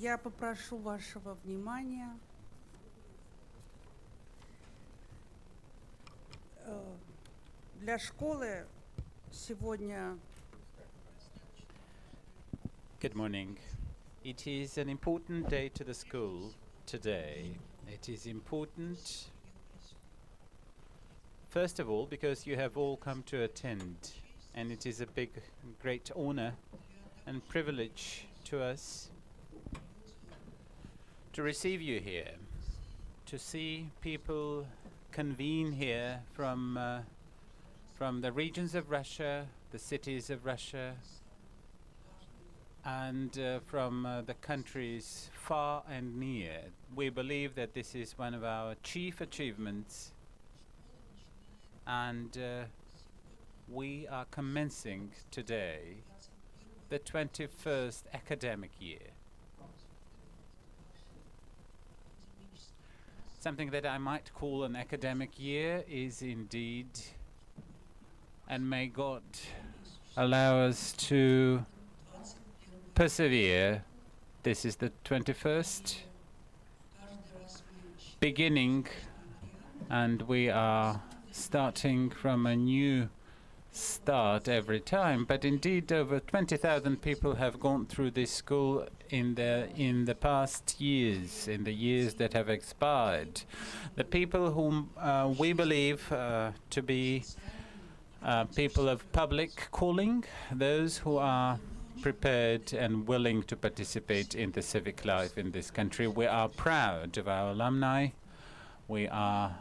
Я попрошу вашего внимания. Для школы сегодня Good morning. It is an important day to the school today. It is important, first of all, because you have all come to attend, and it is a great honor and privilege to us to receive you here, to see people convene here from the regions of Russia, the cities of Russia, and from the countries far and near. We believe that this is one of our chief achievements, and we are commencing today the 21st academic year. Something that I might call an academic year is indeed, and may God allow us to persevere. This is the 21st beginning, and we are starting from a new start every time. But indeed, over 20,000 people have gone through this school in the past years, in the years that have expired. The people whom we believe to be people of public calling, those who are prepared and willing to participate in the civic life in this country. We are proud of our alumni. We are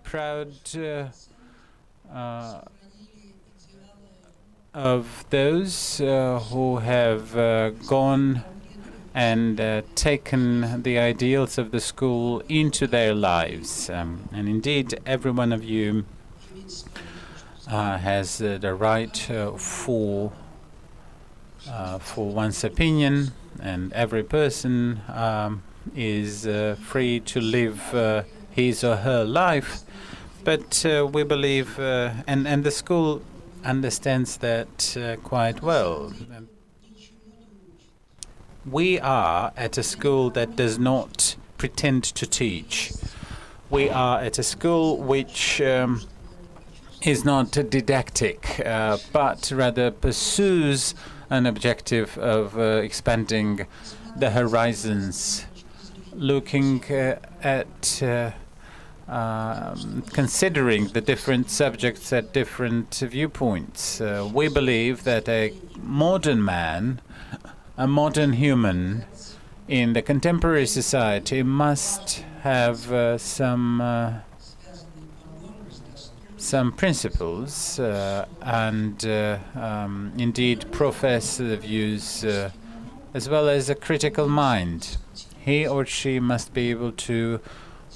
proud of those who have gone and taken the ideals of the school into their lives. And indeed, every one of you has the right for one's opinion, and every person is free to live his or her life. But we believe, and the school understands that quite well. We are at a school that does not pretend to teach. We are at a school which is not didactic, but rather pursues an objective of expanding the horizons, looking at considering the different subjects at different viewpoints. We believe that a modern man, a modern human in the contemporary society must have some principles and indeed profess the views as well as a critical mind. He or she must be able to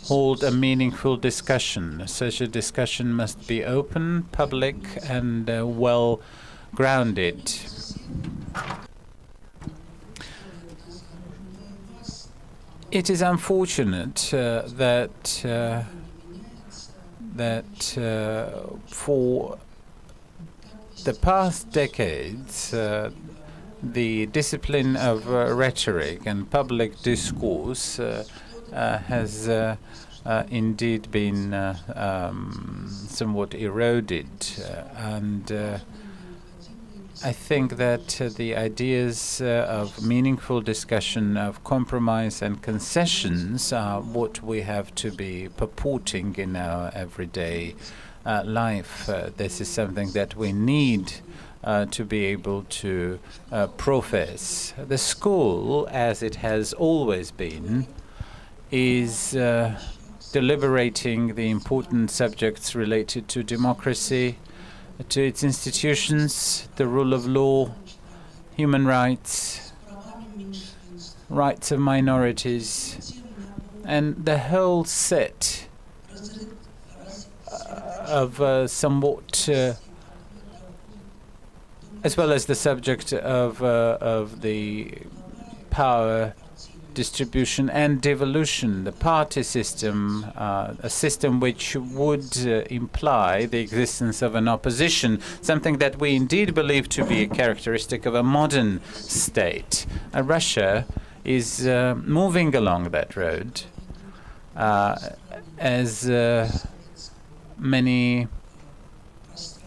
hold a meaningful discussion. Such a discussion must be open, public, and well grounded. It is unfortunate that for the past decades, the discipline of rhetoric and public discourse has indeed been somewhat eroded, and I think that the ideas of meaningful discussion, of compromise and concessions are what we have to be purporting in our everyday life. This is something that we need to be able to profess. The school, as it has always been, is deliberating the important subjects related to democracy, to its institutions, the rule of law, human rights, rights of minorities, and the whole set of somewhat, as well as the subject of the power distribution and devolution, the party system, a system which would imply the existence of an opposition, something that we indeed believe to be a characteristic of a modern state. Russia is moving along that road, as many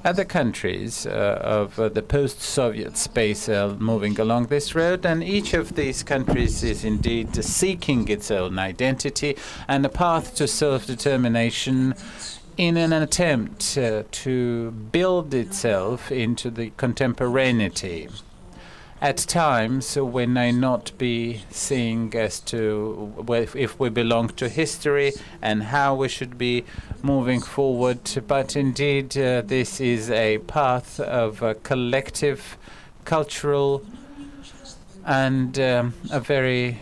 other countries of the post-Soviet space are moving along this road, and each of these countries is indeed seeking its own identity and a path to self-determination in an attempt to build itself into the contemporaneity. At times, we may not be seeing as to if we belong to history and how we should be moving forward, but indeed this is a path of a collective, cultural, and a very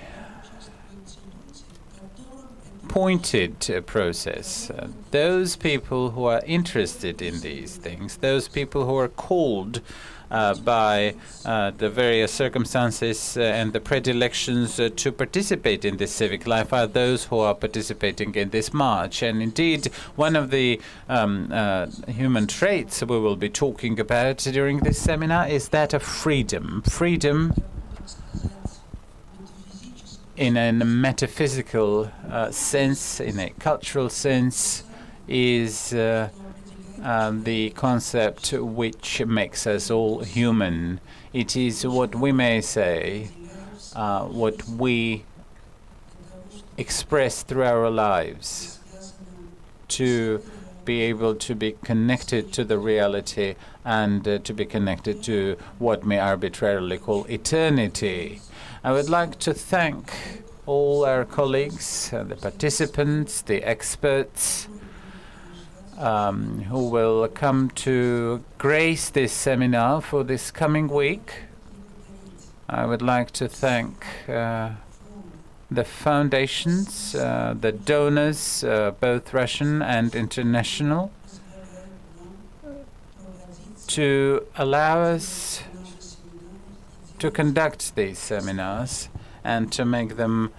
pointed process. Those people who are interested in these things, those people who are called by the various circumstances and the predilections to participate in this civic life are those who are participating in this march. And indeed, one of the human traits we will be talking about during this seminar is that of freedom. Freedom in a metaphysical sense, in a cultural sense, is the concept which makes us all human. It is what we may say, what we express through our lives, to be able to be connected to the reality and to be connected to what we arbitrarily call eternity. I would like to thank all our colleagues, the participants, the experts, who will come to grace this seminar for this coming week. I would like to thank the foundations, the donors, both Russian and international, to allow us to conduct these seminars and to make them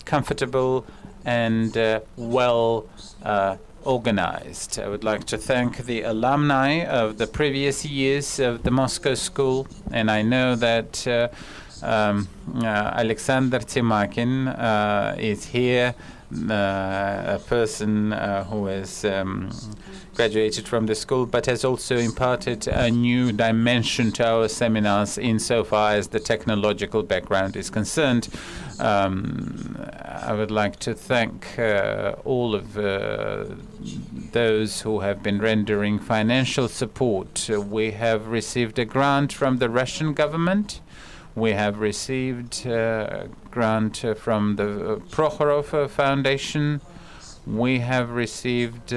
comfortable and well organized. I would like to thank the alumni of the previous years of the Moscow School, and I know that Alexander Timakin is here, a person who has graduated from the school, but has also imparted a new dimension to our seminars insofar as the technological background is concerned. I would like to thank all of those who have been rendering financial support. We have received a grant from the Russian government. We have received a grant from the Prokhorov Foundation. We have received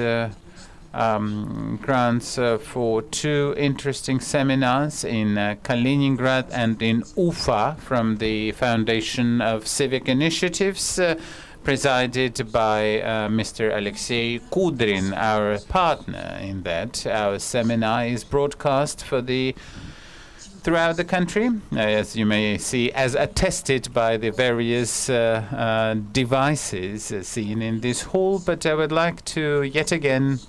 grants for 2 interesting seminars in Kaliningrad and in Ufa from the Foundation of Civic Initiatives, presided by Mr. Alexei Kudrin, our partner in that. Our seminar is broadcast throughout the country, as you may see, as attested by the various devices seen in this hall. But I would like to yet again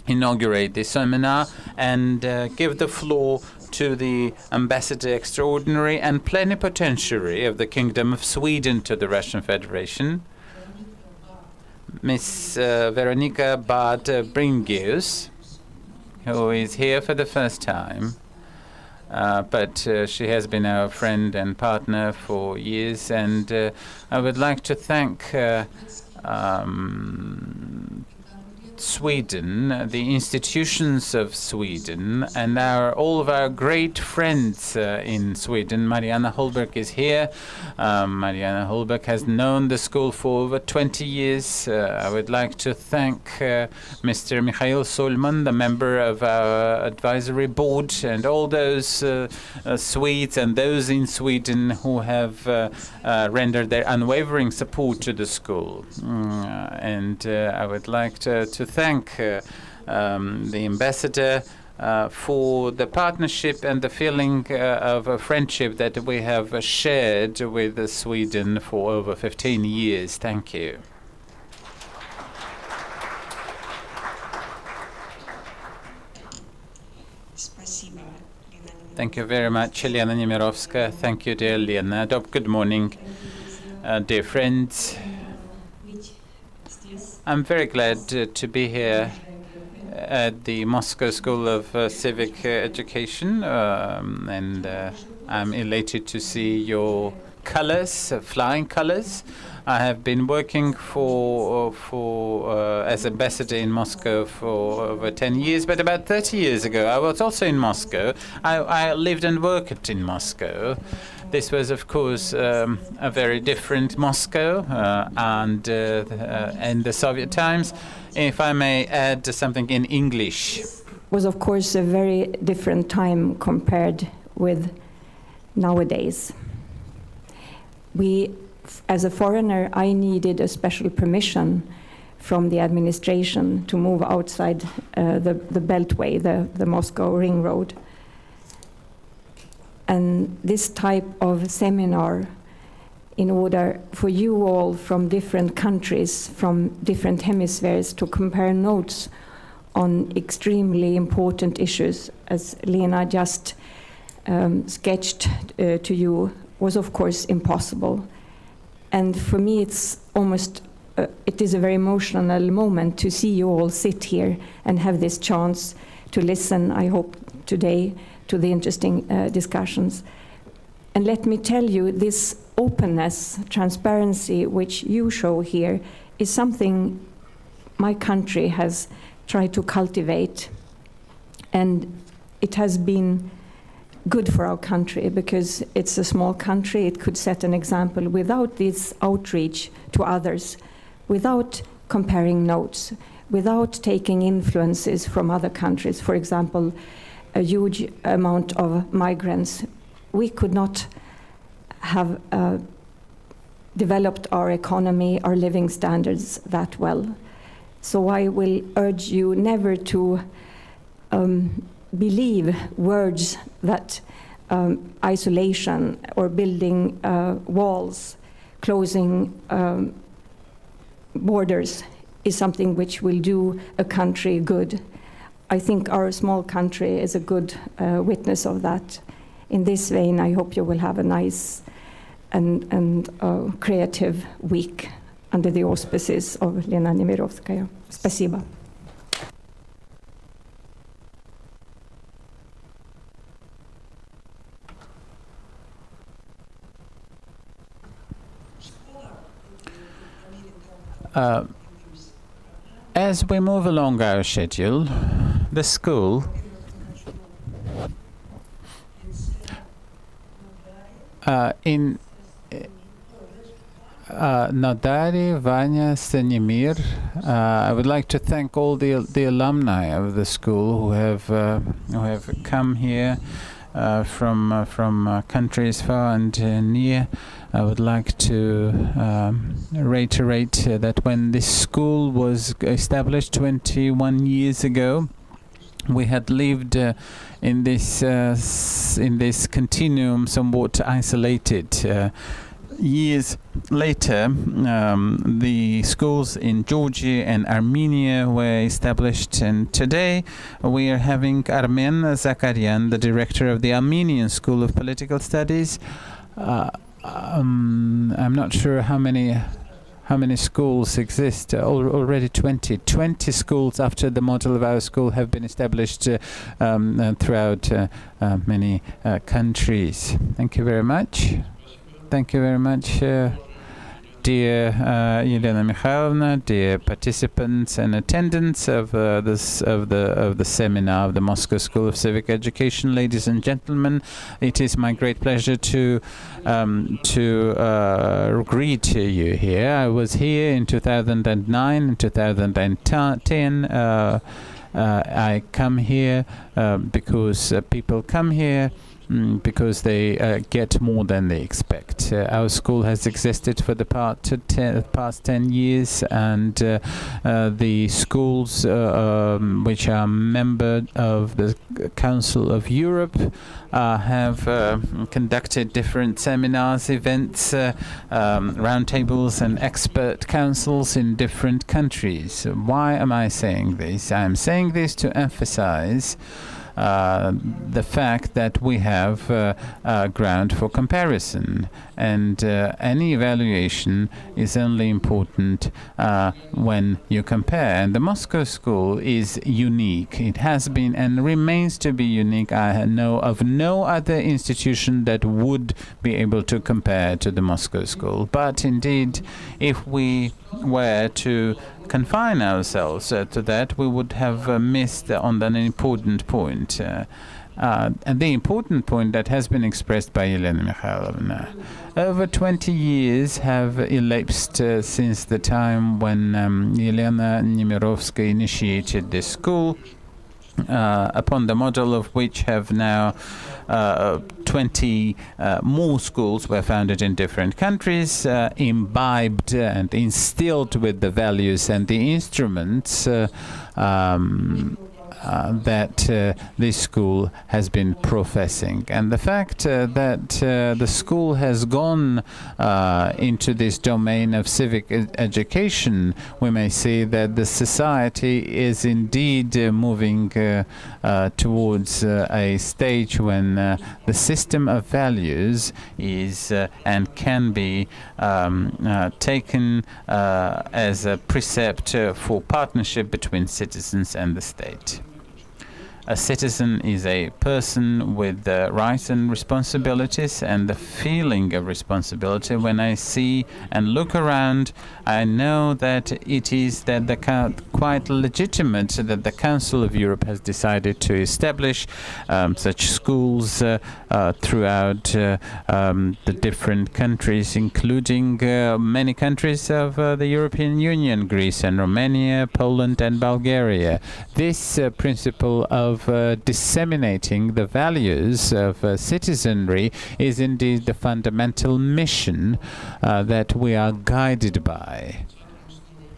inaugurate this seminar and give the floor to the Ambassador Extraordinary and Plenipotentiary of the Kingdom of Sweden to the Russian Federation, Miss Veronika Bard-Bringius, who is here for the first time. But she has been our friend and partner for years, and I would like to thank Sweden, the institutions of Sweden, and all of our great friends in Sweden. Mariana Holberg is here. Mariana Holberg has known the school for over 20 years. I would like to thank Mr. Mikhail Solman, the member of our advisory board, and all those Swedes and those in Sweden who have rendered their unwavering support to the school. And I would like to thank the ambassador for the partnership and the feeling of a friendship that we have shared with Sweden for over 15 years. Thank you. Thank you very much, Elena Nemirovska. Thank you, dear Lena. Good morning. dear friends, I'm very glad to be here at the Moscow School of Civic Education, and I'm elated to see your colors, flying colors. I have been working as ambassador in Moscow for over 10 years, but about 30 years ago, I was also in Moscow. I lived and worked in Moscow. This was, of course, a very different Moscow, and in the Soviet times. If I may add something in English. Was, of course, a very different time compared with nowadays. As a foreigner, I needed a special permission from the administration to move outside the Beltway, the Moscow Ring Road. And this type of seminar, in order for you all from different countries, from different hemispheres, to compare notes on extremely important issues, as Lena just sketched to you, was of course impossible. And for me, it's almost, it is a very emotional moment to see you all sit here and have this chance to listen, I hope today, to the interesting discussions. And let me tell you, this openness, transparency, which you show here, is something my country has tried to cultivate. And it has been good for our country because it's a small country. It could set an example without this outreach to others, without comparing notes, without taking influences from other countries. For example, a huge amount of migrants. We could not have developed our economy, our living standards that well. So I will urge you never to believe words that isolation or building walls, closing borders is something which will do a country good. I think our small country is a good witness of that. In this vein, I hope you will have a nice and creative week under the auspices of Lena Nemirovskaya. Спасибо. As we move along our schedule, the school in Nodari, Vanya, Stenimir, I would like to thank all the alumni of the school who have come here from countries far and near. I would like to reiterate that when this school was established 21 years ago, we had lived in this continuum somewhat isolated. Years later, the schools in Georgia and Armenia were established, and today we are having Armen Zakarian, the director of the Armenian School of Political Studies. I'm not sure how many schools exist. Already 20 schools after the model of our school have been established throughout many countries. Thank you very much. Thank you very much, dear Yelena Mikhailovna, dear participants and attendants of the seminar of the Moscow School of Civic Education. Ladies and gentlemen, it is my great pleasure to greet you here. I was here in 2009 and 2010. I come here because people come here because they get more than they expect. Our school has existed for the past 10 years, and the schools which are member of the Council of Europe have conducted different seminars, events, roundtables and expert councils in different countries. Why am I saying this? I am saying this to emphasize the fact that we have a ground for comparison, and any evaluation is only important when you compare. And the Moscow School is unique. It has been and remains to be unique. I know of no other institution that would be able to compare to the Moscow School. But indeed, if we were to confine ourselves to that, we would have missed on an important point. And the important point that has been expressed by Elena Mikhailovna. Over 20 years have elapsed since the time when Elena Nemirovskaya initiated this school, upon the model of which have now 20 more schools were founded in different countries, imbibed and instilled with the values and the instruments that this school has been professing. And the fact that the school has gone into this domain of civic education, we may say that the society is indeed moving towards a stage when the system of values is and can be taken as a precept for partnership between citizens and the state. A citizen is a person with rights and responsibilities, and the feeling of responsibility. When I see and look around, I know that it is that quite legitimate that the Council of Europe has decided to establish such schools throughout the different countries, including many countries of the European Union, Greece and Romania, Poland and Bulgaria. This principle of disseminating the values of citizenry is indeed the fundamental mission that we are guided by.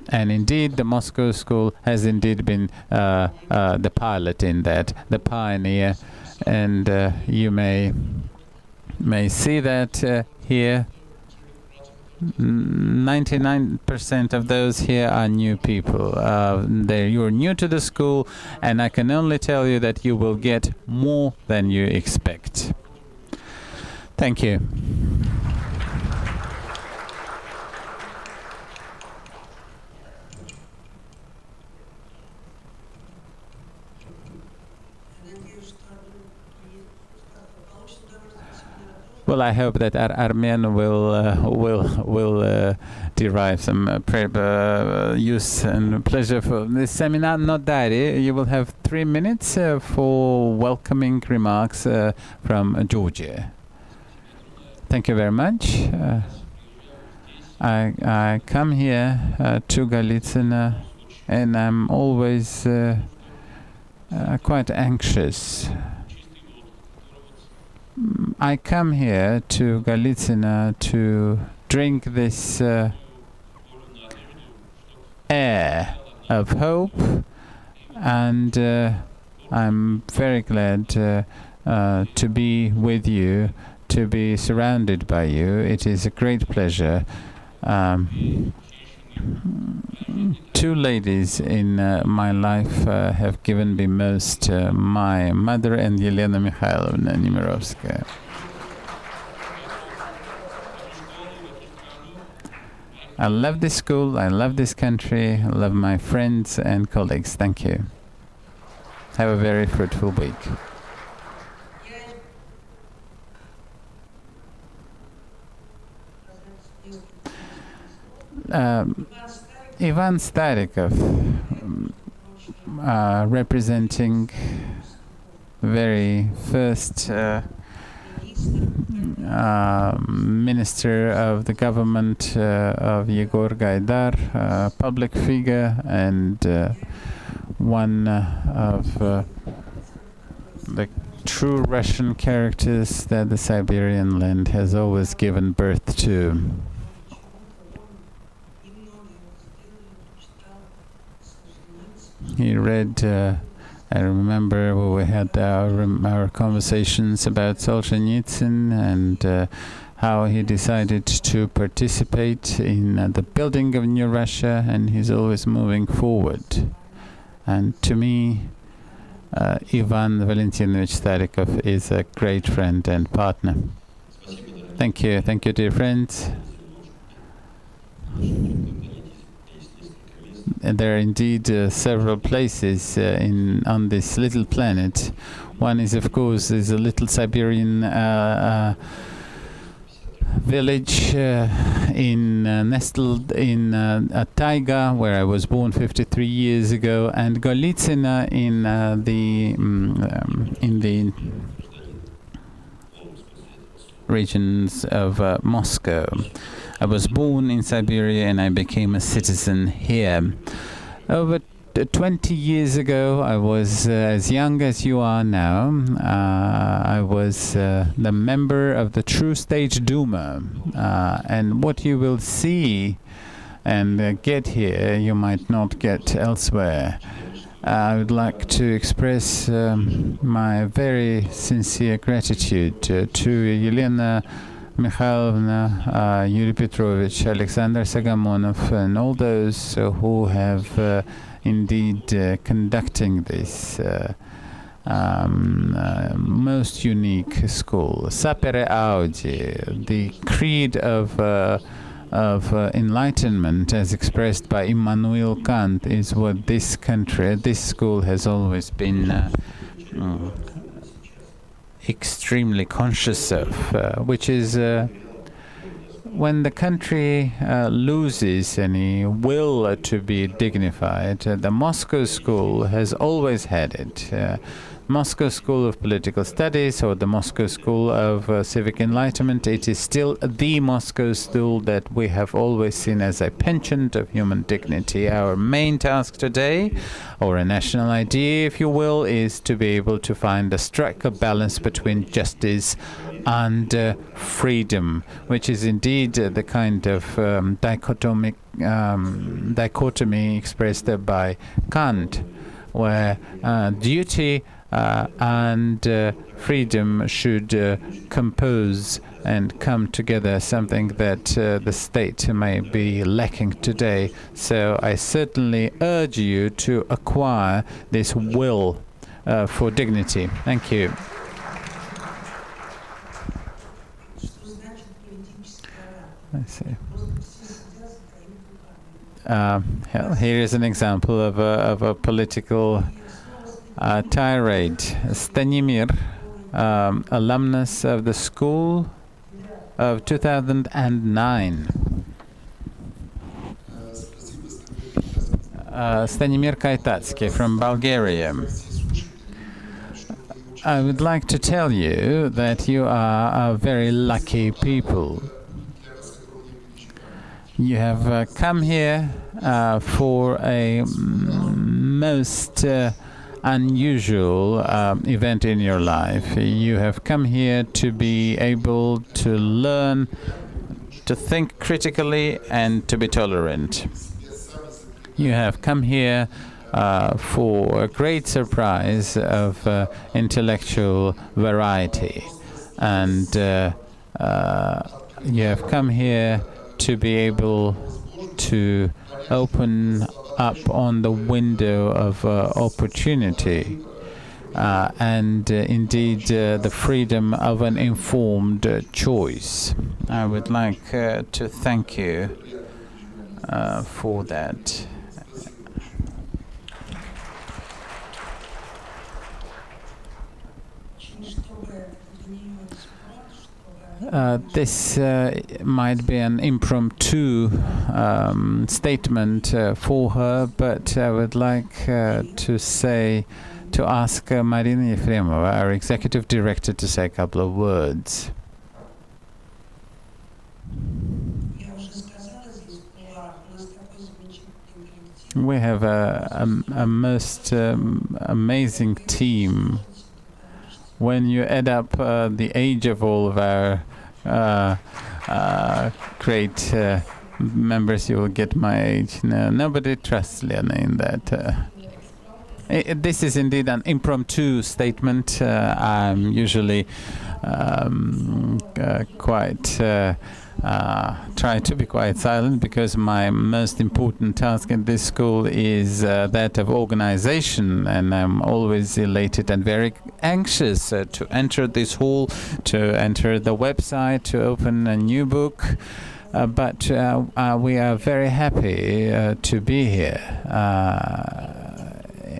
And indeed, the Moscow School has indeed been the pilot in that, the pioneer. And you may see that here. 99% of those here are new people. You're new to the school, and I can only tell you that you will get more than you expect. Thank you. Well, I hope that Armen will derive some use and pleasure from this seminar. Not that you will have 3 minutes for welcoming remarks from Georgia. Thank you very much. I come here to Golitsyn, and I'm always quite anxious. I come here to Golitsyn to drink this air of hope, and I'm very glad to be with you, to be surrounded by you. It is a great pleasure. Two ladies in my life have given me most, my mother and Elena Mikhailovna Nemirovskaya. I love this school, I love this country, I love my friends and colleagues. Thank you. Have a very fruitful week. Ivan Starikov, representing very first minister of the government of Yegor Gaidar, public figure and one of the true Russian characters that the Siberian land has always given birth to. He read, I remember when we had our conversations about Solzhenitsyn and how he decided to participate in the building of New Russia, and he's always moving forward. And to me, Ivan Valentinovich Starikov is a great friend and partner. Thank you, dear friends. And there are indeed several places on this little planet. One is, of course, a little Siberian village nestled in a taiga, where I was born 53 years ago, and Golitsina in the regions of Moscow. I was born in Siberia and I became a citizen here. Over 20 years ago, I was as young as you are now. I was the member of the True State Duma. And what you will see and get here, you might not get elsewhere. I would like to express my very sincere gratitude to Yelena Mikhailovna, Yuri Petrovich, Alexander Sagamonov, and all those who have indeed conducting this most unique school. Sapere Aude, the creed of enlightenment as expressed by Immanuel Kant, is what this country, this school has always been extremely conscious of, which is when the country loses any will to be dignified. The Moscow School has always had it. Moscow School of Political Studies or the Moscow School of Civic Enlightenment, it is still the Moscow School that we have always seen as a penchant of human dignity. Our main task today, or a national idea, if you will, is to be able to strike a balance between justice and freedom, which is indeed the kind of dichotomy expressed by Kant, where duty and freedom should compose and come together, something that the state may be lacking today. So I certainly urge you to acquire this will for dignity. Thank you. Let's see. Here is an example of a political tirade. Stanimir, alumnus of the school of 2009. Stanimir Kaitatsky from Bulgaria. I would like to tell you that you are a very lucky people. You have come here for a most unusual event in your life. You have come here to be able to learn to think critically and to be tolerant. You have come here for a great surprise of intellectual variety, and you have come here to be able to open up on the window of opportunity and indeed the freedom of an informed choice. I would like to thank you for that. This might be an impromptu statement for her, but I would like to ask Marina Yefremova, our executive director, to say a couple of words. We have a most amazing team. When you add up the age of all of our great members, you will get my age. No, nobody trusts Lena in that. This is indeed an impromptu statement. I'm usually quite try to be quite silent because my most important task in this school is that of organization, and I'm always elated and very anxious to enter this hall, to enter the website, to open a new book. But we are very happy to be here.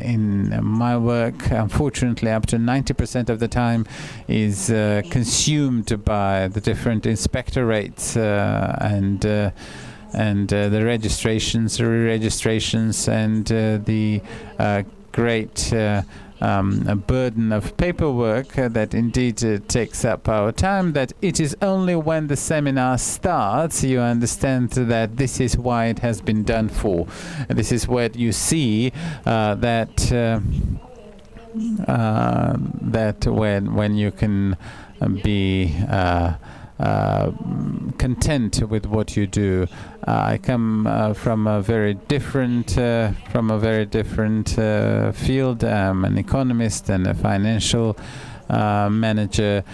In my work, unfortunately, up to 90% of the time is consumed by the different inspectorates and the registrations, re-registrations, and the great a burden of paperwork that indeed takes up our time, that it is only when the seminar starts you understand that this is why it has been done for. This is what you see that when you can be content with what you do. I come from a very different field. I'm an economist and a financial manager,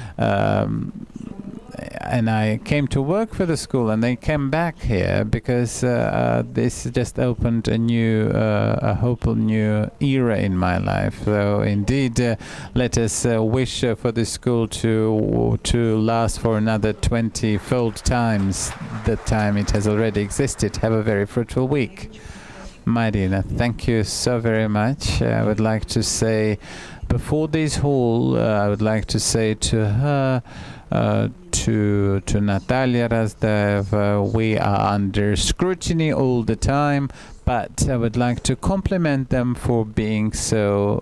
and I came to work for the school, and I came back here because this just opened a new, a hopeful new era in my life. So indeed, let us wish for this school to last for another 20-fold times the time it has already existed. Have a very fruitful week. Marina, thank you so very much. I would like to say, before this hall, I would like to say to her, to Natalia Razdev, we are under scrutiny all the time, but I would like to compliment them for being so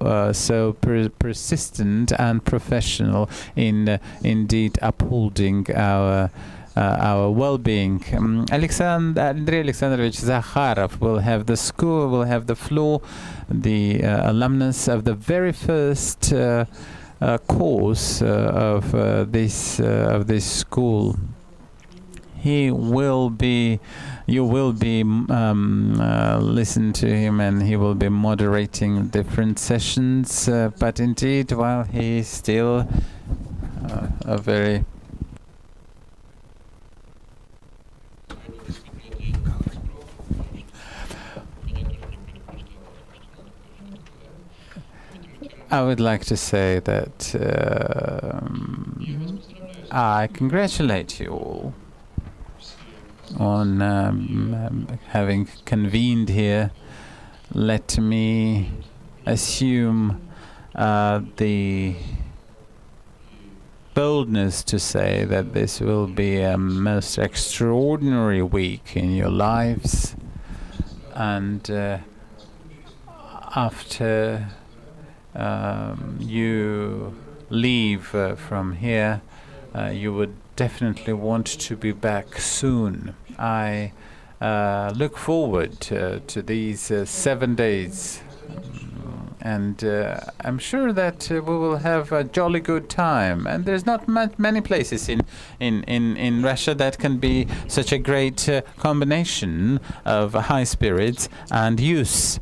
persistent and professional in indeed upholding our well-being. Andrei Alexandrovich Zakharov will have the school, will have the floor, the alumnus of the very first course of this school. You will be listen to him, and he will be moderating different sessions. But indeed, while he is still a very I would like to say that I congratulate you all on having convened here. Let me assume the boldness to say that this will be a most extraordinary week in your lives, and after you leave from here, you would definitely want to be back soon. I look forward to these 7 days, and I'm sure that we will have a jolly good time. And there's not many places in Russia that can be such a great combination of high spirits and youth.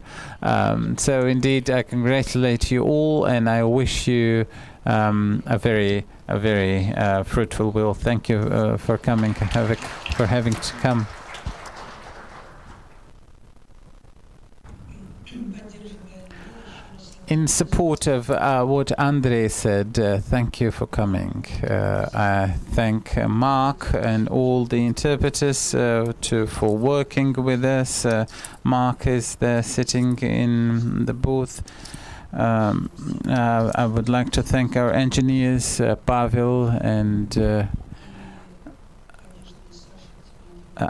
So indeed, I congratulate you all, and I wish you a very fruitful will. Thank you for coming, for having to come. In support of what Andrei said, thank you for coming. I thank Mark and all the interpreters for working with us. Mark is there sitting in the booth. I would like to thank our engineers, Pavel and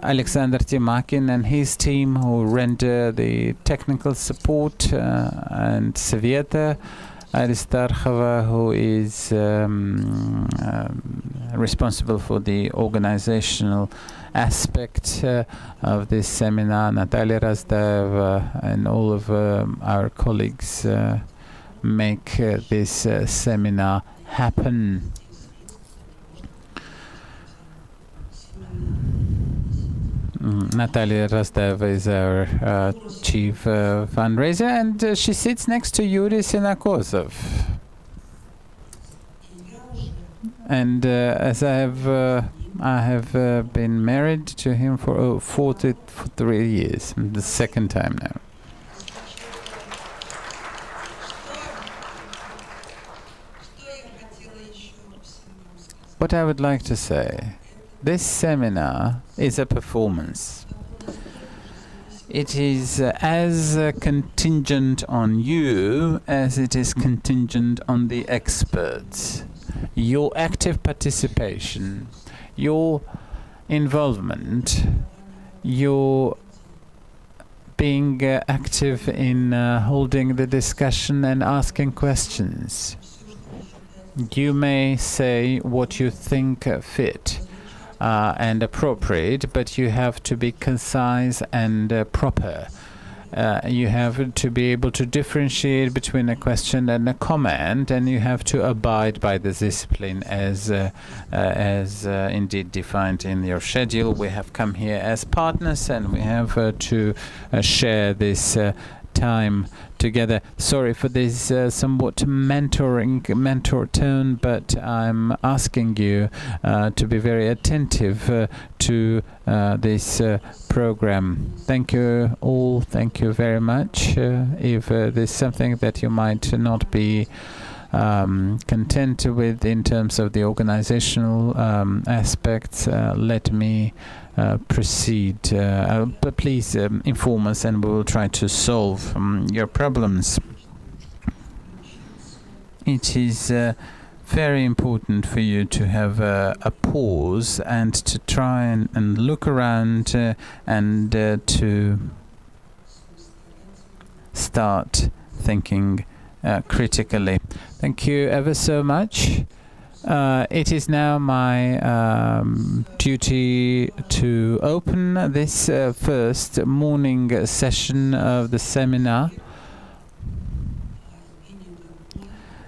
Alexander Timakin and his team, who render the technical support, and Sveta Aristarchova, who is responsible for the organizational aspect of this seminar. Natalia Razdev and all of our colleagues make this seminar happen. Natalia Razdev is our chief fundraiser, and she sits next to Yuri Sinakozov. And as I have I have been married to him for 43 years, the second time now. What I would like to say, this seminar is a performance. It is as contingent on you as it is contingent on the experts. Your active participation, your involvement, your being active in holding the discussion and asking questions. You may say what you think fit and appropriate, but you have to be concise and proper. You have to be able to differentiate between a question and a comment, and you have to abide by the discipline as indeed defined in your schedule. We have come here as partners, and we have to share this time together. Sorry for this somewhat mentor tone, but I'm asking you to be very attentive to this program. Thank you all. Thank you very much. If there's something that you might not be content with in terms of the organizational aspects, let me proceed. But please inform us, and we will try to solve your problems. It is very important for you to have a pause and to try and look around and to start thinking critically. Thank you ever so much. It is now my duty to open this first morning session of the seminar.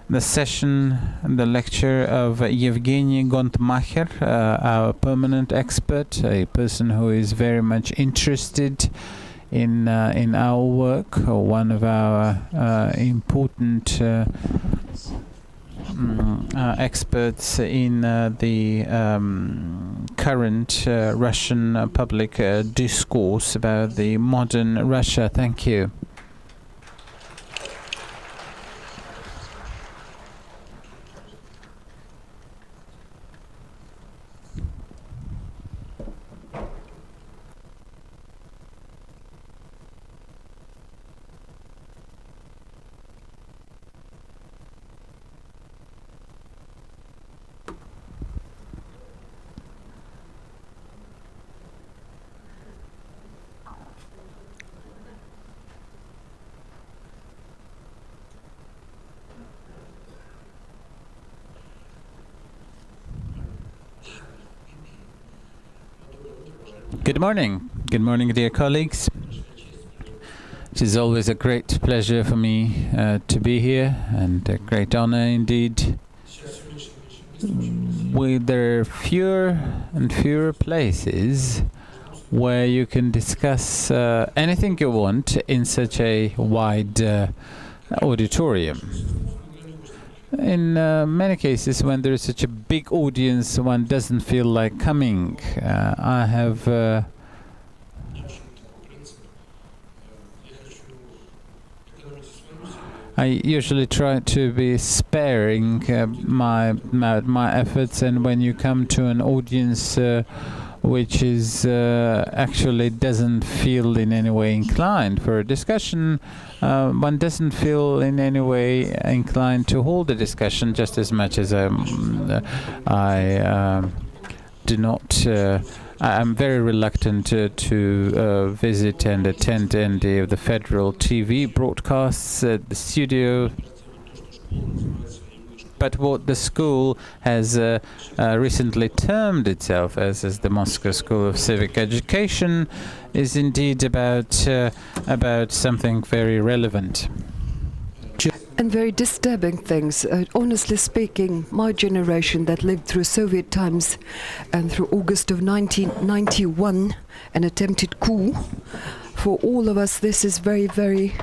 The session, the lecture of Evgeny Gontmacher, our permanent expert, a person who is very much interested in our work, one of our important experts in the current Russian public discourse about the modern Russia. Thank you. Good morning. Good morning, dear colleagues. It is always a great pleasure for me to be here, and a great honor indeed. There are fewer and fewer places where you can discuss anything you want in such a wide auditorium. In many cases, when there is such a big audience, one doesn't feel like coming. I usually try to be sparing my efforts, and when you come to an audience which is actually doesn't feel in any way inclined for a discussion, one doesn't feel in any way inclined to hold a discussion, just as much as I do not. I'm very reluctant to visit and attend any of the federal TV broadcasts at the studio. But what the school has recently termed itself as the Moscow School of Civic Education is indeed about something very relevant. And very disturbing things. Honestly speaking, my generation that lived through Soviet times and through August of 1991, an attempted coup, for all of us this is very, very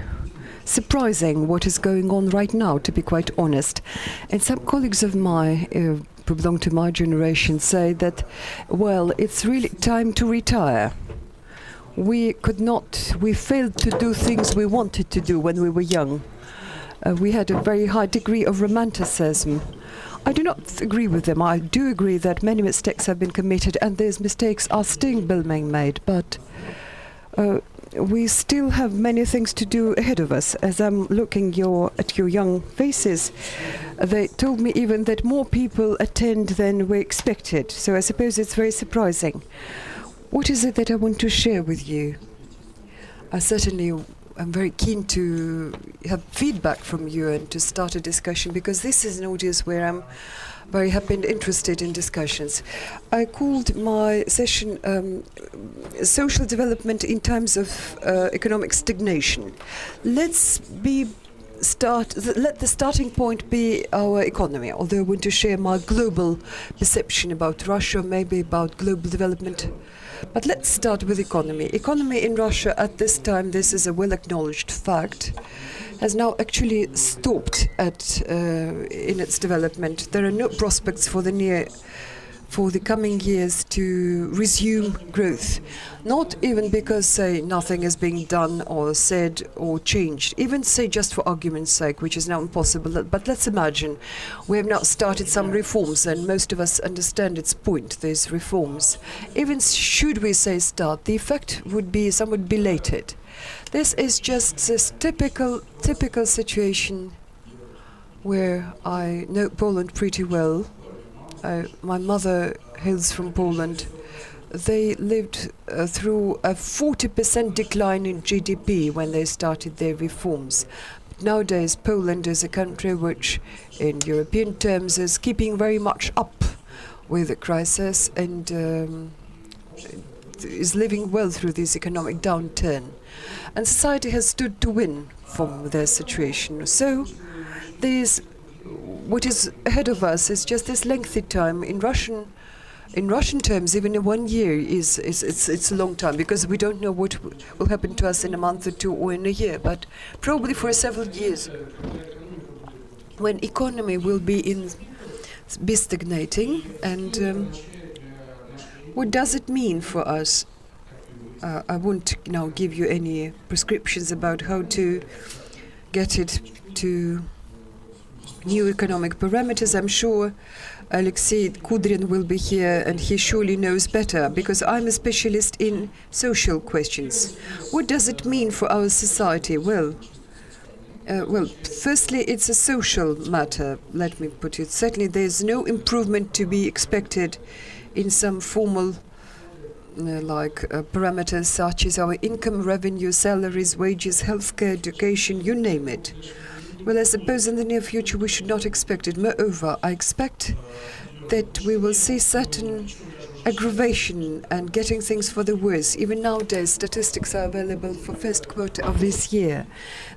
surprising what is going on right now, to be quite honest. And some colleagues of mine who belong to my generation say that, well, it's really time to retire. We failed to do things we wanted to do when we were young. We had a very high degree of romanticism. I do not agree with them. I do agree that many mistakes have been committed and these mistakes are still being made, but we still have many things to do ahead of us. As I'm looking at your young faces, they told me even that more people attend than we expected, so I suppose it's very surprising. What is it that I want to share with you? I'm very keen to have feedback from you and to start a discussion, because this is an audience where I'm very happy and interested in discussions. I called my session Social Development in Times of Economic Stagnation. Let the starting point be our economy, although I want to share my global perception about Russia, maybe about global development. But let's start with economy. Economy in Russia at this time, this is a well-acknowledged fact, has now actually stopped in its development. There are no prospects for the coming years to resume growth. Not even because, say, nothing is being done or said or changed. Even, say, just for argument's sake, which is now impossible. But let's imagine we have now started some reforms, and most of us understand its point, these reforms. Even should we say start, the effect would be somewhat belated. This is just this typical situation where I know Poland pretty well. My mother hails from Poland. They lived through a 40% decline in GDP when they started their reforms. Nowadays, Poland is a country which, in European terms, is keeping very much up with the crisis and is living well through this economic downturn. And society has stood to win from their situation. So, what is ahead of us is just this lengthy time. In Russian terms, even 1 year it's a long time, because we don't know what will happen to us in a month or two or in a year, but probably for several years, when economy will be stagnating. And what does it mean for us? I won't now give you any prescriptions about how to get it to new economic parameters. I'm sure Alexei Kudrin will be here, and he surely knows better, because I'm a specialist in social questions. What does it mean for our society? Well, firstly, it's a social matter, let me put it. Certainly, there's no improvement to be expected in some formal parameters such as our income, revenue, salaries, wages, healthcare, education, you name it. Well, I suppose in the near future we should not expect it. Moreover, I expect that we will see certain aggravation and getting things for the worse. Even nowadays, statistics are available for first quarter of this year.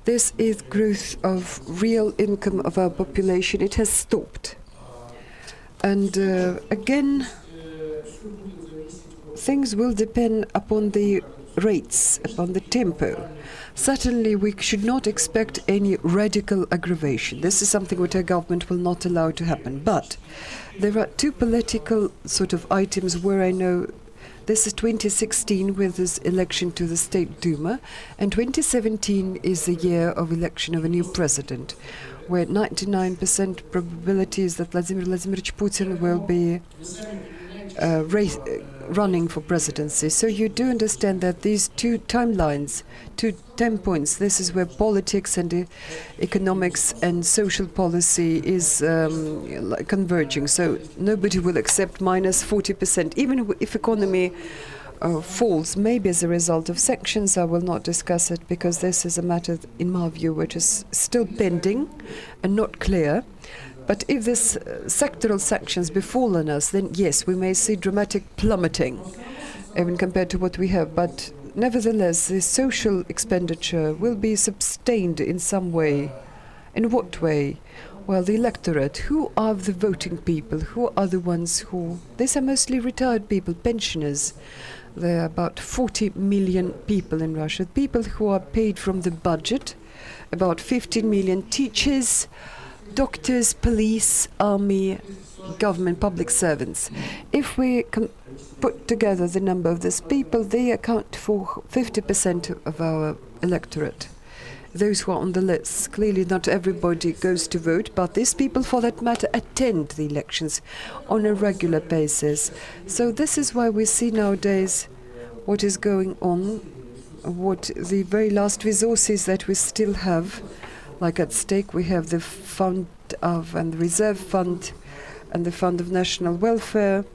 This is growth of real income of our population. It has stopped. And again, things will depend upon the rates, upon the tempo. Certainly, we should not expect any radical aggravation. This is something which our government will not allow to happen. But there are two political sort of items where I know this is 2016 with this election to the State Duma, and 2017 is the year of election of a new president, where 99% probability is that Vladimir Vladimirovich Putin will be running for presidency. So you do understand that these two timelines, 2 time points, this is where politics and economics and social policy is converging. So nobody will accept minus 40%, even if economy falls, maybe as a result of sanctions. I will not discuss it, because this is a matter, in my view, which is still pending and not clear. But if this sectoral sanctions befall on us, then yes, we may see dramatic plummeting, even compared to what we have. But nevertheless, the social expenditure will be sustained in some way. In what way? Well, the electorate. Who are the voting people? Who are the ones who... These are mostly retired people, pensioners. There are about 40 million people in Russia, people who are paid from the budget, about 15 million teachers, doctors, police, army, government, public servants. If we put together the number of these people, they account for 50% of our electorate. Those who are on the lists. Clearly not everybody goes to vote, but these people, for that matter, attend the elections on a regular basis. So this is why we see nowadays what is going on, what the very last resources that we still have, like at stake. We have the fund of and the reserve fund and the fund of national welfare.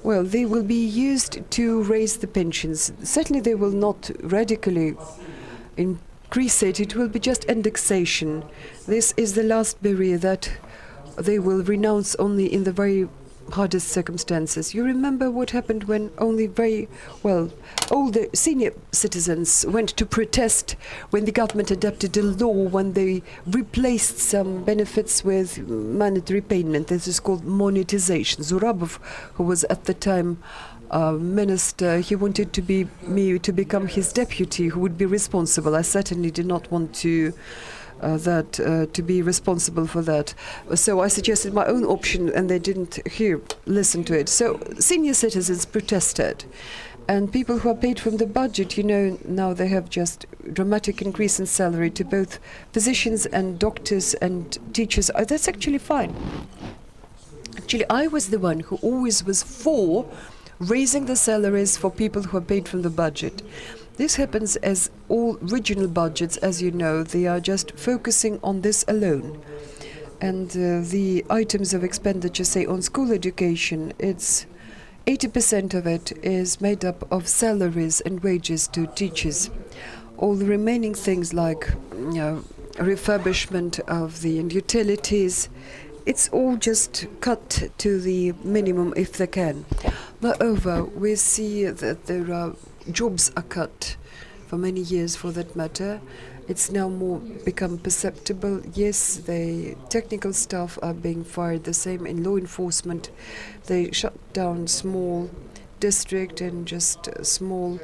Well, they will be used to raise the pensions. Certainly they will not radically increase it. It will be just indexation. This is the last barrier that they will renounce only in the very hardest circumstances. You remember what happened when only older senior citizens went to protest when the government adopted a law when they replaced some benefits with monetary payment. This is called monetization. Zurabov, who was at the time minister, he wanted me to become his deputy, who would be responsible. I certainly did not want to be responsible for that. So I suggested my own option, and they didn't listen to it. So senior citizens protested, and people who are paid from the budget, now they have just dramatic increase in salary to both physicians and doctors and teachers. That's actually fine. Actually, I was the one who always was for raising the salaries for people who are paid from the budget. This happens as all regional budgets, as you know, they are just focusing on this alone. And the items of expenditure, say, on school education, it's 80% of it is made up of salaries and wages to teachers. All the remaining things like refurbishment of the utilities, it's all just cut to the minimum if they can. Moreover, we see that there are jobs are cut for many years, for that matter. It's now more become perceptible. Yes, the technical staff are being fired. The same in law enforcement. They shut down small district and just small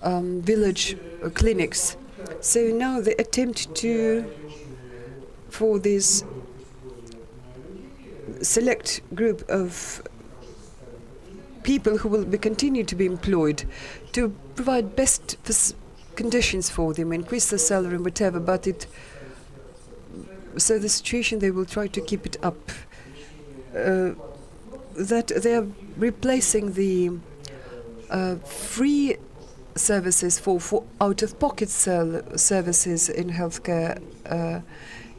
village clinics. So now the attempt for this select group of people who will continue to be employed to provide best conditions for them, increase the salary and whatever, but so the situation, they will try to keep it up. That they are replacing the free services for out-of-pocket services in healthcare.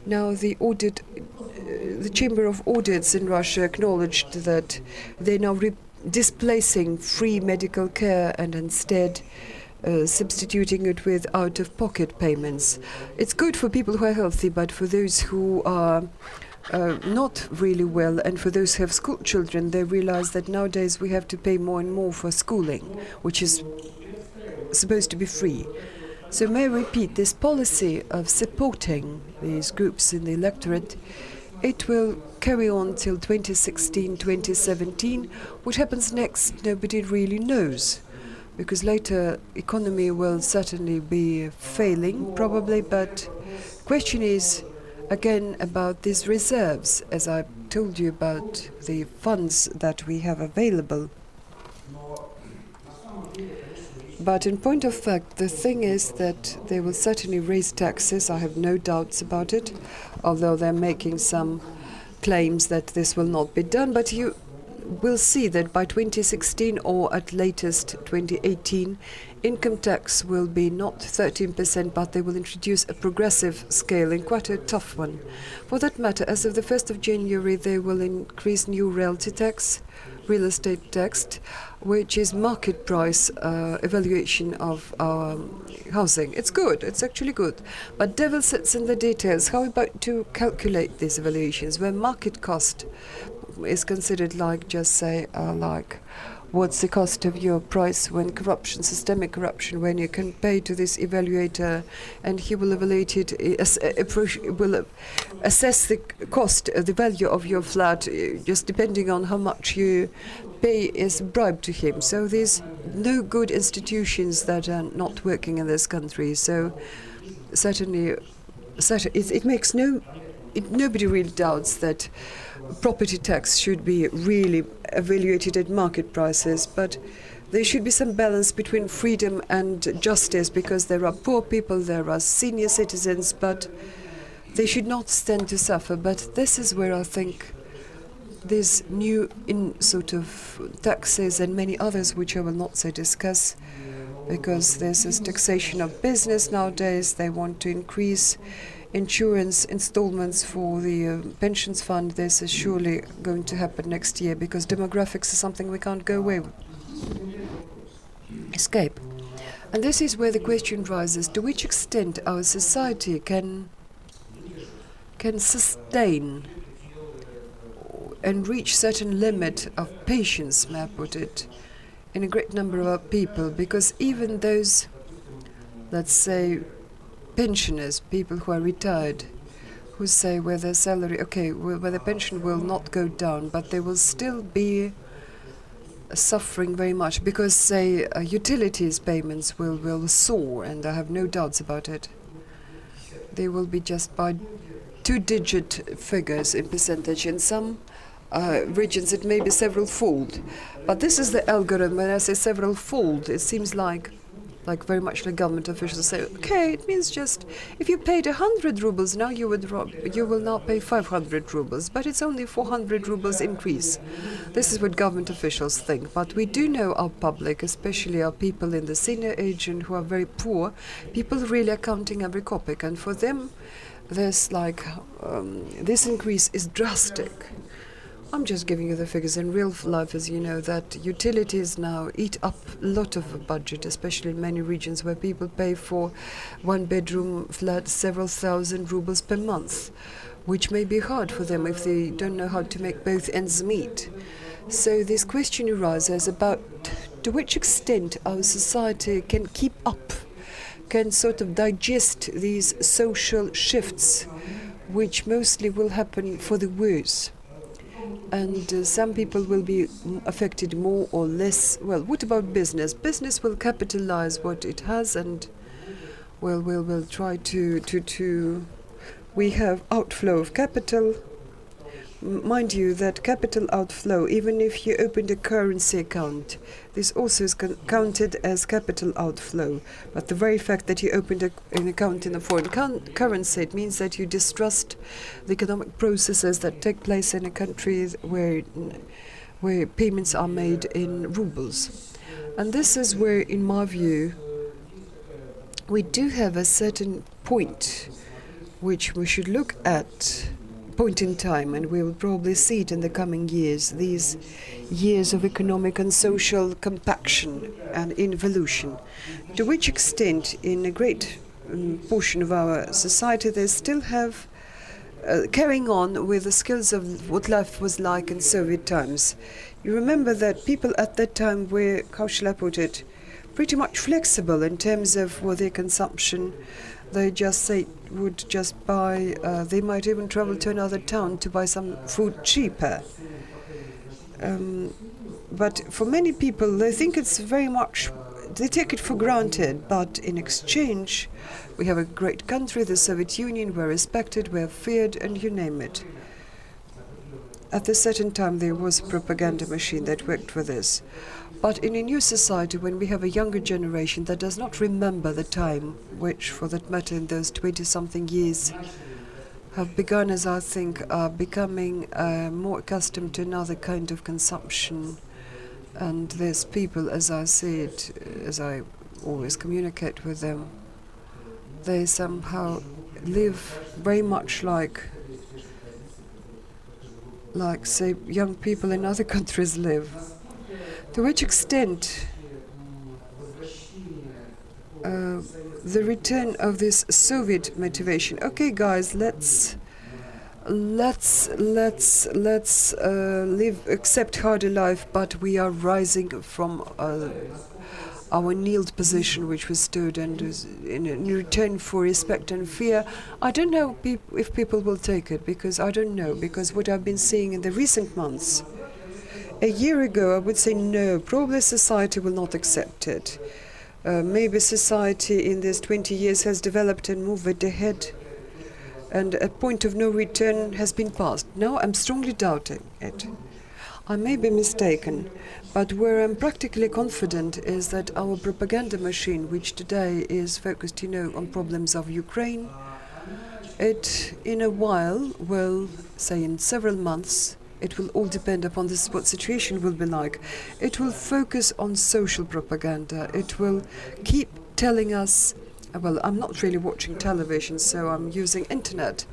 Now the Chamber of Audits in Russia acknowledged that they're now displacing free medical care and instead substituting it with out-of-pocket payments. It's good for people who are healthy, but for those who are not really well and for those who have school children, they realize that nowadays we have to pay more and more for schooling, which is supposed to be free. So may I repeat, this policy of supporting these groups in the electorate, it will carry on till 2016, 2017. What happens next, nobody really knows, because later economy will certainly be failing, probably, but question is, again, about these reserves, as I told you about the funds that we have available. But in point of fact, the thing is that they will certainly raise taxes, I have no doubts about it, although they're making some claims that this will not be done. But you will see that by 2016 or at latest 2018, income tax will be not 13%, but they will introduce a progressive scale, and quite a tough one. For that matter, as of the 1st of January, they will increase new realty tax, real estate tax, which is market price evaluation of our housing. It's good, it's actually good. But devil sits in the details. How about to calculate these evaluations, where market cost is considered like, just say, like what's the cost of your price when systemic corruption, when you can pay to this evaluator and he will evaluate it, will assess the cost, the value of your flat, just depending on how much you pay is bribe to him. So there's no good institutions that are not working in this country. So certainly it makes no nobody really doubts that property tax should be really evaluated at market prices, but there should be some balance between freedom and justice, because there are poor people, there are senior citizens, but they should not stand to suffer. But this is where I think these new sort of taxes and many others, which I will not say discuss, because there's this taxation of business nowadays. They want to increase insurance installments for the pensions fund. This is surely going to happen next year, because demographics is something we can't go away with. Escape. And this is where the question rises: to which extent our society can sustain and reach certain limit of patience, may I put it, in a great number of our people. Because even those, let's say, pensioners, people who are retired, who say where their salary, where their pension will not go down, but they will still be suffering very much, because, say, utilities payments will soar, and I have no doubts about it. They will be just by two-digit figures in percentage. In some regions it may be several-fold. But this is the algorithm. When I say several-fold, it seems like very much like government officials say, okay, it means just if you paid 100 rubles, now you will now pay 500 rubles, but it's only 400 rubles increase. This is what government officials think. But we do know our public, especially our people in the senior age and who are very poor, people really are counting every kopeck, and for them, there's this increase is drastic. I'm just giving you the figures. In real life, as you know, that utilities now eat up a lot of a budget, especially in many regions where people pay for one-bedroom flat several thousand rubles per month, which may be hard for them if they don't know how to make both ends meet. So this question arises about to which extent our society can keep up, can sort of digest these social shifts, which mostly will happen for the worse. And some people will be affected more or less. Well, what about business? Business will capitalize what it has, and we'll try to. We have outflow of capital. Mind you, that capital outflow, even if you opened a currency account, this also is counted as capital outflow. But the very fact that you opened an account in a foreign currency, it means that you distrust the economic processes that take place in a country where payments are made in rubles. And this is where, in my view, we do have a certain point which we should look at, point in time, and we will probably see it in the coming years, these years of economic and social compaction and involution. To which extent, in a great portion of our society, they still have carrying on with the skills of what life was like in Soviet times. You remember that people at that time were, how shall I put it, pretty much flexible in terms of their consumption. They would just buy, they might even travel to another town to buy some food cheaper. But for many people, they think it's very much, they take it for granted, but in exchange, we have a great country, the Soviet Union, we're respected, we're feared, and you name it. At a certain time, there was a propaganda machine that worked for this. But in a new society, when we have a younger generation that does not remember the time, which, for that matter, in those 20-something years, have begun, as I think, becoming more accustomed to another kind of consumption. And there's people, as I see it, as I always communicate with them, they somehow live very much like, say, young people in other countries live. To which extent the return of this Soviet motivation? Okay, guys, let's accept harder life, but we are rising from our kneeled position, which we stood, and in return for respect and fear. I don't know if people will take it, because I don't know, because what I've been seeing in the recent months. A year ago, I would say no, probably society will not accept it. Maybe society in these 20 years has developed and moved ahead and a point of no return has been passed. Now I'm strongly doubting it. I may be mistaken, but where I'm practically confident is that our propaganda machine, which today is focused, on problems of Ukraine, it in a while will, say in several months, it will all depend upon this, what situation will be like. It will focus on social propaganda. It will keep telling us, well, I'm not really watching television, so I'm using internet.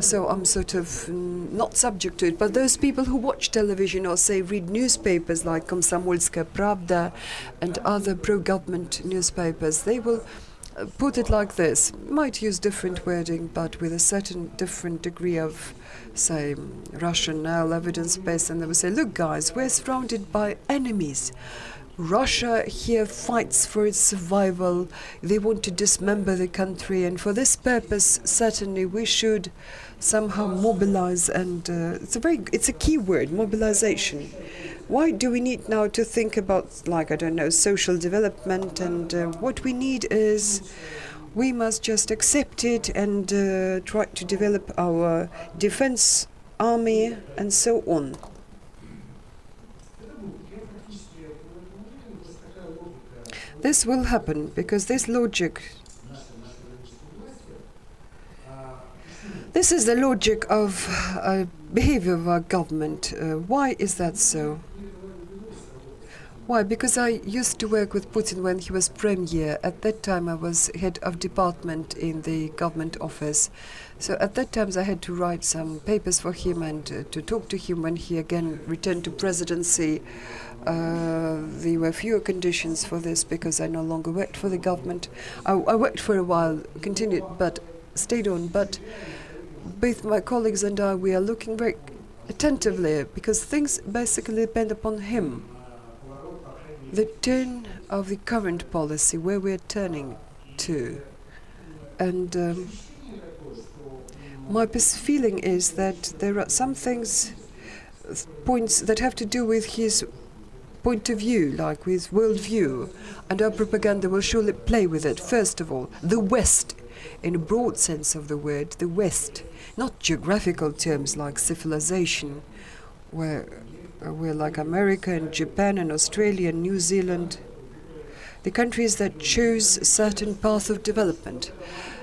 So I'm sort of not subject to it. But those people who watch television or, say, read newspapers like Komsomolskaya Pravda and other pro-government newspapers, they will put it like this. Might use different wording, but with a certain different degree of, say, rationale, evidence-based, and they will say, look, guys, we're surrounded by enemies. Russia here fights for its survival. They want to dismember the country, and for this purpose, certainly we should somehow mobilize. And it's a key word, mobilization. Why do we need now to think about, like, I don't know, social development? And what we need is we must just accept it and try to develop our defense army and so on. This will happen because this logic, this is the logic of behavior of our government. Why is that so? Why? Because I used to work with Putin when he was premier. At that time I was head of department in the government office. So at that time I had to write some papers for him and to talk to him when he again returned to presidency. There were fewer conditions for this because I no longer worked for the government. I worked for a while, continued, but stayed on. But both my colleagues and I, we are looking very attentively because things basically depend upon him. The turn of the current policy, where we're turning to. And my feeling is that there are some things, points that have to do with his point of view, like with worldview, and our propaganda will surely play with it. First of all, the West, in a broad sense of the word, the West, not geographical terms like civilization, where like America and Japan and Australia and New Zealand, the countries that choose a certain path of development.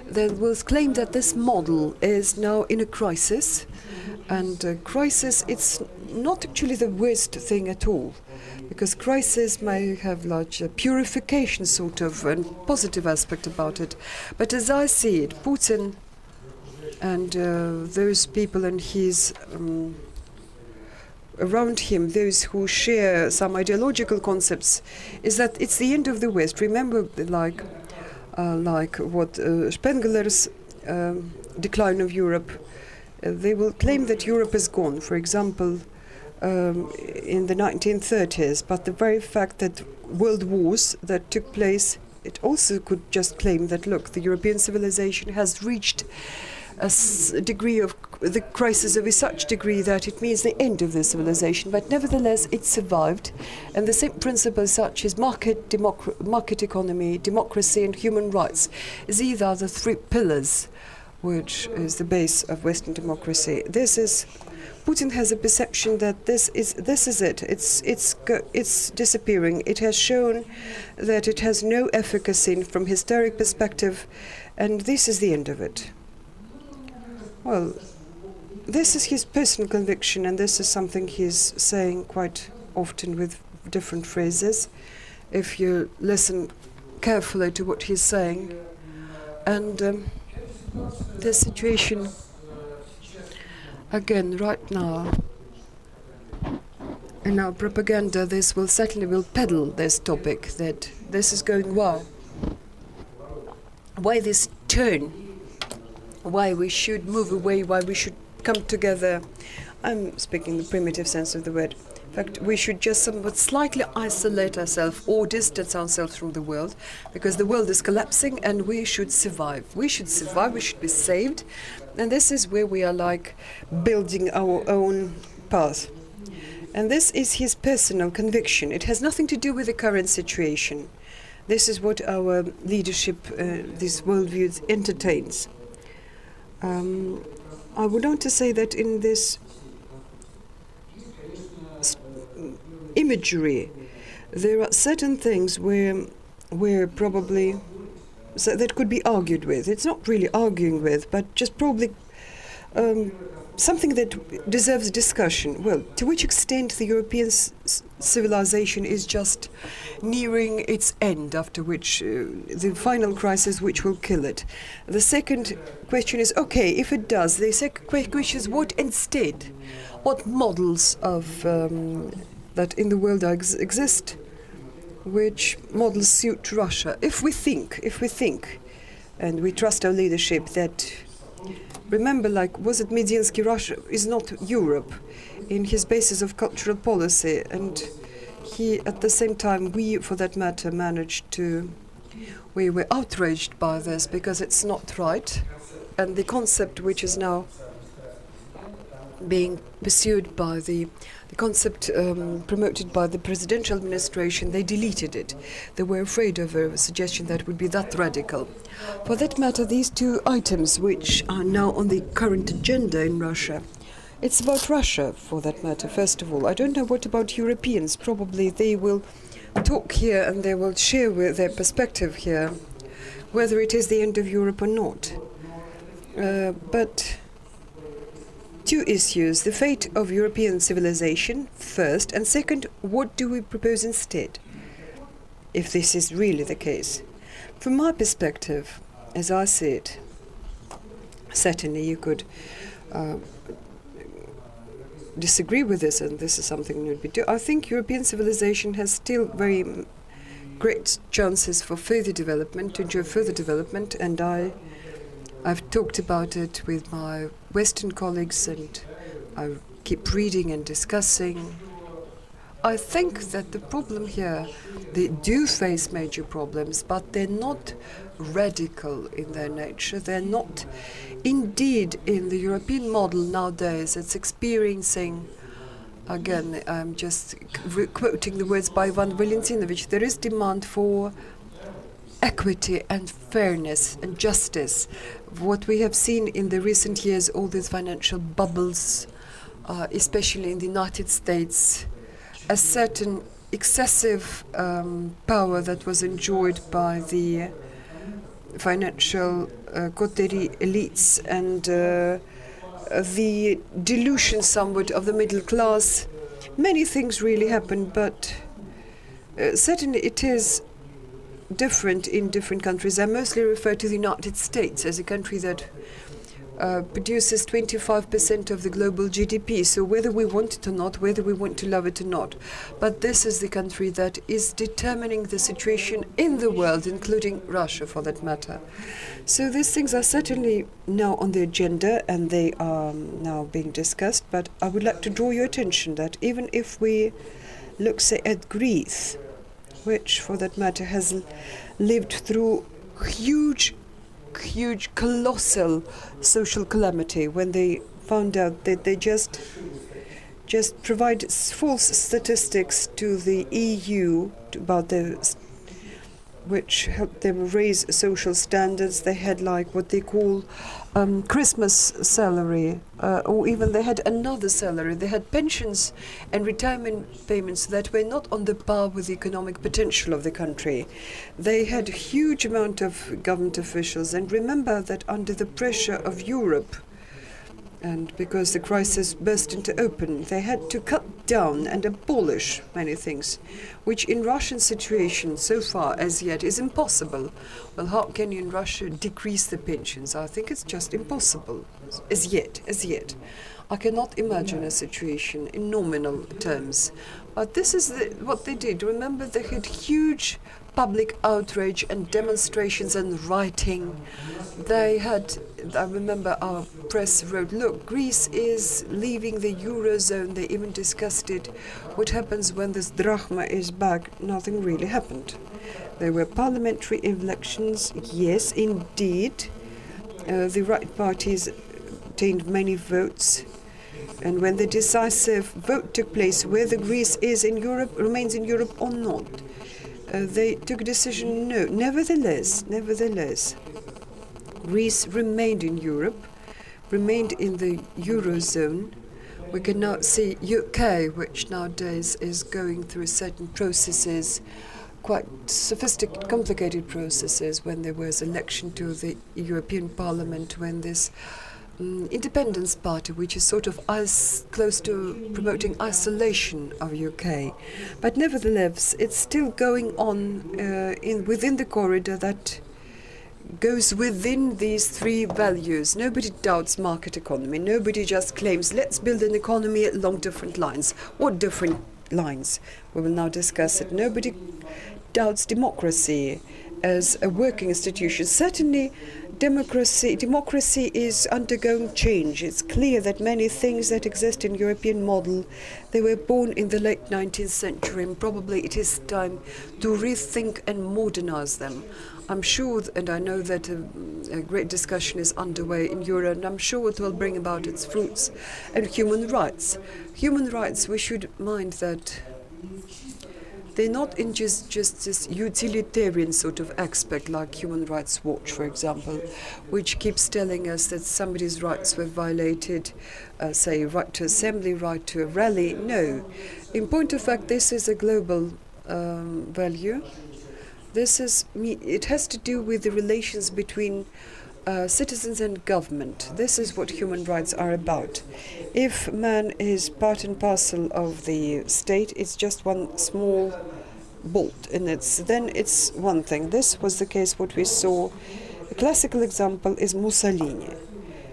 They will claim that this model is now in a crisis, and crisis, it's not actually the worst thing at all, because crisis may have like a purification sort of and positive aspect about it. But as I see it, Putin and those people and his around him, those who share some ideological concepts, is that it's the end of the West. Remember, like what Spengler's Decline of Europe. They will claim that Europe is gone, for example, in the 1930s, but the very fact that world wars that took place, it also could just claim that, look, the European civilization has reached a degree of the crisis of a such degree that it means the end of the civilization, but nevertheless it survived. And the same principles such as market economy, democracy and human rights, these are the three pillars which is the base of Western democracy. Putin has a perception that this is it. It's disappearing. It has shown that it has no efficacy from historic perspective, and this is the end of it. Well, this is his personal conviction, and this is something he's saying quite often with different phrases, if you listen carefully to what he's saying. And the situation, again, right now, in our propaganda, this will certainly peddle this topic, that this is going well. Why this turn? Why we should move away, why we should come together. I'm speaking the primitive sense of the word. In fact, we should just somewhat slightly isolate ourselves or distance ourselves from the world, because the world is collapsing and we should survive. We should survive, we should be saved. And this is where we are like building our own path. And this is his personal conviction. It has nothing to do with the current situation. This is what our leadership, this worldview entertains. I would want to say that in this imagery, there are certain things where probably that could be argued with. It's not really arguing with, but just probably something that deserves discussion. Well, to which extent the European civilization is just nearing its end, after which the final crisis which will kill it. The second question is, okay, if it does, the second question is what instead? What models of that in the world exist? Which models suit Russia? If we think, and we trust our leadership that, remember, like, was it Medinsky, Russia is not Europe in his basis of cultural policy, and he, at the same time, we, for that matter, we were outraged by this because it's not right, and the concept which is now being pursued by the concept promoted by the presidential administration, they deleted it. They were afraid of a suggestion that would be that radical. For that matter, these two items which are now on the current agenda in Russia, it's about Russia, for that matter, first of all. I don't know what about Europeans. Probably they will talk here and they will share with their perspective here, whether it is the end of Europe or not. But two issues: the fate of European civilization, first, and second, what do we propose instead, if this is really the case? From my perspective, as I see it, certainly you could disagree with this, and this is something you'd be doing. I think European civilization has still very great chances for further development, to enjoy further development, and I've talked about it with my Western colleagues, and I keep reading and discussing. I think that the problem here, they do face major problems, but they're not radical in their nature. They're not, indeed, in the European model nowadays, it's experiencing, again, I'm just quoting the words by Ivan Valentinovich, there is demand for equity and fairness and justice. What we have seen in the recent years, all these financial bubbles, especially in the United States, a certain excessive power that was enjoyed by the financial coterie elites, and the dilution somewhat of the middle class. Many things really happened, but certainly it is different in different countries. I mostly refer to the United States as a country that produces 25% of the global GDP. So whether we want it or not, whether we want to love it or not, but this is the country that is determining the situation in the world, including Russia for that matter. So these things are certainly now on the agenda, and they are now being discussed, but I would like to draw your attention that even if we look, say, at Greece, which for that matter has lived through huge, colossal social calamity, when they found out that they just provide false statistics to the EU about which helped them raise social standards. They had like what they call Christmas salary, or even they had another salary. They had pensions and retirement payments that were not on the par with the economic potential of the country. They had a huge amount of government officials, and remember that under the pressure of Europe, and because the crisis burst into open, they had to cut down and abolish many things, which in Russian situation so far as yet is impossible. Well, how can you in Russia decrease the pensions? I think it's just impossible, as yet. I cannot imagine a situation in nominal terms. But this is what they did. Remember, they had huge public outrage and demonstrations and rioting. They had, I remember our press wrote, look, Greece is leaving the Eurozone. They even discussed it. What happens when this drachma is back? Nothing really happened. There were parliamentary elections, yes, indeed. The right parties obtained many votes. And when the decisive vote took place, whether Greece is in Europe, remains in Europe or not, they took a decision, no. Nevertheless, Greece remained in Europe, remained in the Eurozone, we can now see UK, which nowadays is going through certain processes, quite sophisticated, complicated processes, when there was election to the European Parliament, when this independence party, which is sort of close to promoting isolation of UK. But nevertheless, it's still going on within the corridor that goes within these three values. Nobody doubts market economy. Nobody just claims, let's build an economy along different lines. What different lines? We will now discuss it. Nobody doubts democracy as a working institution. Certainly, democracy is undergoing change. It's clear that many things that exist in European model, they were born in the late 19th century, and probably it is time to rethink and modernize them. I'm sure, and I know that a great discussion is underway in Europe, and I'm sure it will bring about its fruits. And human rights. Human rights, we should mind that they're not in just this utilitarian sort of aspect like Human Rights Watch, for example, which keeps telling us that somebody's rights were violated, say, right to assembly, right to a rally. No. In point of fact, this is a global value. It has to do with the relations between citizens and government. This is what human rights are about. If man is part and parcel of the state, it's just one small bolt, and then it's one thing. This was the case what we saw. A classical example is Mussolini.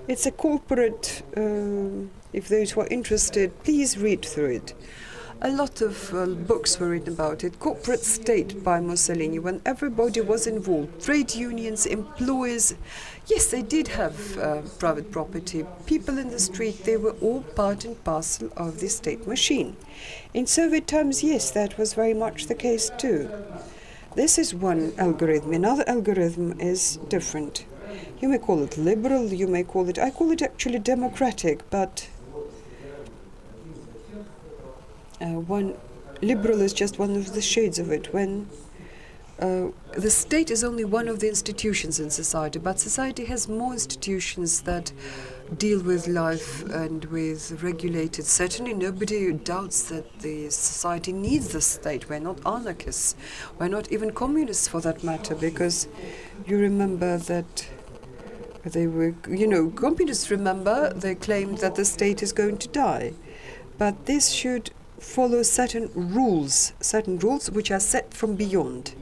It's a corporate, if those who are interested, please read through it. A lot of books were written about it. Corporate state by Mussolini, when everybody was involved. Trade unions, employers, yes, they did have private property. People in the street, they were all part and parcel of the state machine. In Soviet times, yes, that was very much the case too. This is one algorithm. Another algorithm is different. You may call it liberal, you may call it, I call it actually democratic, but one liberal is just one of the shades of it. When the state is only one of the institutions in society, but society has more institutions that deal with life and with regulated. Certainly nobody doubts that the society needs the state. We're not anarchists. We're not even communists for that matter, because you remember that they were, communists remember, they claimed that the state is going to die. But this should follow certain rules which are set from beyond.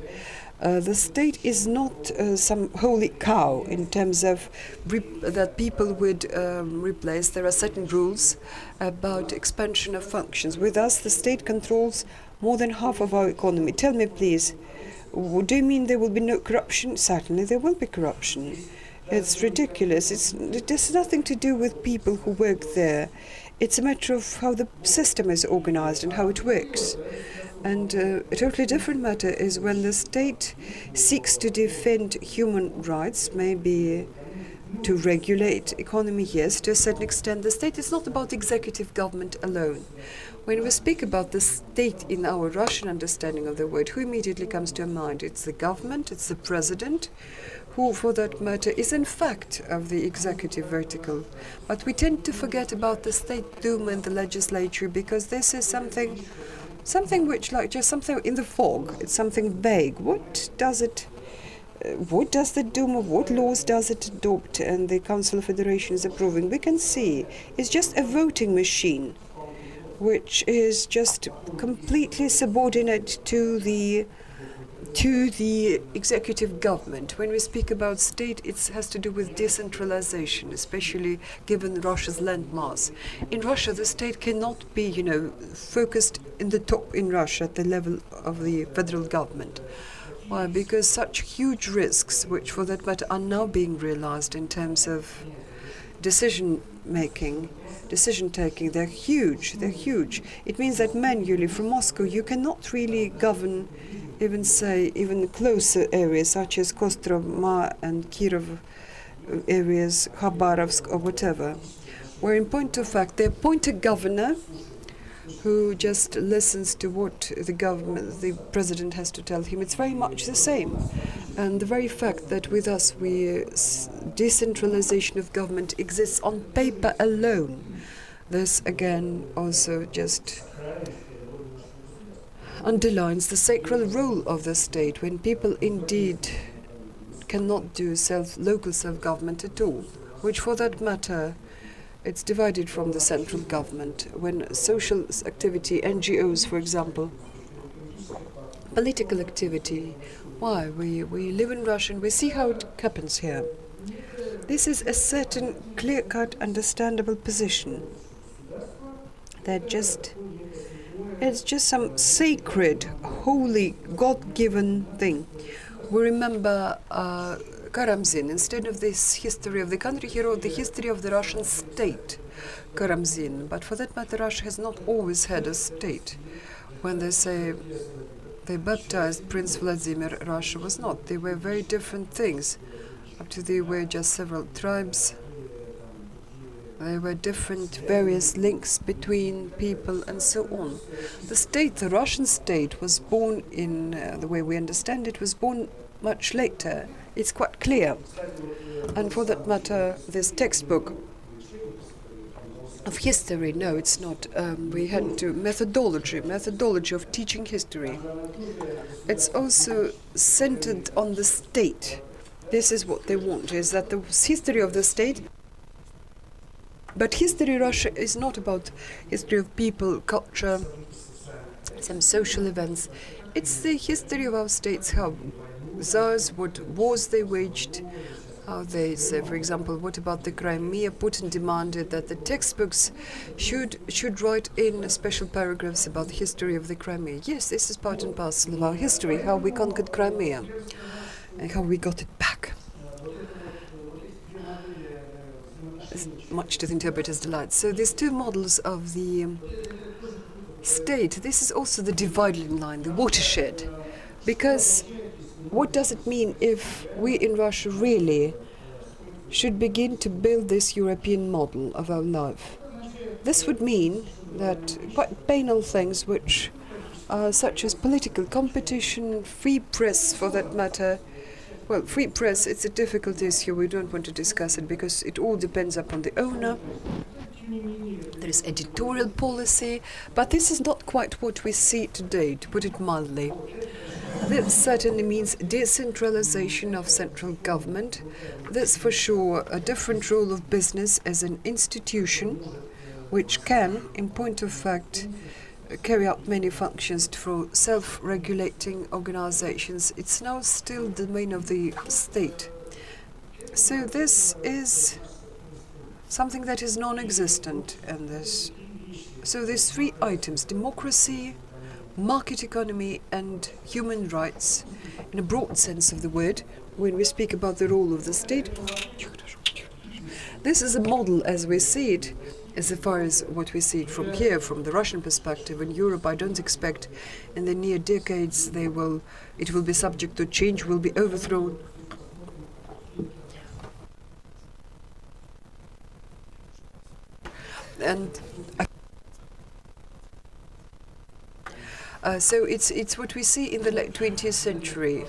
The state is not some holy cow in terms of that people would replace. There are certain rules about expansion of functions. With us, the state controls more than half of our economy. Tell me, please, do you mean there will be no corruption? Certainly there will be corruption. It's ridiculous. It has nothing to do with people who work there. It's a matter of how the system is organized and how it works. And a totally different matter is when the state seeks to defend human rights, maybe to regulate economy, yes, to a certain extent. The state is not about executive government alone. When we speak about the state in our Russian understanding of the word, who immediately comes to mind? It's the government, it's the president, who, for that matter, is in fact of the executive vertical. But we tend to forget about the State Duma and the legislature, because this is something which, like, just something in the fog. It's something vague. What does the Duma, what laws does it adopt, and the Council of Federation is approving? We can see it's just a voting machine, which is just completely subordinate to the executive government. When we speak about state, it has to do with decentralization, especially given Russia's landmass. In Russia, the state cannot be, focused in the top in Russia at the level of the federal government. Why? Because such huge risks, which for that matter are now being realized in terms of decision-taking, they're huge. It means that manually from Moscow you cannot really govern even closer areas such as Kostroma and Kirov areas, Khabarovsk or whatever, where in point of fact they appoint a governor who just listens to what the president has to tell him. It's very much the same. And the very fact that with us decentralization of government exists on paper alone, this again also just underlines the sacred role of the state when people indeed cannot do local self-government at all, which for that matter it's divided from the central government. When social activity, NGOs for example, political activity, why? We live in Russia and we see how it happens here. This is a certain clear-cut, understandable position. It's just some sacred, holy, God-given thing. We remember Karamzin. Instead of this history of the country, he wrote the history of the Russian state, Karamzin. But for that matter, Russia has not always had a state. When they say they baptized Prince Vladimir, Russia was not. They were very different things. Up to they were just several tribes. There were different various links between people and so on. The state, the Russian state, was born in, the way we understand it, was born much later. It's quite clear. And for that matter, this textbook of history, no, it's not. We had to methodology of teaching history. It's also centered on the state. This is what they want, is that the history of the state. But history Russia is not about history of people, culture, some social events. It's the history of our states, how Tsars, what wars they waged, how they say, for example, what about the Crimea? Putin demanded that the textbooks should write in special paragraphs about the history of the Crimea. Yes, this is part and parcel of our history, how we conquered Crimea and how we got it back. Much to the interpreter's delight. So these two models of the state, this is also the dividing line, the watershed. Because what does it mean if we in Russia really should begin to build this European model of our life? This would mean that quite banal things which are such as political competition, free press for that matter. Well, free press, it's a difficult issue. We don't want to discuss it because it all depends upon the owner. There is editorial policy, but this is not quite what we see today, to put it mildly. This certainly means decentralization of central government. That's for sure a different role of business as an institution, which can, in point of fact, carry out many functions through self-regulating organizations. It's now still the domain of the state. So this is something that is non-existent in this. So there's three items: democracy, market economy, and human rights, in a broad sense of the word, when we speak about the role of the state. This is a model as we see it. As far as what we see from here, from the Russian perspective, in Europe, I don't expect in the near decades it will be subject to change, will be overthrown. And so it's what we see in the late 20th century.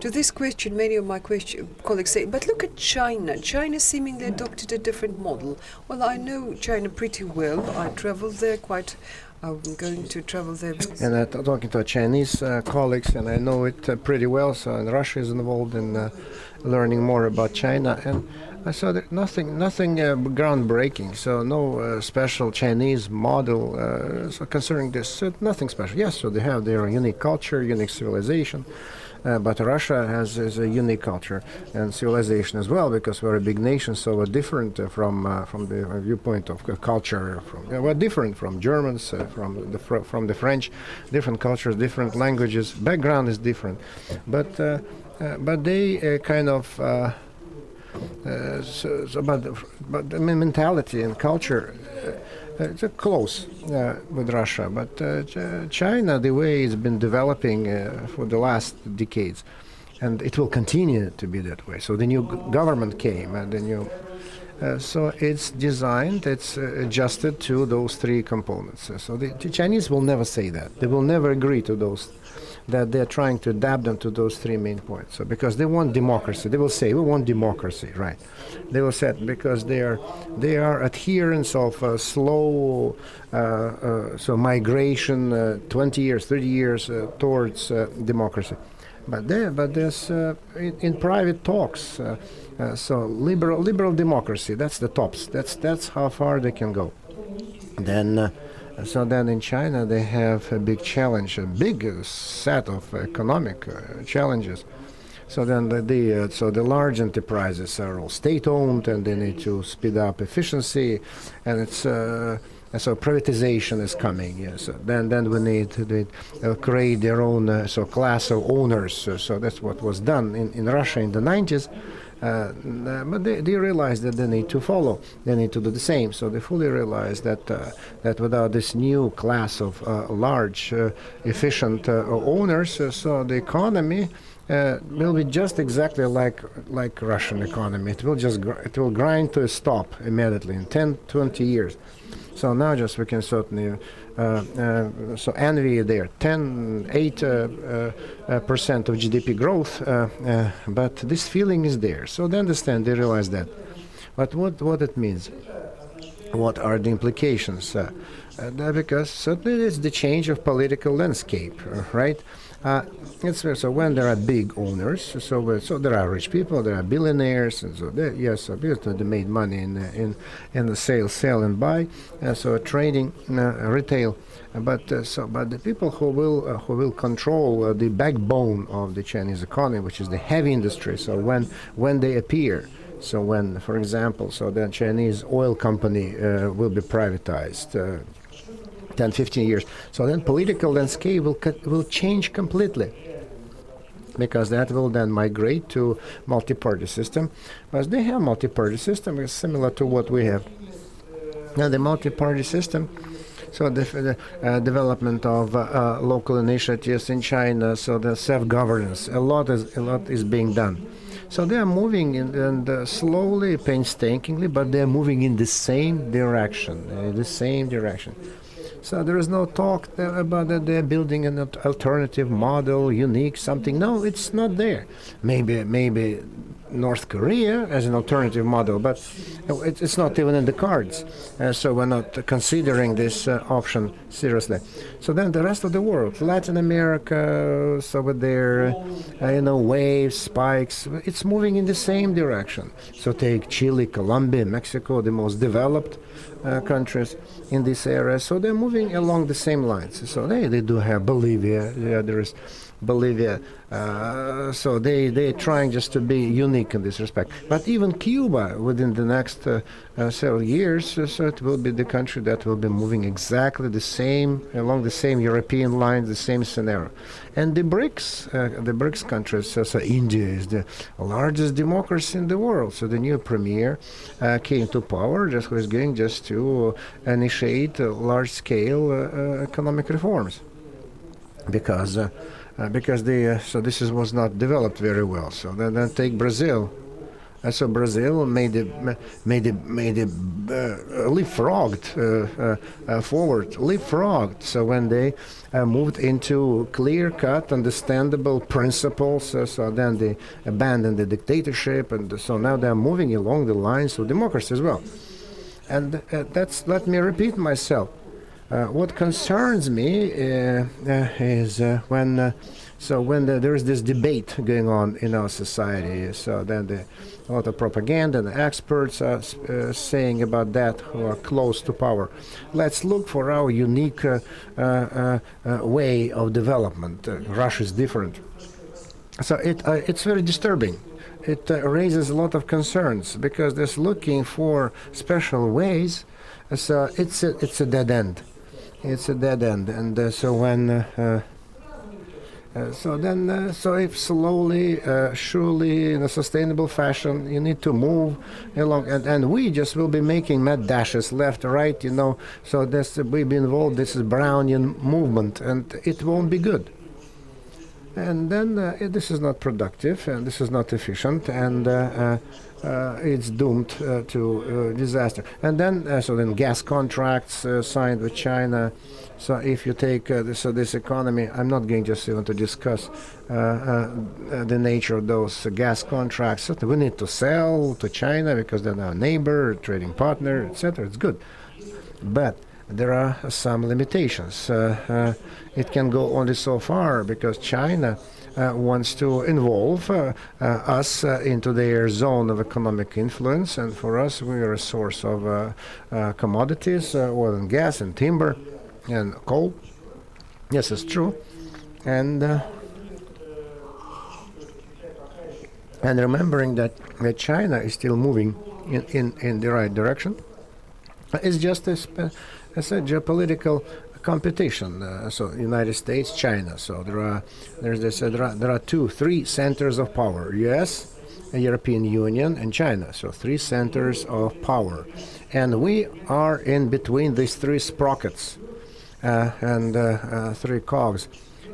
To this question, many of my colleagues say, but look at China. China seemingly adopted a different model. Well, I know China pretty well. I traveled there quite. I'm going to travel there. And I'm talking to Chinese colleagues, and I know it pretty well. So, and Russia is involved in learning more about China. And I saw that nothing groundbreaking. So no special Chinese model. So concerning this, so nothing special. Yes, so they have their unique culture, unique civilization. But Russia has a unique culture and civilization as well, because we're a big nation, so we're different from the viewpoint of culture. We're different from Germans, from the French, different cultures, different languages. Background is different, but they kind of. But the mentality and culture. It's close with Russia, but China, the way it's been developing for the last decades, and it will continue to be that way. So the new government came, and the new So it's designed, it's adjusted to those three components. So the Chinese will never say that. They will never agree to those, that they're trying to adapt them to those three main points. So because they want democracy, they will say, we want democracy, right? They will say, because they are adherents of slow so migration, 20 years, 30 years towards democracy. But there's in private talks, so liberal democracy, that's the tops. That's how far they can go. Then in China they have a big challenge, a big set of economic challenges. So then the large enterprises are all state-owned, and they need to speed up efficiency, and it's so privatization is coming. Yes. Then we need to create their own class of owners. So that's what was done in Russia in the 90s. But they realize that they need to follow. They need to do the same. So they fully realize that without this new class of large, efficient owners, so the economy will be just exactly like Russian economy. It will grind to a stop immediately in 10, 20 years. So now just we can certainly envy their 8% of GDP growth, but this feeling is there. So they understand, they realize that. But what it means? What are the implications? Because certainly it's the change of political landscape, right? So when there are big owners, so there are rich people, there are billionaires, and so they made money in the sell and buy, so trading, retail. But the people who will control the backbone of the Chinese economy, which is the heavy industry. So when they appear. So when, for example, the Chinese oil company will be privatized 10, 15 years. So then political landscape will change completely, because that will then migrate to multi-party system. But they have multi-party system is similar to what we have. Now the multi-party system, so the development of local initiatives in China, so the self-governance, a lot is being done. So they are moving and slowly, painstakingly, but they are moving in the same direction. So there is no talk about that they're building an alternative model, unique something. No, it's not there. Maybe North Korea as an alternative model, but it's not even in the cards. So we're not considering this option seriously. So then the rest of the world, Latin America, so with their waves, spikes, it's moving in the same direction. So take Chile, Colombia, Mexico, the most developed countries in this area. So they're moving along the same lines. So they do have Bolivia. There is Bolivia. So they're trying just to be unique in this respect. But even Cuba, within the next several years, so it will be the country that will be moving exactly the same, along the same European lines, the same scenario. And the BRICS countries, so India is the largest democracy in the world. So the new premier came to power, who is going just to initiate large-scale economic reforms, because this was not developed very well. So then take Brazil. So Brazil made it leapfrogged. So when they moved into clear-cut, understandable principles, so then they abandoned the dictatorship, and so now they are moving along the lines of democracy as well. And let me repeat myself. What concerns me is when there is this debate going on in our society. So then a lot of propaganda and experts are saying about that who are close to power. Let's look for our unique way of development. Russia is different. So it's very disturbing. It raises a lot of concerns, because there's looking for special ways. So it's a dead end. It's a dead end, and so when so if slowly, surely, in a sustainable fashion, you need to move along, and we just will be making mad dashes left, right, So we'll be involved. This is Brownian movement, and it won't be good. and then this is not productive, and this is not efficient, and it's doomed to disaster. And then, so then gas contracts signed with China. So if you take this economy, I'm not going just even to discuss the nature of those gas contracts. So we need to sell to China because they're our neighbor, trading partner, etc. It's good, but there are some limitations. It can go only so far because China wants to involve us into their zone of economic influence, and for us, we are a source of commodities, oil and gas and timber and coal. Yes, it's true. And remembering that China is still moving in the right direction, it's just a geopolitical competition. So United States, China. So there are 3 centers of power: U.S., the European Union, and China. So 3 centers of power, and we are in between these 3 sprockets and 3 cogs.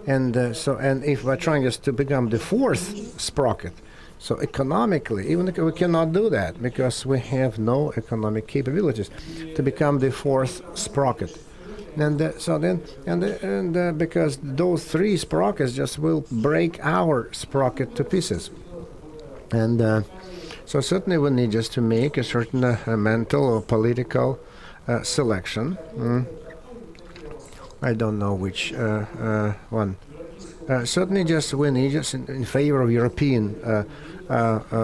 And if we're trying just to become the 4th sprocket, so economically, even if we cannot do that because we have no economic capabilities to become the 4th sprocket. And because those 3 sprockets just will break our sprocket to pieces. And so certainly we need just to make a certain mental or political selection. I don't know which one. Certainly just we need just in favor of European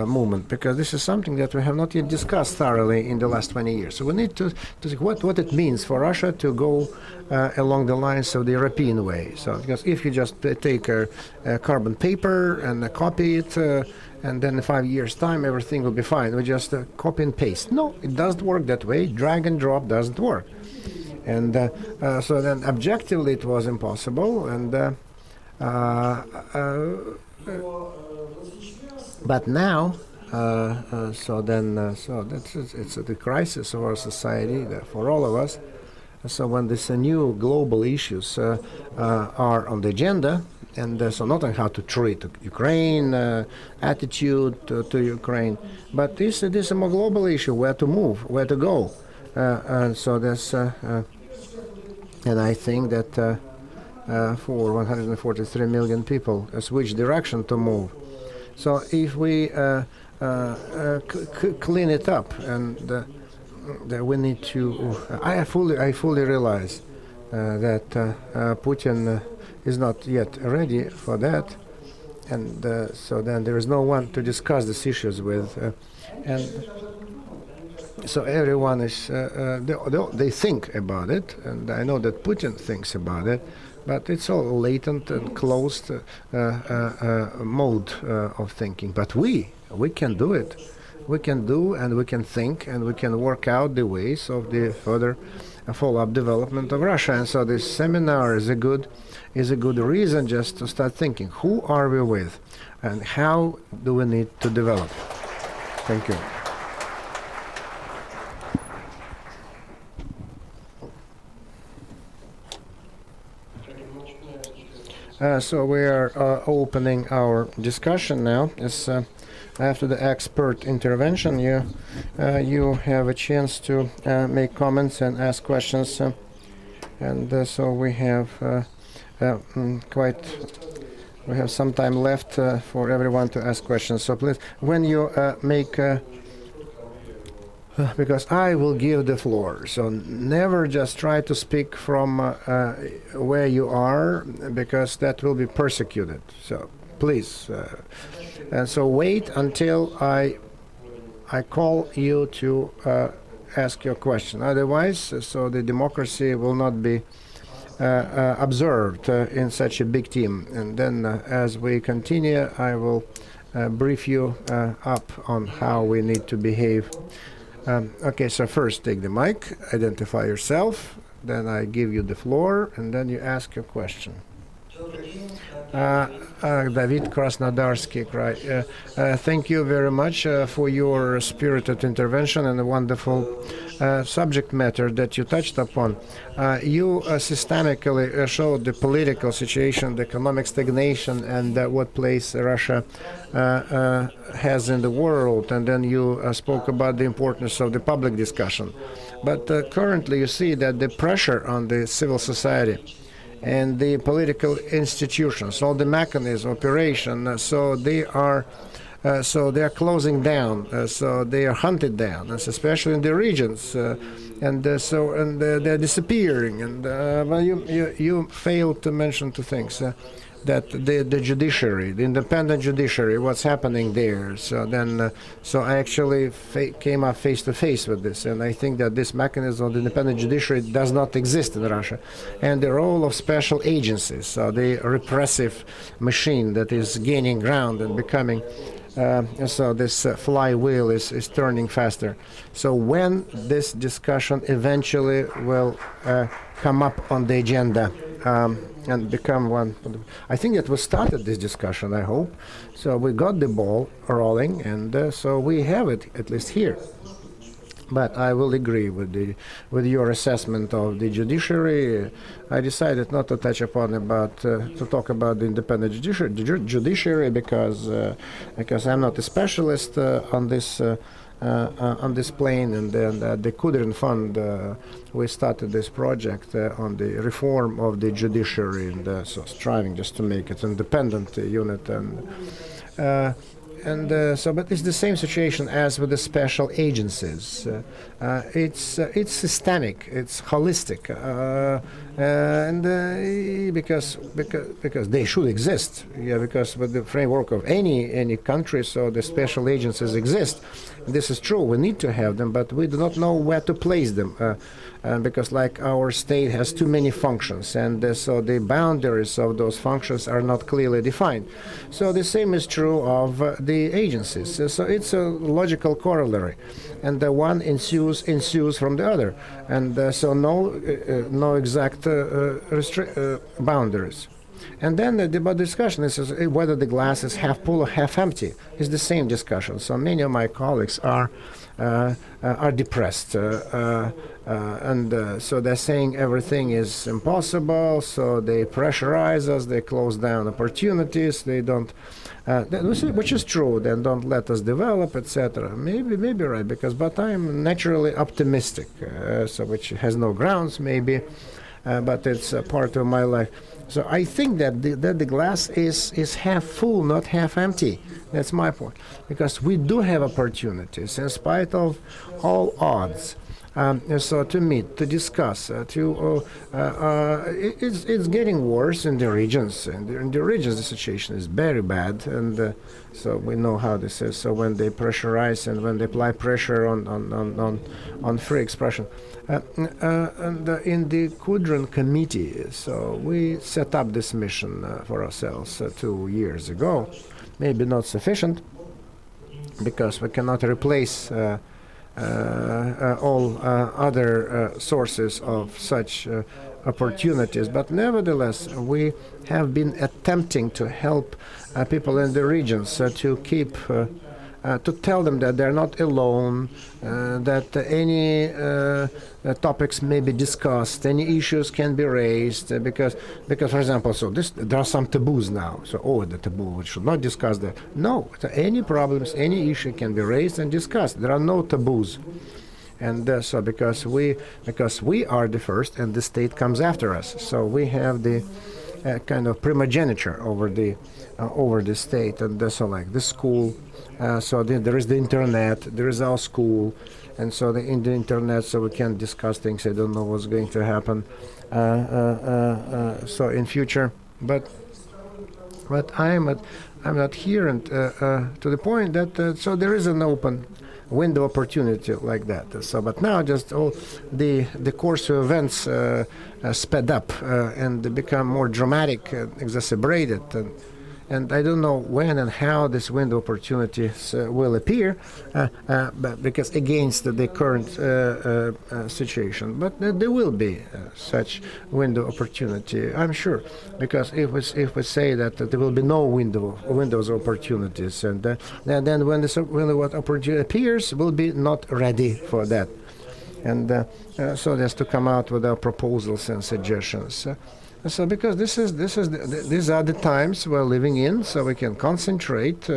movement, because this is something that we have not yet discussed thoroughly in the last 20 years. So we need to see what it means for Russia to go along the lines of the European way. So because if you just take a carbon paper and copy it, and then in 5 years' time everything will be fine. We just copy and paste. No, it doesn't work that way. Drag and drop doesn't work. And so then objectively it was impossible. And but now, so that's it's the crisis of our society for all of us. So when these new global issues are on the agenda, and so not on how to treat Ukraine, attitude to Ukraine, but this is a more global issue: where to move, where to go, and so that's and I think that for 143 million people, which direction to move. So if we clean it up, and that we need to, I fully realize that Putin is not yet ready for that, and so then there is no one to discuss these issues with, and so everyone is they think about it, and I know that Putin thinks about it. But it's all latent and closed mode of thinking. But we can do it. We can do, and we can think, and we can work out the ways of the further follow-up development of Russia. And so this seminar is a good reason just to start thinking: who are we with, and how do we need to develop? Thank you. So we are opening our discussion now. As after the expert intervention, you have a chance to make comments and ask questions, and so we have we have some time left for everyone to ask questions. So please, when you make because I will give the floor, so never just try to speak from where you are, because that will be persecuted. So please, and so wait until I call you to ask your question. Otherwise, so the democracy will not be observed in such a big team. And then as we continue, I will brief you up on how we need to behave. Okay, so first take the mic, identify yourself, then I give you the floor, and then you ask your question. David Krasnodarsky. Thank you very much for your spirited intervention and a wonderful subject matter that you touched upon. You systemically showed the political situation, the economic stagnation, and what place Russia has in the world. And then you spoke about the importance of the public discussion. But currently you see that the pressure on the civil society and the political institutions, all the mechanism, operation, so they are closing down, so they are hunted down, especially in the regions, and they're disappearing. And well, you failed to mention two things. That the judiciary, the independent judiciary, what's happening there. So then, so I actually came up face to face with this, and I think that this mechanism of the independent judiciary does not exist in Russia. And the role of special agencies, so the repressive machine that is gaining ground and becoming, so this flywheel is turning faster. So when this discussion eventually will come up on the agenda, and become one. I think that we started this discussion, I hope. So we got the ball rolling, and so we have it, at least here. But I will agree with your assessment of the judiciary. I decided not to touch upon to talk about the independent judiciary because I'm not a specialist on this plane, and then the Kudrin Fund, we started this project on the reform of the judiciary, and so striving just to make it an independent unit, but it's the same situation as with the special agencies. It's systemic, it's holistic, because they should exist. Yeah, because with the framework of any country, so the special agencies exist. This is true. We need to have them, but we do not know where to place them, because like our state has too many functions, and so the boundaries of those functions are not clearly defined. So the same is true of the agencies. So it's a logical corollary, and the one ensues from the other, and so no exact boundaries. And then the discussion is whether the glass is half full or half empty. It's the same discussion. So many of my colleagues are depressed, and so they're saying everything is impossible. So they pressurize us. They close down opportunities. They don't, which is true. Then don't let us develop, etc. Maybe right, but I'm naturally optimistic, so which has no grounds maybe, but it's a part of my life. So I think that the glass is half full, not half empty. That's my point. Because we do have opportunities in spite of all odds. So to meet, to discuss, it's getting worse in the regions. In the regions, the situation is very bad, and so we know how this is. So when they pressurize and when they apply pressure on free expression, and in the Kudrin committee, so we set up this mission for ourselves 2 years ago. Maybe not sufficient, because we cannot replace all other sources of such opportunities. But nevertheless, we have been attempting to help people in the regions to keep, to tell them that they're not alone, that any topics may be discussed, any issues can be raised, because for example, so there are some taboos now. So, the taboo, we should not discuss that. No, any problems, any issue can be raised and discussed. There are no taboos. And so because we are the first and the state comes after us, so we have the kind of primogeniture over the state, and so like the school, so there is the internet, there is our school, and so in the internet, so we can discuss things. I don't know what's going to happen so in future, but I'm adherent to the point that so there is an open window opportunity like that. So, but now just all the course of events sped up and become more dramatic, exacerbated, and I don't know when and how this window opportunities will appear, but because against the current situation. But there will be such window opportunity, I'm sure, because if we say that there will be no windows opportunities, and then when what opportunity appears, we'll be not ready for that, and so there's to come out with our proposals and suggestions. So because these are the times we're living in, so we can concentrate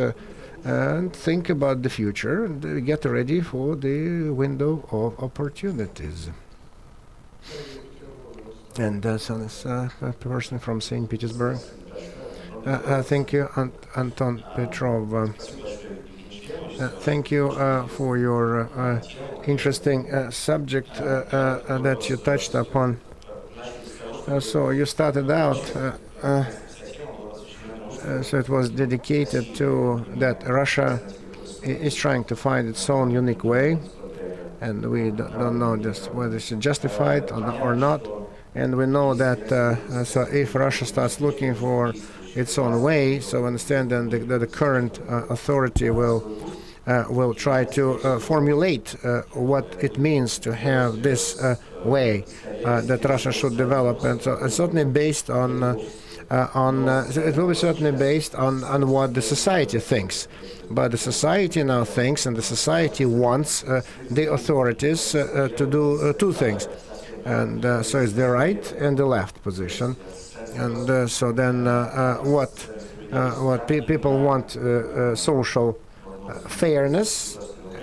and think about the future and get ready for the window of opportunities. And so this person from St. Petersburg. Thank you, Anton Petrov. Thank you for your interesting subject that you touched upon. So you started out, so it was dedicated to that Russia is trying to find its own unique way, and we don't know just whether it's justified or not. And we know that so if Russia starts looking for its own way, so understand then the current authority will try to formulate what it means to have this way that Russia should develop, and so it's certainly based on so it will be certainly based on what the society thinks. But the society now thinks, and the society wants the authorities to do two things, and so it's the right and the left position, and so then what people want social fairness.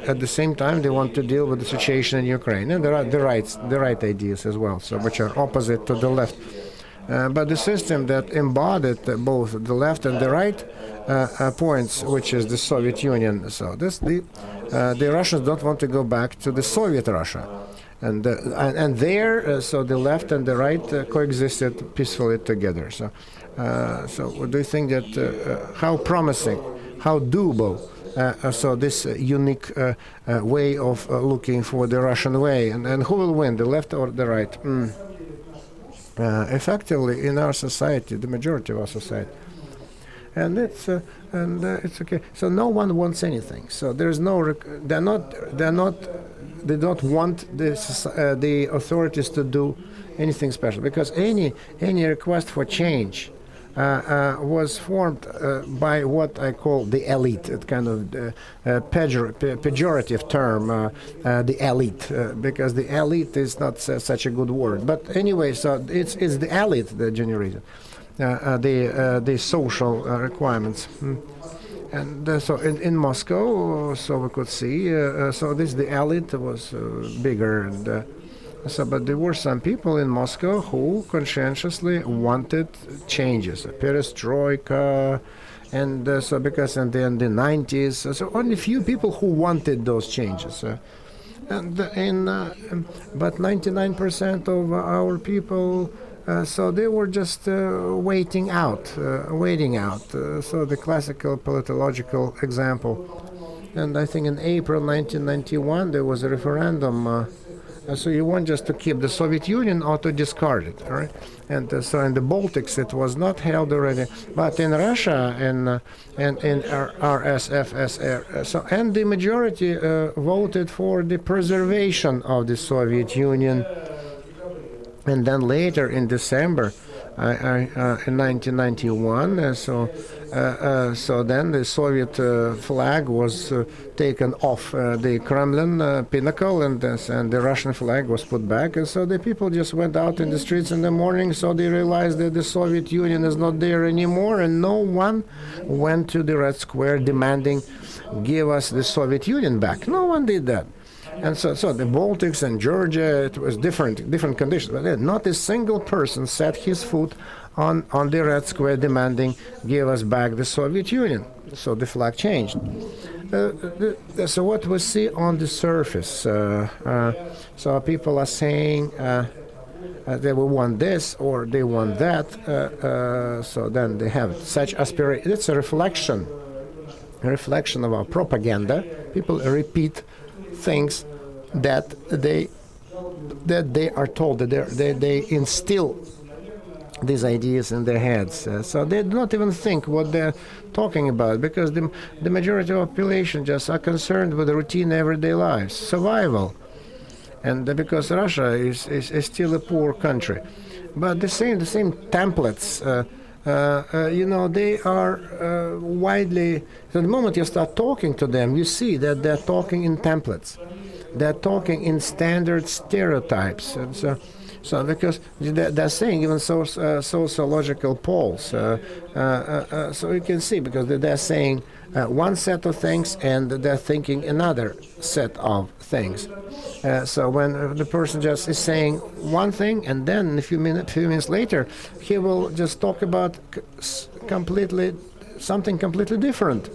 At the same time, they want to deal with the situation in Ukraine, and there are the right ideas as well, so which are opposite to the left. But the system that embodied both the left and the right points, which is the Soviet Union. So the Russians don't want to go back to the Soviet Russia, and there, so the left and the right coexisted peacefully together. So do you think that how promising, how doable? So this unique way of looking for the Russian way, and who will win, the left or the right? Effectively, in our society, the majority of our society, and it's okay. So no one wants anything. So there's no. They don't want the authorities to do anything special, because any request for change was formed by what I call the elite, a kind of pejorative term, the elite, because the elite is not such a good word. But anyway, so it's the elite that generated the social requirements. And so in Moscow, so we could see, so the elite was bigger, and but there were some people in Moscow who conscientiously wanted changes, perestroika, and so because in the 90s, so only few people who wanted those changes, but 99% of our people, so they were just waiting out. So the classical politological example, and I think in April 1991 there was a referendum. So you want just to keep the Soviet Union or to discard it, all right? And so in the Baltics it was not held already, but in Russia and in RSFSR, so and the majority voted for the preservation of the Soviet Union. And then later in December, in 1991, so then the Soviet flag was taken off the Kremlin pinnacle, and the Russian flag was put back. And so the people just went out in the streets in the morning, so they realized that the Soviet Union is not there anymore, and no one went to the Red Square demanding, give us the Soviet Union back. No one did that. And so the Baltics and Georgia, it was different conditions, but not a single person set his foot on the Red Square demanding, give us back the Soviet Union. So the flag changed. So what we see on the surface, so people are saying they will want this or they want that, so then they have such aspiration. It's a reflection of our propaganda. People repeat things that they are told, that they instill these ideas in their heads. So they do not even think what they're talking about, because the majority of the population just are concerned with the routine everyday lives, survival. And because Russia is still a poor country. But the same templates, they are widely. So the moment you start talking to them, you see that they're talking in templates. They're talking in standard stereotypes. And so because they're saying even sociological polls. So you can see, because they're saying one set of things and they're thinking another set of things. So when the person just is saying one thing, and then a few minutes later, he will just talk about something completely different.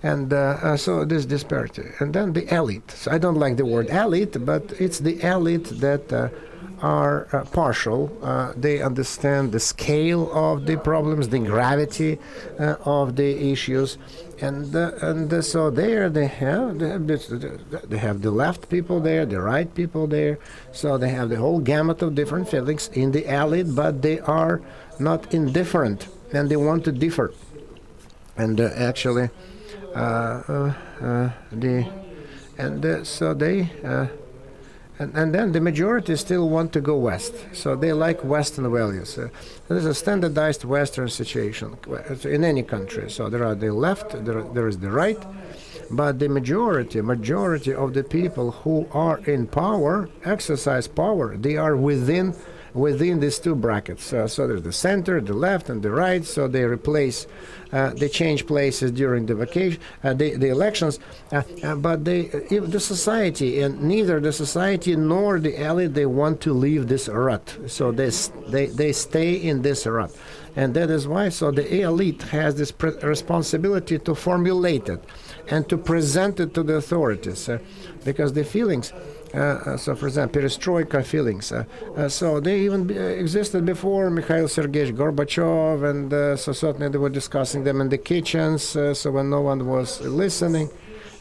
And so this disparity. And then the elite. So I don't like the word elite, but it's the elite that are partial. They understand the scale of the problems, the gravity of the issues. And so there they have the left people there, the right people there. So they have the whole gamut of different feelings in the elite, but they are not indifferent, and they want to differ. And actually, so they. And then the majority still want to go west. So they like Western values. There's a standardized Western situation in any country. So there are the left, there is the right, but the majority of the people who are in power, exercise power, they are within these two brackets. So there's the center, the left, and the right. So they they change places during the vacation, the elections. But the society, and neither the society nor the elite, they want to leave this rut. So they stay in this rut, and that is why. So the elite has this responsibility to formulate it and to present it to the authorities, because the feelings. So, for example, perestroika feelings. So they even existed before Mikhail Sergeyevich Gorbachev, and so certainly they were discussing them in the kitchens. So when no one was listening,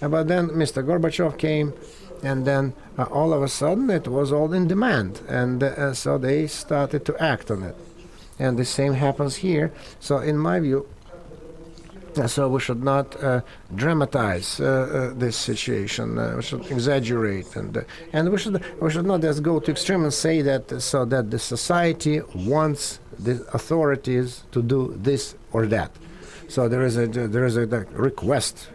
but then Mr. Gorbachev came, and then all of a sudden it was all in demand, and so they started to act on it. And the same happens here. So, in my view. So we should not dramatize this situation. We should exaggerate, and we should not just go to extreme and say that the society wants the authorities to do this or that. So there is a request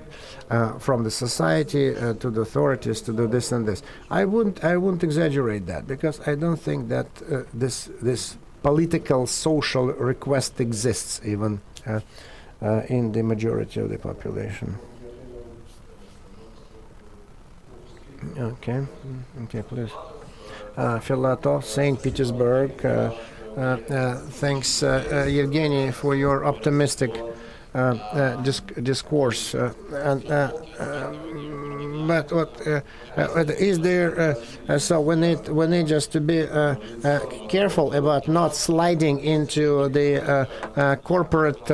from the society to the authorities to do this and this. I wouldn't exaggerate that, because I don't think that this political social request exists even. In the majority of the population. Okay, please. Filatov, St. Petersburg. Thanks, Evgeny, for your optimistic discourse. But what is there? So we need just to be careful about not sliding into the corporate.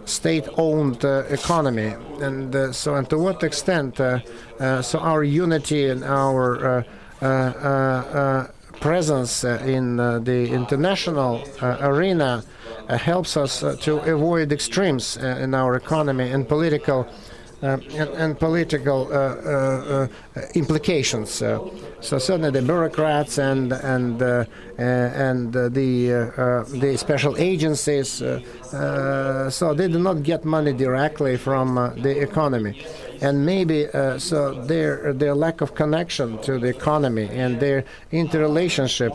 State-owned economy, and to what extent so our unity and our presence in the international arena helps us to avoid extremes in our economy and political implications. So certainly the bureaucrats and the special agencies, so they do not get money directly from the economy, and maybe so their lack of connection to the economy and their interrelationship,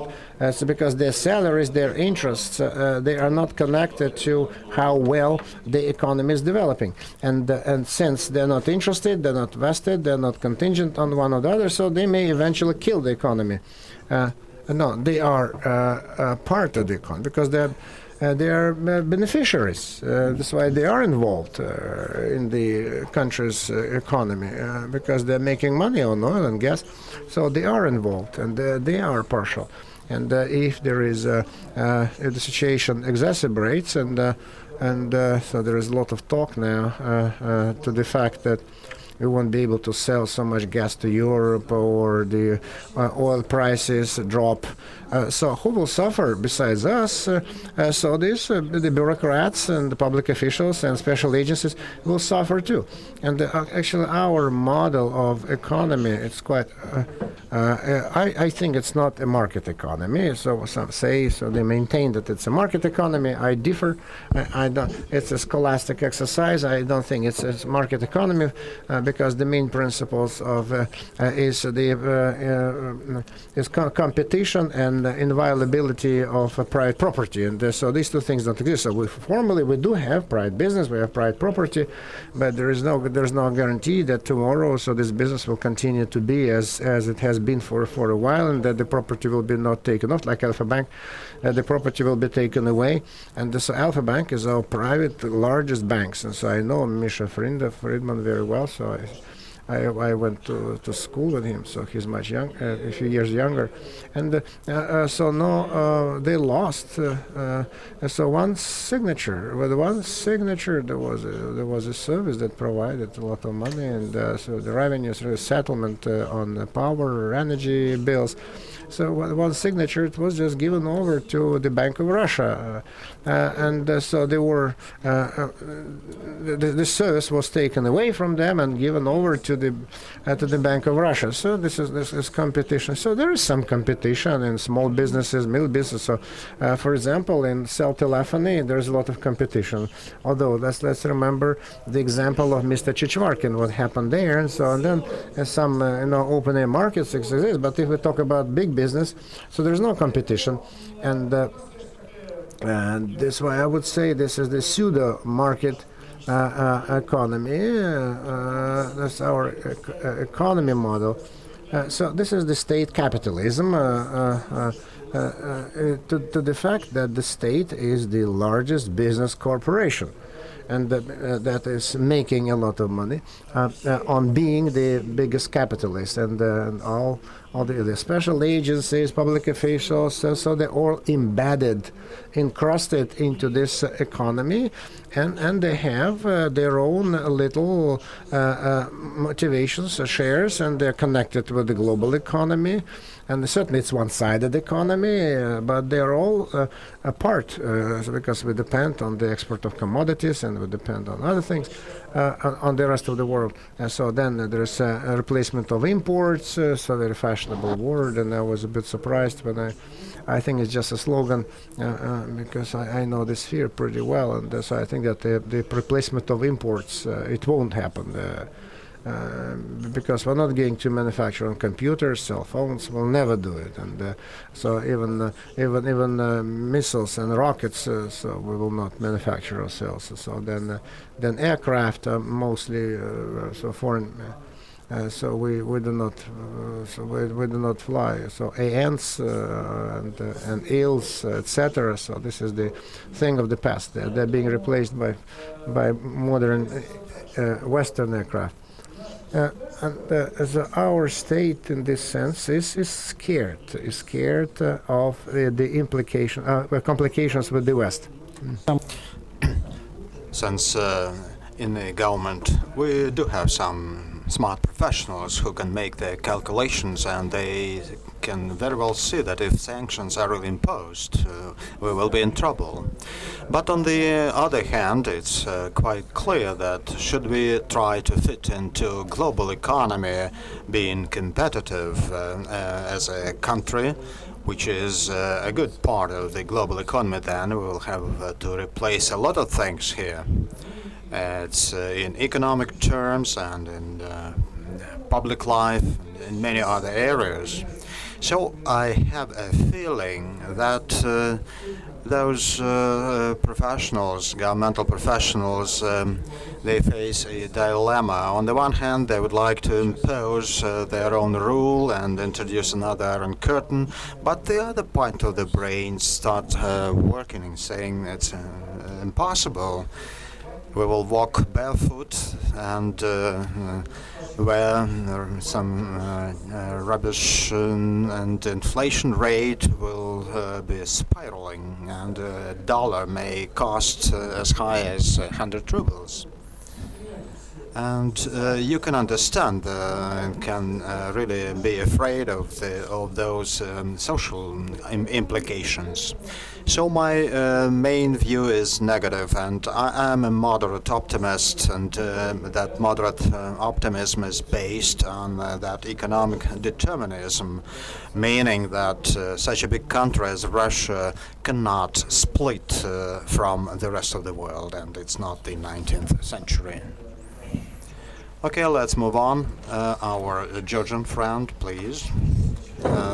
so because their salaries, their interests, they are not connected to how well the economy is developing, and since they're not interested, they're not vested, they're not contingent on one or the other, so they may eventually kill the economy. No, they are part of the economy, because they are beneficiaries. That's why they are involved in the country's economy, because they're making money on oil and gas. So they are involved, and they are partial. And if there is if the situation exacerbates, and so there is a lot of talk now to the fact that we won't be able to sell so much gas to Europe, or the oil prices drop. So who will suffer besides us? So the bureaucrats and the public officials and special agencies will suffer too. And actually, our model of economy, it's quite. I think it's not a market economy. So some say, so they maintain that it's a market economy. I differ. I don't. It's a scholastic exercise. I don't think it's a market economy because the main principles of is competition and inviolability of private property, and so these two things don't exist. So formally we do have private business, we have private property, but there's no guarantee that tomorrow so this business will continue to be as it has been for a while, and that the property will be not taken off like Alpha Bank. The property will be taken away, and so Alpha Bank is our private largest banks, and so I know Misha Friedman very well. So I went to school with him, so he's much young, a few years younger, and so no, they lost. So one signature, with one signature, there was a service that provided a lot of money, and so the revenues, settlement on power, energy bills. So one signature, it was just given over to the Bank of Russia, and so they were the service was taken away from them and given over to the Bank of Russia. So this is competition. So there is some competition in small businesses, middle business. So, for example, in cell telephony, there's a lot of competition. Although let's remember the example of Mr. Chichvarkin, what happened there, and so and then some open air markets exist. But if we talk about big business, so there's no competition, and that's why I would say this is the pseudo market economy. That's our economy model. So this is the state capitalism to the fact that the state is the largest business corporation, and that is making a lot of money on being the biggest capitalist, and all the special agencies, public officials, so they're all embedded, encrusted into this economy, and they have their own little motivations, shares, and they're connected with the global economy. And certainly it's one-sided economy, but they're all apart because we depend on the export of commodities, and we depend on other things on the rest of the world. And so then there's a replacement of imports, so very fashionable word, and I was a bit surprised when I think it's just a slogan because I know this sphere pretty well, and so I think that the replacement of imports, it won't happen. Because we're not going to manufacture on computers, cell phones. We'll never do it, and so even missiles and rockets. So we will not manufacture ourselves. So then aircraft mostly so foreign. So we do not we do not fly. So ants and eels, etc. So this is the thing of the past. They're being replaced by modern Western aircraft. Our state, in this sense, is scared of the complications with the West. Since in the government we do have some smart professionals who can make their calculations, and they can very well see that if sanctions are really imposed, we will be in trouble. But on the other hand, it's quite clear that should we try to fit into global economy, being competitive as a country, which is a good part of the global economy, then we will have to replace a lot of things here. It's in economic terms and in public life and in many other areas. So I have a feeling that those professionals, governmental professionals, they face a dilemma. On the one hand, they would like to impose their own rule and introduce another Iron Curtain, but the other part of the brain starts working and saying it's impossible. We will walk barefoot and wear some rubbish, and inflation rate will be spiraling, and $1 may cost as high as 100 rubles. And you can understand and can really be afraid of those social implications. So my main view is negative, and I am a moderate optimist, and that moderate optimism is based on that economic determinism, meaning that such a big country as Russia cannot split from the rest of the world, and it's not the 19th century. Okay, let's move on. Our Georgian friend, please.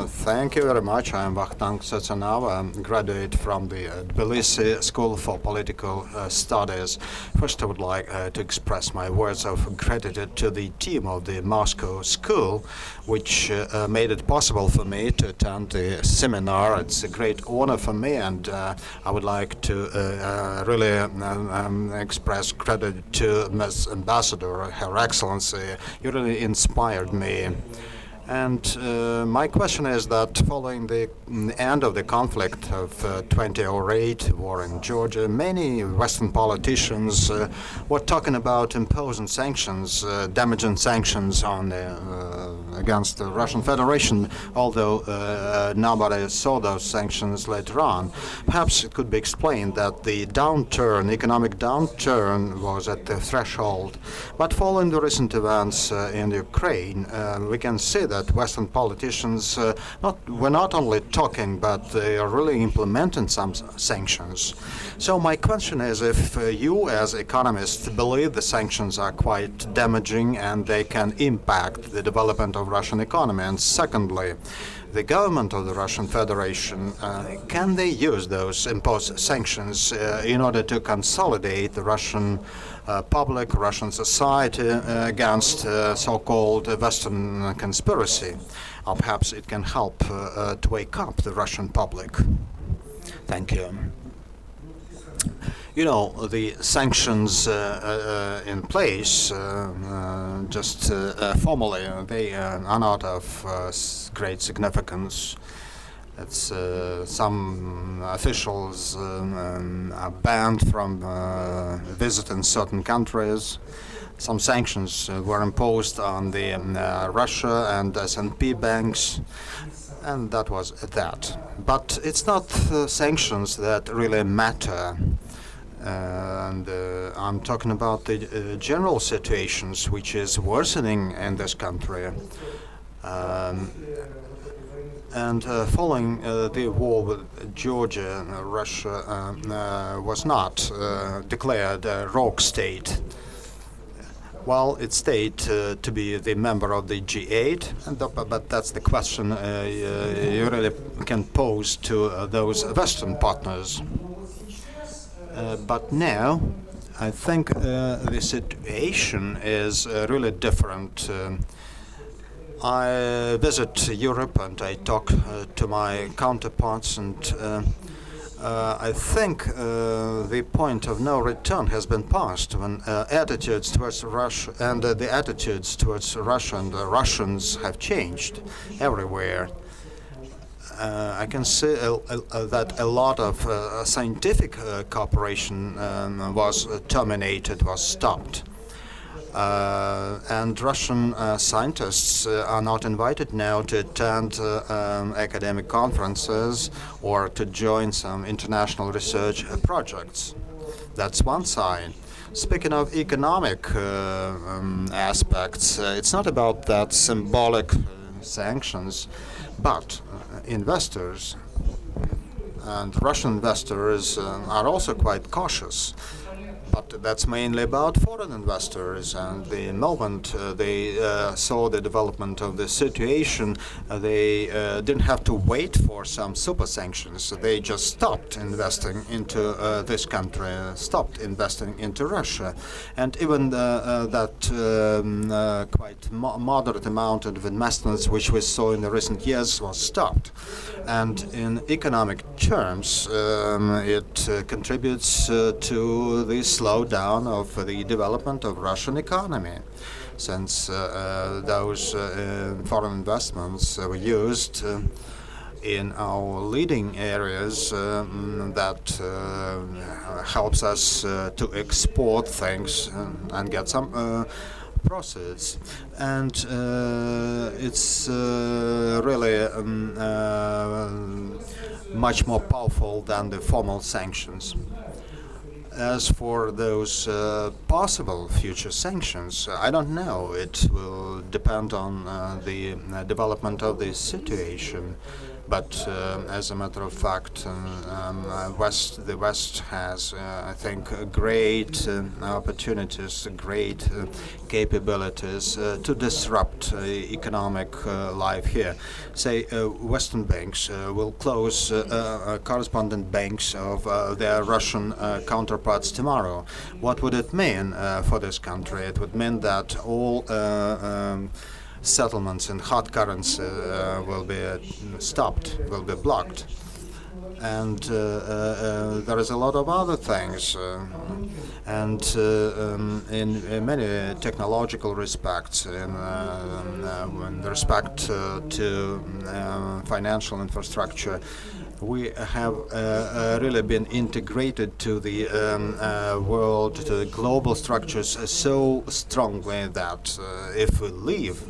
Thank you very much. I am Vakhtang Tsatsanov. I'm a graduate from the Tbilisi School for Political Studies. First, I would like to express my words of gratitude to the team of the Moscow School, which made it possible for me to attend the seminar. It's a great honor for me, and I would like to really express gratitude to Ms. Ambassador, Her Excellency. You really inspired me. And my question is that following the end of the conflict of 2008, war in Georgia, many Western politicians were talking about imposing sanctions, damaging sanctions on against the Russian Federation, although nobody saw those sanctions later on. Perhaps it could be explained that the downturn, economic downturn, was at the threshold. But following the recent events in Ukraine, we can see that Western politicians were not only talking, but they are really implementing some sanctions. So my question is, if you as economists believe the sanctions are quite damaging and they can impact the development of Russian economy, and secondly, the government of the Russian Federation, can they use those imposed sanctions in order to consolidate the Russian public, Russian society against so-called Western conspiracy? Or perhaps it can help to wake up the Russian public. Thank you. You know, the sanctions in place, just formally, they are not of great significance. It's some officials are banned from visiting certain countries. Some sanctions were imposed on the Russia and S&P banks, and that was that. But it's not sanctions that really matter. And I'm talking about the general situations which is worsening in this country. And following the war with Georgia, Russia was not declared a rogue state. Well, it stayed to be the member of the G8, and but that's the question you really can pose to those Western partners. But now, I think the situation is really different. I visit Europe and I talk to my counterparts, and I think the point of no return has been passed when attitudes towards Russia and the attitudes towards Russia and the Russians have changed everywhere. I can see that a lot of scientific cooperation was terminated, was stopped. And Russian scientists are not invited now to attend academic conferences or to join some international research projects. That's one side. Speaking of economic aspects, it's not about that symbolic sanctions, but investors and Russian investors are also quite cautious. But that's mainly about foreign investors, and the moment they saw the development of the situation, they didn't have to wait for some super sanctions. They just stopped investing into this country, stopped investing into Russia. And even that quite moderate amount of investments which we saw in the recent years was stopped. And in economic terms, it contributes to the slowdown of the development of Russian economy, since those foreign investments were used in our leading areas that helps us to export things and get some profits. And it's really much more powerful than the formal sanctions. As for those possible future sanctions, I don't know. It will depend on the development of the situation. But as a matter of fact, the West has, I think, great opportunities, great capabilities to disrupt economic life here. Say, Western banks will close correspondent banks of their Russian counterparts tomorrow. What would it mean for this country? It would mean that all settlements in hard currency will be stopped, will be blocked. And there is a lot of other things. In many technological respects, in respect to financial infrastructure, we have really been integrated to the world, to the global structures so strongly that if we leave,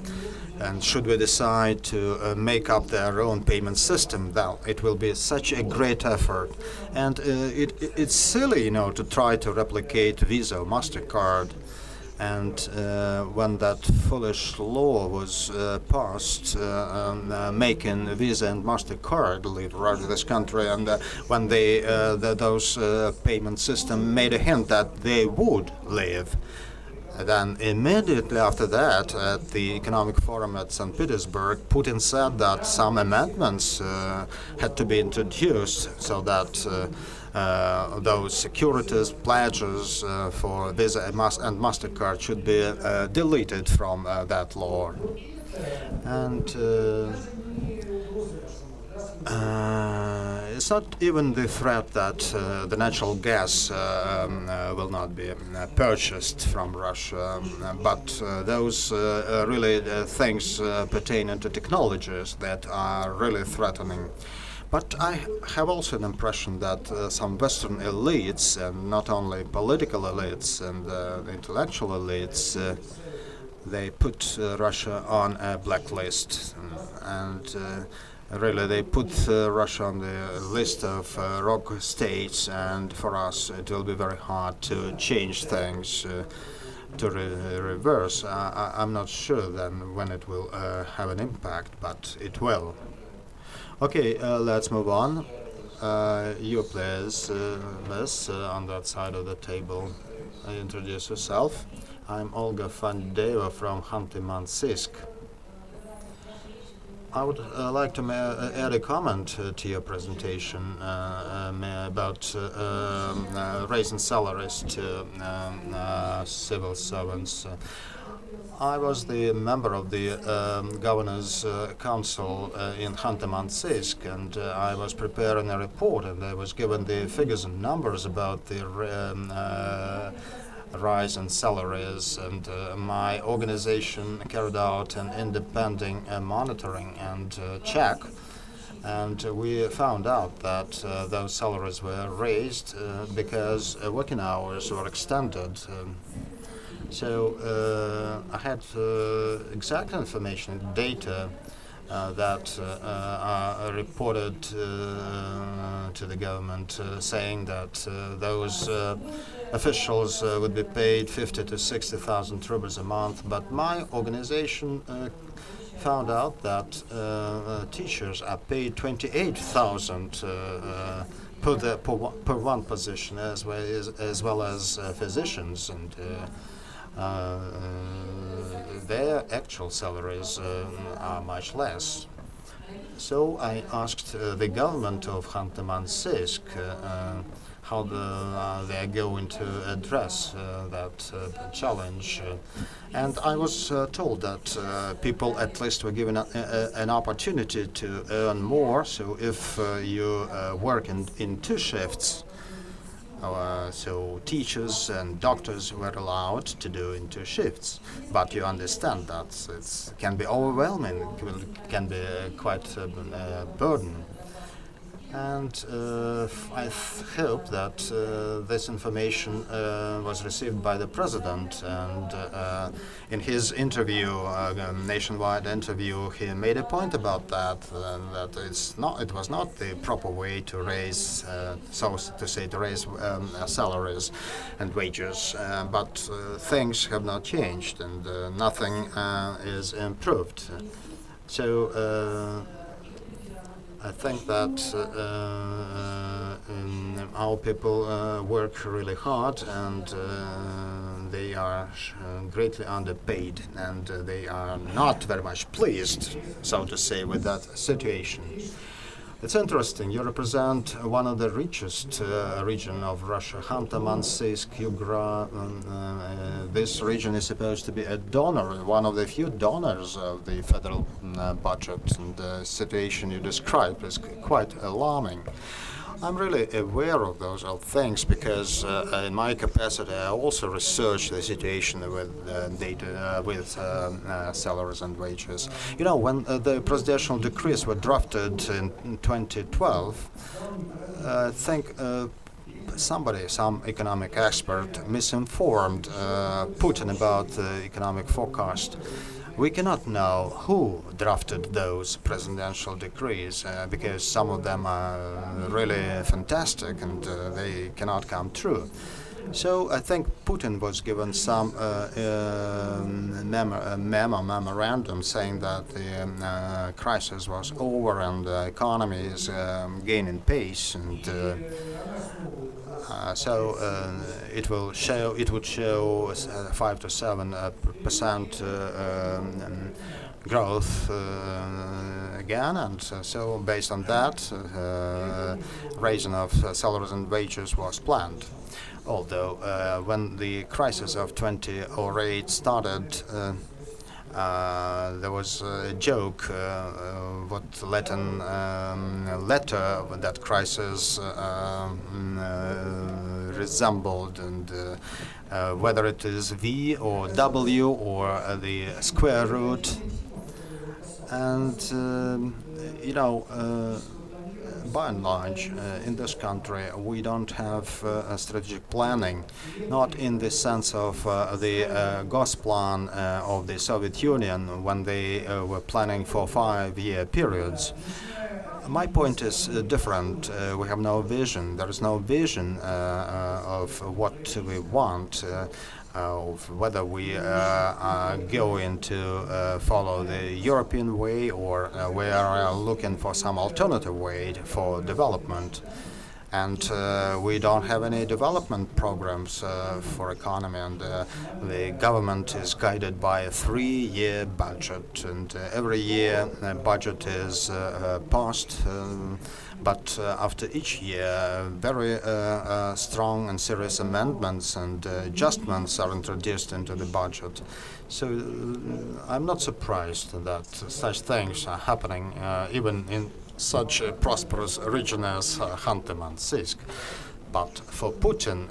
and should we decide to make up their own payment system, well, it will be such a great effort. And it's silly, to try to replicate Visa or MasterCard. And when that foolish law was passed, making Visa and MasterCard leave this country, and when those payment system made a hint that they would leave, then immediately after that, at the Economic Forum at St. Petersburg, Putin said that some amendments had to be introduced so that those securities, pledges for Visa and MasterCard should be deleted from that law. And it's not even the threat that the natural gas will not be purchased from Russia, but those really things pertaining to technologies that are really threatening. But I have also an impression that some Western elites, and not only political elites and intellectual elites, they put Russia on a blacklist, and really they put Russia on the list of rogue states, and for us it will be very hard to change things to reverse. I'm not sure then when it will have an impact, but it will. Okay, let's move on. You please, miss, on that side of the table, introduce yourself. I'm Olga Fandeva from Khanty-Mansiysk. I would like to add a comment to your presentation about raising salaries to civil servants. I was the member of the Governor's Council in Khanty-Mansiysk, and I was preparing a report, and I was given the figures and numbers about the rise in salaries, and my organization carried out an independent monitoring and check, and we found out that those salaries were raised because working hours were extended. So I had exact information, data that are reported to the government, saying that those officials would be paid 50 to 60,000 rubles a month. But my organization found out that teachers are paid 28,000 per one position, as well as physicians, and their actual salaries are much less. So I asked the government of Khanty-Mansiysk how they are going to address that challenge. And I was told that people at least were given an opportunity to earn more. So if you work in two shifts, So teachers and doctors were allowed to do into shifts, but you understand that it can be overwhelming, can be quite a burden. And I hope that this information was received by the president. And in his interview, nationwide interview, he made a point about that. That it was not the proper way to raise, so to say, to raise salaries and wages. But things have not changed, and nothing is improved. So. I think that our people work really hard, and they are greatly underpaid, and they are not very much pleased, so to say, with that situation. It's interesting. You represent one of the richest region of Russia, Khanty-Mansiysk, Yugra. This region is supposed to be a donor, one of the few donors of the federal budget, and the situation you described is quite alarming. I'm really aware of those things because in my capacity I also research the situation with data, with salaries and wages. You know, when the presidential decrees were drafted in 2012, I think some economic expert misinformed Putin about the economic forecast. We cannot know who drafted those presidential decrees because some of them are really fantastic and they cannot come true. So I think Putin was given some memorandum saying that the crisis was over and the economy is gaining pace, and so it would show 5 to 7% growth again, and so based on that, raising of salaries and wages was planned. Although when the crisis of 2008 started, there was a joke what Latin letter that crisis resembled, and whether it is V or W or the square root. And you know, by and large, in this country, we don't have strategic planning, not in the sense of the Gosplan of the Soviet Union when they were planning for 5-year periods. My point is different. We have no vision. There is no vision of what we want. Of whether we are going to follow the European way or we are looking for some alternative way for development. And we don't have any development programs for economy, and the government is guided by a 3-year budget, and every year the budget is passed. But after each year, very strong and serious amendments and adjustments are introduced into the budget. So I'm not surprised that such things are happening even in such a prosperous region as Khanty-Mansiysk. But for Putin,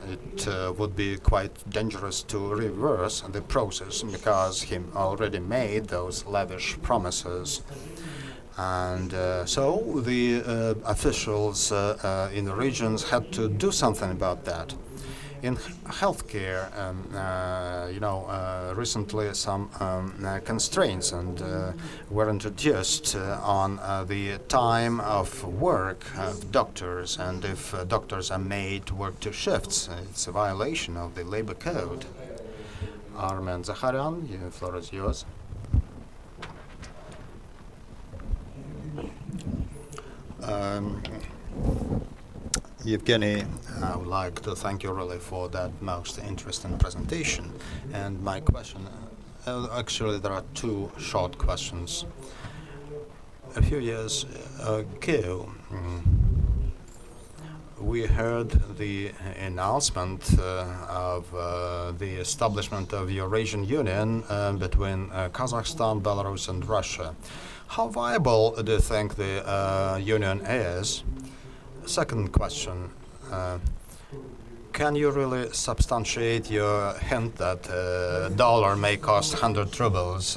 it would be quite dangerous to reverse the process because he already made those lavish promises. And so the officials in the regions had to do something about that. In healthcare, you know, recently some constraints were introduced on the time of work of doctors, and if doctors are made to work 2 shifts, it's a violation of the labor code. Armen Zakharyan, the floor is yours. Evgeny, I would like to thank you really for that most interesting presentation. And my question, actually there are 2 short questions. A few years ago, we heard the announcement of the establishment of Eurasian Union between Kazakhstan, Belarus and Russia. How viable do you think the union is? Second question, Can you really substantiate your hint that dollar may cost 100 rubles?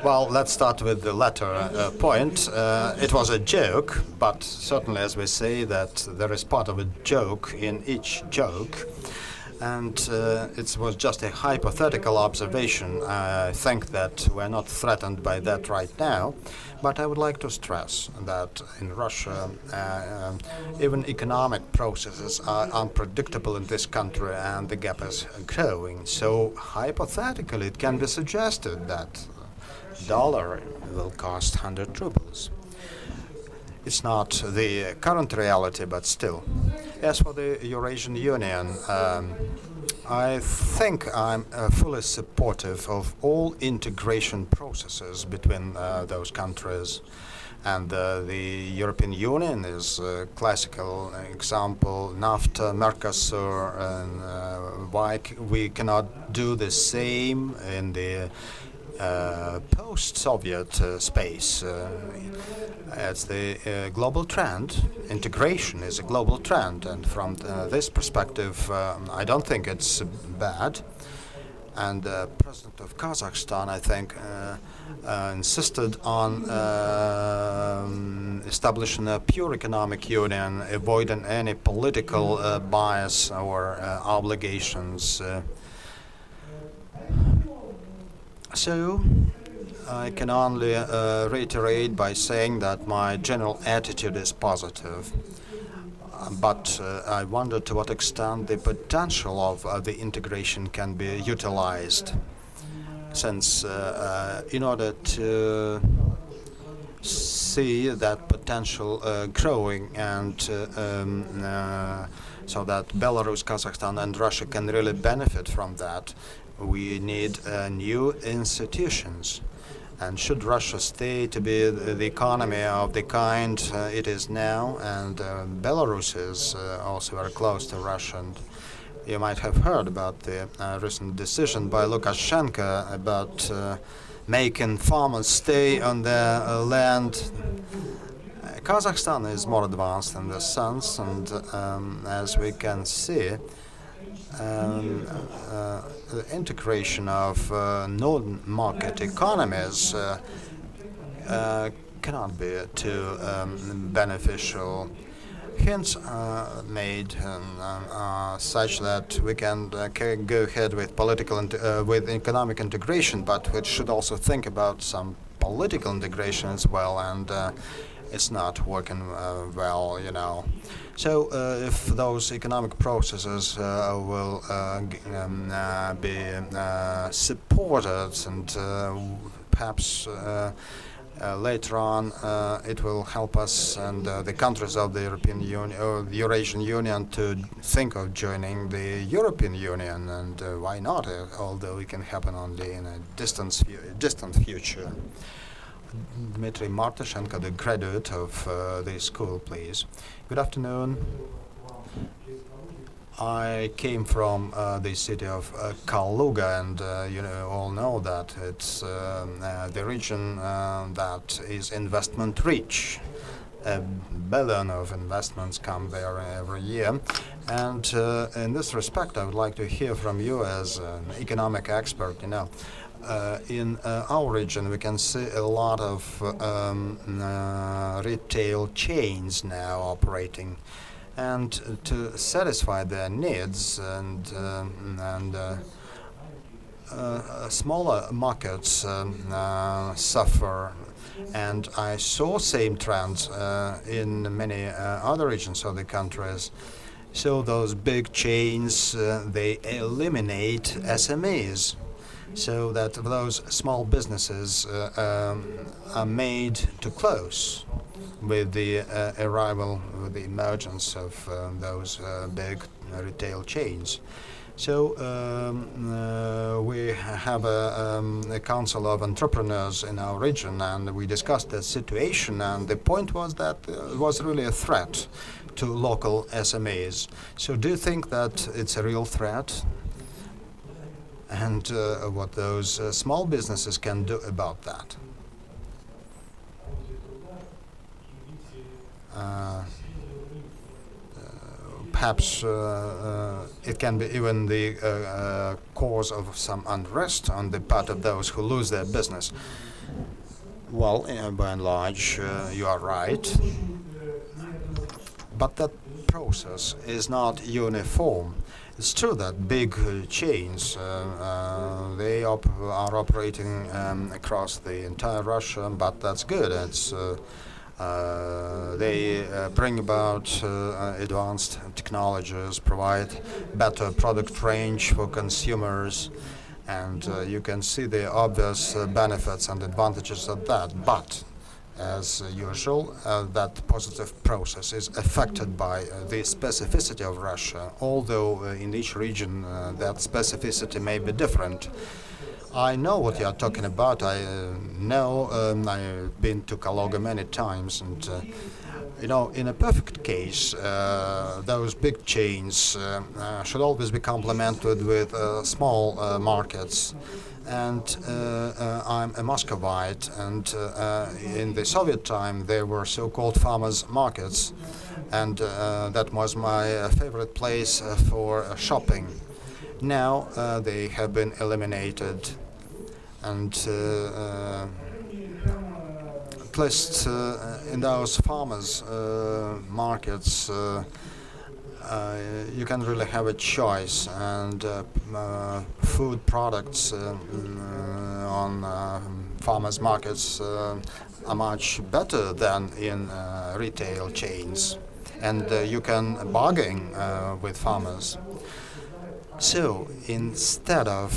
Well, let's start with the latter point. It was a joke, but certainly, as we say, that there is part of a joke in each joke. And it was just a hypothetical observation. I think that we're not threatened by that right now. But I would like to stress that in Russia, even economic processes are unpredictable in this country, and the gap is growing. So hypothetically, it can be suggested that dollar will cost 100 rubles. It's not the current reality, but still. As for the Eurasian Union, I think I'm fully supportive of all integration processes between those countries. And the European Union is a classical example, NAFTA, Mercosur, and why we cannot do the same in the post-Soviet space. It's the global trend. Integration is a global trend, and from this perspective, I don't think it's bad. And the president of Kazakhstan, I think, insisted on establishing a pure economic union, avoiding any political bias or obligations. So I can only reiterate by saying that my general attitude is positive. But I wonder to what extent the potential of the integration can be utilized, since in order to see that potential growing and so that Belarus, Kazakhstan and Russia can really benefit from that, we need new institutions. And should Russia stay to be the economy of the kind it is now, and Belarus is also very close to Russia, and you might have heard about the recent decision by Lukashenko about making farmers stay on their land. Kazakhstan is more advanced in this sense, and as we can see, the integration of non-market economies cannot be too beneficial. Hints are made such that we can go ahead with with economic integration, but we should also think about some political integration as well, and it's not working well, you know. So if those economic processes will be supported, and perhaps later on it will help us and the countries of the European Union or the Eurasian Union to think of joining the European Union, and why not, although it can happen only in a distant future. Dmitry Martyshenko, the graduate of the school, please. Good afternoon. I came from the city of Kaluga, and you all know that it's the region that is investment rich. $1 billion of investments come there every year. And in this respect, I would like to hear from you as an economic expert, you know. In our region, we can see a lot of retail chains now operating, and to satisfy their needs, and smaller markets suffer. And I saw same trends in many other regions of the countries. So those big chains, they eliminate SMEs, so that those small businesses are made to close with the arrival, with the emergence of those big retail chains. So we have a council of entrepreneurs in our region, and we discussed the situation, and the point was that it was really a threat to local SMEs. So do you think that it's a real threat? And what those small businesses can do about that? perhaps it can be even the cause of some unrest on the part of those who lose their business. Well, by and large, you are right. But that process is not uniform. It's true that big chains, they are operating across the entire Russia, but that's good. They bring about advanced technologies, provide better product range for consumers, and you can see the obvious benefits and advantages of that. But as usual, that positive process is affected by the specificity of Russia, although in each region that specificity may be different. I know what you are talking about. I know I've been to Kaloga many times, and in a perfect case, those big chains should always be complemented with small markets. And I'm a Muscovite, and in the Soviet time there were so-called farmers' markets, and that was my favorite place for shopping. Now they have been eliminated, and at least in those farmers' markets you can really have a choice, and food products on farmers' markets are much better than in retail chains, and you can bargain with farmers. So instead of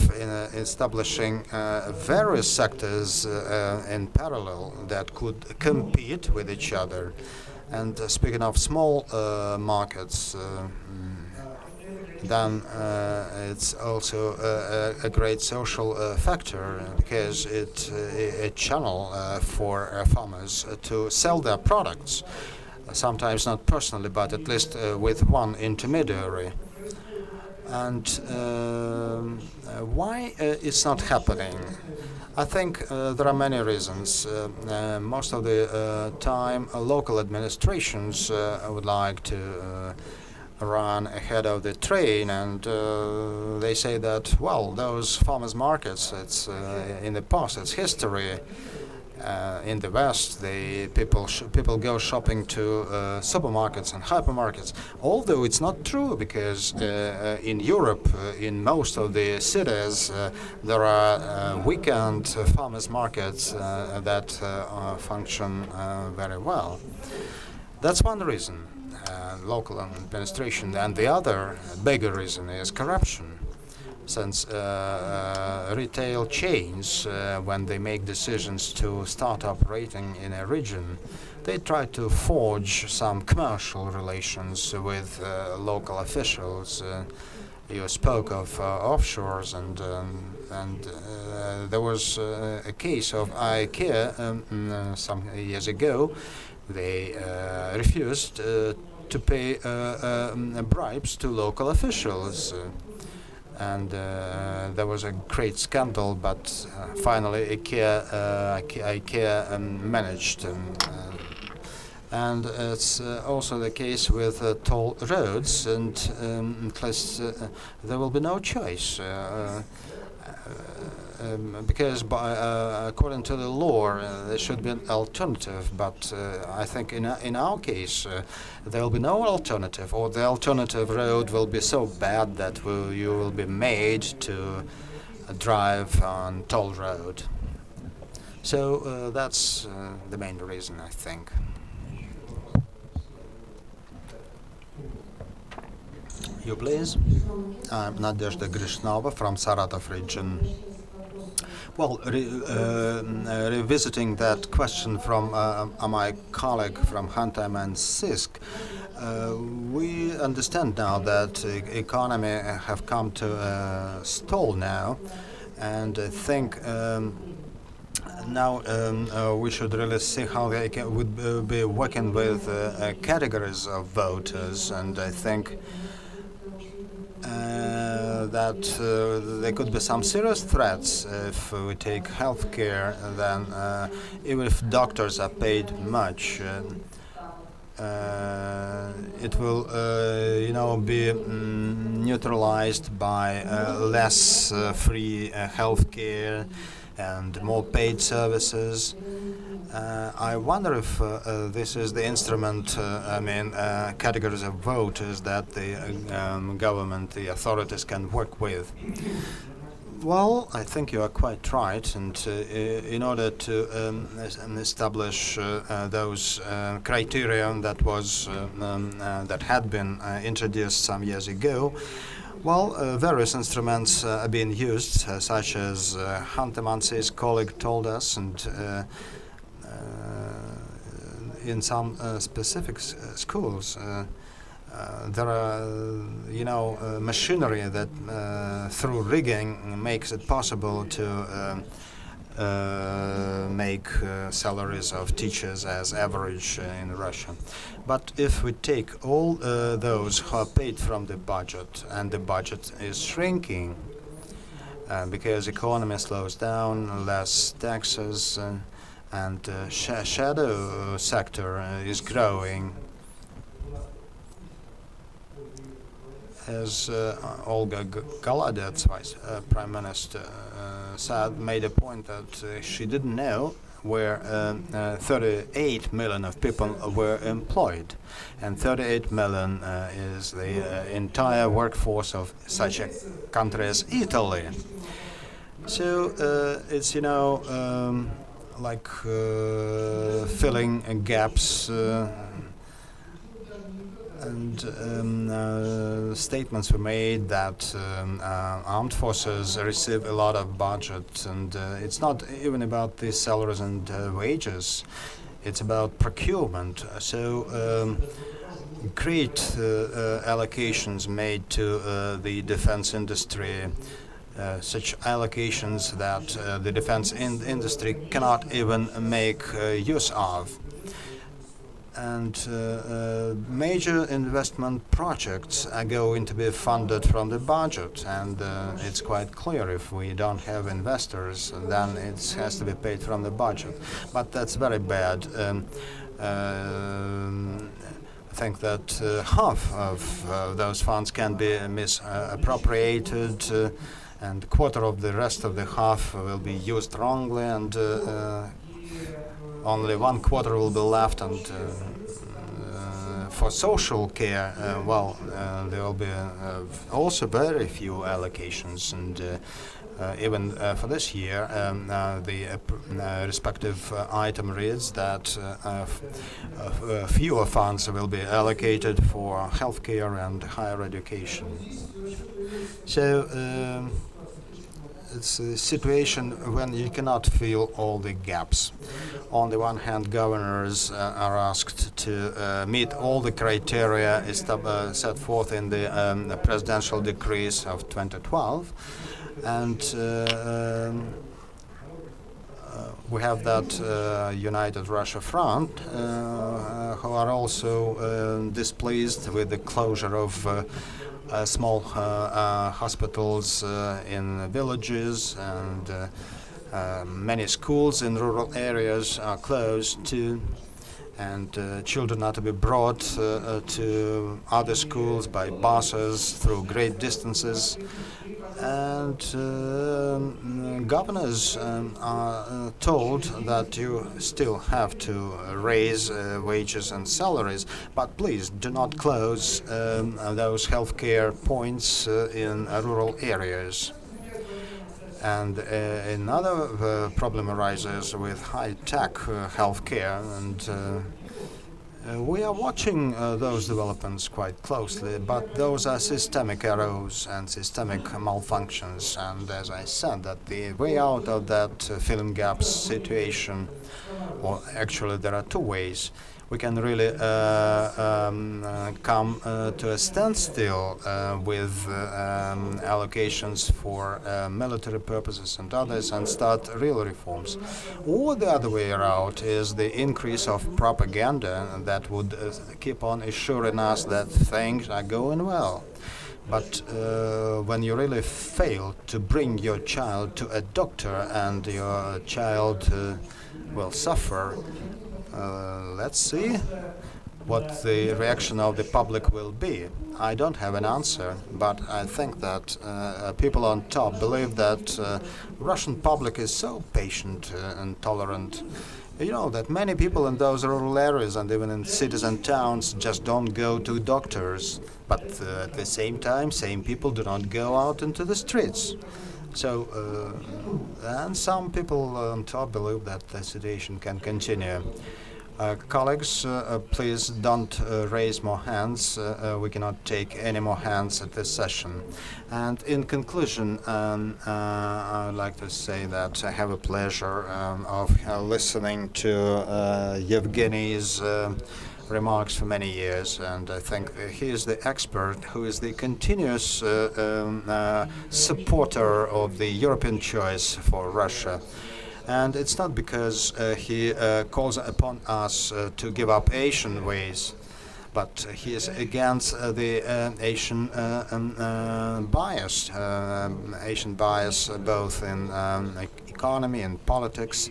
establishing various sectors in parallel that could compete with each other, and speaking of small markets, then it's also a great social factor, because it's a channel for farmers to sell their products, sometimes not personally, but at least with one intermediary. And why it's not happening? I think there are many reasons. Most of the time, local administrations would like to run ahead of the train, and they say that, well, those farmers' markets, it's in the past, it's history. In the West, people go shopping to supermarkets and hypermarkets. Although it's not true, because in Europe, in most of the cities, there are weekend farmers' markets that function very well. That's one reason, local administration, and the other bigger reason is corruption. Since retail chains, when they make decisions to start operating in a region, they try to forge some commercial relations with local officials. You spoke of offshores, and there was a case of IKEA some years ago. They refused to pay bribes to local officials. And there was a great scandal, but finally IKEA managed. And it's also the case with toll roads, and at least there will be no choice. Because according to the law, there should be an alternative, but I think in our case, there will be no alternative, or the alternative road will be so bad that you will be made to drive on toll road. So that's the main reason, I think. You please? I'm Nadezhda Grishnova from Saratov region. Well, revisiting that question from my colleague from Khanty and Sisk, we understand now that economy have come to a stall now, and I think now we should really see how they would be working with categories of voters, and I think that there could be some serious threats if we take healthcare. Then even if doctors are paid much, it will, be neutralized by less free healthcare and more paid services. I wonder if this is the instrument, categories of voters that the government, the authorities can work with. Well, I think you are quite right, and in order to establish those criteria that that had been introduced some years ago, well, various instruments are being used, such as Hunter Mansi's colleague told us, and in some specific schools. There are, machinery that through rigging makes it possible to make salaries of teachers as average in Russia. But if we take all those who are paid from the budget, and the budget is shrinking because economy slows down, less taxes, and shadow sector is growing. As Olga Gorodets, Vice Prime Minister, made a point that she didn't know where 38 million of people were employed, and 38 million is the entire workforce of such a country as Italy. So it's like filling gaps. And statements were made that armed forces receive a lot of budget, and it's not even about the salaries and wages, it's about procurement. So great allocations made to the defense industry, such allocations that the defense industry cannot even make use of. And major investment projects are going to be funded from the budget, and it's quite clear if we don't have investors, then it has to be paid from the budget. But that's very bad. I think that half of those funds can be misappropriated, and a quarter of the rest of the half will be used wrongly, and only 1/4 will be left. And for social care, there will be also very few allocations, and even for this year, the respective item reads that fewer funds will be allocated for healthcare and higher education. So it's a situation when you cannot fill all the gaps. On the one hand, governors are asked to meet all the criteria set forth in the presidential decrees of 2012, and we have that United Russia Front, who are also displeased with the closure of small hospitals in villages, and many schools in rural areas are closed too, and children are to be brought to other schools by buses through great distances. And governors are told that you still have to raise wages and salaries, but please do not close those healthcare points in rural areas. And another problem arises with high-tech healthcare, and we are watching those developments quite closely, but those are systemic errors and systemic malfunctions. And as I said, that the way out of that filling gaps situation, or actually there are two ways. We can really come to a standstill with allocations for military purposes and others, and start real reforms. Or the other way around is the increase of propaganda that would keep on assuring us that things are going well. But when you really fail to bring your child to a doctor and your child will suffer, let's see what the reaction of the public will be. I don't have an answer, but I think that people on top believe that Russian public is so patient and tolerant. You know that many people in those rural areas and even in cities and towns just don't go to doctors, but at the same time, same people do not go out into the streets. So, and some people on top believe that the situation can continue. Colleagues, please don't raise more hands. We cannot take any more hands at this session. And in conclusion, I would like to say that I have a pleasure of listening to Yevgeny's remarks for many years, and I think he is the expert who is the continuous supporter of the European choice for Russia. And it's not because he calls upon us to give up Asian ways, but he is against the Asian bias, both in economy and politics,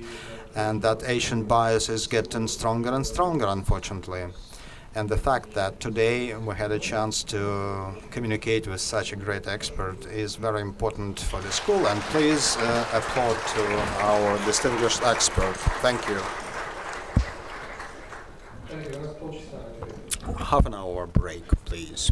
and that Asian bias is getting stronger and stronger, unfortunately. And the fact that today we had a chance to communicate with such a great expert is very important for the school. And please applaud to our distinguished expert. Thank you. Half an hour break, please.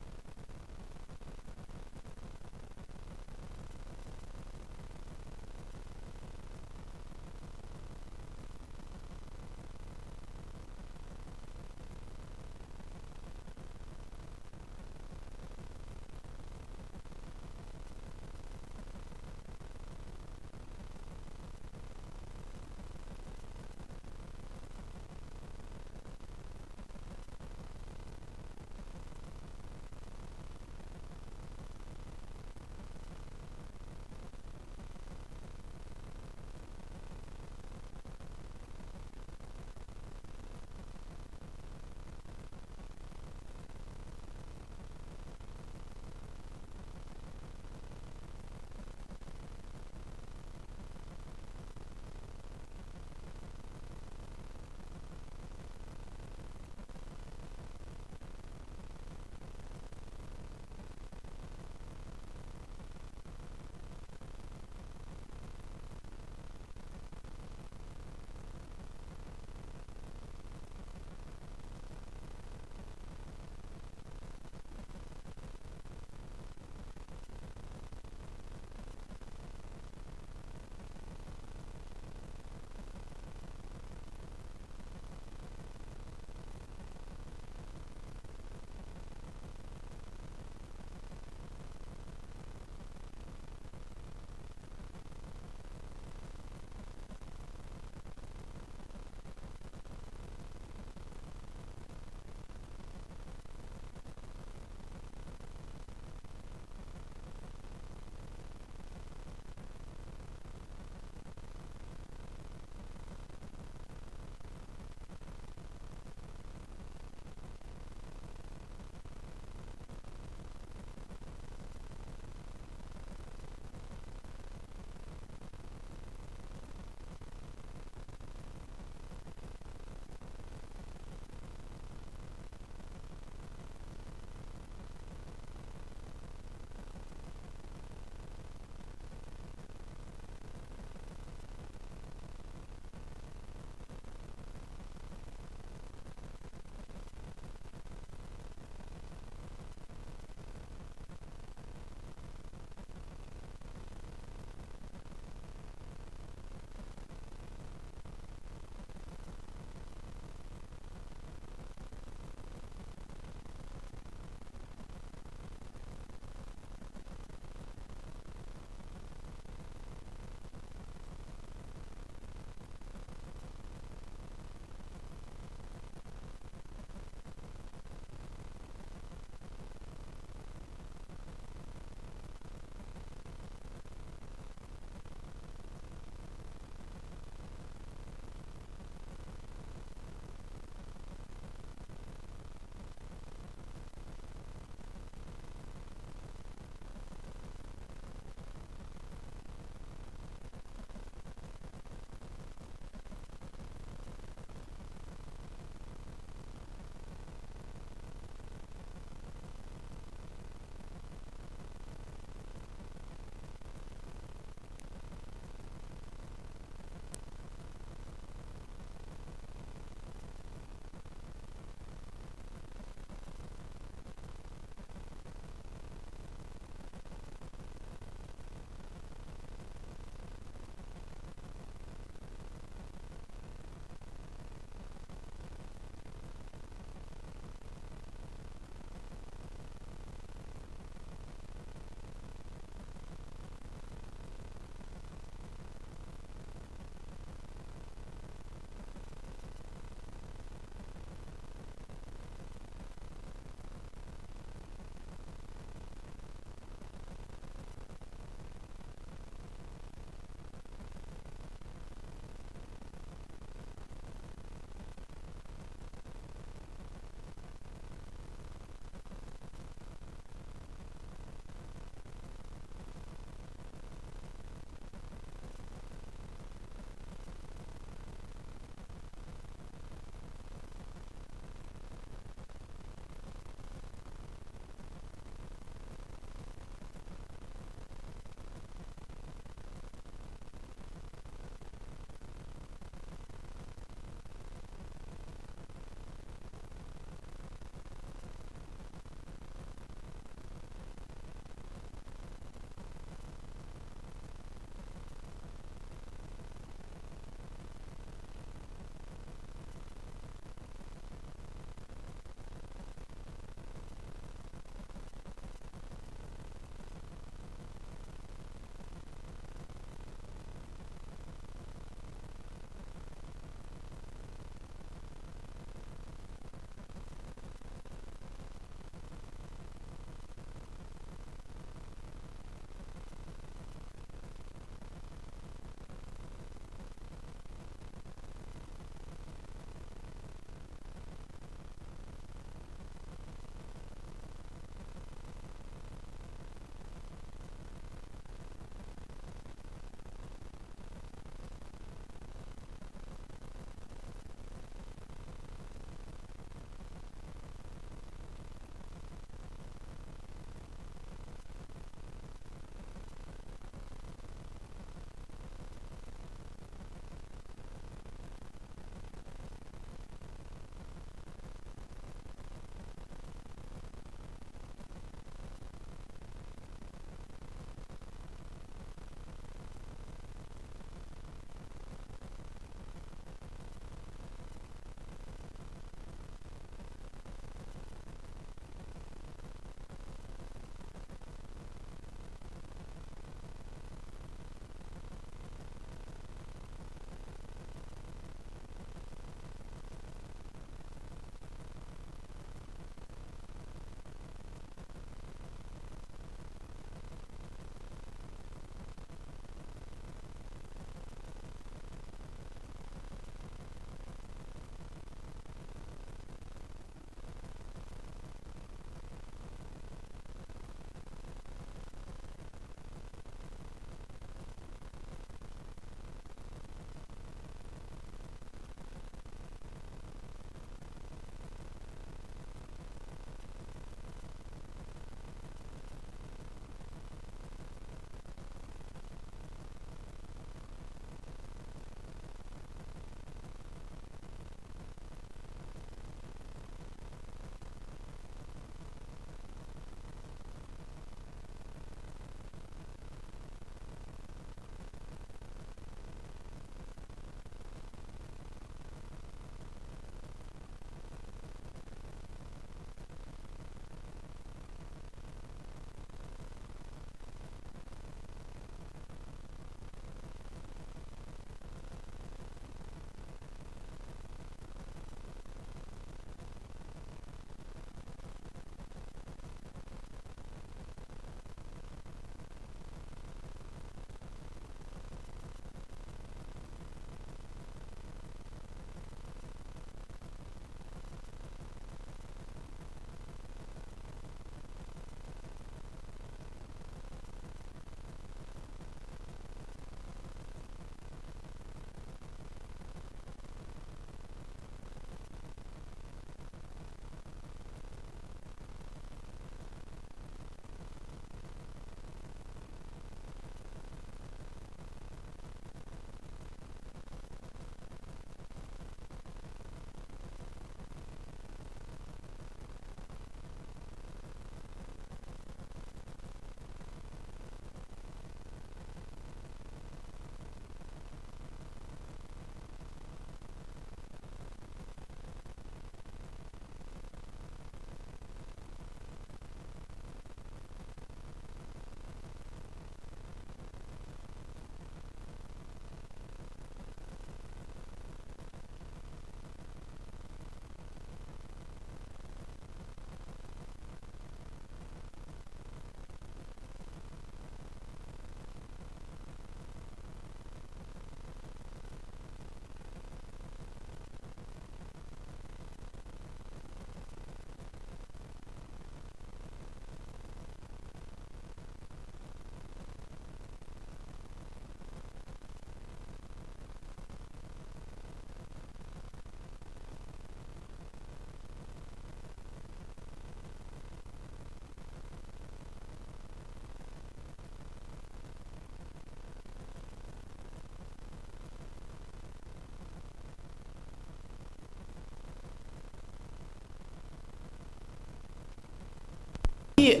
И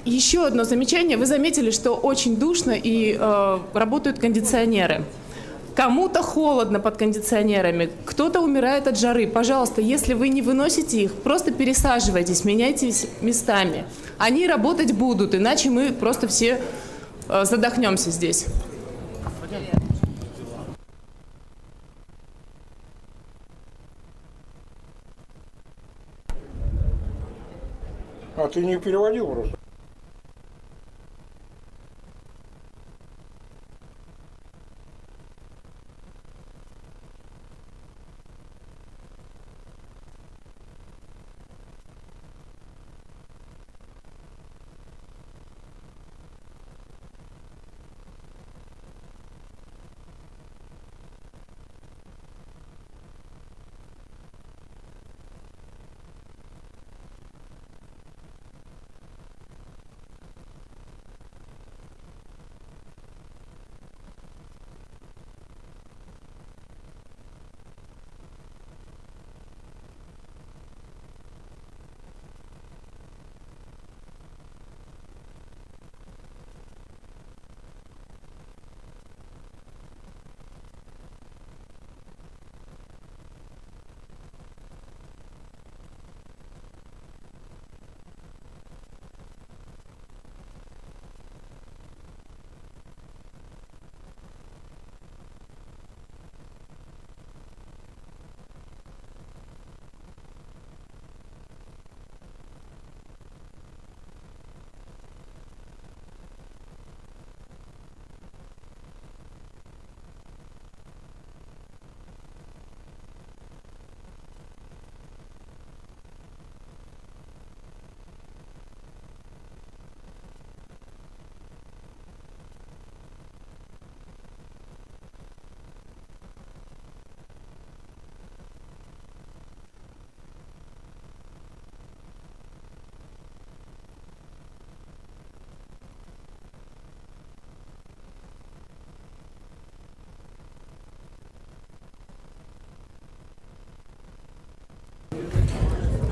еще одно замечание. Вы заметили, что очень душно и работают кондиционеры. Кому-то холодно под кондиционерами, кто-то умирает от жары. Пожалуйста, если вы не выносите их, просто пересаживайтесь, меняйтесь местами. Они работать будут, иначе мы просто все задохнемся здесь. А ты не переводил просто?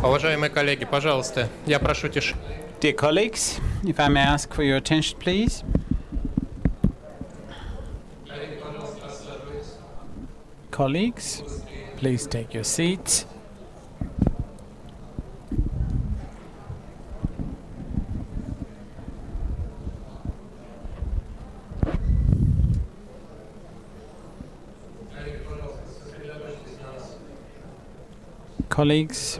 Уважаемые коллеги, пожалуйста, я прошу тишины. Dear colleagues, if I may ask for your attention, please. Colleagues, please take your seats. Colleagues,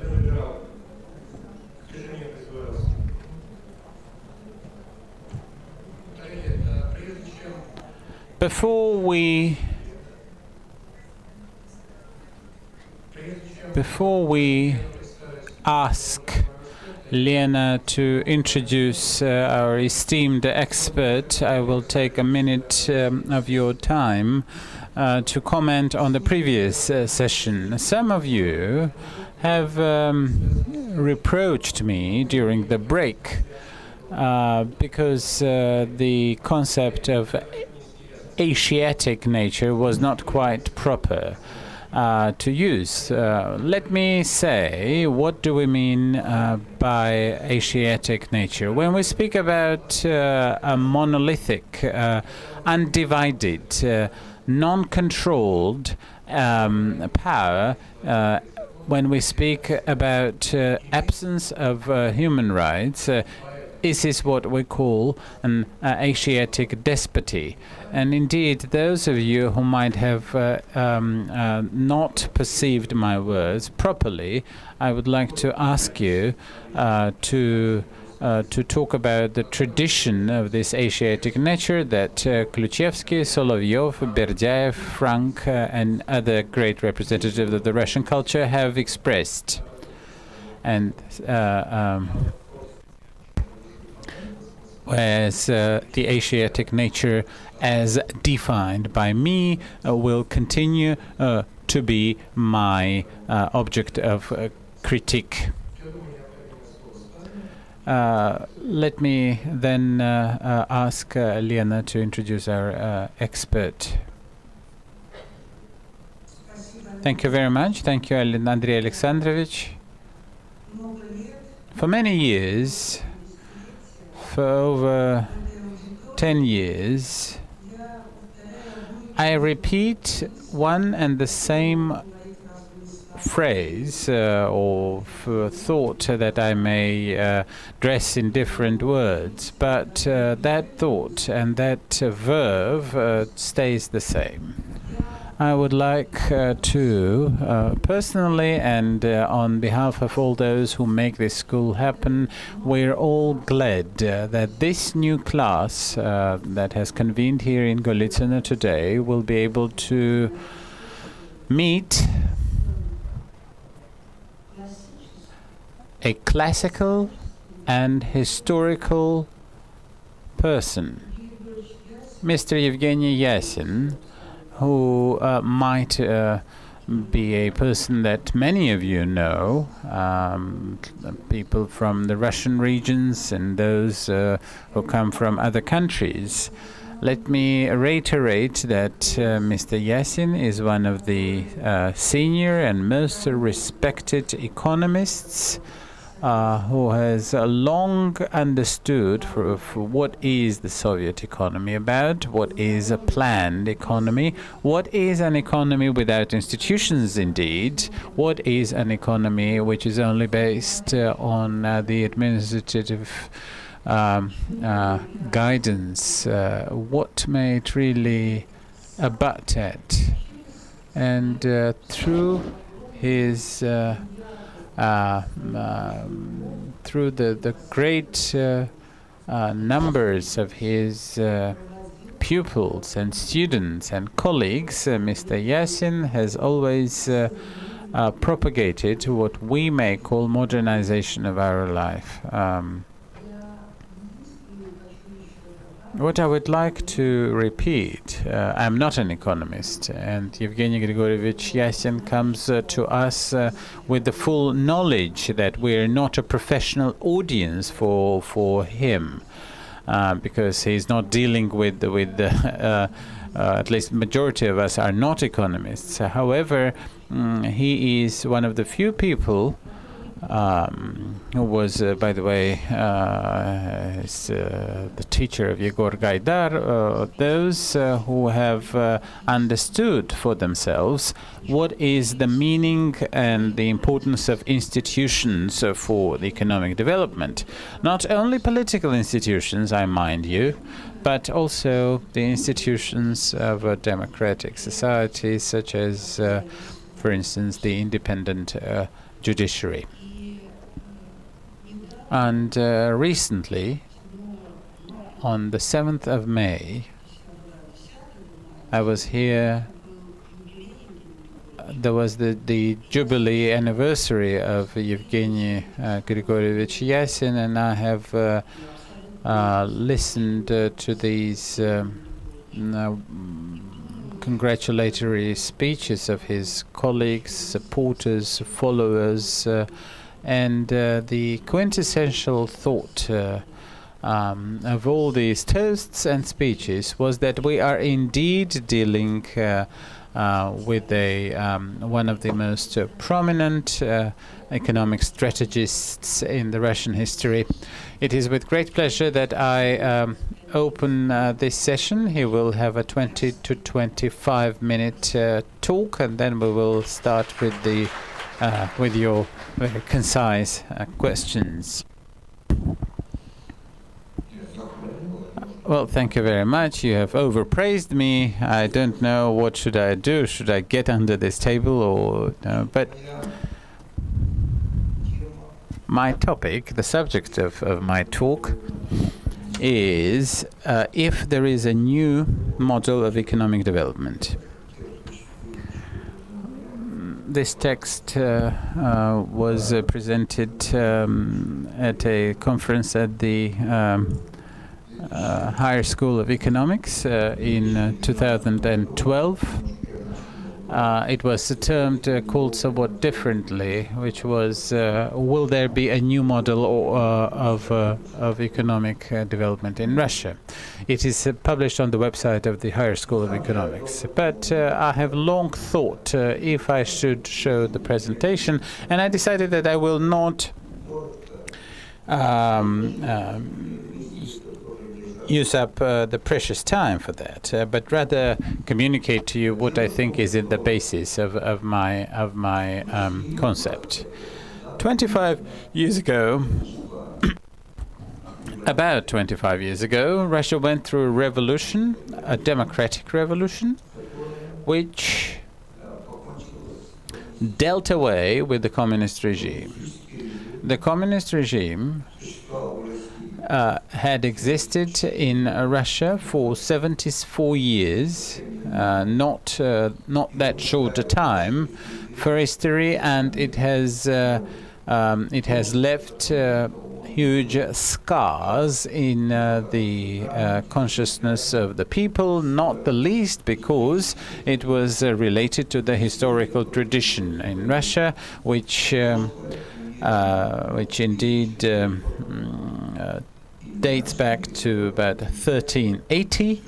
before we ask Lena to introduce our esteemed expert, I will take a minute of your time to comment on the previous session. Some of you have reproached me during the break because the concept of Asiatic nature was not quite proper to use. Let me say, what do we mean by Asiatic nature? When we speak about a monolithic, undivided, non-controlled power, when we speak about absence of human rights, this is what we call an Asiatic despoty. And indeed, those of you who might have not perceived my words properly, I would like to ask you to talk about the tradition of this Asiatic nature that Kluchevsky, Solovyov, Berdyaev, Frank, and other great representatives of the Russian culture have expressed. And whereas the Asiatic nature as defined by me will continue to be my object of critique. Let me then ask Lena to introduce our expert. Thank you very much. Thank you, Andrei Alexandrovich. For many years, for over 10 years, I repeat one and the same phrase or thought that I may dress in different words, but that thought and that verb stays the same. I would like to personally and on behalf of all those who make this school happen, we're all glad that this new class that has convened here in Golitsino today will be able to meet a classical and historical person, Mr. Evgeny Yasin, who might be a person that many of you know, people from the Russian regions and those who come from other countries. Let me reiterate that Mr. Yasin is one of the senior and most respected economists who has long understood for what is the Soviet economy about, what is a planned economy, what is an economy without institutions indeed, what is an economy which is only based on the administrative guidance, what may it really abut at. And through his through the great numbers of his pupils and students and colleagues, Mr. Yasin has always propagated what we may call modernization of our life. What I would like to repeat, I'm not an economist, and Evgeny Grigorievich Yasin comes to us with the full knowledge that we're not a professional audience for him, because he's not dealing with at least majority of us are not economists. However, he is one of the few people who was, by the way, the teacher of Yegor Gaidar, those who have understood for themselves what is the meaning and the importance of institutions for the economic development. Not only political institutions, I mind you, but also the institutions of a democratic society, such as, for instance, the independent judiciary. And recently, on the 7th of May, I was here. There was the Jubilee anniversary of Evgeny Grigorievich Yasin, and I have listened to these congratulatory speeches of his colleagues, supporters, followers, and the quintessential thought of all these toasts and speeches was that we are indeed dealing with one of the most prominent economic strategists in the Russian history. It is with great pleasure that I open this session. He will have a 20 to 25 minute talk, and then we will start with your very concise questions. Well, thank you very much. You have overpraised me. I don't know what should I do. Should I get under this table or no? But my topic, the subject of my talk, is if there is a new model of economic development. This text was presented at a conference at the Higher School of Economics in 2012. It was termed, called somewhat differently, which was, will there be a new model of economic development in Russia? It is published on the website of the Higher School of Economics. But I have long thought if I should show the presentation, and I decided that I will not use up the precious time for that, but rather communicate to you what I think is at the basis of my concept. 25 years ago, about 25 years ago, Russia went through a revolution, a democratic revolution, which dealt away with the communist regime. The communist regime had existed in Russia for 74 years, not that short a time for history, and it has left huge scars in the consciousness of the people, not the least because it was related to the historical tradition in Russia, which indeed dates back to about 1380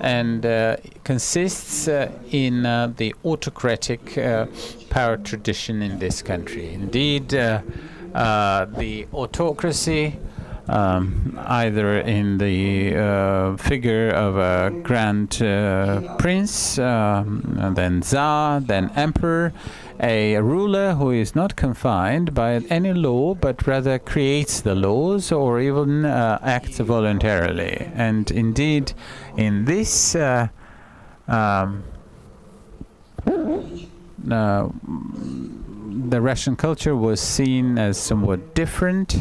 and consists in the autocratic power tradition in this country. Indeed, the autocracy, either in the figure of a grand prince, then Tsar, then emperor, a ruler who is not confined by any law but rather creates the laws or even acts voluntarily. And indeed, in this the Russian culture was seen as somewhat different,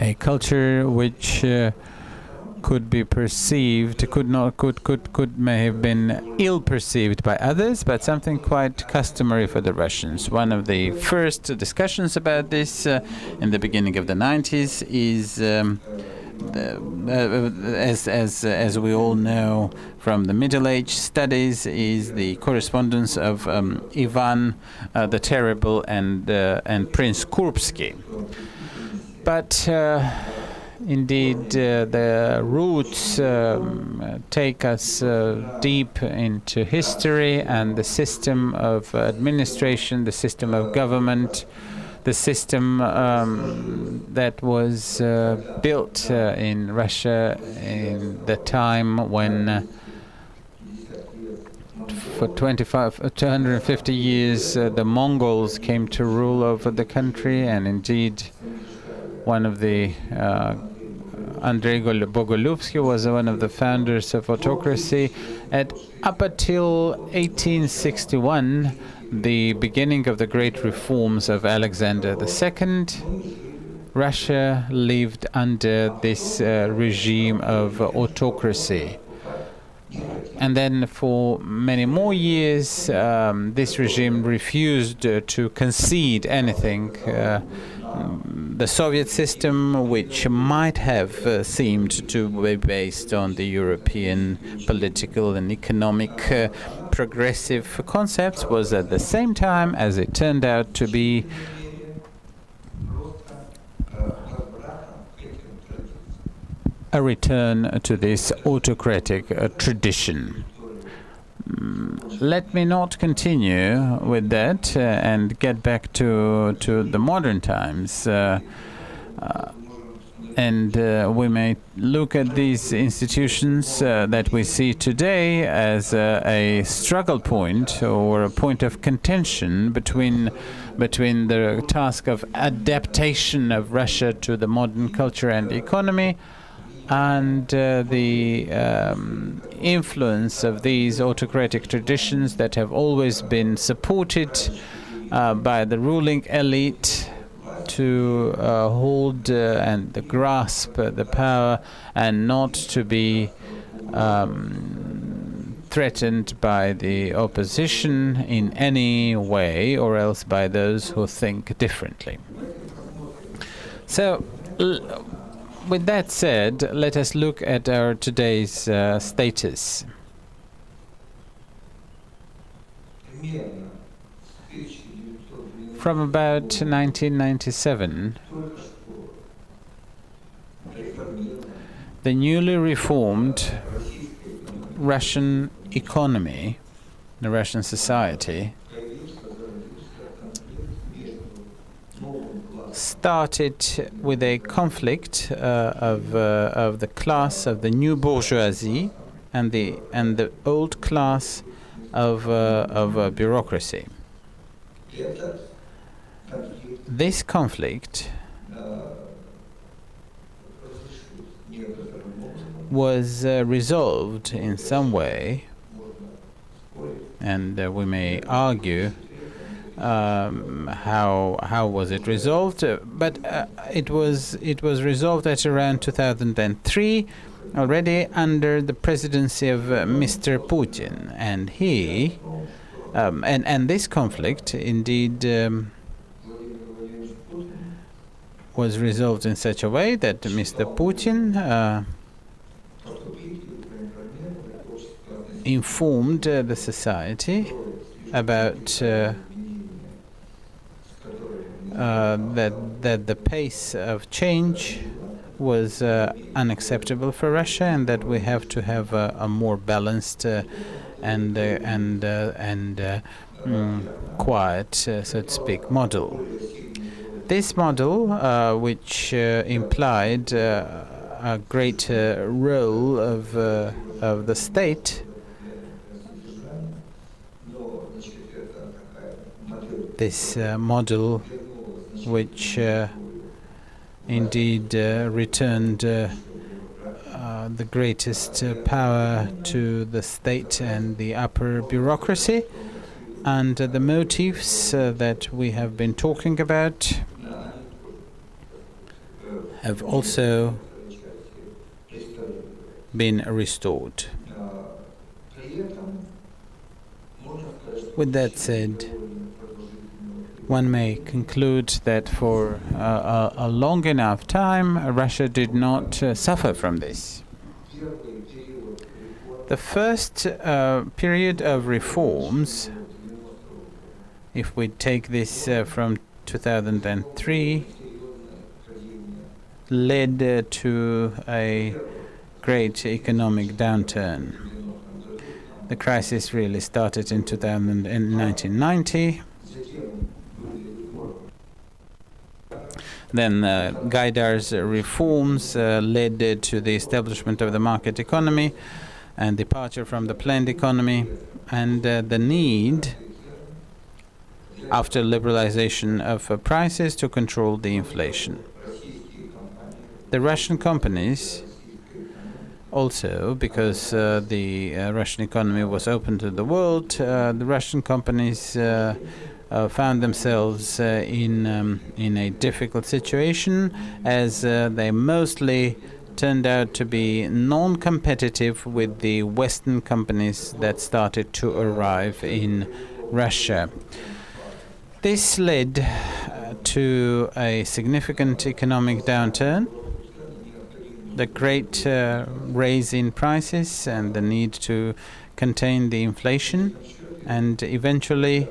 a culture which could be perceived, may have been ill perceived by others, but something quite customary for the Russians. One of the first discussions about this in the beginning of the 90s is, as we all know from the Middle Age studies, is the correspondence of Ivan the Terrible and Prince Kurbsky. But indeed, the roots take us deep into history and the system of administration, the system of government, the system that was built in Russia in the time when for 250 years the Mongols came to rule over the country, and indeed one of the Andrei Bogolyubsky was one of the founders of autocracy. Up until 1861, the beginning of the great reforms of Alexander II, Russia lived under this regime of autocracy. And then for many more years, this regime refused to concede anything. The Soviet system, which might have seemed to be based on the European political and economic progressive concepts, was at the same time, as it turned out to be, a return to this autocratic tradition. Let me not continue with that and get back to the modern times. And we may look at these institutions that we see today as a struggle point or a point of contention between the task of adaptation of Russia to the modern culture and economy and the influence of these autocratic traditions that have always been supported by the ruling elite to hold and grasp the power and not to be threatened by the opposition in any way, or else by those who think differently. So, with that said, let us look at our today's status. From about 1997, the newly reformed Russian economy, the Russian society, started with a conflict of the class of the new bourgeoisie and the old class of bureaucracy. This conflict was resolved in some way, and we may argue how was it resolved, but it was resolved at around 2003, already under the presidency of Mr. Putin, and he and this conflict indeed was resolved in such a way that Mr. Putin informed the society about that the pace of change was unacceptable for Russia, and that we have to have a more balanced and quiet, so to speak, model. This model, which implied a greater role of the state, this model which indeed returned the greatest power to the state and the upper bureaucracy, and the motives that we have been talking about have also been restored. With that said, one may conclude that for a long enough time, Russia did not suffer from this. The first period of reforms, if we take this from 2003, led to a great economic downturn. The crisis really started in 1990. Then Gaidar's reforms led to the establishment of the market economy and departure from the planned economy, and the need, after liberalization of prices, to control the inflation. The Russian companies also, because the Russian economy was open to the world, the Russian companies found themselves in a difficult situation, as they mostly turned out to be non-competitive with the Western companies that started to arrive in Russia. This led to a significant economic downturn, the great raise in prices and the need to contain the inflation, and eventually,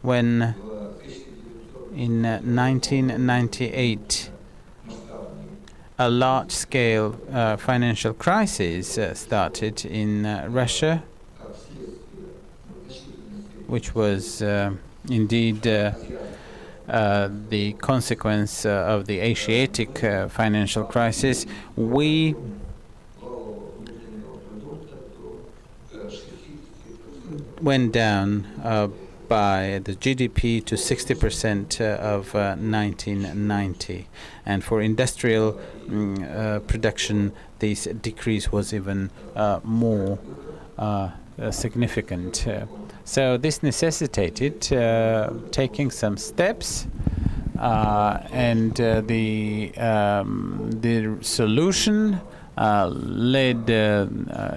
when in 1998 a large-scale financial crisis started in Russia, which was indeed the consequence of the Asiatic financial crisis, we went down by the GDP to 60% of 1990. And for industrial production, this decrease was even more significant. So this necessitated taking some steps, and the solution led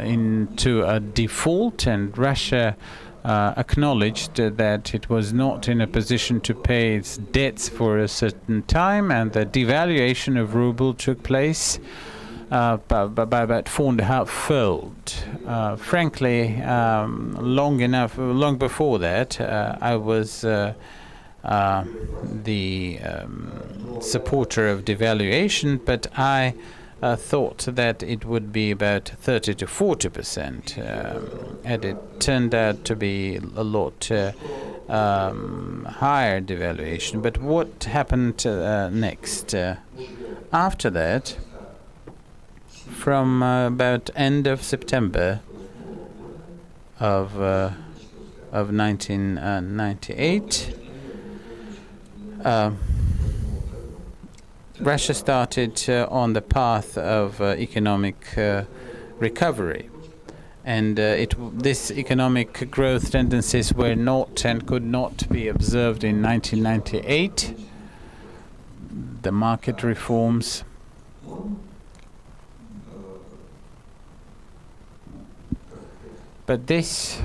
into a default, and Russia acknowledged that it was not in a position to pay its debts for a certain time, and the devaluation of ruble took place by about 4.5-fold. Frankly, long before that, I was the supporter of devaluation, but I thought that it would be about 30 to 40%, and it turned out to be a lot higher devaluation. But what happened next? After that, from about end of September of 1998, Russia started on the path of economic recovery. And this economic growth tendencies were not and could not be observed in 1998. The market reforms but this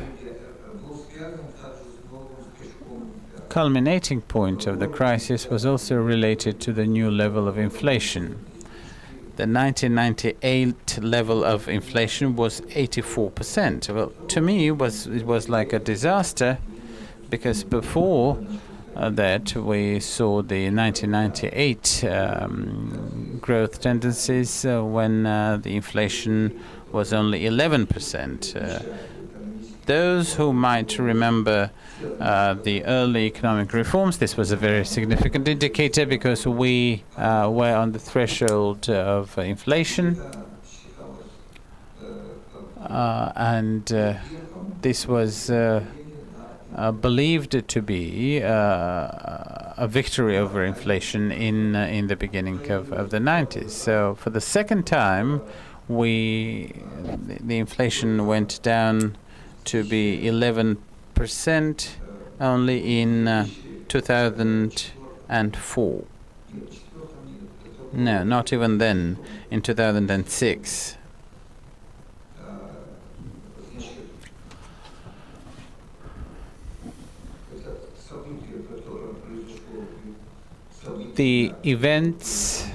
culminating point of the crisis was also related to the new level of inflation. The 1998 level of inflation was 84%. Well, to me, it was like a disaster, because before that we saw the 1998 growth tendencies when the inflation was only 11%. Those who might remember the early economic reforms, this was a very significant indicator, because we were on the threshold of inflation, and this was believed to be a victory over inflation in the beginning of the 90s. So for the second time, the inflation went down to be 11% only in 2004. No, not even then, in 2006. The events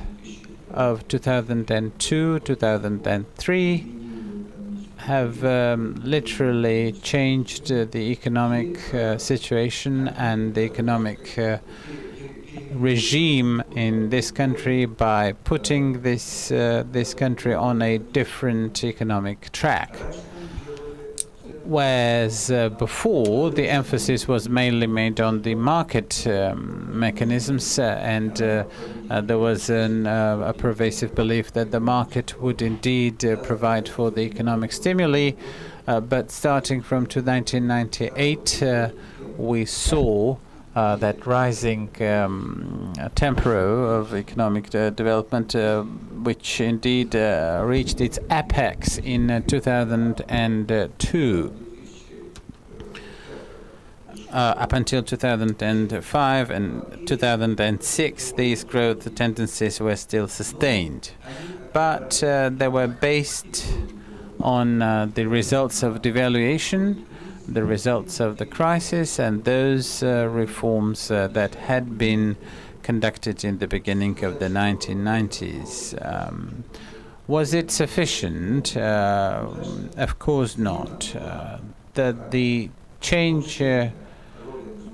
of 2002, 2003 have literally changed the economic situation and the economic regime in this country by putting this country on a different economic track. Whereas before, the emphasis was mainly made on the market mechanisms, and there was a pervasive belief that the market would indeed provide for the economic stimuli. But starting from 1998, we saw that rising tempo of economic development, which indeed reached its apex in 2002. Up until 2005 and 2006, these growth tendencies were still sustained, but they were based on the results of devaluation, the results of the crisis, and those reforms that had been conducted in the beginning of the 1990s. Was it sufficient? Of course not. The change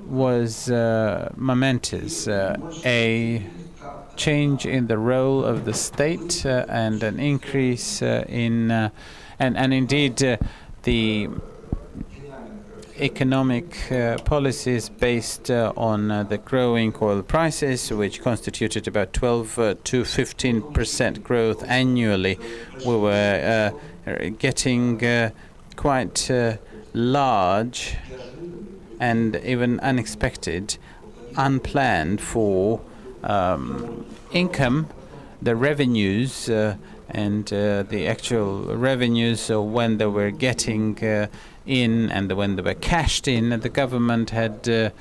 was momentous. A change in the role of the state and an increase in and indeed the economic policies based on the growing oil prices, which constituted about 12 to 15% growth annually. We were getting quite large and even unexpected, unplanned for income, the revenues and the actual revenues when they were getting in and when they were cashed in. The government had the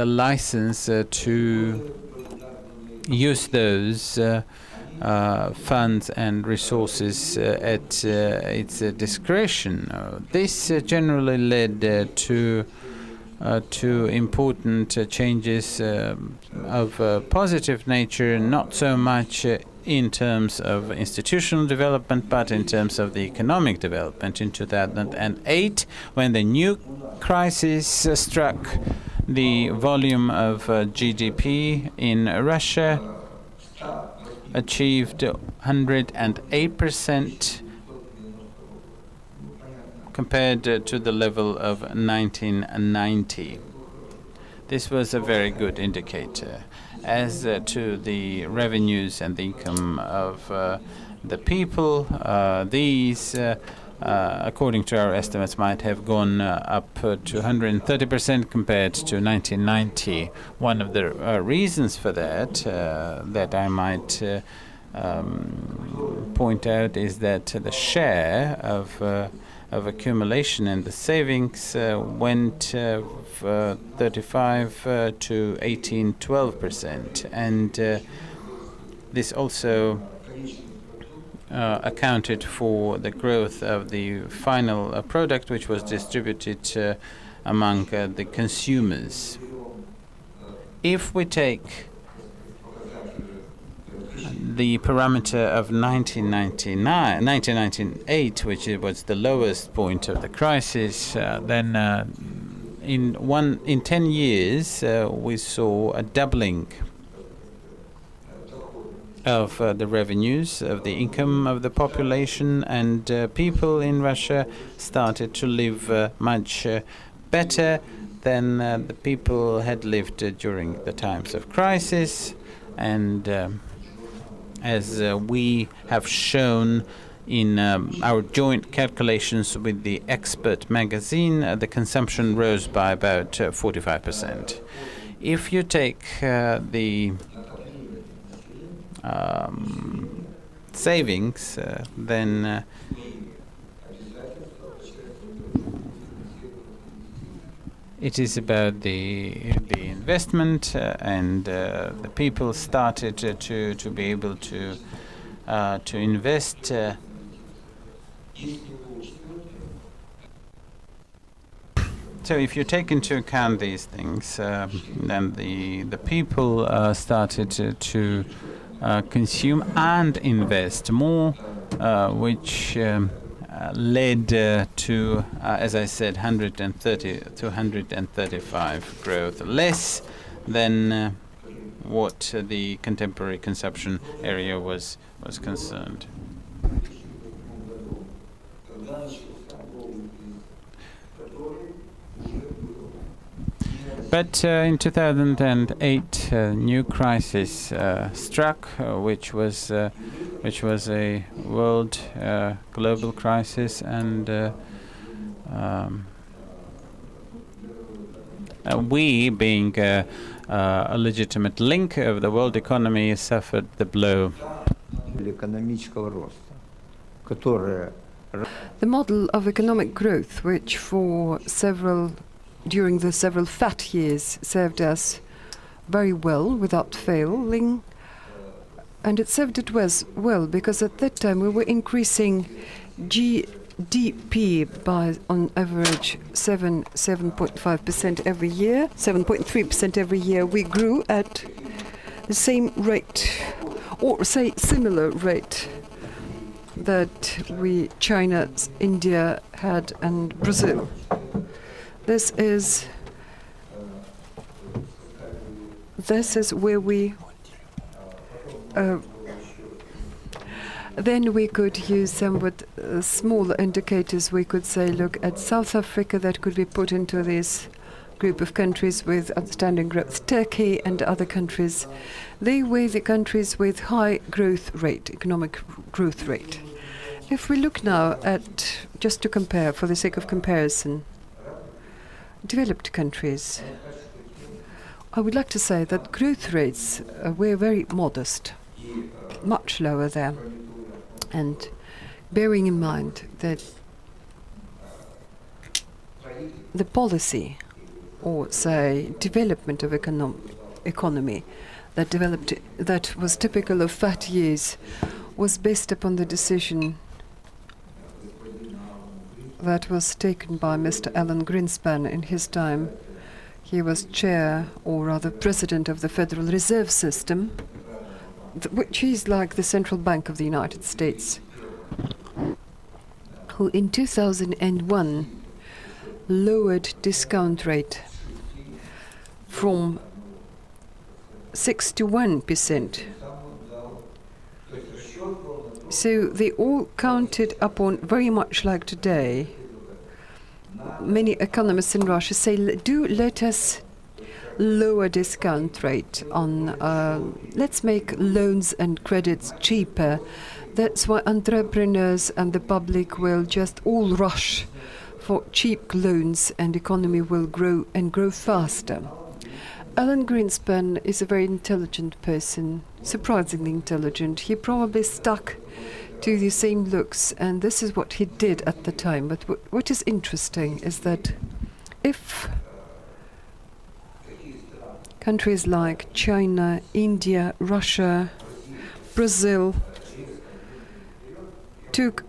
license to use those funds and resources at its discretion. This generally led to important changes of positive nature, not so much in terms of institutional development, but in terms of the economic development. In 2008, when the new crisis struck, the volume of GDP in Russia achieved 108% compared to the level of 1990. This was a very good indicator. As to the revenues and the income of the people, these, according to our estimates, might have gone up to 130% compared to 1990. One of the reasons for that, that I might point out, is that the share of accumulation and the savings went 35 to 12%, and this also accounted for the growth of the final product, which was distributed among the consumers. If we take the parameter of 1998, which was the lowest point of the crisis, then in 10 years we saw a doubling of the revenues, of the income of the population, and people in Russia started to live much better than the people had lived during the times of crisis. And as we have shown in our joint calculations with the Expert magazine, the consumption rose by about 45%. If you take the savings, then it is about the investment, and the people started to be able to invest. So if you take into account these things, then the people started to consume and invest more, which led to, as I said, 130 to 135 growth, less than what the contemporary consumption area was concerned. But in 2008, a new crisis struck, which was a world global crisis, and we, being a legitimate link of the world economy, suffered the blow. The model of economic growth, which during the several fat years served us very well without failing, and it served it well because at that time we were increasing GDP by on average 7.5% every year, 7.3% every year. We grew at the same rate, or say similar rate, that China, India had, and Brazil. This is where we then we could use somewhat smaller indicators. We could say, look at South Africa, that could be put into this group of countries with outstanding growth. Turkey and other countries, they were the countries with high growth rate, economic growth rate. If we look now at, just to compare, for the sake of comparison, developed countries, I would like to say that growth rates were very modest, much lower there. And bearing in mind that the policy, or say development of economy that was typical of fat years, was based upon the decision that was taken by Mr. Alan Greenspan in his time. He was chair, or rather president, of the Federal Reserve System, which is like the Central Bank of the United States, who in 2001 lowered discount rate from 61%. So they all counted upon, very much like today, many economists in Russia say, do let us lower discount rate on, let's make loans and credits cheaper. That's why entrepreneurs and the public will just all rush for cheap loans and economy will grow and grow faster. Alan Greenspan is a very intelligent person, surprisingly intelligent. He probably stuck to the same looks, and this is what he did at the time. But what is interesting is that if countries like China, India, Russia, Brazil took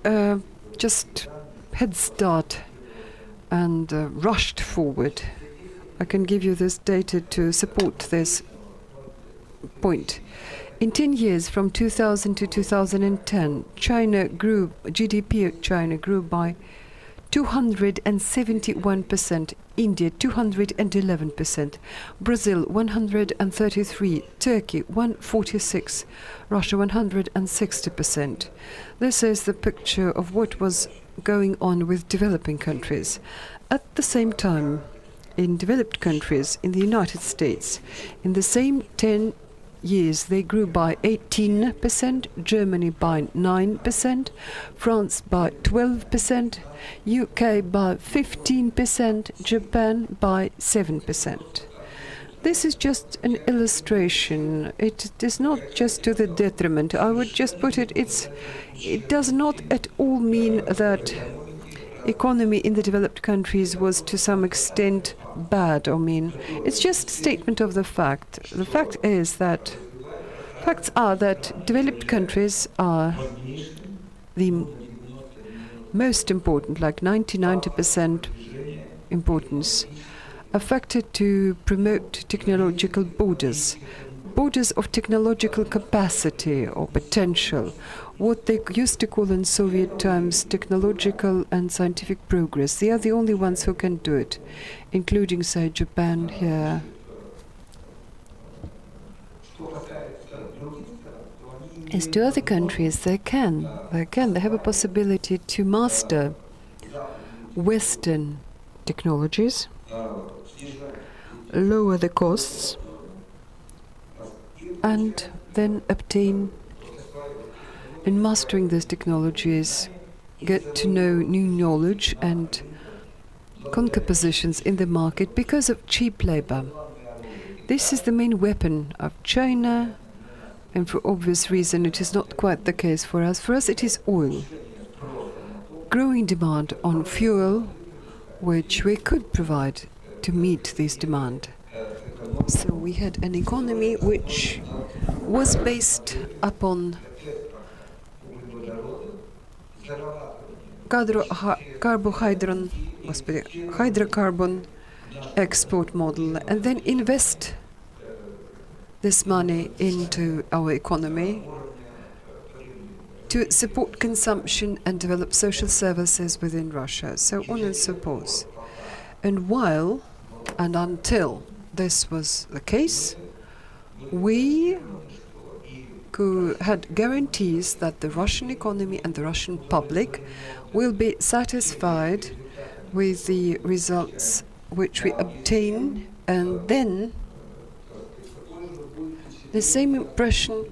just head start and rushed forward, I can give you this data to support this point. In 10 years, from 2000 to 2010, GDP of China grew by 271%, India 211%, Brazil 133%, Turkey 146%, Russia 160%. This is the picture of what was going on with developing countries. At the same time, in developed countries, in the United States, in the same 10 years, they grew by 18%, Germany by 9%, France by 12%, UK by 15%, Japan by 7%. This is just an illustration. It is not just to the detriment. I would just put it, it does not at all mean that economy in the developed countries was to some extent bad or mean. It's just a statement of the fact. The facts are that developed countries are the most important, like 90% importance, affected to promote technological borders of technological capacity or potential, what they used to call in Soviet times technological and scientific progress. They are the only ones who can do it, including, say, Japan here. As to other countries, they have a possibility to master Western technologies, lower the costs, and then obtain, in mastering these technologies, get to know new knowledge and conquer positions in the market because of cheap labor. This is the main weapon of China, and for obvious reason it is not quite the case for us. For us it is oil. Growing demand on fuel, which we could provide to meet this demand. So we had an economy which was based upon hydrocarbon export model, and then invest this money into our economy to support consumption and develop social services within Russia, so on and so forth. And while and until this was the case, we had guarantees that the Russian economy and the Russian public will be satisfied with the results which we obtain, and then the same impression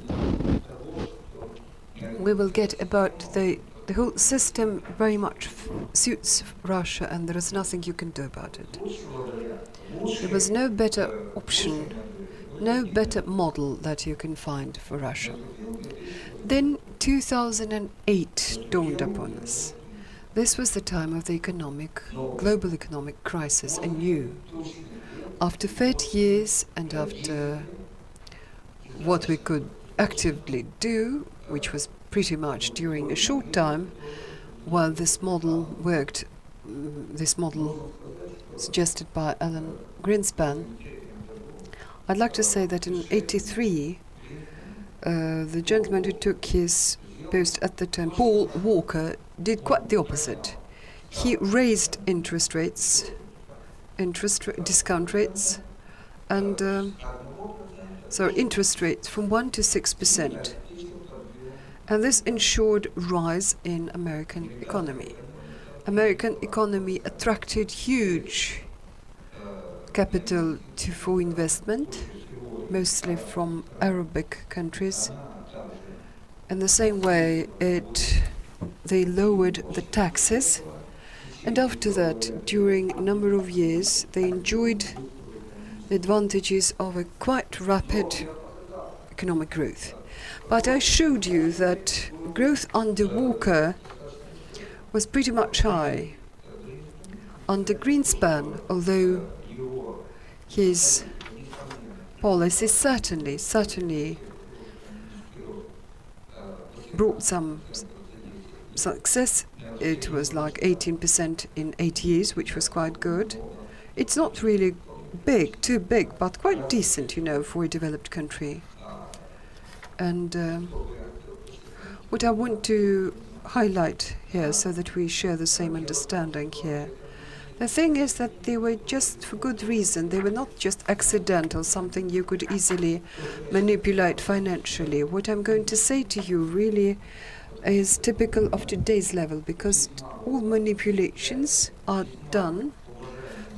we will get about the whole system very much suits Russia, and there is nothing you can do about it. There was no better option, no better model that you can find for Russia. Then 2008 dawned upon us. This was the time of the global economic crisis anew. After 30 years and after what we could actively do, which was pretty much during a short time, while this model worked, this model suggested by Alan Greenspan, I'd like to say that in '83, the gentleman who took his post at the time, Paul Walker, did quite the opposite. He raised interest rates, discount rates, and interest rates from 1% to 6%. And this ensured rise in American economy. American economy attracted huge capital for investment, mostly from Arabic countries. In the same way, they lowered the taxes, and after that, during a number of years, they enjoyed the advantages of a quite rapid economic growth. But I showed you that growth under Walker was pretty much high. Under Greenspan, although his policy certainly brought some success. It was like 18% in 8 years, which was quite good. It's not really big, too big, but quite decent, you know, for a developed country. And what I want to highlight here, so that we share the same understanding here, the thing is that they were just for good reason. They were not just accidental, something you could easily manipulate financially. What I'm going to say to you really is typical of today's level, because all manipulations are done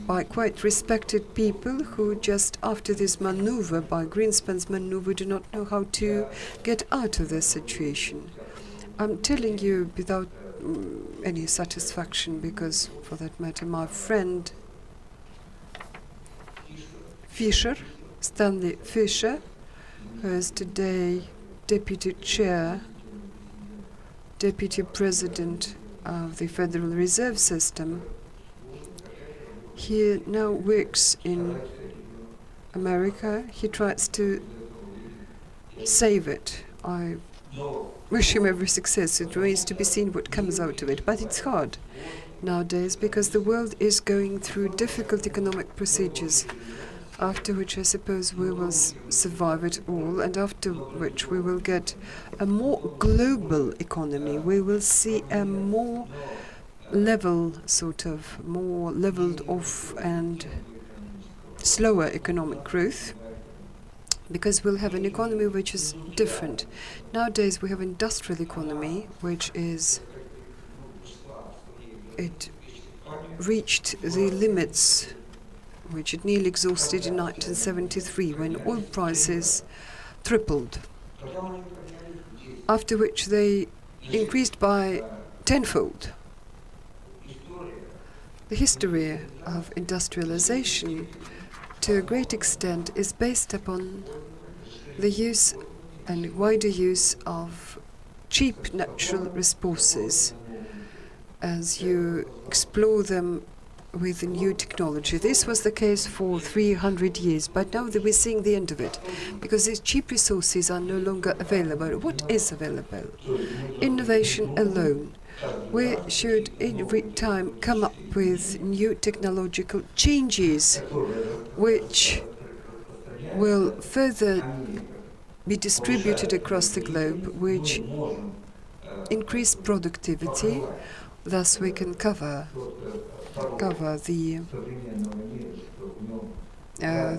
by quite respected people who just after this maneuver, by Greenspan's maneuver, do not know how to get out of this situation. I'm telling you without any satisfaction, because for that matter my friend Fischer, Stanley Fischer, who is today deputy president of the Federal Reserve System, he now works in America. He tries to save it. I wish him every success. It remains to be seen what comes out of it. But it's hard nowadays because the world is going through difficult economic procedures, after which I suppose we will survive it all, and after which we will get a more global economy. We will see a more more leveled off and slower economic growth, because we'll have an economy which is different. Nowadays we have industrial economy, which is, it reached the limits which it nearly exhausted in 1973 when oil prices tripled, after which they increased by tenfold. The history of industrialization, to a great extent, is based upon the use and wider use of cheap natural resources as you explore them with the new technology. This was the case for 300 years, but now that we're seeing the end of it, because these cheap resources are no longer available. What is available? Innovation alone. We should every time come up with new technological changes which will further be distributed across the globe, which increase productivity. Thus we can cover the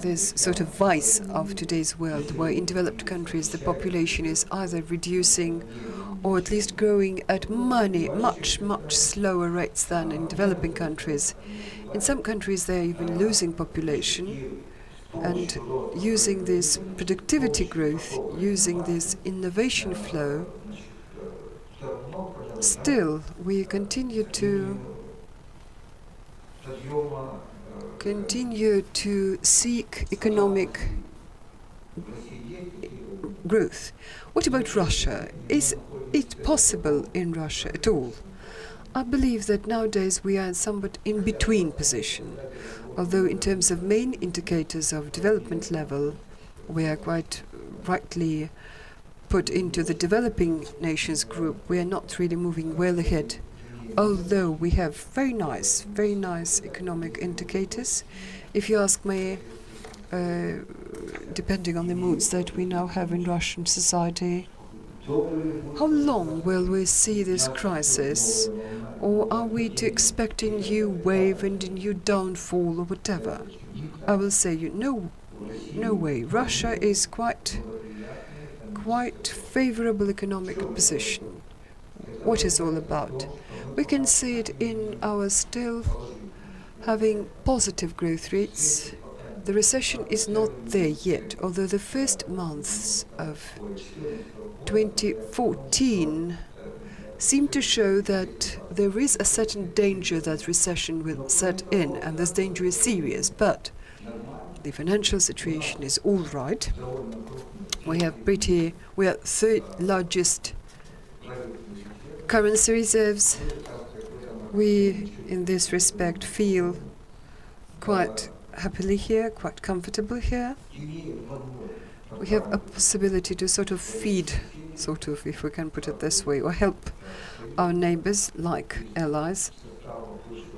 this sort of vice of today's world, where in developed countries the population is either reducing or at least growing at much slower rates than in developing countries. In some countries they're even losing population, and using this productivity growth, using this innovation flow, still we continue to seek economic growth. What about Russia? Is it possible in Russia at all? I believe that nowadays we are in somewhat in between position. Although in terms of main indicators of development level, we are quite rightly put into the developing nations group, we are not really moving well ahead. Although we have very nice economic indicators. If you ask me, depending on the moods that we now have in Russian society, how long will we see this crisis? Or are we to expect a new wave and a new downfall or whatever? I will say you, no way. Russia is quite favorable economic position. What is all about? We can see it in our still having positive growth rates. The recession is not there yet, although the first months of 2014 seem to show that there is a certain danger that recession will set in, and this danger is serious. But the financial situation is all right. We are third largest currency reserves. We, in this respect, feel quite happily here, quite comfortable here. We have a possibility to sort of feed, if we can put it this way, or help our neighbors, like allies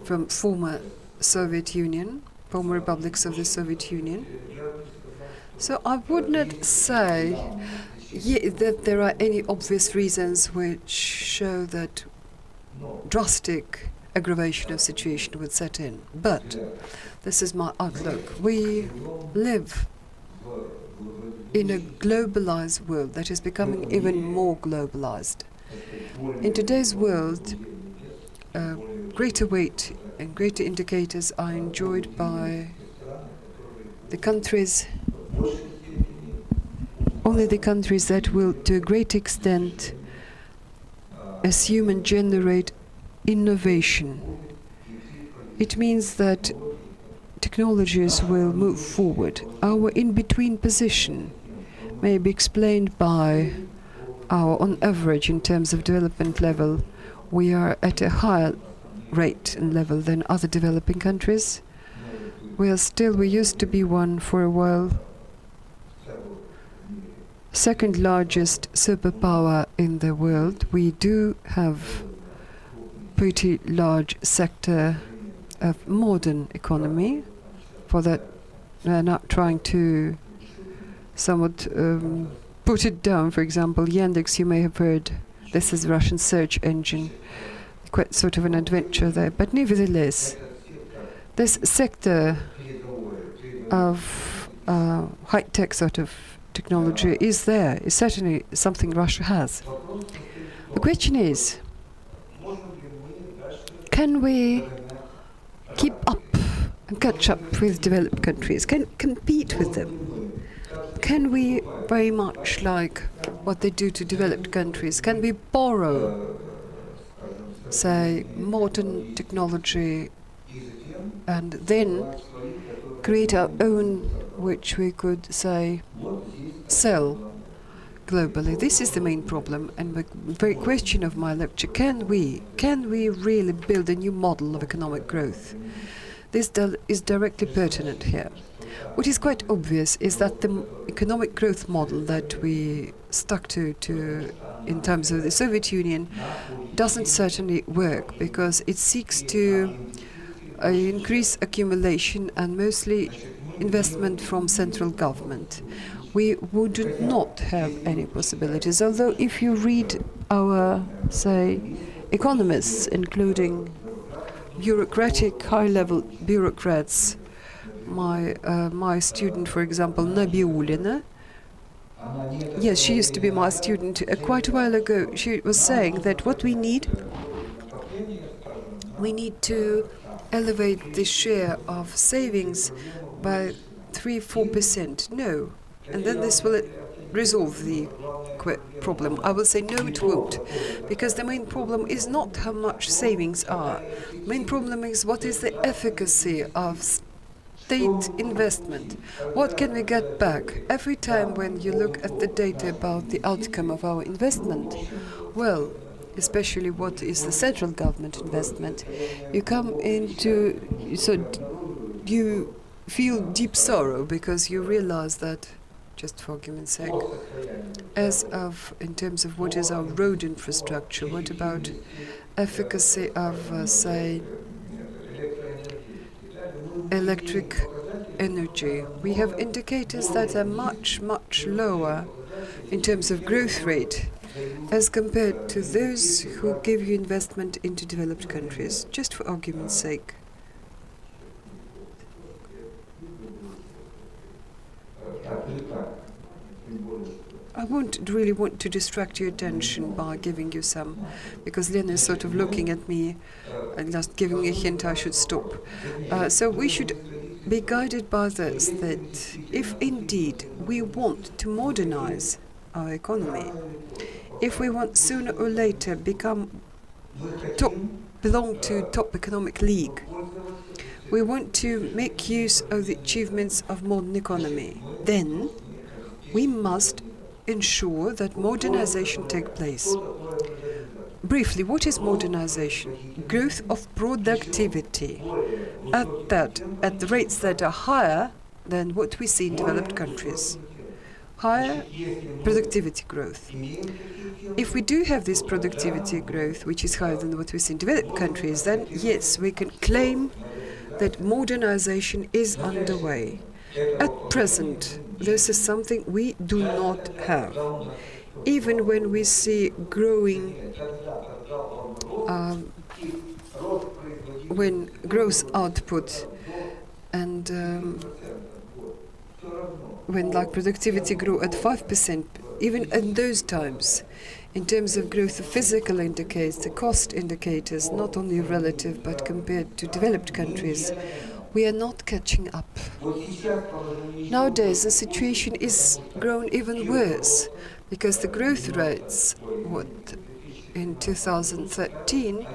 from former Soviet Union, former republics of the Soviet Union. So I would not say that there are any obvious reasons which show that drastic aggravation of situation would set in. But this is my outlook. We live in a globalized world that is becoming even more globalized. In today's world, greater weight and greater indicators are enjoyed by the countries, only the countries that will, to a great extent, assume and generate innovation. It means that technologies will move forward. Our in-between position may be explained by our, on average, in terms of development level, we are at a higher rate and level than other developing countries. We used to be one for a while, second largest superpower in the world. We do have pretty large sector of modern economy. For that, we're not trying to somewhat put it down. For example, Yandex, you may have heard, this is a Russian search engine, quite sort of an adventure there. But nevertheless, this sector of high-tech sort of technology is there. It's certainly something Russia has. The question is, can we keep up and catch up with developed countries? Can compete with them? Can we, very much like what they do to developed countries, can we borrow, say, modern technology and then create our own, which we could say sell globally? This is the main problem, and the very question of my lecture: can we really build a new model of economic growth? This is directly pertinent here. What is quite obvious is that the economic growth model that we stuck to in terms of the Soviet Union doesn't certainly work, because it seeks to increase accumulation and mostly investment from central government. We would not have any possibilities, although if you read our, say, economists, including bureaucratic, high-level bureaucrats, my student, for example, Nabiulina, yes, she used to be my student quite a while ago. She was saying that what we need to elevate the share of savings by 3-4%. No. And then this will resolve the problem. I will say no, it won't, because the main problem is not how much savings are. The main problem is what is the efficacy of state investment. What can we get back? Every time when you look at the data about the outcome of our investment, well, especially what is the central government investment, you come into, you feel deep sorrow, because you realize that, just for argument's sake, in terms of what is our road infrastructure, what about efficacy of, say, electric energy? We have indicators that are much, much lower in terms of growth rate as compared to those who give you investment into developed countries, just for argument's sake. I won't really want to distract your attention by giving you some, because Lena is sort of looking at me and just giving me a hint I should stop. So we should be guided by this, that if indeed we want to modernize our economy, if we want sooner or later belong to top economic league, we want to make use of the achievements of modern economy, then we must ensure that modernization takes place. Briefly, what is modernization? Growth of productivity at the rates that are higher than what we see in developed countries. Higher productivity growth. If we do have this productivity growth, which is higher than what we see in developed countries, then yes, we can claim that modernization is underway. At present, this is something we do not have. Even when we see growing, when gross output and when like productivity grew at 5%, even in those times, in terms of growth of physical indicators, the cost indicators, not only relative but compared to developed countries, we are not catching up. Nowadays, the situation is grown even worse because the growth rates, in 2013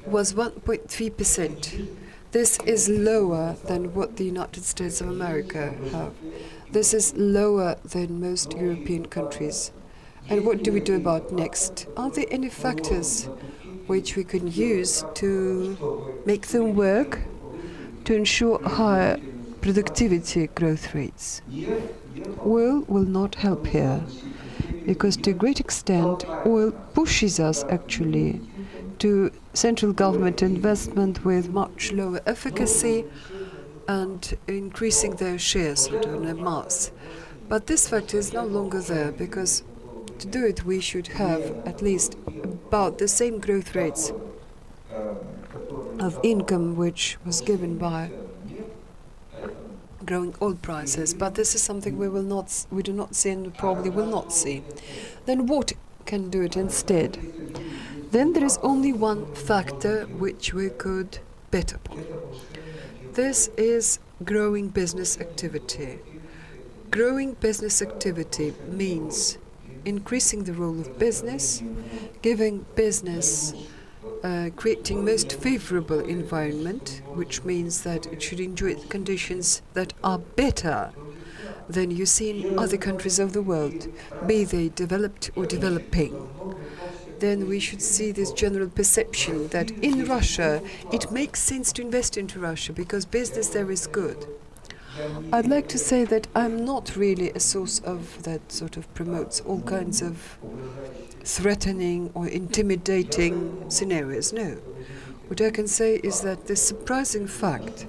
was 1.3%. This is lower than what the United States of America have. This is lower than most European countries. And what do we do about next? Are there any factors which we can use to make them work, to ensure higher productivity growth rates? Oil will not help here, because to a great extent oil pushes us actually to central government investment with much lower efficacy and increasing their shares in a mass. But this factor is no longer there, because to do it we should have at least about the same growth rates of income which was given by growing oil prices. But this is something we do not see and probably will not see. Then what can do it instead? Then there is only one factor which we could bet upon. This is growing business activity. Growing business activity means increasing the role of business, giving business, creating most favorable environment, which means that it should enjoy conditions that are better than you see in other countries of the world, be they developed or developing. Then we should see this general perception that in Russia it makes sense to invest into Russia because business there is good. I'd like to say that I'm not really a source of that sort of promotes all kinds of threatening or intimidating scenarios. No. What I can say is that the surprising fact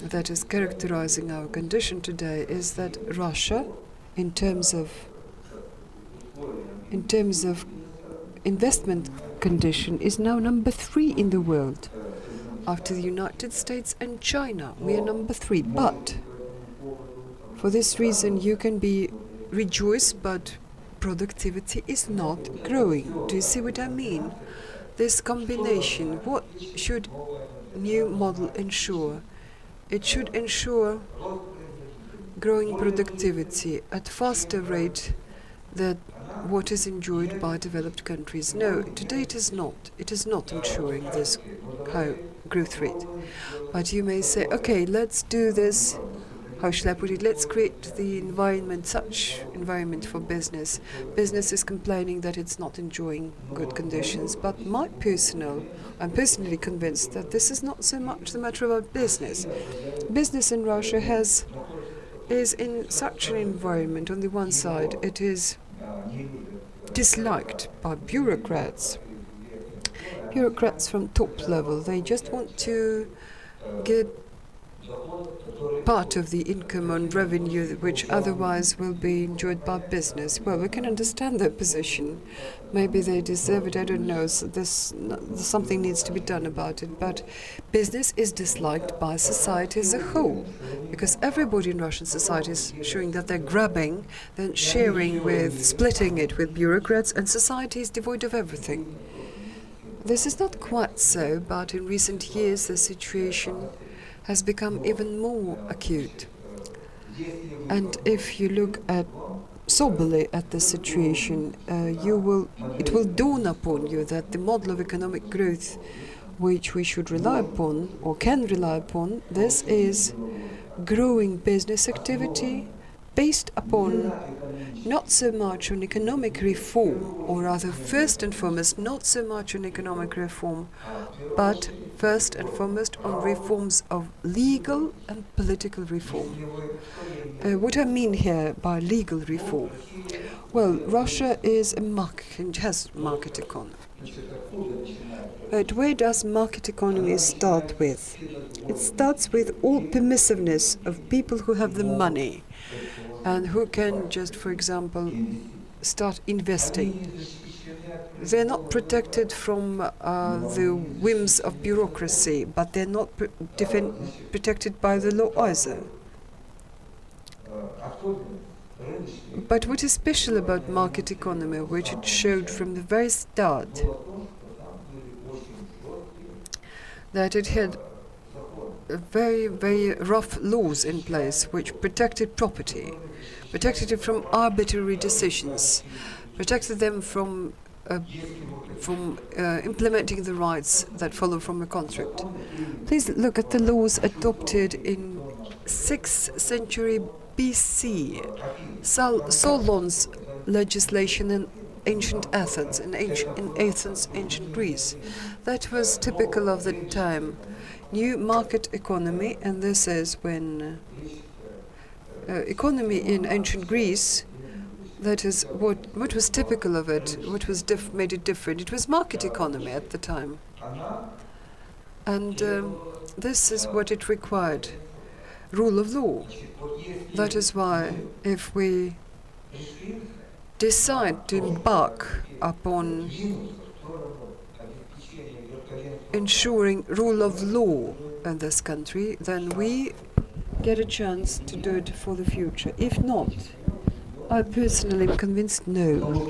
that is characterizing our condition today is that Russia, in terms of investment condition, is now number 3 in the world. After the United States and China, we are number 3. But for this reason, you can be rejoiced, but productivity is not growing. Do you see what I mean? This combination, what should new model ensure? It should ensure growing productivity at faster rate than what is enjoyed by developed countries. No, today it is not. It is not ensuring this high growth rate. But you may say, okay, let's do this. How shall I put it? Let's create the environment, such environment for business. Business is complaining that it's not enjoying good conditions. But I'm personally convinced that this is not so much the matter about business. Business in Russia is in such an environment. On the one side, it is disliked by bureaucrats from top level. They just want to get part of the income on revenue which otherwise will be enjoyed by business. Well, we can understand their position. Maybe they deserve it, I don't know. So something needs to be done about it. But business is disliked by society as a whole, because everybody in Russian society is showing that they're grabbing, then sharing with, splitting it with bureaucrats, and society is devoid of everything. This is not quite so, but in recent years the situation has become even more acute. And if you look at soberly at the situation, it will dawn upon you that the model of economic growth which we should rely upon or can rely upon, this is growing business activity based upon not so much on economic reform, or rather first and foremost not so much on economic reform, but first and foremost on reforms of legal and political reform. What I mean here by legal reform? Well, Russia is a market, has market economy. But where does market economy start with? It starts with all permissiveness of people who have the money and who can just, for example, start investing. They're not protected from the whims of bureaucracy, but they're not protected by the law either. But what is special about market economy, which it showed from the very start, that it had very, very rough laws in place which protected property, protected it from arbitrary decisions, protected them from implementing the rights that follow from a contract. Please look at the laws adopted in 6th century BC, Solon's legislation in ancient Athens, in ancient Greece. That was typical of the time. New market economy, and this is when economy in ancient Greece, that is what was typical of it, what was made it different. It was market economy at the time. And this is what it required, rule of law. That is why if we decide to embark upon ensuring rule of law in this country, then we get a chance to do it for the future. If not, I personally am convinced no.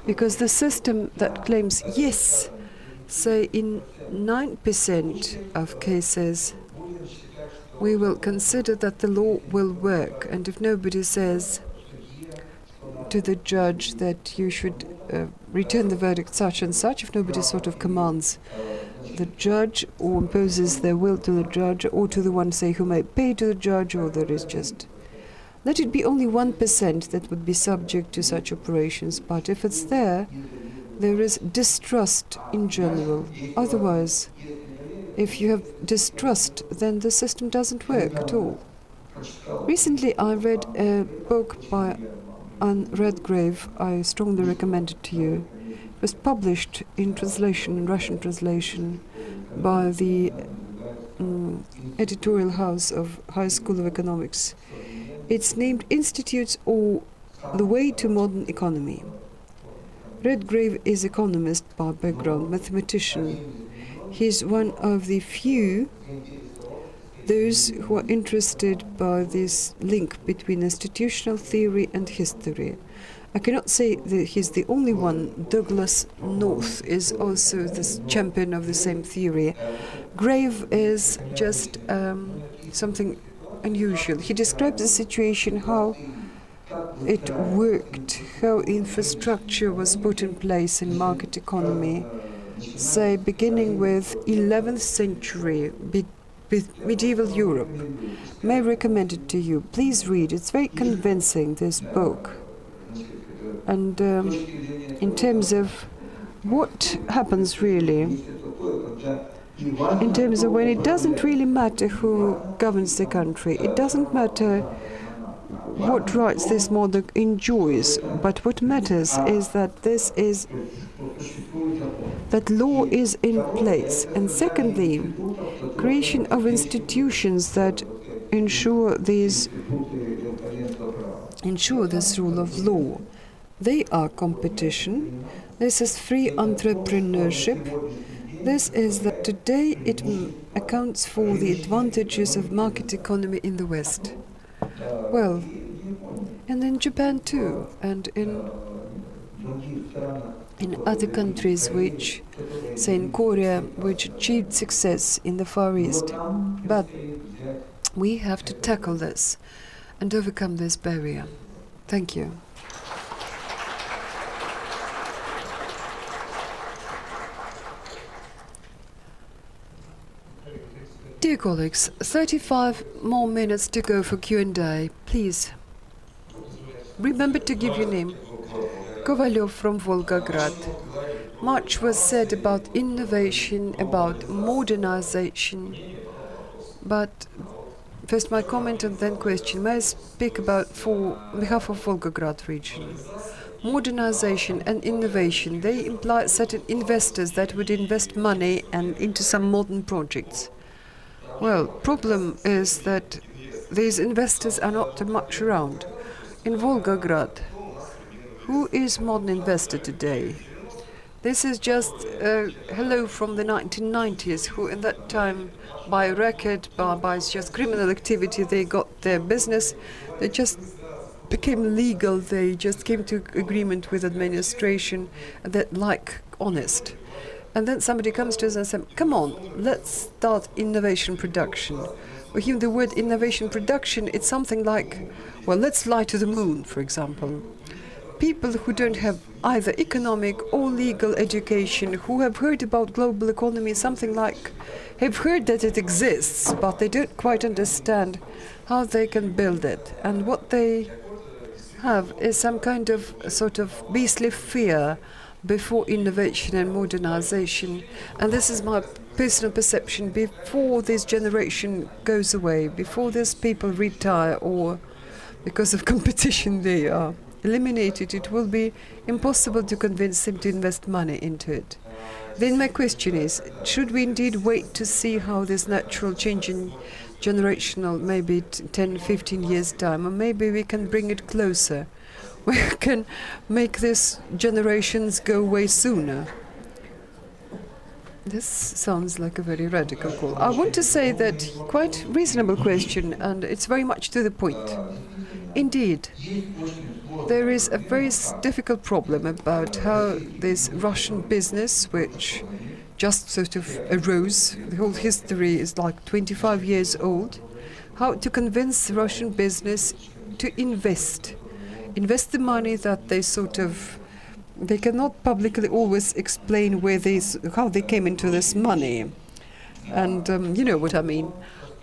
Because the system that claims yes, say in 9% of cases, we will consider that the law will work. And if nobody says to the judge that you should return the verdict such and such, if nobody sort of commands the judge or imposes their will to the judge, or to the one, say, who may pay to the judge, or there is just... Let it be only 1% that would be subject to such operations, but if it's there is distrust in general. Otherwise, if you have distrust, then the system doesn't work at all. Recently I read a book by Anne Redgrave. I strongly recommend it to you. It was published in translation, in Russian translation, by the editorial house of High School of Economics. It's named Institutes or The Way to Modern Economy. Redgrave is economist by background, mathematician. He's one of the few those who are interested by this link between institutional theory and history. I cannot say that he's the only one. Douglas North is also the champion of the same theory. Grave is just something unusual. He describes the situation, how it worked, how infrastructure was put in place in market economy, say beginning with 11th century with medieval Europe. May I recommend it to you? Please read. It's very convincing, this book. And in terms of what happens really, in terms of when it doesn't really matter who governs the country, it doesn't matter what rights this model enjoys, but what matters is that that law is in place. And secondly, creation of institutions that ensure this rule of law. They are competition. This is free entrepreneurship. This is that today it accounts for the advantages of market economy in the West. Well, and in Japan too, and in other countries which, say in Korea, which achieved success in the Far East. But we have to tackle this and overcome this barrier. Thank you. Dear colleagues, 35 more minutes to go for Q&A. Please, remember to give your name. Kovalyov from Volgograd. Much was said about innovation, about modernization, but first my comment and then question. May I speak about on behalf of Volgograd region? Modernization and innovation, they imply certain investors that would invest money and into some modern projects. Well, problem is that these investors are not much around. In Volgograd, who is modern investor today? This is just hello from the 1990s, who in that time, by record, by just criminal activity, they got their business. They just became legal. They just came to agreement with administration that like honest. And then somebody comes to us and says, come on, let's start innovation production. We hear the word innovation production, it's something like, well, let's fly to the moon, for example. People who don't have either economic or legal education, who have heard about global economy, something like, have heard that it exists, but they don't quite understand how they can build it. And what they have is some kind of sort of beastly fear before innovation and modernization. And this is my personal perception. Before this generation goes away, before these people retire or because of competition they are eliminated, it will be impossible to convince them to invest money into it. Then my question is, should we indeed wait to see how this natural change in generational, maybe 10, 15 years time, or maybe we can bring it closer? We can make these generations go away sooner. This sounds like a very radical call. I want to say that quite reasonable question, and it's very much to the point. Indeed, there is a very difficult problem about how this Russian business, which just sort of arose, the whole history is like 25 years old, how to convince Russian business to invest the money that they cannot publicly always explain how they came into this money. And you know what I mean.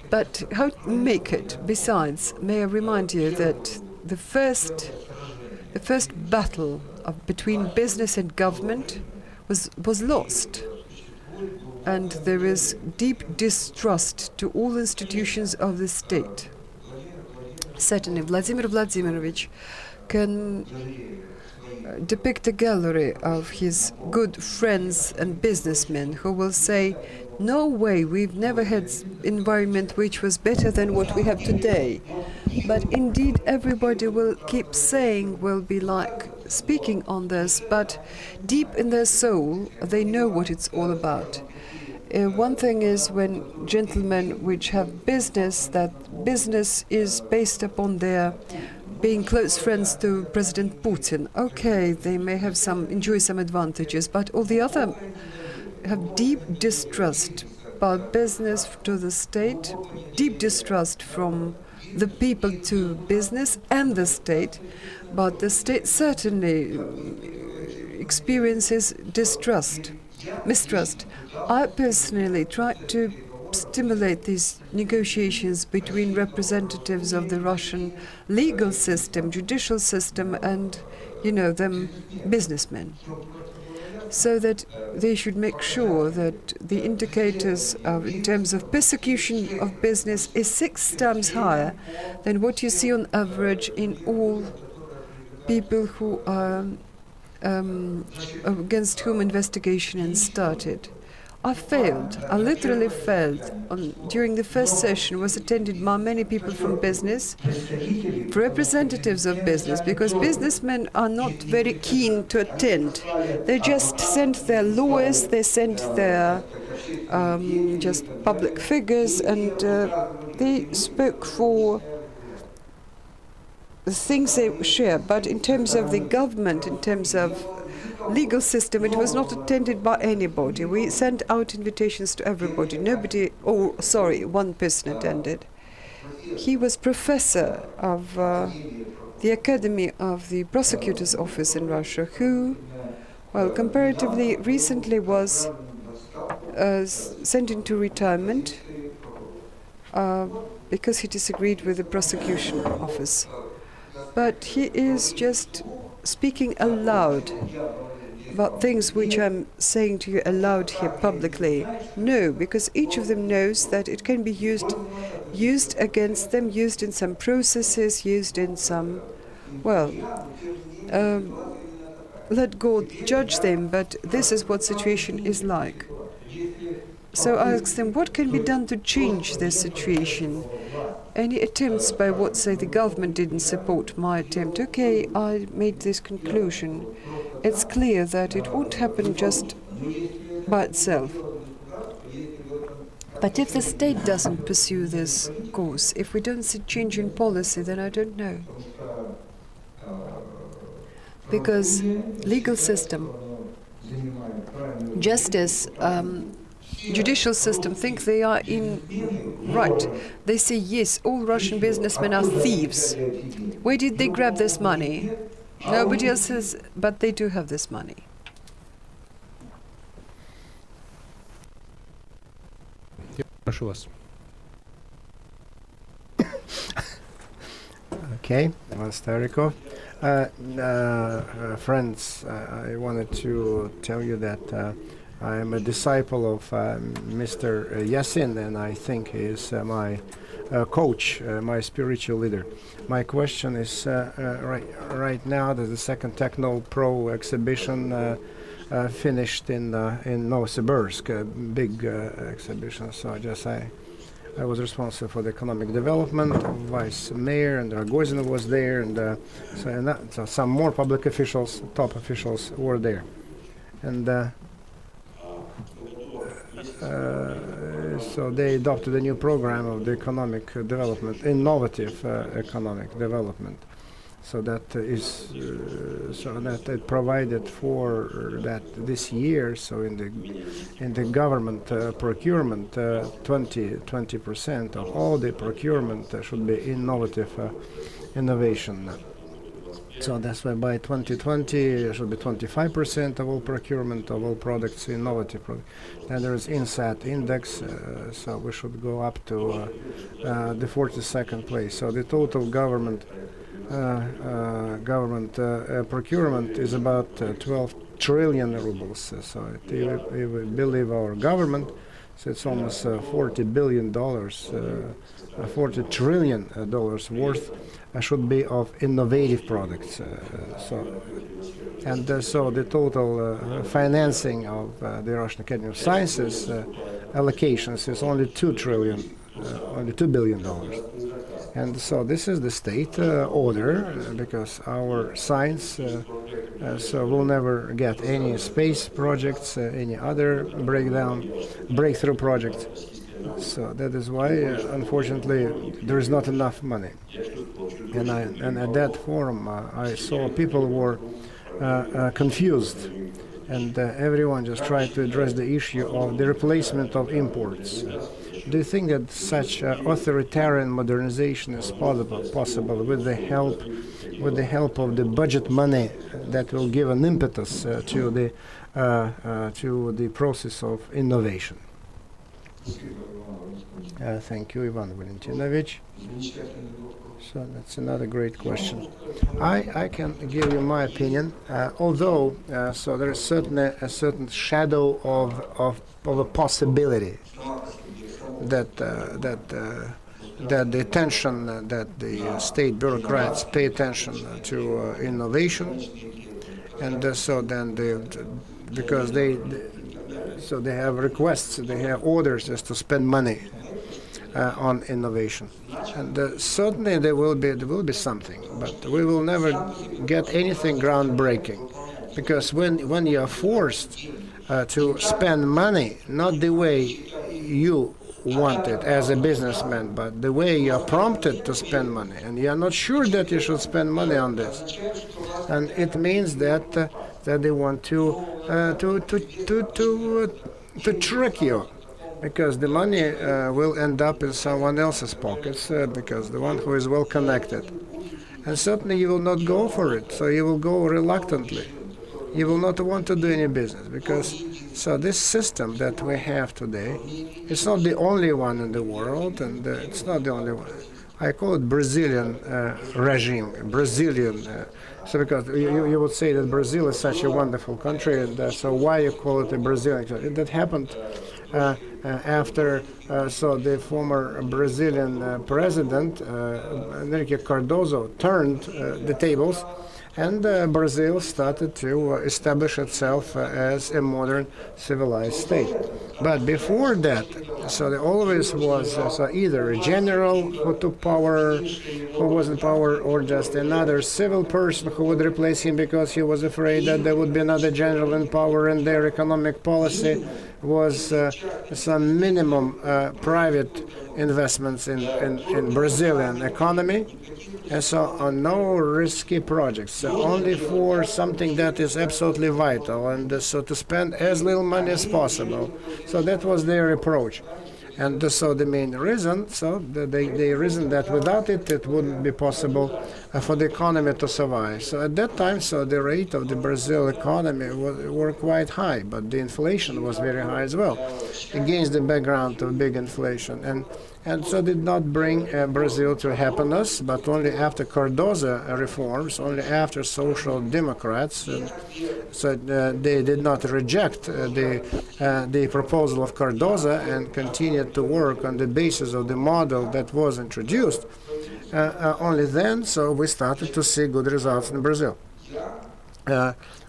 But how to make it? Besides, may I remind you that the first battle between business and government was lost. And there is deep distrust to all institutions of the state. Certainly, Vladimir Vladimirovich can depict a gallery of his good friends and businessmen who will say, no way, we've never had environment which was better than what we have today. But indeed, everybody will keep saying, will be like speaking on this, but deep in their soul, they know what it's all about. One thing is when gentlemen which have business, that business is based upon their being close friends to President Putin. Okay, they may have enjoy some advantages, but all the other have deep distrust about business to the state, deep distrust from the people to business and the state, but the state certainly experiences mistrust. I personally tried to stimulate these negotiations between representatives of the Russian legal system, judicial system, and, them businessmen, so that they should make sure that the indicators in terms of persecution of business is 6 times higher than what you see on average in all people who are against whom investigation has started. I failed. I literally failed. During the first session was attended by many people from business, representatives of business, because businessmen are not very keen to attend. They just sent their lawyers, they sent their just public figures, and they spoke for the things they share. But in terms of the government, in terms of legal system, it was not attended by anybody. We sent out invitations to everybody. One person attended. He was professor of the Academy of the Prosecutor's Office in Russia, who, well, comparatively recently was sent into retirement because he disagreed with the prosecution office. But he is just speaking aloud about things which I'm saying to you aloud here publicly. No, because each of them knows that it can be used against them, used in some processes, used in some, well, let God judge them, but this is what situation is like. So I asked them, what can be done to change this situation? Any attempts by what, say, the government didn't support my attempt? Okay, I made this conclusion. It's clear that it won't happen just by itself. But if the state doesn't pursue this course, if we don't see change in policy, then I don't know. Because legal system, justice, judicial system think they are in right. They say, yes, all Russian businessmen are thieves. Where did they grab this money? Nobody else says, but they do have this money. Прошу вас. Okay, Starikov. Friends, I wanted to tell you that I am a disciple of Mr. Yasin, and I think he is my coach, my spiritual leader. My question is, right now there's the second Techno Pro exhibition finished in Novosibirsk, a big exhibition. So I was responsible for the economic development, vice mayor, and Rogozin was there, and so some more public officials, top officials were there, and so they adopted a new program of the economic development, innovative economic development. So that is so that it provided for that this year. So in the government procurement, 20% of all the procurement should be innovation. So that's why by 2020 it should be 25% of all procurement of all products innovative products. And there is INSAT index, so we should go up to the 42nd place. So the total government procurement is about 12 trillion rubles. So if we believe our government, so it's almost $40 billion, $40 trillion worth should be of innovative products. So the total financing of the Russian Academy of Sciences allocations is only $2 billion. And so this is the state order, because our science so we'll never get any space projects, any other breakthrough projects. So that is why, unfortunately, there is not enough money. And at that forum, I saw people were confused, and everyone just tried to address the issue of the replacement of imports. Do you think that such authoritarian modernization is possible with the help of the budget money that will give an impetus to the process of innovation? Thank you, Ivan Valentinovich. So that's another great question. I can give you my opinion, although so there is certainly a certain shadow of a possibility that the attention that the state bureaucrats pay attention to innovation, and so then because so they have requests, they have orders just to spend money on innovation. And certainly there will be something, but we will never get anything groundbreaking, because when you are forced to spend money not the way you want it as a businessman, but the way you are prompted to spend money, and you are not sure that you should spend money on this, and it means that that they want to trick you, because the money will end up in someone else's pockets, because the one who is well connected, and certainly you will not go for it, so you will go reluctantly. You will not want to do any business, because so this system that we have today, it's not the only one in the world, and it's not the only one. I call it Brazilian regime, Brazilian. So because you would say that Brazil is such a wonderful country, and so why you call it a Brazilian country? That happened after so the former Brazilian president Henrique Cardoso turned the tables, and Brazil started to establish itself as a modern civilized state. But before that, so there always was so either a general who took power, who was in power, or just another civil person who would replace him because he was afraid that there would be another general in power, and their economic policy was some minimum private investments in Brazilian economy. And so on no risky projects, only for something that is absolutely vital, and so to spend as little money as possible. So that was their approach. And so the main reason, so the reason that without it, it wouldn't be possible for the economy to survive. So at that time, so the rate of the Brazil economy were quite high, but the inflation was very high as well, against the background of big inflation. And so did not bring Brazil to happiness, but only after Cardoso reforms, only after social democrats. So they did not reject the proposal of Cardoso and continued to work on the basis of the model that was introduced. Only then, so we started to see good results in Brazil.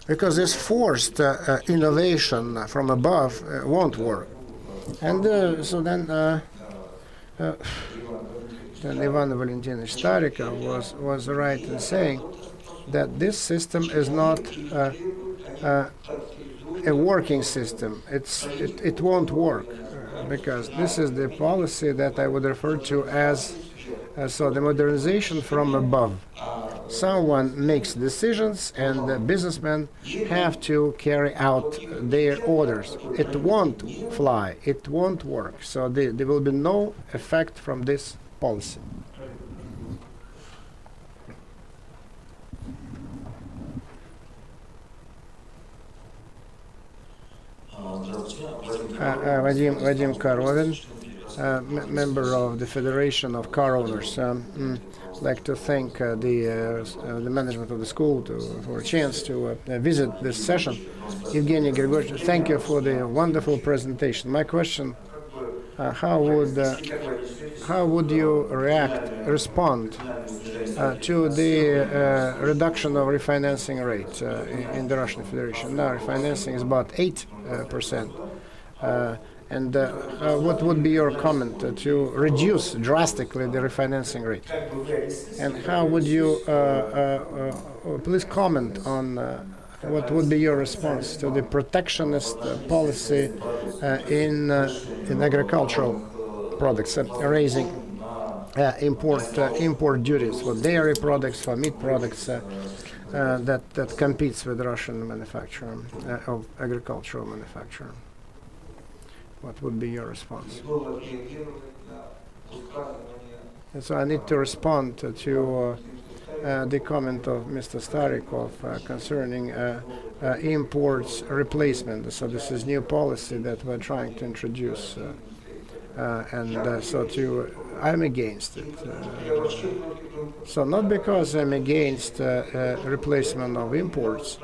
Because this forced innovation from above won't work. And so then Ivan Valentinovich Starikov was right in saying that this system is not a working system. It won't work, because this is the policy that I would refer to as so the modernization from above. Someone makes decisions, and the businessmen have to carry out their orders. It won't fly. It won't work. So there will be no effect from this policy. Vadim Korovin, member of the Federation of Car Owners. I'd like to thank the management of the school for a chance to visit this session. Evgeny Grigorьevich, thank you for the wonderful presentation. My question: how would you respond to the reduction of refinancing rate in the Russian Federation? Now refinancing is about 8%. And what would be your comment to reduce drastically the refinancing rate? And how would you please comment on what would be your response to the protectionist policy in agricultural products, raising import duties for dairy products, for meat products that competes with Russian manufacturer of agricultural manufacturer? What would be your response? And so I need to respond to the comment of Mr. Starikov concerning imports replacement. So this is new policy that we're trying to introduce, I'm against it. So not because I'm against replacement of imports,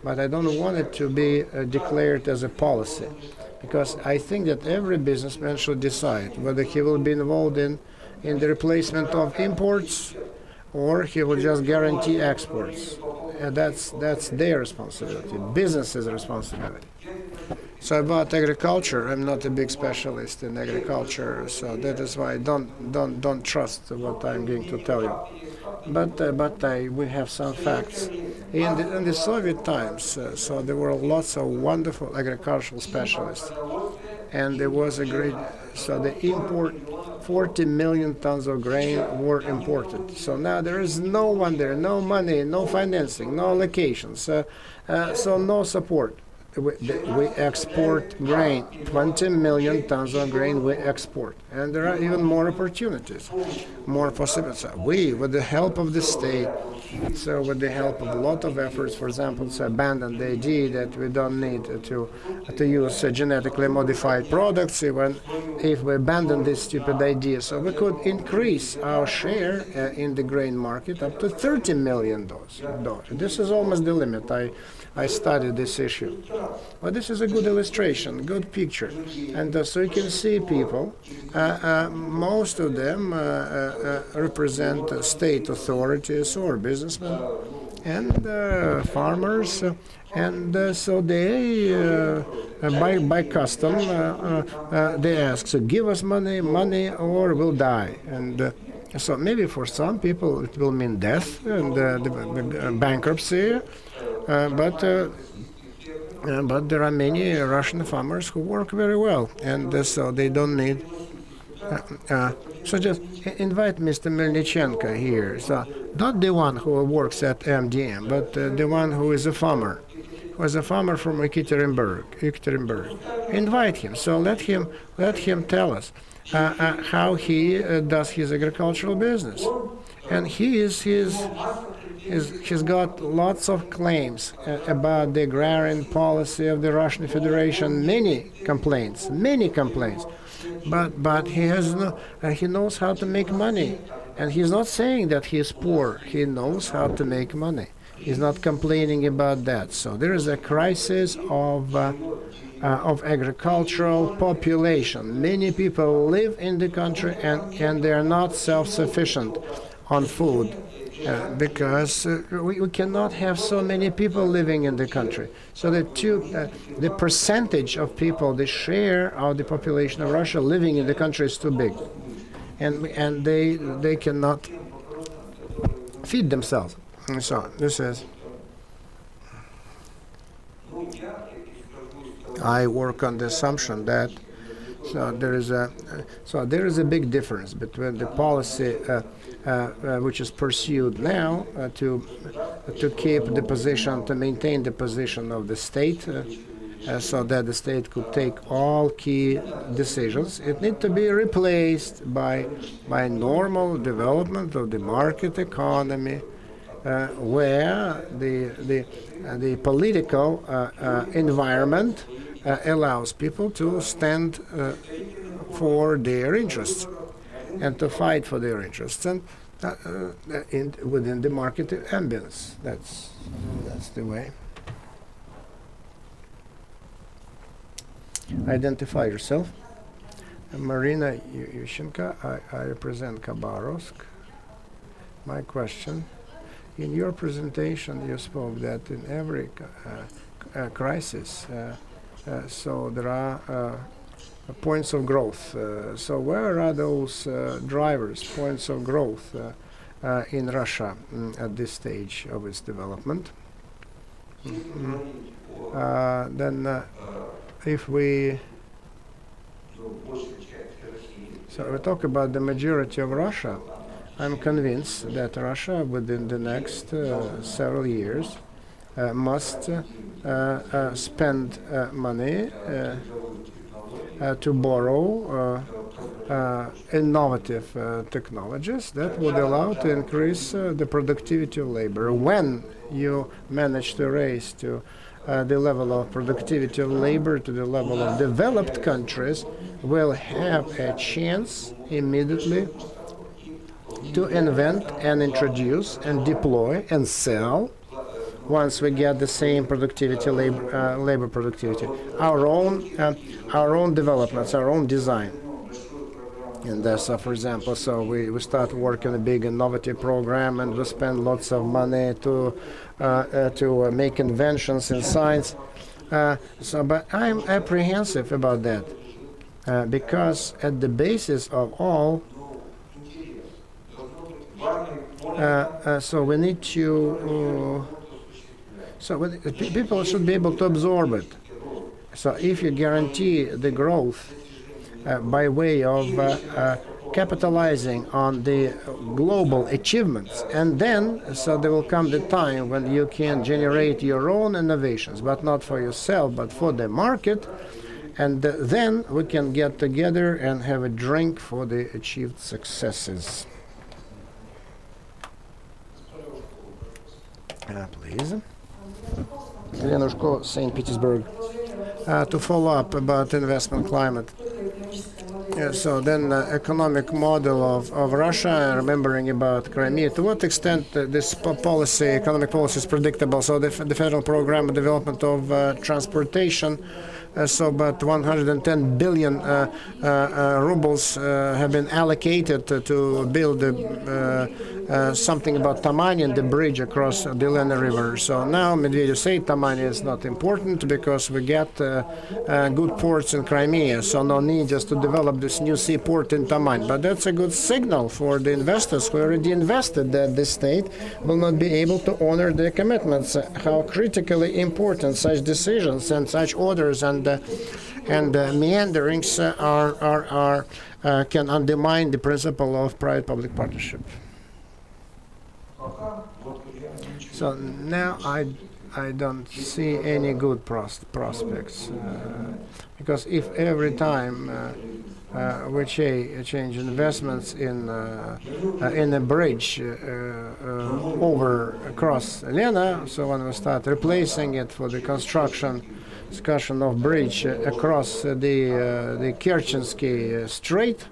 but I don't want it to be declared as a policy. Because I think that every businessman should decide whether he will be involved in the replacement of imports, or he will just guarantee exports. And that's their responsibility, business's responsibility. So about agriculture, I'm not a big specialist in agriculture, so that is why I don't trust what I'm going to tell you. But we have some facts. In the Soviet times, so there were lots of wonderful agricultural specialists, and there was a great. So the import, 40 million tons of grain were imported. So now there is no one there, no money, no financing, no allocations, so no support. We export grain, 20 million tons of grain we export. And there are even more opportunities, more possibilities. We, with the help of the state, so with the help of a lot of efforts, for example, to abandon the idea that we don't need to use genetically modified products, even if we abandon this stupid idea. So we could increase our share in the grain market up to $30 million. This is almost the limit. I studied this issue. But this is a good illustration, good picture. And so you can see people, most of them represent state authorities or businessmen and farmers. And so they, by custom, they ask, so give us money or we'll die. And so maybe for some people it will mean death and the bankruptcy. But there are many Russian farmers who work very well, and so they don't need. So just invite Mr. Melnichenko here. So not the one who works at MDM, but the one who is a farmer, from Ekaterinburg. Invite him. So let him tell us how he does his agricultural business, and he's got lots of claims about the agrarian policy of the Russian Federation. Many complaints. But he knows how to make money, and he's not saying that he's poor. He knows how to make money. He's not complaining about that. So there is a crisis of agricultural population. Many people live in the country and they are not self-sufficient on food. Because we cannot have so many people living in the country. So the percentage of people, the share of the population of Russia living in the country is too big, and they cannot feed themselves. And so this is. I work on the assumption that there is a big difference between the policy. Which is pursued now to keep the position, to maintain the position of the state, so that the state could take all key decisions. It needs to be replaced by normal development of the market economy, where the political environment allows people to stand for their interests and to fight for their interests, and within the market ambience. That's the way. Identify yourself. Marina Yushchenko. I represent Khabarovsk. My question: in your presentation, you spoke that in every crisis, so there are points of growth. So where are those drivers, points of growth in Russia at this stage of its development? Then if we talk about the majority of Russia, I'm convinced that Russia within the next several years must spend money to borrow innovative technologies that would allow to increase the productivity of labor. When you manage to raise to the level of productivity of labor to the level of developed countries, will have a chance immediately to invent and introduce and deploy and sell, once we get the same productivity, labor productivity, our own developments, our own design. And so, for example, so we start working a big innovative program, and we spend lots of money to make inventions in science. But I'm apprehensive about that because at the basis of all, so we need to. People should be able to absorb it. So if you guarantee the growth by way of capitalizing on the global achievements, and then so there will come the time when you can generate your own innovations, but not for yourself, but for the market, and then we can get together and have a drink for the achieved successes. Please. Lenushko, St. Petersburg. To follow up about investment climate. So then economic model of Russia, remembering about Crimea, to what extent this economic policy is predictable? So the federal program of development of transportation, but 110 billion rubles have been allocated to build something about Tamanian, the bridge across the Lena River. So now Medvedev say Tamania is not important because we get good ports in Crimea, so no need just to develop this new seaport in Taman. But that's a good signal for the investors who already invested that the state will not be able to honor their commitments. How critically important such decisions and such orders and meanderings can undermine the principle of private-public partnership. So now I don't see any good prospects because if every time we change investments in a bridge over across Lena, so when we start replacing it for the discussion of bridge across the Kerchensky Strait,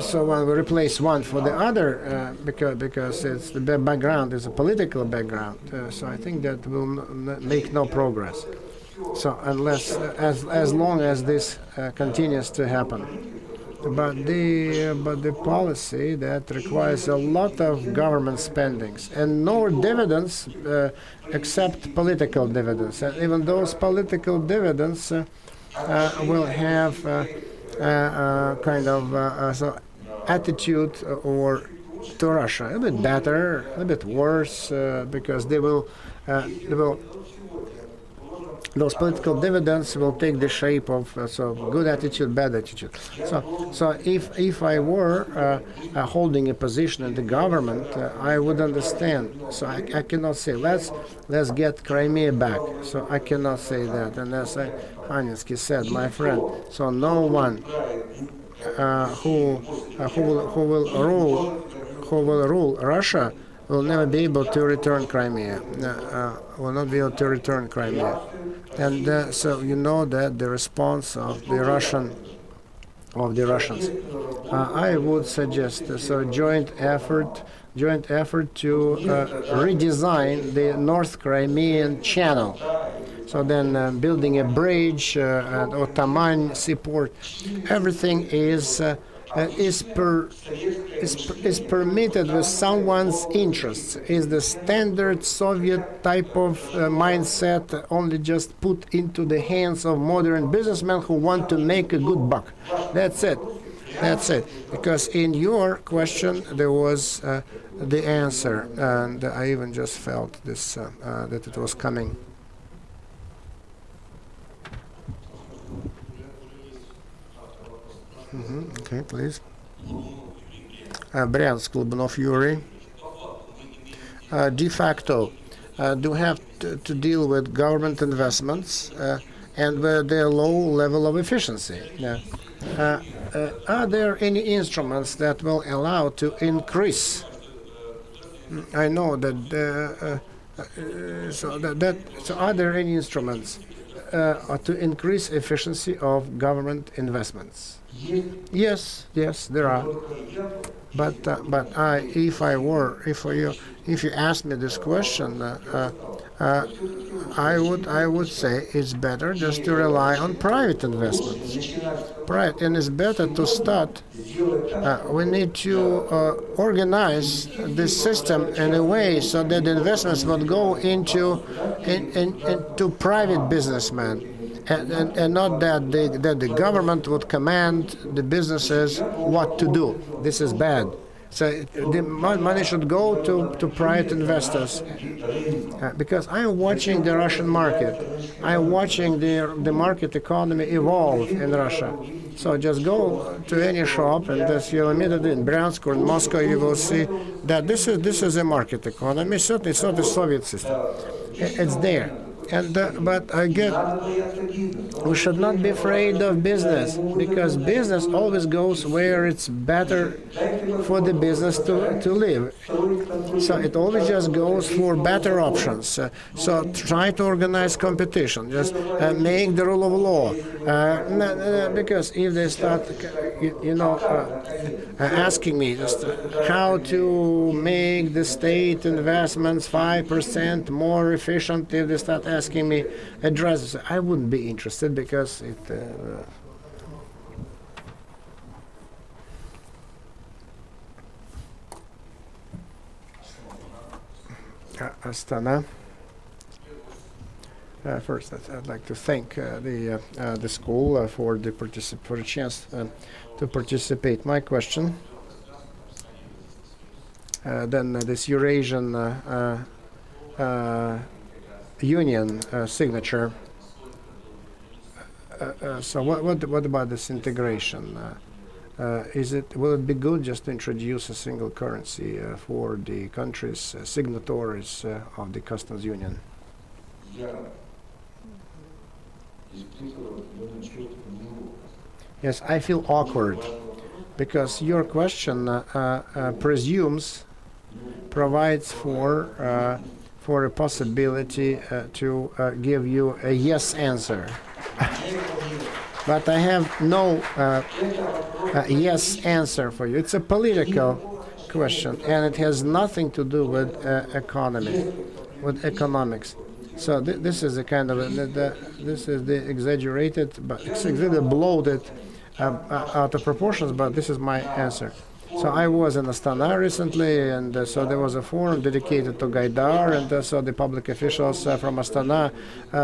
so when we replace one for the other, because it's the background is a political background, so I think that will make no progress. So unless, as long as this continues to happen, but the policy that requires a lot of government spendings and no dividends except political dividends, and even those political dividends will have kind of attitude or to Russia a bit better, a bit worse, because they will those political dividends will take the shape of good attitude, bad attitude. So if I were holding a position in the government, I would understand. So I cannot say let's get Crimea back. So I cannot say that. And as Haninsky said, my friend, so no one who will rule Russia will never be able to return Crimea. Will not be able to return Crimea. And so you know that the response of the Russians, I would suggest joint effort to redesign the North Crimean Channel. So then building a bridge or Taman seaport, everything is permitted with someone's interests. Is the standard Soviet type of mindset only just put into the hands of modern businessmen who want to make a good buck. That's it. Because in your question there was the answer, and I even just felt this that it was coming. Okay, please. Bryansk, Globunov Yuri. De facto, do have to deal with government investments and with their low level of efficiency. Are there any instruments that will allow to increase? I know that. So are there any instruments to increase efficiency of government investments? Yes, there are. if you asked me this question, I would say it's better just to rely on private investments. Private, and it's better to start. We need to organize this system in a way so that the investments would go into private businessmen. And not that the government would command the businesses what to do. This is bad. So the money should go to private investors. Because I'm watching the Russian market. I'm watching the market economy evolve in Russia. So just go to any shop, and you'll immediately in Bryansk or in Moscow, you will see that this is a market economy. Certainly, it's not the Soviet system. It's there. And but again, we should not be afraid of business, because business always goes where it's better for the business to live. So it always just goes for better options. So try to organize competition, just make the rule of law. Because if they start, asking me just how to make the state investments 5% more efficient, if they start asking me addresses, I wouldn't be interested, because it. Astana. First, I'd like to thank the school for the chance to participate. My question. Then this Eurasian Union signature. So what about this integration? Will it be good just to introduce a single currency for the countries signatories of the customs union? Yes, I feel awkward, because your question provides for a possibility to give you a yes answer. But I have no yes answer for you. It's a political question, and it has nothing to do with economics. So this is a kind of this is the exaggerated, but exaggerated, bloated, out of proportions. But this is my answer. So I was in Astana recently, and so there was a forum dedicated to Gaidar, and so the public officials from Astana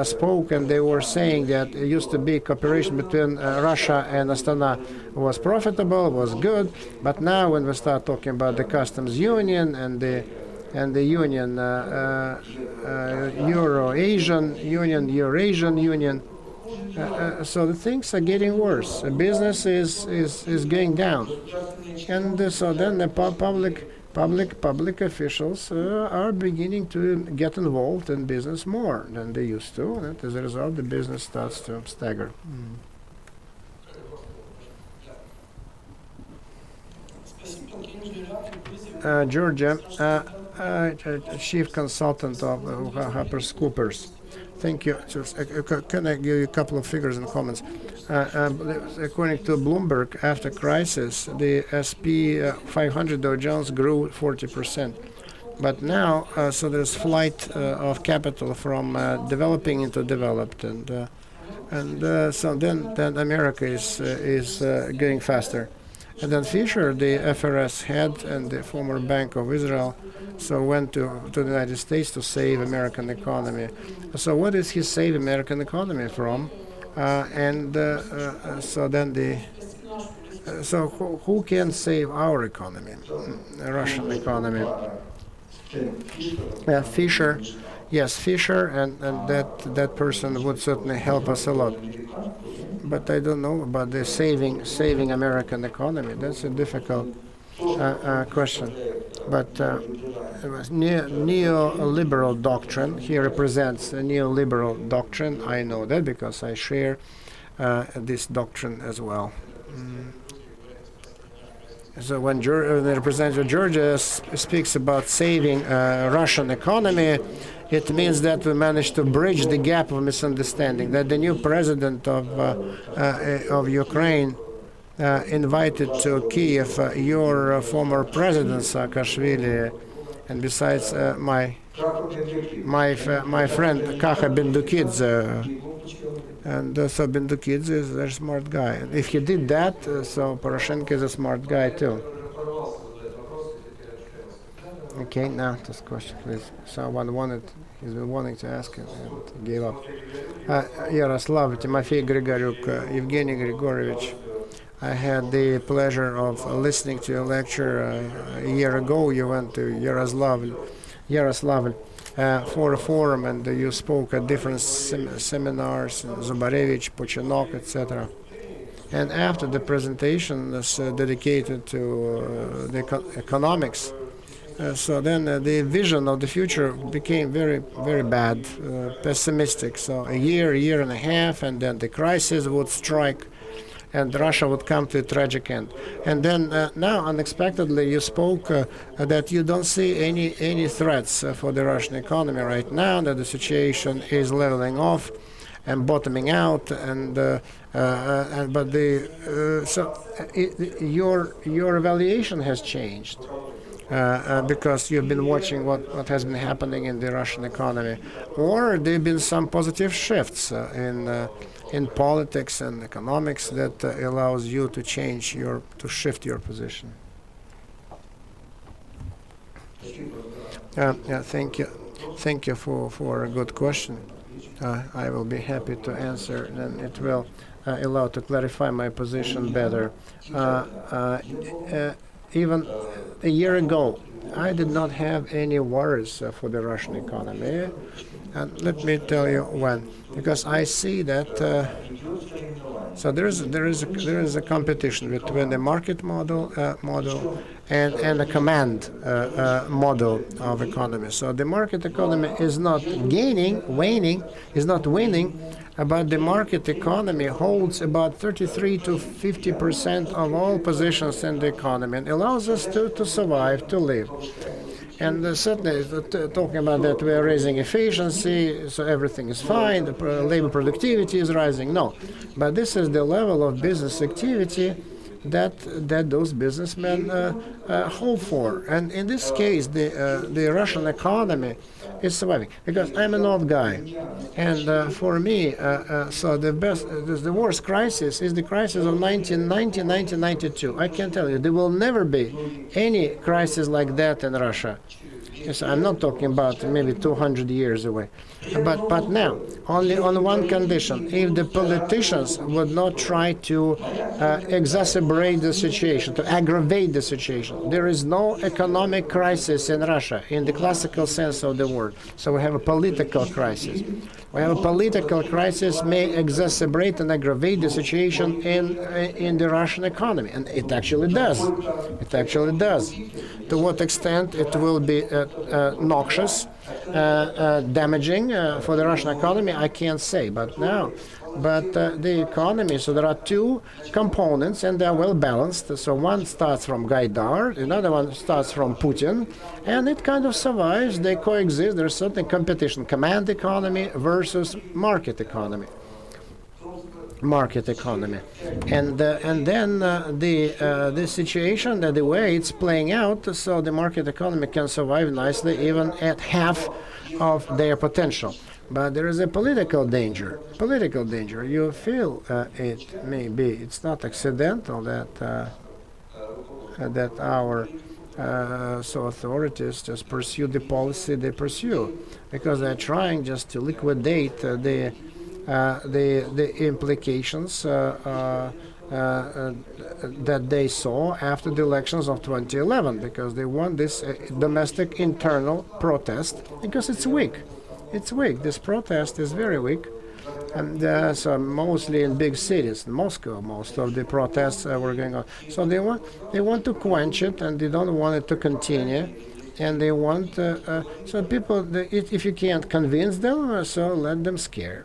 spoke, and they were saying that it used to be cooperation between Russia and Astana was profitable, was good, but now when we start talking about the customs union and the union, Eurasian Union, so the things are getting worse. Business is going down, and so then the public officials are beginning to get involved in business more than they used to, and as a result, the business starts to stagger. Georgia, chief consultant of HarperCoopers. Thank you. Can I give you a couple of figures and comments? According to Bloomberg, after crisis, the SP 500 Dow Jones grew 40%. But now, so there's flight of capital from developing into developed, and so then America is going faster. And then Fisher, the FRS head and the former Bank of Israel, so went to the United States to save American economy. So what does he save American economy from? So then so who can save our economy? Russian economy. Fisher, yes, Fisher, and that person would certainly help us a lot. But I don't know about the saving American economy. That's a difficult question. But it was neoliberal doctrine. He represents a neoliberal doctrine. I know that because I share this doctrine as well. So when the representative of Georgia speaks about saving Russian economy, it means that we managed to bridge the gap of misunderstanding. That the new president of Ukraine invited to Kiev your former president Saakashvili, and besides my friend Kaha Bendukidze. And so Bendukidze is a very smart guy. And if he did that, so Poroshenko is a smart guy too. Okay, now this question, please. Someone he's been wanting to ask it and gave up. Yaroslav, Timofey Grigoryuk, Evgeny Grigorovich. I had the pleasure of listening to your lecture a year ago. You went to Yaroslavl for a forum, and you spoke at different seminars, Zubarevich, Pochinok, etc. And after the presentation was dedicated to the economics, so then the vision of the future became very, very bad, pessimistic. So a year and a half, and then the crisis would strike, and Russia would come to a tragic end. And then now, unexpectedly, you spoke that you don't see any threats for the Russian economy right now, that the situation is leveling off and bottoming out, your evaluation has changed. Because you've been watching what has been happening in the Russian economy, or there have been some positive shifts in politics and economics that allows you to shift your position. Thank you for a good question. I will be happy to answer, and it will allow to clarify my position better. Even a year ago, I did not have any worries for the Russian economy, and let me tell you when. Because I see that so there is a competition between the market model and the command model of economy. So the market economy is not winning, but the market economy holds about 33 to 50% of all positions in the economy and allows us to survive, to live. And certainly, talking about that, we are raising efficiency, so everything is fine, the labor productivity is rising. No, but this is the level of business activity that those businessmen hope for. And in this case, the Russian economy is surviving. Because I'm an old guy, and for me, so the worst crisis is the crisis of 1990, 1992. I can tell you, there will never be any crisis like that in Russia. Yes, I'm not talking about maybe 200 years away. But now, only on one condition: if the politicians would not try to exacerbate the situation, to aggravate the situation. There is no economic crisis in Russia in the classical sense of the word. So we have a political crisis. We have a political crisis may exacerbate and aggravate the situation in the Russian economy, and it actually does. It actually does. To what extent it will be noxious, damaging for the Russian economy, I can't say. But the economy, so there are two components, and they're well balanced. So one starts from Gaidar, another one starts from Putin, and it kind of survives. They coexist. There's certain competition: command economy versus market economy. And then the situation, the way it's playing out, so the market economy can survive nicely even at half of their potential. But there is a political danger. You feel it may be. It's not accidental that our authorities just pursue the policy they pursue, because they're trying just to liquidate the implications that they saw after the elections of 2011, because they want this domestic internal protest, because it's weak. This protest is very weak, and so mostly in big cities, in Moscow, most of the protests were going on. So they want to quench it, and they don't want it to continue. And they want so people. If you can't convince them, so let them scare.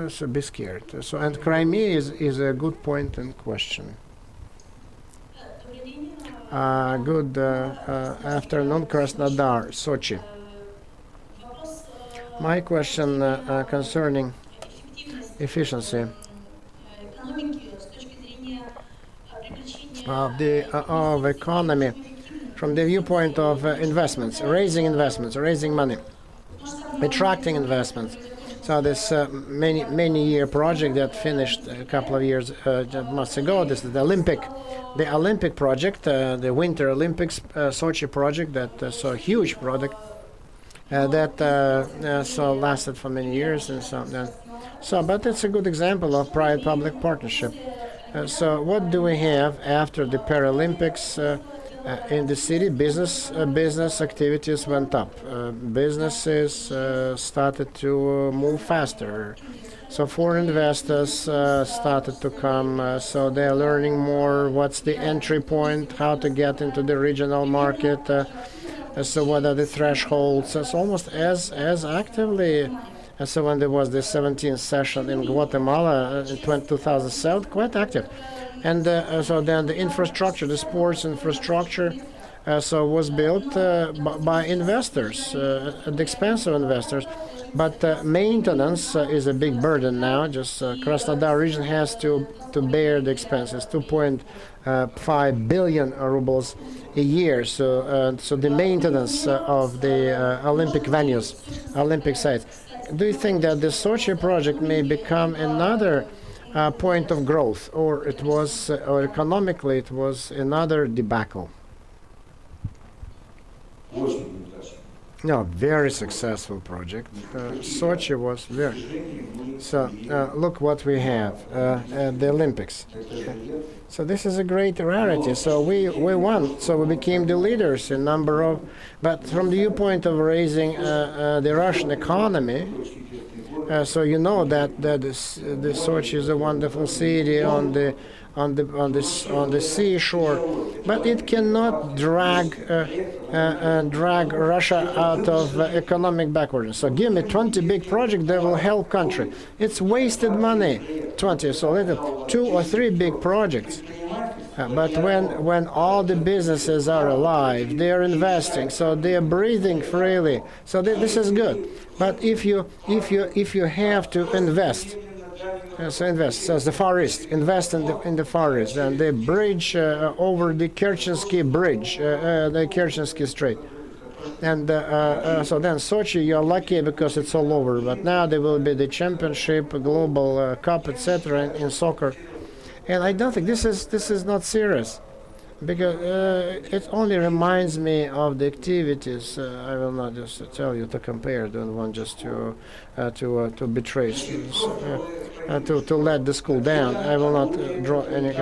So be scared. So, and Crimea is a good point in question. Good afternoon, Krasnodar, Sochi. My question concerning efficiency of economy from the viewpoint of investments, raising money, attracting investments. So this many year project that finished a couple of years months ago. This is the Olympic project, the Winter Olympics Sochi project. That so huge project that so lasted for many years and so then. So, but it's a good example of private-public partnership. So, what do we have after the Paralympics? In the city, business activities went up. Businesses started to move faster. So foreign investors started to come. So they're learning more. What's the entry point? How to get into the regional market? So what are the thresholds? It's almost as actively. So when there was the 17th session in Guatemala in 2007, quite active. And so then the infrastructure, the sports infrastructure, so was built by investors, at the expense of investors. But maintenance is a big burden now. Just Krasnodar region has to bear the expenses, 2.5 billion rubles a year. So the maintenance of the Olympic venues, Olympic sites. Do you think that the Sochi project may become another point of growth, or it was, or economically it was another debacle? No, very successful project. Sochi was very. So look what we have at the Olympics. So this is a great rarity. So we won. So we became the leaders in number of. But from the viewpoint of raising the Russian economy. So you know that the Sochi is a wonderful city on the seashore, but it cannot drag Russia out of economic backwardness. So give me 20 big projects that will help country. It's wasted money. 20. So let 2 or 3 big projects. But when all the businesses are alive, they are investing, so they are breathing freely. So this is good. But if you have to invest, so invest. So the Far East, invest in the Far East, and the bridge over the Kerchensky Bridge, the Kerchensky Strait. And so then Sochi, you're lucky because it's all over. But now there will be the championship, global cup, etc. in soccer. And I don't think this is not serious, because it only reminds me of the activities. I will not just tell you to compare. Don't want just to betray students, to let the school down. I will not draw any.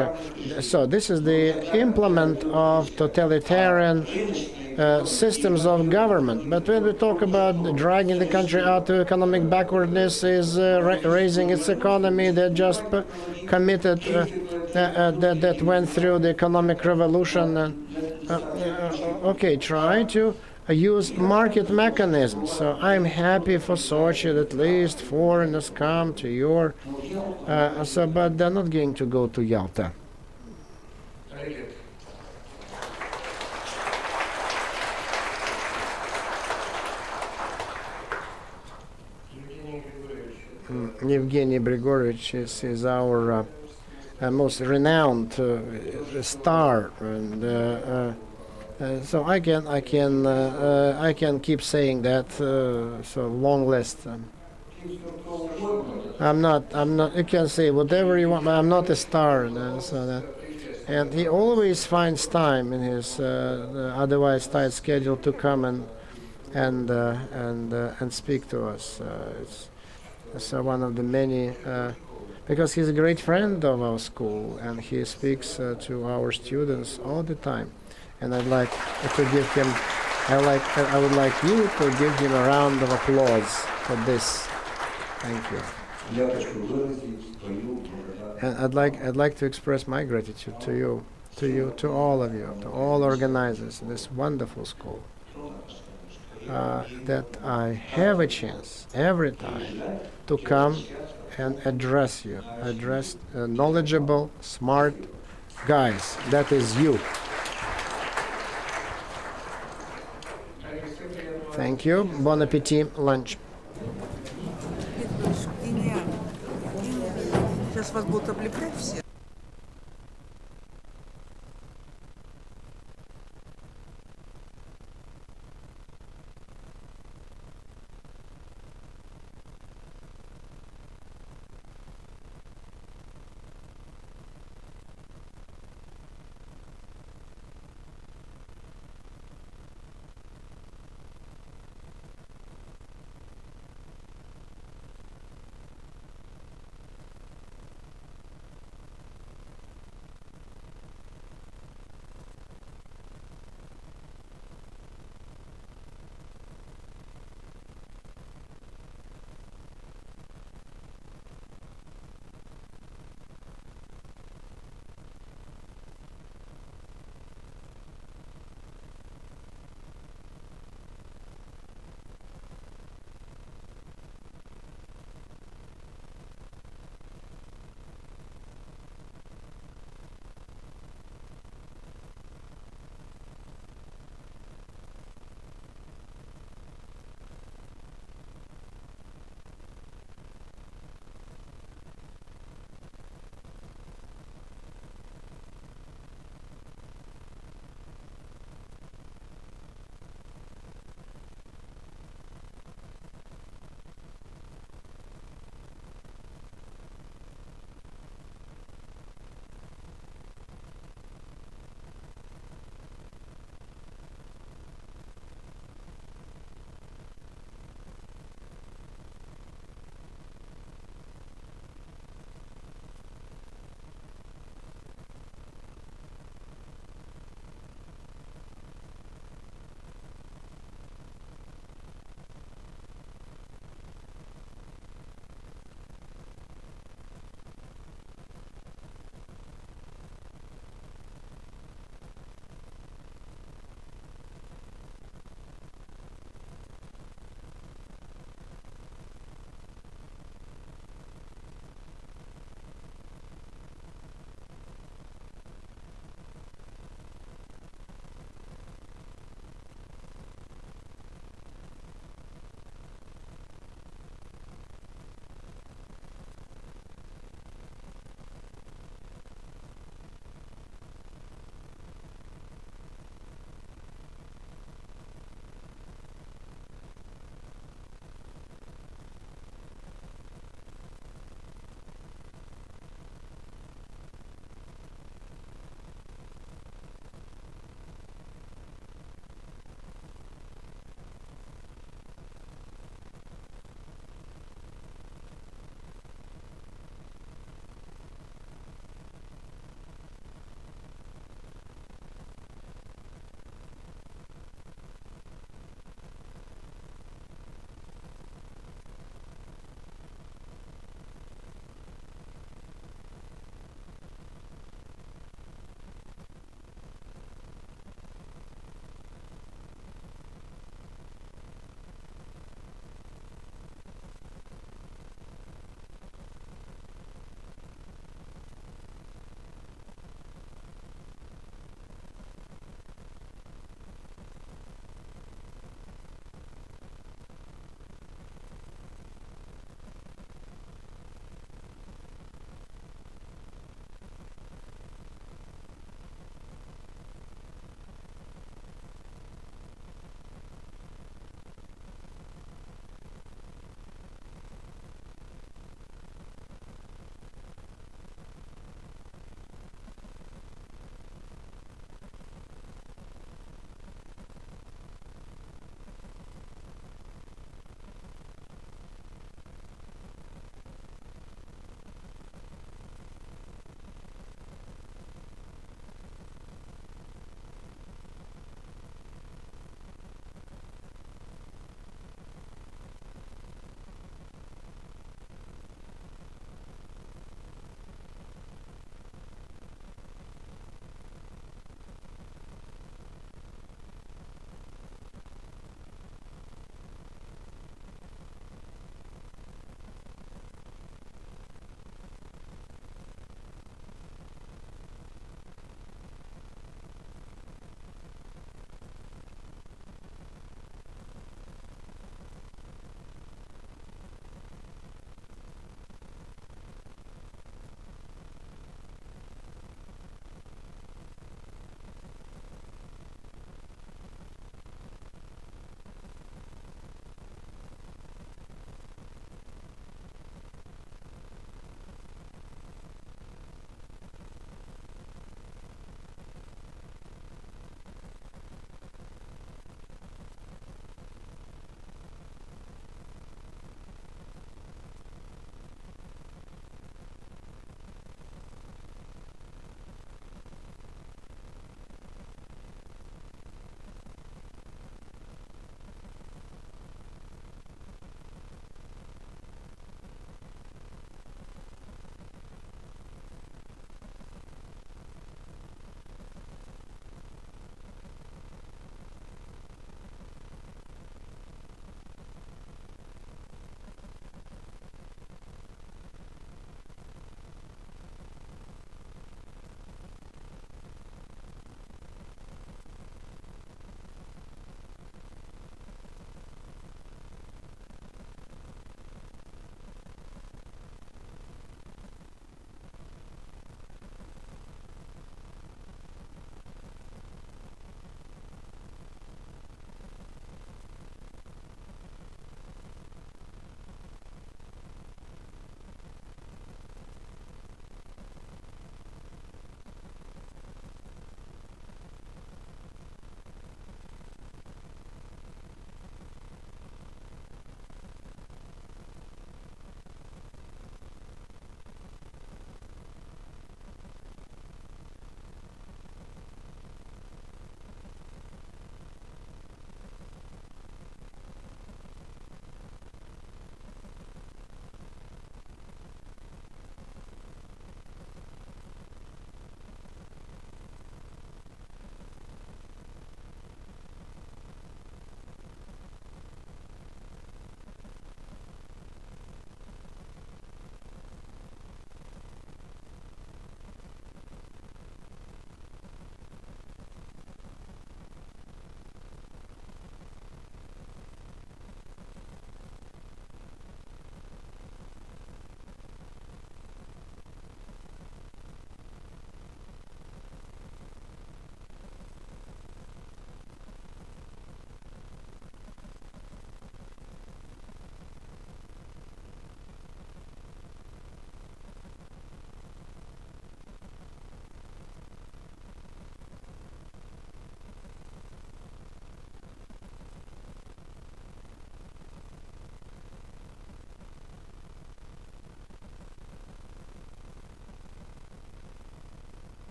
So this is the implement of totalitarian systems of government. But when we talk about dragging the country out to economic backwardness, is raising its economy that just committed, that went through the economic revolution. Okay, try to use market mechanisms. So I'm happy for Sochi that at least foreigners come to your, but they're not going to go to Yalta. Evgeny Grigorovich is our most renowned star, and so I can keep saying that. So long list. I'm not. You can say whatever you want, but I'm not a star. And he always finds time in his otherwise tight schedule to come and speak to us. It's one of the many, because he's a great friend of our school, and he speaks to our students all the time. And I'd like to give him, I would like you to give him a round of applause for this. Thank you. And I'd like to express my gratitude to you, to all of you, to all organizers of this wonderful school. That I have a chance every time to come and address you, knowledgeable, smart guys. That is you. Thank you. Bon appetit. Lunch. Сейчас вас будут облеплять все.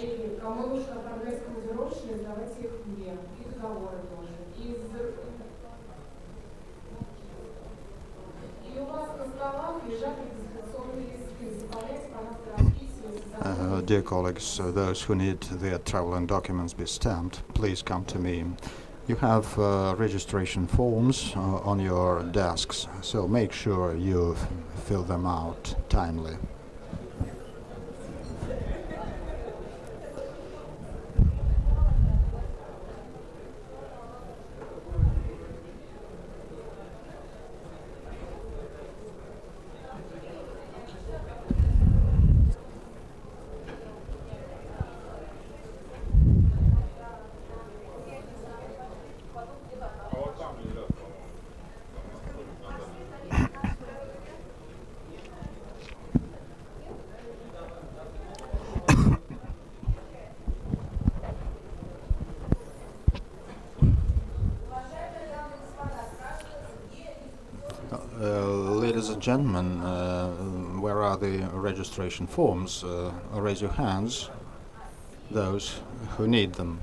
И кому нужно прогресс командировочные, сдавайте их мне. И договоры тоже. И у вас на столах лежат регистрационные листы. Заполняйте, пожалуйста, расписывайтесь. Dear colleagues, those who need their travel and documents be stamped, please come to me. You have registration forms on your desks, so make sure you fill them out timely. Ladies and gentlemen, where are the registration forms? Raise your hands, those who need them.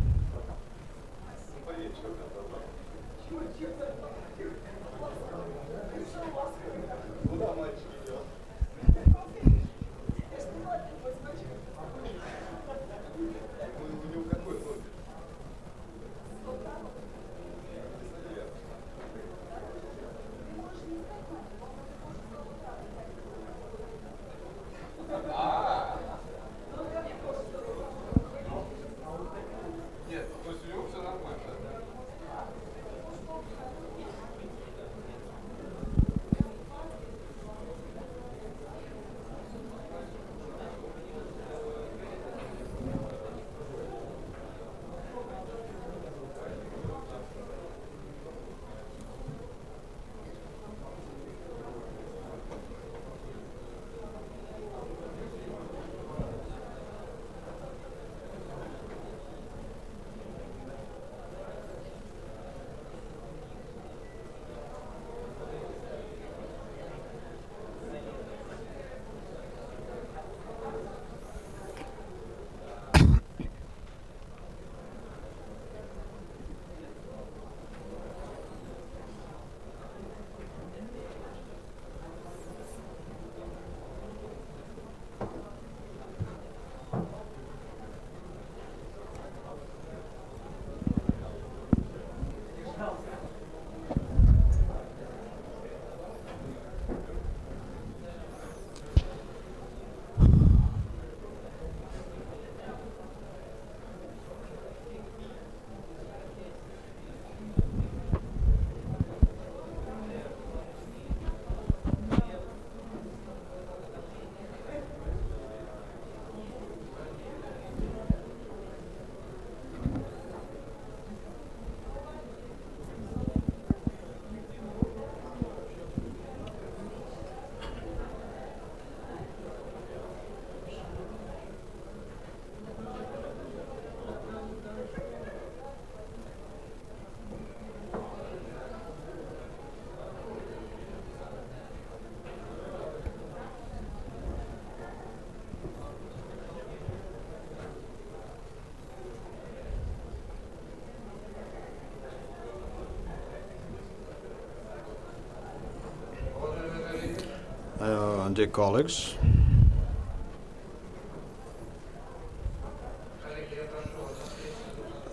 Dear colleagues,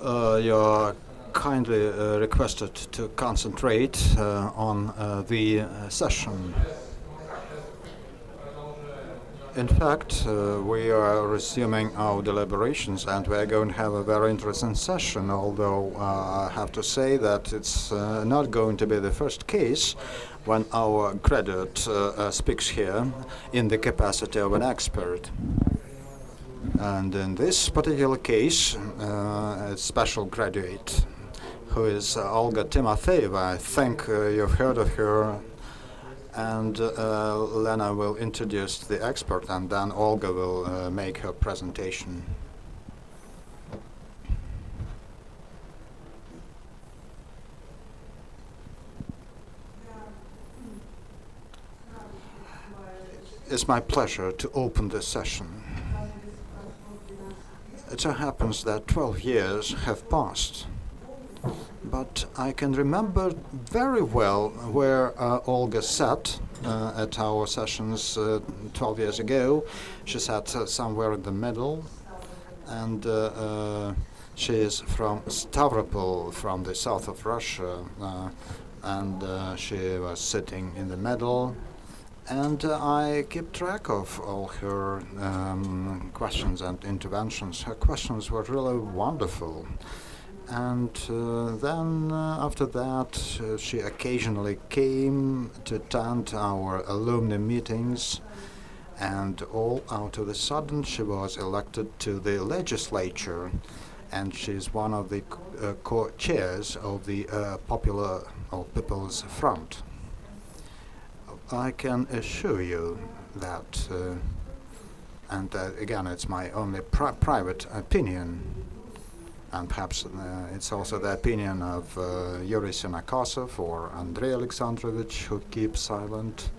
you're kindly requested to concentrate on the session. In fact, we are resuming our deliberations and we are going to have a very interesting session, although I have to say that it's not going to be the first case when our graduate speaks here in the capacity of an expert. And in this particular case, a special graduate, who is Olga Timofeyeva. I think you've heard of her. And Lena will introduce the expert, and then Olga will make her presentation. It's my pleasure to open this session. It so happens that 12 years have passed, but I can remember very well where Olga sat at our sessions 12 years ago. She sat somewhere in the middle, and she is from Stavropol, from the south of Russia, and she was sitting in the middle. And I keep track of all her questions and interventions. Her questions were really wonderful. And then after that, she occasionally came to attend our alumni meetings. And all out of a sudden, she was elected to the legislature. And she's one of the co-chairs of the People's Front. I can assure you that, and again, it's my only private opinion, and perhaps it's also the opinion of Yuri Senokosov or Andrei Alexandrovich, who keep silent.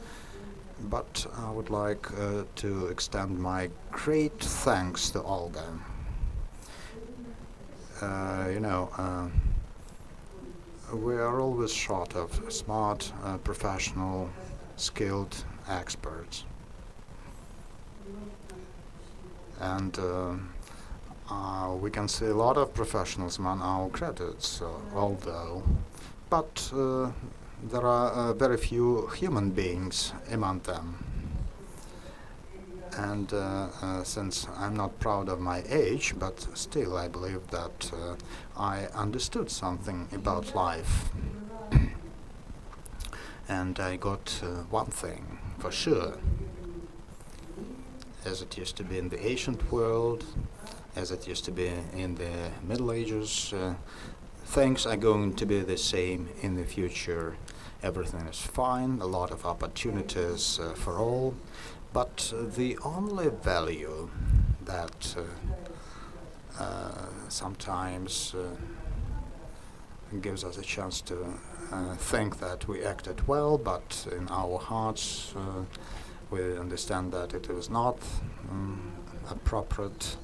But I would like to extend my great thanks to Olga. We are always short of smart, professional, skilled experts, and we can see a lot of professionals among our credits, but there are very few human beings among them. And since I'm not proud of my age, but still I believe that I understood something about life. And I got one thing for sure. As it used to be in the ancient world, as it used to be in the Middle Ages, things are going to be the same in the future. Everything is fine, a lot of opportunities for all, but the only value that sometimes gives us a chance to think that we acted well, but in our hearts we understand that it was not appropriate.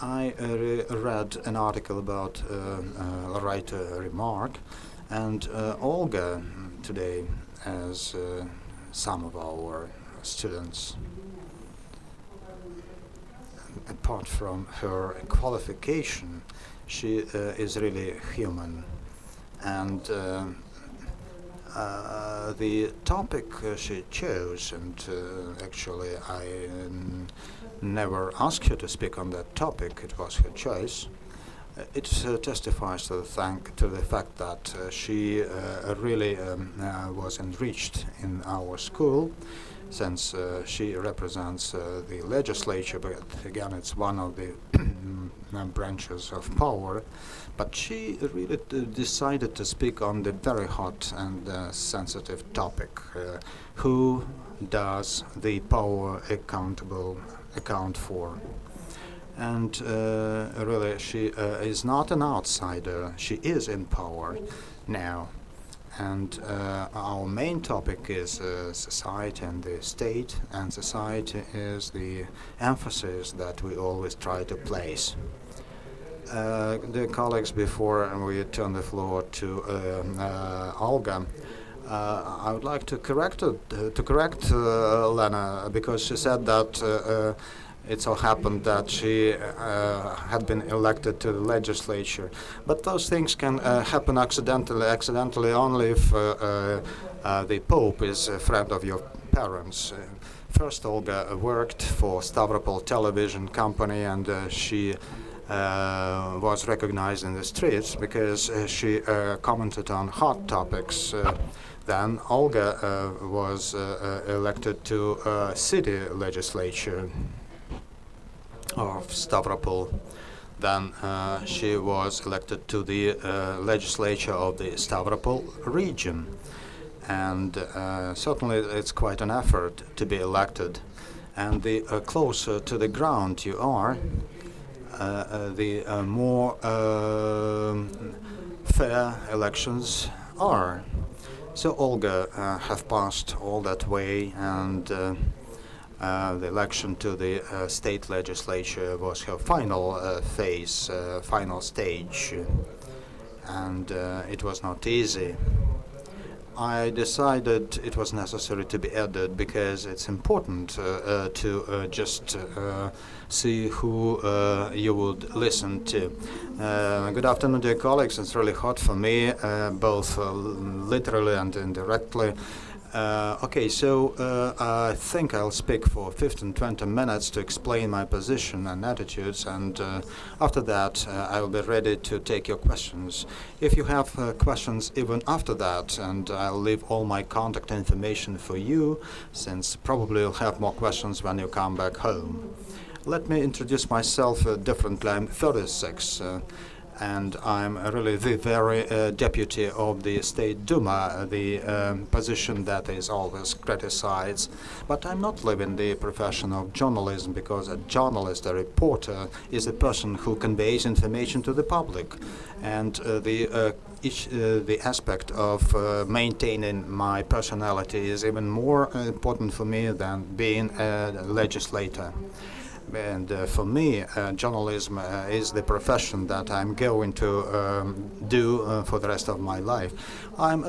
I read an article about a writer remark, and Olga today, as some of our students, apart from her qualification, she is really human. And the topic she chose, and actually I never asked her to speak on that topic, it was her choice. It testifies to the fact that she really was enriched in our school, since she represents the legislature, but again it's one of the branches of power. But she really decided to speak on the very hot and sensitive topic, who does the power account for? And really, she is not an outsider. She is in power now. And our main topic is society and the state, and society is the emphasis that we always try to place. Dear colleagues, before we turn the floor to Olga, I would like to correct Lena, because she said that it so happened that she had been elected to the legislature. But those things can happen accidentally only if the Pope is a friend of your parents. First, Olga worked for Stavropol Television Company, and she was recognized in the streets because she commented on hot topics. Then Olga was elected to city legislature of Stavropol. Then she was elected to the legislature of the Stavropol region. And certainly it's quite an effort to be elected. And the closer to the ground you are, the more fair elections are. So Olga have passed all that way, and The election to the state legislature was her final phase, final stage, and it was not easy. I decided it was necessary to be added because it's important to just see who you would listen to. Good afternoon, dear colleagues. It's really hot for me, both literally and indirectly. Okay, so I think I'll speak for 15-20 minutes to explain my position and attitudes, and after that I'll be ready to take your questions. If you have questions even after that, and I'll leave all my contact information for you, since probably you'll have more questions when you come back home. Let me introduce myself differently. I'm 36. And I'm really the very deputy of the State Duma, the position that is always criticized. But I'm not living the profession of journalism, because a journalist, a reporter, is a person who conveys information to the public. And the aspect of maintaining my personality is even more important for me than being a legislator. And for me, journalism is the profession that I'm going to do for the rest of my life. I've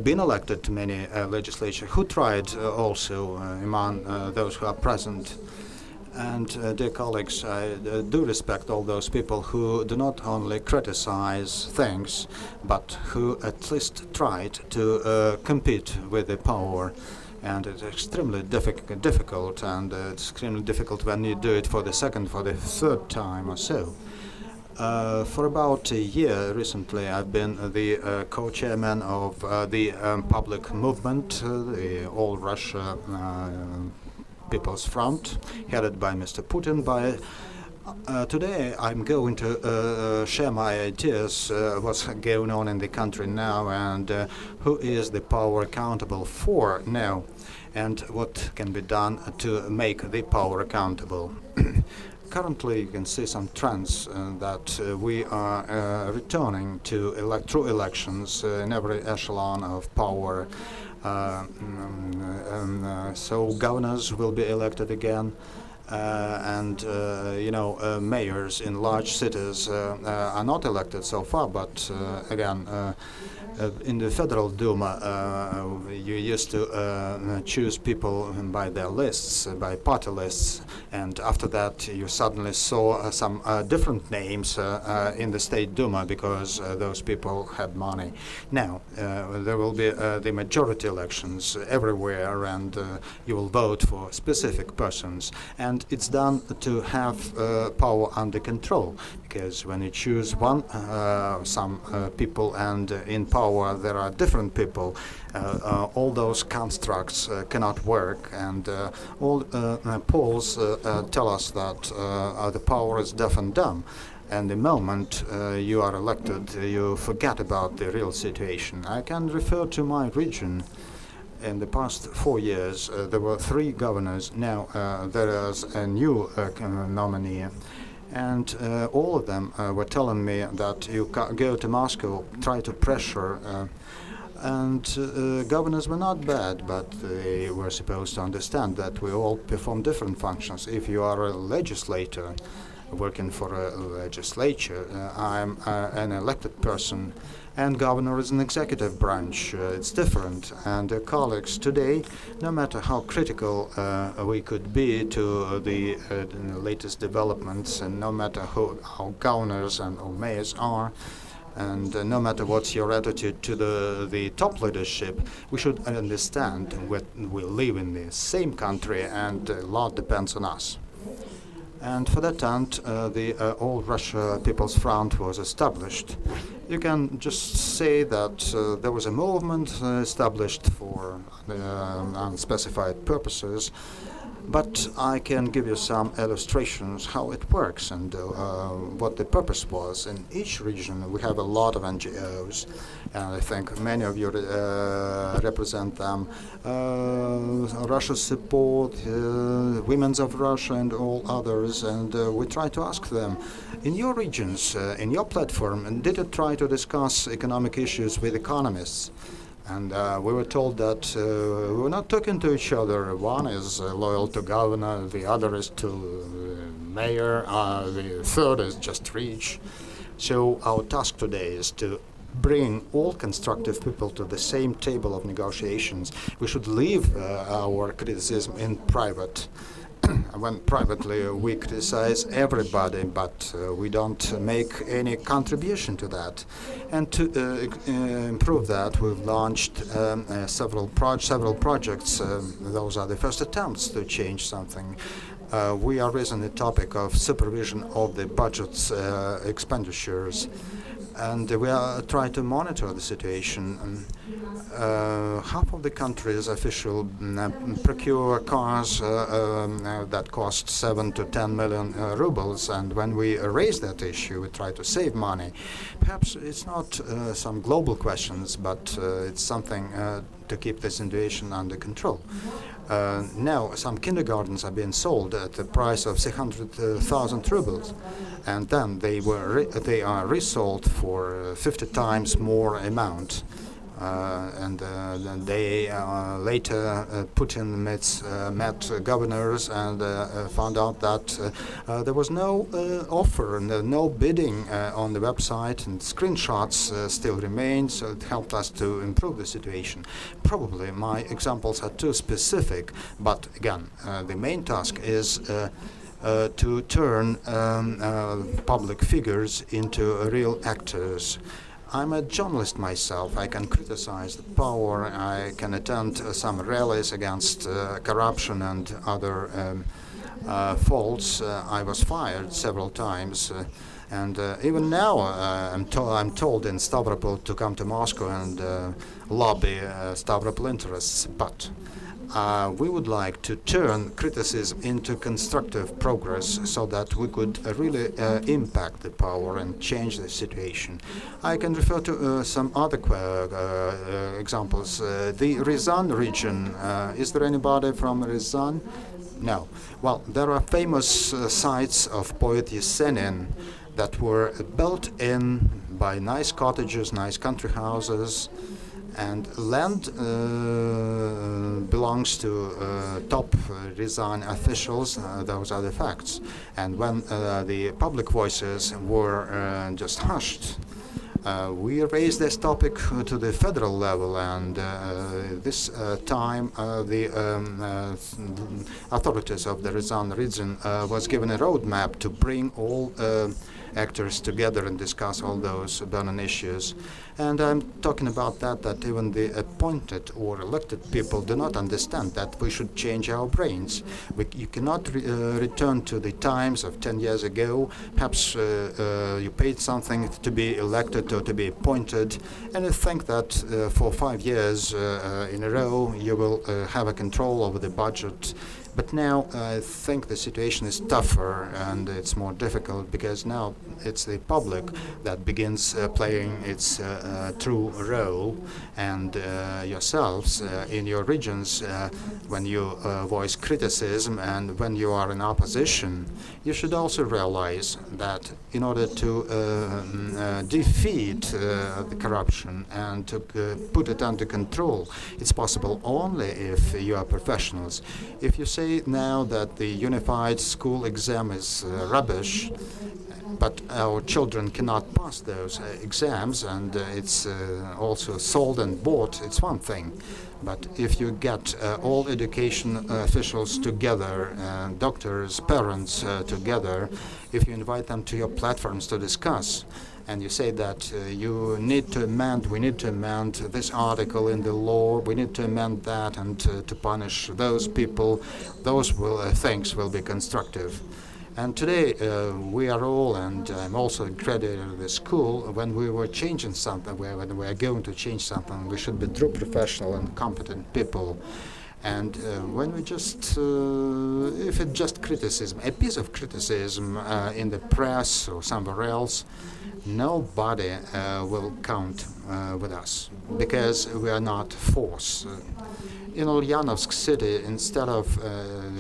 been elected to many legislatures who tried also among those who are present. And dear colleagues, I do respect all those people who do not only criticize things, but who at least tried to compete with the power. And it's extremely difficult, and it's extremely difficult when you do it for the second, for the third time or so. For about a year recently, I've been the co-chairman of the public movement, the All Russia People's Front, headed by Mr. Putin. Today I'm going to share my ideas, what's going on in the country now, and who is the power accountable for now, and what can be done to make the power accountable. Currently you can see some trends that we are returning to true elections in every echelon of power. So governors will be elected again. Mayors in large cities are not elected so far, but again, in the Federal Duma, you used to choose people by their lists, by party lists, and after that you suddenly saw some different names in the State Duma because those people had money. Now, there will be the majority elections everywhere, and you will vote for specific persons. And it's done to have power under control, because when you choose some people, and in power there are different people, all those constructs cannot work, and all polls tell us that the power is deaf and dumb. And the moment you are elected, you forget about the real situation. I can refer to my region. In the past 4 years, there were 3 governors. Now there is a new nominee. And all of them were telling me that you go to Moscow, try to pressure. Governors were not bad, but they were supposed to understand that we all perform different functions. If you are a legislator working for a legislature, I'm an elected person, and governor is an executive branch. It's different. And colleagues, today, no matter how critical we could be to the latest developments, and no matter how governors and or mayors are, and no matter what's your attitude to the top leadership, we should understand that we live in the same country, and a lot depends on us. And for that end, the All Russia People's Front was established. You can just say that there was a movement established for unspecified purposes, but I can give you some illustrations how it works and what the purpose was. In each region we have a lot of NGOs, and I think many of you represent them. Russia Support, Women's of Russia, and all others, and we try to ask them, in your regions, in your platform, did you try to discuss economic issues with economists? And we were told that we were not talking to each other. One is loyal to governor, the other is to mayor, the third is just rich. So our task today is to bring all constructive people to the same table of negotiations. We should leave our criticism in private. When privately we criticize everybody, but we don't make any contribution to that. And to improve that, we've launched several projects. Those are the first attempts to change something. We are raising the topic of supervision of the budget's expenditures, and we are trying to monitor the situation. Half of the country's officials procure cars that cost 7 to 10 million rubles, and when we raise that issue, we try to save money. Perhaps it's not some global questions, but it's something to keep the situation under control. Now, some kindergartens are being sold at the price of 600,000 rubles, and then they are resold for 50 times more amount. And then they later Putin met governors and found out that there was no offer and no bidding on the website, and screenshots still remain, so it helped us to improve the situation. Probably my examples are too specific, but again, the main task is to turn public figures into real actors. I'm a journalist myself. I can criticize the power. I can attend some rallies against corruption and other faults. I was fired several times. And even now, I'm told in Stavropol to come to Moscow and lobby Stavropol interests. But we would like to turn criticism into constructive progress so that we could really impact the power and change the situation. I can refer to some other examples. The Ryazan region, is there anybody from Ryazan? No. Well, there are famous sites of poet Yesenin that were built in by nice cottages, nice country houses, and land belongs to top Ryazan officials. Those are the facts. And when the public voices were just hushed, we raised this topic to the federal level, and this time the authorities of the Ryazan region was given a roadmap to bring all actors together and discuss all those burning issues. And I'm talking about that even the appointed or elected people do not understand that we should change our brains. You cannot return to the times of 10 years ago. Perhaps you paid something to be elected or to be appointed, and you think that for 5 years in a row you will have a control over the budget. But now I think the situation is tougher and it's more difficult, because now it's the public that begins playing its true role, and yourselves in your regions, when you voice criticism and when you are in opposition, you should also realize that in order to defeat the corruption and to put it under control, it's possible only if you are professionals. If you say now that the unified school exam is rubbish, but our children cannot pass those exams, and it's also sold and bought, it's one thing. But if you get all education officials together, doctors, parents together, if you invite them to your platforms to discuss, and you say that you need to amend, we need to amend this article in the law, we need to amend that, and to punish those people, those things will be constructive. And today we are all, and I'm also accredited at the school, when we were changing something, when we are going to change something, we should be true professional and competent people. And when we just, if it's just criticism, a piece of criticism in the press or somewhere else, nobody will count with us because we are not force. In Ulyanovsk city, instead of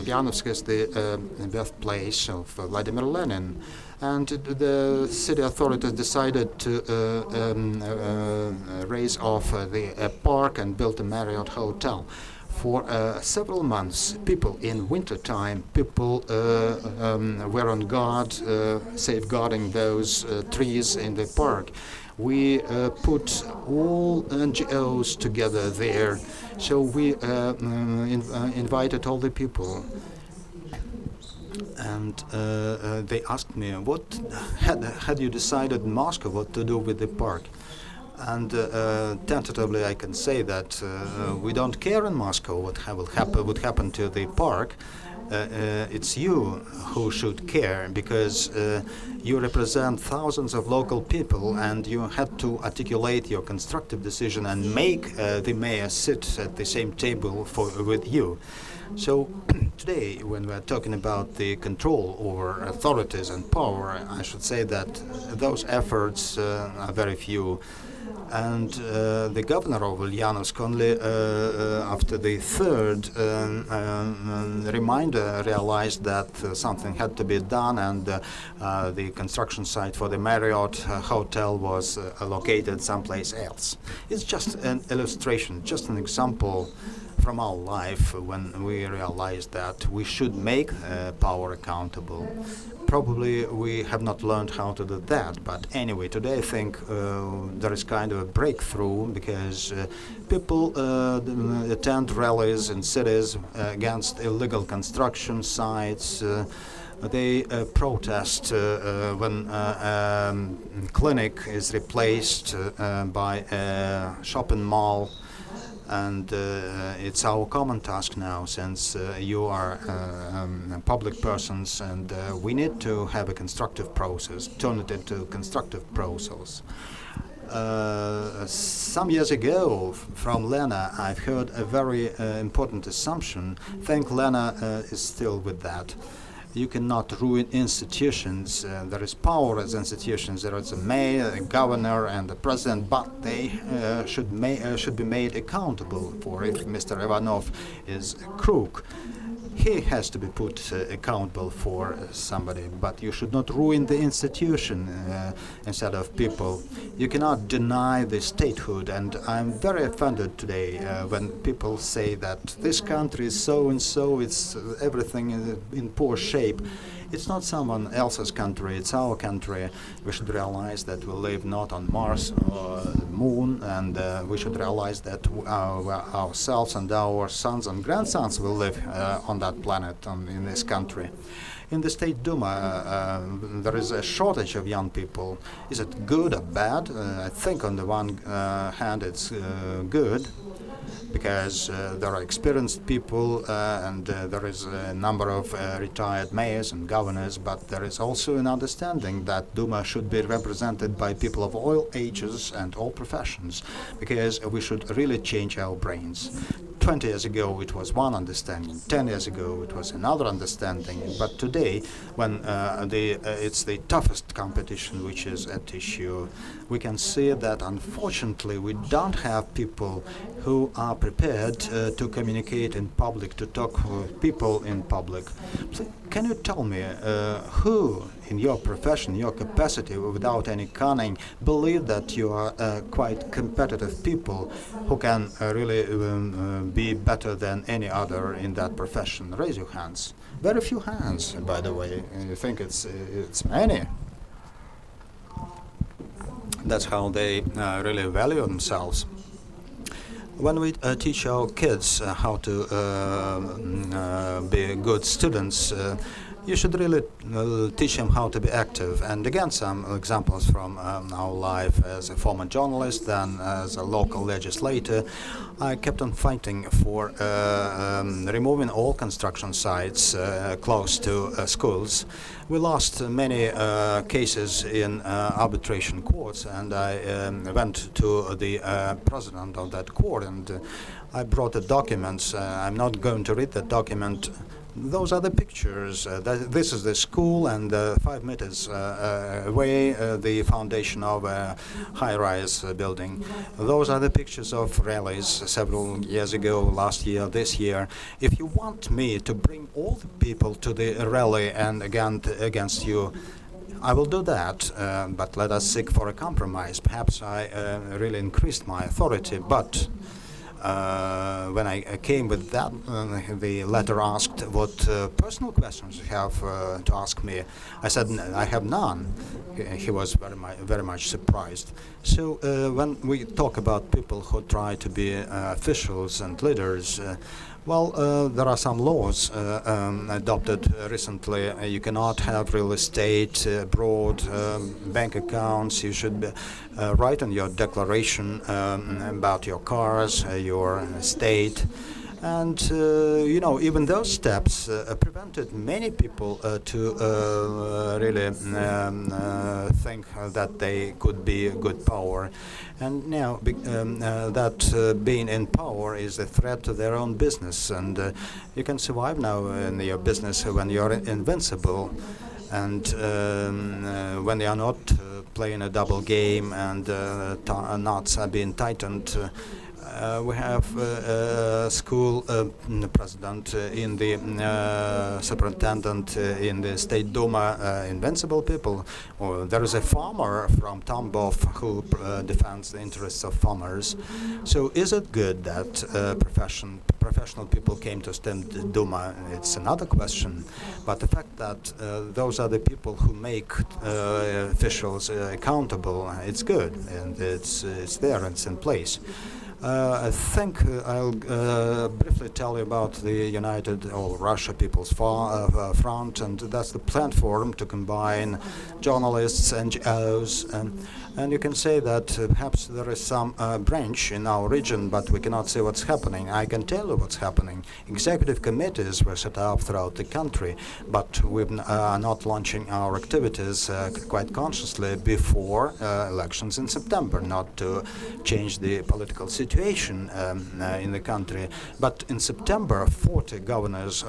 Ulyanovsk is the birthplace of Vladimir Lenin, and the city authorities decided to raise off the park and build a Marriott hotel. For several months, people in wintertime, people were on guard, safeguarding those trees in the park. We put all NGOs together there, so we invited all the people. And they asked me, what had you decided in Moscow what to do with the park? And tentatively I can say that we don't care in Moscow what would happen to the park. It's you who should care, because you represent thousands of local people, and you had to articulate your constructive decision and make the mayor sit at the same table with you. So today, when we're talking about the control over authorities and power, I should say that those efforts are very few. And the governor of Ulyanovsk only after the third reminder realized that something had to be done, and the construction site for the Marriott hotel was located someplace else. It's just an illustration, just an example from our life when we realized that we should make power accountable. Probably we have not learned how to do that, but anyway, today I think there is kind of a breakthrough, because people attend rallies in cities against illegal construction sites. They protest when clinic is replaced by a shopping mall. And it's our common task now, since you are public persons, and we need to have a constructive process, turn it into a constructive process. Some years ago, from Lena, I've heard a very important assumption. I think Lena is still with that. You cannot ruin institutions. There is power as institutions. There is a mayor, a governor, and a president, but they should be made accountable for if Mr. Ivanov is a crook. He has to be put accountable for somebody, but you should not ruin the institution instead of people. You cannot deny the statehood, and I'm very offended today when people say that this country is so and so, it's everything in poor shape. It's not someone else's country, it's our country. We should realize that we live not on Mars or the moon, and we should realize that ourselves and our sons and grandsons will live on that planet, in this country. In the State Duma, there is a shortage of young people. Is it good or bad? I think on the one hand it's good, because there are experienced people and there is a number of retired mayors and governors, but there is also an understanding that Duma should be represented by people of all ages and all professions, because we should really change our brains. 20 years ago it was one understanding, 10 years ago it was another understanding, but today, when it's the toughest competition which is at issue, we can see that unfortunately we don't have people who are prepared to communicate in public, to talk with people in public. So can you tell me who in your profession, your capacity, without any cunning, believe that you are quite competitive people who can really be better than any other in that profession? Raise your hands. Very few hands, by the way. You think it's many. That's how they really value themselves. When we teach our kids how to be good students, you should really teach him how to be active. And again, some examples from our life as a former journalist, then as a local legislator. I kept on fighting for removing all construction sites close to schools. We lost many cases in arbitration courts, and I went to the president of that court, and I brought the documents. I'm not going to read the document. Those are the pictures. This is the school, and 5 meters away, the foundation of a high-rise building. Those are the pictures of rallies several years ago, last year, this year. If you want me to bring all the people to the rally and against you, I will do that, but let us seek for a compromise. Perhaps I really increased my authority, but when I came with that, the letter asked what personal questions you have to ask me. I said, I have none. He was very much surprised. So when we talk about people who try to be officials and leaders, there are some laws adopted recently. You cannot have real estate abroad, bank accounts. You should write in your declaration about your cars, your estate. And, even those steps prevented many people to really think that they could be a good power. And now that being in power is a threat to their own business. And you can survive now in your business when you're invincible. And when they are not playing a double game and knots are being tightened, we have a school president in the superintendent in the State Duma, invincible people. Or there is a farmer from Tambov who defends the interests of farmers. So is it good that professional people came to State Duma? It's another question. But the fact that those are the people who make officials accountable, it's good, and it's there, it's in place. I think I'll briefly tell you about the United or Russia People's Front, and that's the platform to combine journalists, NGOs, and you can say that perhaps there is some branch in our region, but we cannot say what's happening. I can tell you what's happening. Executive committees were set up throughout the country, but we are not launching our activities quite consciously before elections in September, not to change the political situation in the country. But in September, 40 governors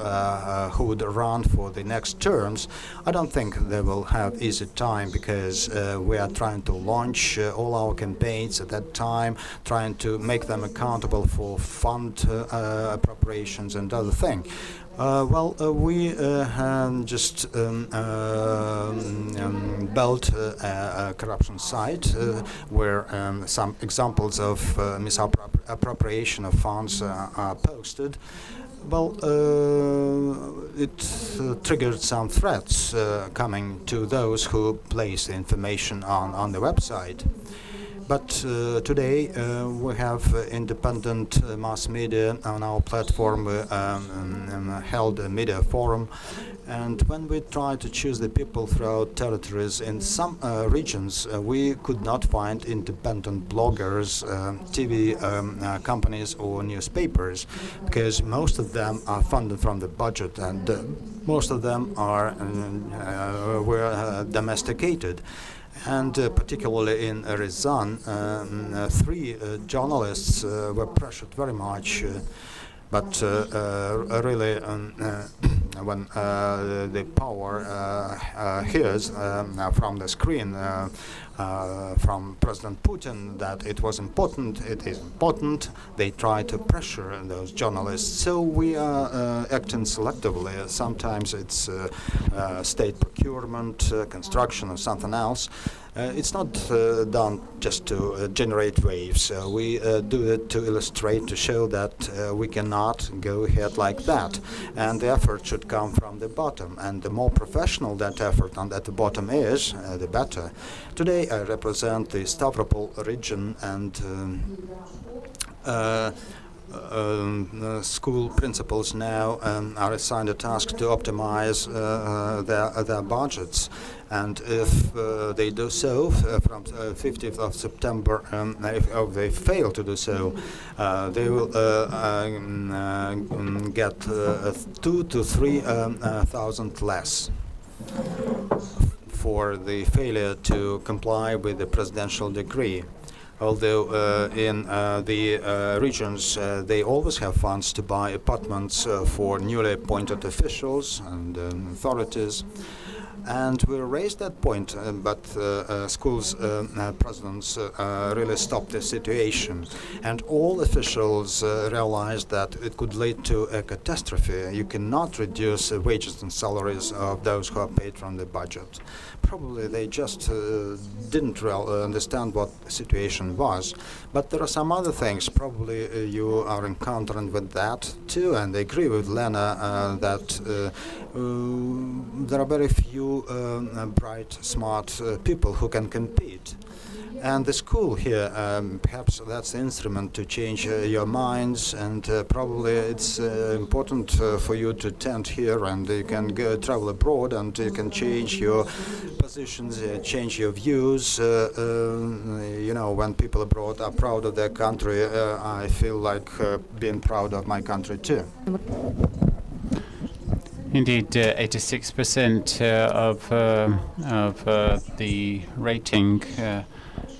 who would run for the next terms, I don't think they will have easy time, because we are trying to launch all our campaigns at that time, trying to make them accountable for fund appropriations and other things. We just built a corruption site where some examples of misappropriation of funds are posted. It triggered some threats coming to those who place the information on the website. But today we have independent mass media on our platform. We held a media forum, and when we tried to choose the people throughout territories in some regions, we could not find independent bloggers, TV companies or newspapers, because most of them are funded from the budget, and most of them were domesticated. And particularly in Ryazan, 3 journalists were pressured very much. But really, when the power hears from the screen from President Putin that it was important, it is important, they try to pressure those journalists. So we are acting selectively. Sometimes it's state procurement, construction, or something else. It's not done just to generate waves. We do it to illustrate, to show that we cannot go ahead like that. And the effort should come from the bottom. And the more professional that effort at the bottom is, the better. Today I represent the Stavropol region, and school principals now are assigned a task to optimize their budgets. And if they do so from 15th of September, if they fail to do so, they will get 2,000 to 3,000 less for the failure to comply with the presidential decree. Although in the regions they always have funds to buy apartments for newly appointed officials and authorities. And we raised that point, but schools presidents really stopped the situation. And all officials realized that it could lead to a catastrophe. You cannot reduce wages and salaries of those who are paid from the budget. Probably they just didn't understand what the situation was. But there are some other things. Probably you are encountering with that too. And I agree with Lena that there are very few bright, smart people who can compete. And the school here, perhaps that's the instrument to change your minds, and probably it's important for you to attend here, and you can go travel abroad, and you can change your positions, change your views. You know, when people abroad are proud of their country, I feel like being proud of my country too. Indeed, 86% of the rating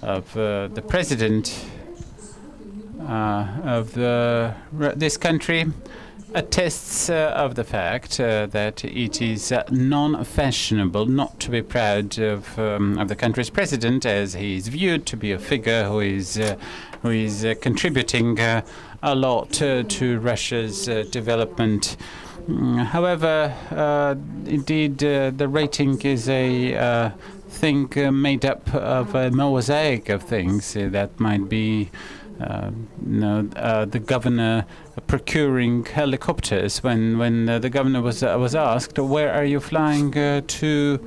of the president of this country attests of the fact that it is non-fashionable not to be proud of the country's president, as he is viewed to be a figure who is contributing a lot to Russia's development. However, indeed, the rating is a thing made up of a mosaic of things. That might be the governor procuring helicopters. When the governor was asked, "Where are you flying to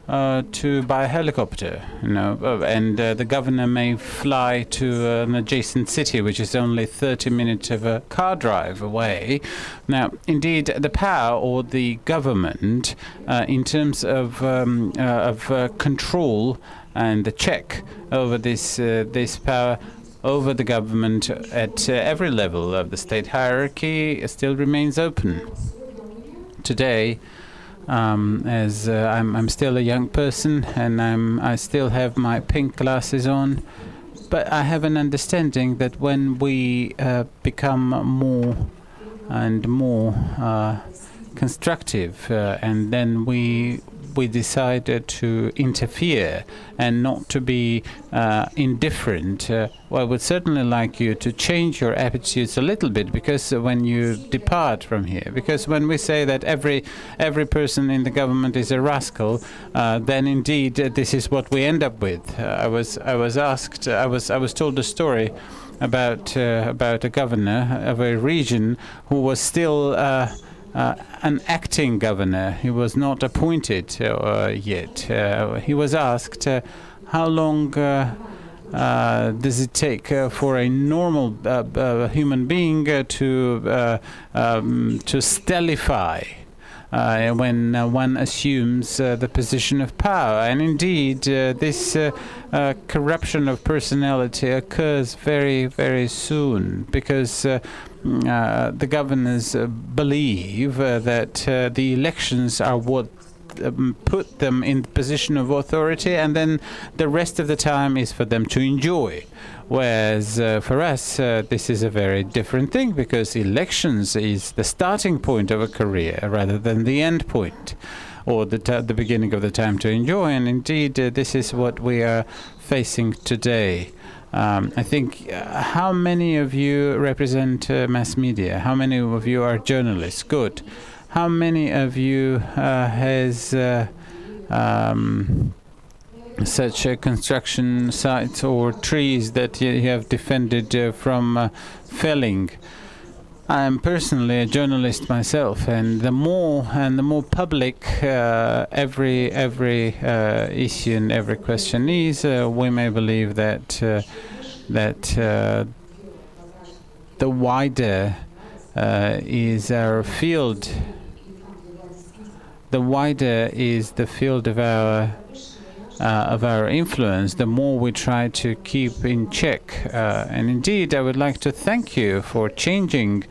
buy a helicopter?" And the governor may fly to an adjacent city, which is only 30 minutes of a car drive away. Now, indeed, the power or the government, in terms of control and the check over this power over the government at every level of the state hierarchy, still remains open. Today, as I'm still a young person, and I still have my pink glasses on, but I have an understanding that when we become more and more constructive, and then we decided to interfere and not to be indifferent. Well, I would certainly like you to change your attitudes a little bit, because when you depart from here, because when we say that every person in the government is a rascal, then indeed this is what we end up with. I was told a story about a governor of a region who was still an acting governor. He was not appointed yet. He was asked, how long does it take for a normal human being to stellify when one assumes the position of power? And indeed, this corruption of personality occurs very, very soon, because the governors believe that the elections are what put them in the position of authority, and then the rest of the time is for them to enjoy. Whereas for us, this is a very different thing, because elections is the starting point of a career rather than the end point, or the beginning of the time to enjoy. And indeed, this is what we are facing today. I think, how many of you represent mass media? How many of you are journalists? Good. How many of you has such construction sites or trees that you have defended from felling? I am personally a journalist myself, and the more public every issue and every question is, we may believe that the the wider is our field, the wider is the field of our influence, the more we try to keep in check. And indeed, I would like to thank you for changing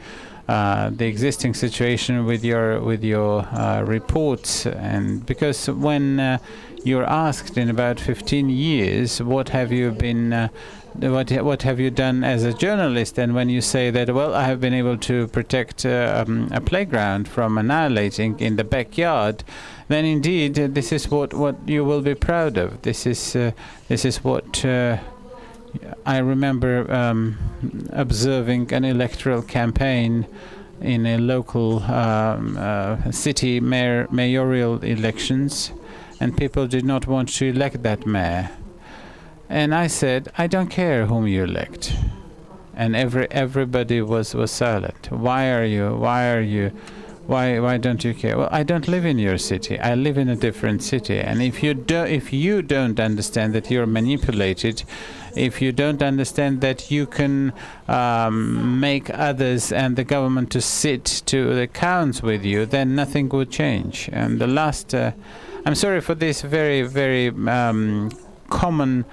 the existing situation with your reports, and because when you're asked in about 15 years, what have you been, what have you done as a journalist, and when you say that, well, I have been able to protect a playground from annihilating in the backyard, then indeed this is what you will be proud of. This is what I remember observing an electoral campaign in a local city mayoral elections, and people did not want to elect that mayor. And I said, I don't care whom you elect. And everybody was silent. Why don't you care? Well, I don't live in your city. I live in a different city. And if you don't understand that you're manipulated, if you don't understand that you can make others and the government to sit to the accounts with you, then nothing would change. And the last, I'm sorry for this very, very common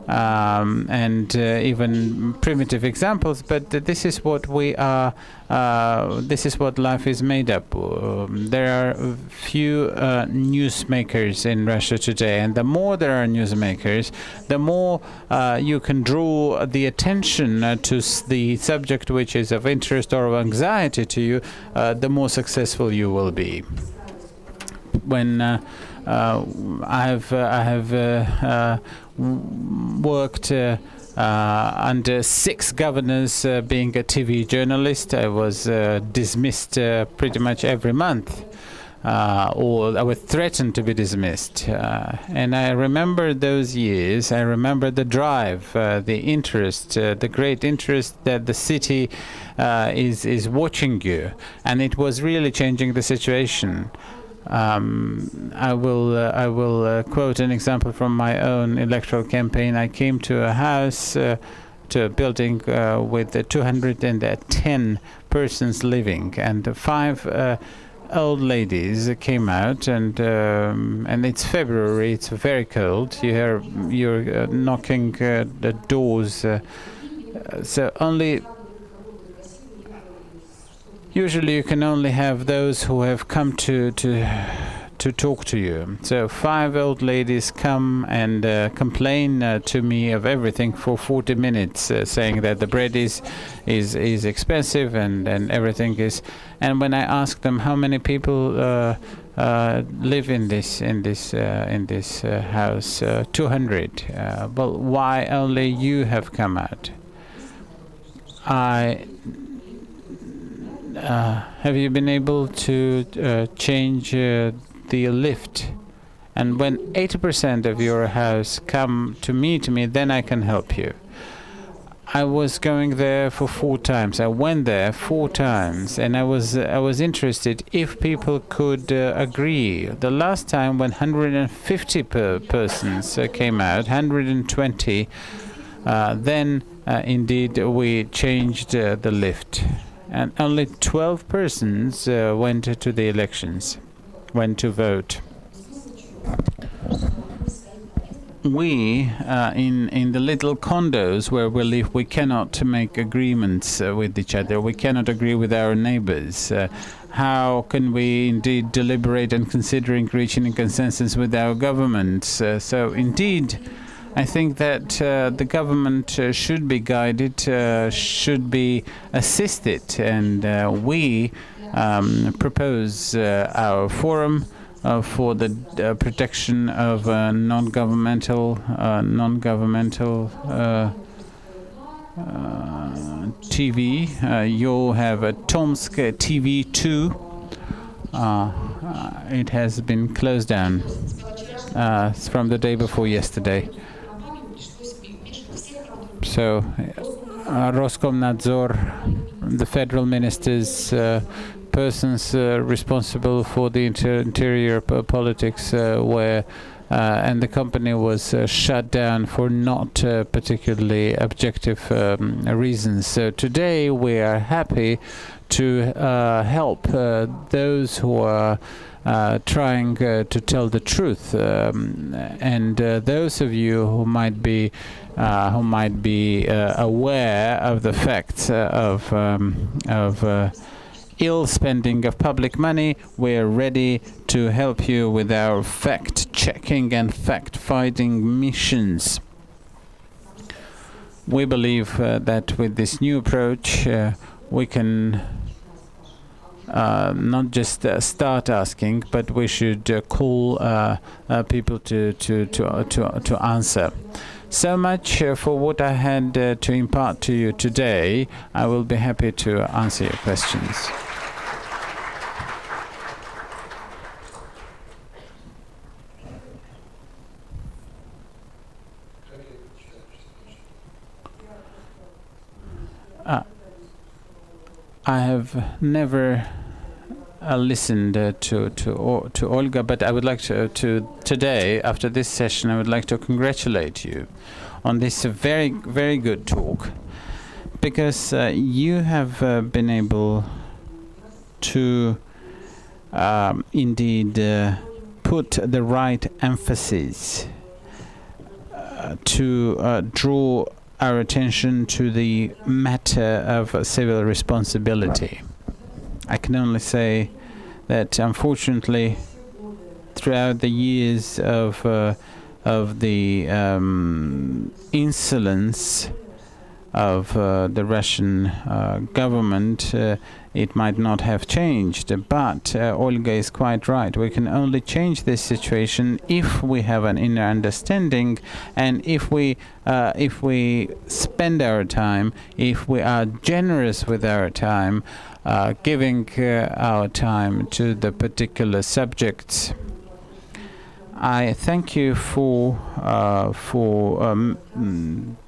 and even primitive examples, but this is what we are. This is what life is made up. There are few newsmakers in Russia today, and the more there are newsmakers, the more you can draw the attention to the subject which is of interest or of anxiety to you, the more successful you will be. When I have worked under 6 governors being a TV journalist. I was dismissed pretty much every month, or I was threatened to be dismissed. And I remember those years. I remember the drive, the interest, the great interest that the city is watching you, and it was really changing the situation. I will quote an example from my own electoral campaign. I came to a house, to a building with 210 persons living, and 5 old ladies came out, and it's February. It's very cold. You're knocking the doors. So only. Usually you can only have those who have come to talk to you. So 5 old ladies come and complain to me of everything for 40 minutes, saying that the bread is expensive and everything is. And when I ask them how many people live in this house, 200. Well, why only you have come out? Have you been able to change the lift? And when 80% of your house come to me, then I can help you. I was going there for 4 times. I went there 4 times, and I was interested if people could agree. The last time when 150 persons came out, 120, then indeed we changed the lift. And only 12 persons went to the elections, went to vote. We, in the little condos where we live, we cannot make agreements with each other. We cannot agree with our neighbors. How can we indeed deliberate and considering reaching a consensus with our governments? So indeed, I think that the government should be guided, should be assisted, and we propose our forum for the protection of non-governmental TV. You'll have a Tomsk TV 2. It has been closed down from the day before yesterday. So, Roskomnadzor, the federal ministers, persons responsible for the interior politics were and the company was shut down for not particularly objective reasons. So today we are happy to help those who are trying to tell the truth, and those of you who might be aware of the facts of ill spending of public money, we're ready to help you with our fact-checking and fact-finding missions. We believe that with this new approach, we can not just start asking, but we should call people to answer. So much for what I had to impart to you today. I will be happy to answer your questions. I have never listened to Olga, but I would like to today, after this session, I would like to congratulate you on this very, very good talk, because you have been able to indeed put the right emphasis to draw our attention to the matter of civil responsibility. I can only say that unfortunately throughout the years of the insolence of the Russian government, it might not have changed, but Olga is quite right. We can only change this situation if we have an inner understanding, and if we spend our time, if we are generous with our time, giving our time to the particular subjects. I thank you for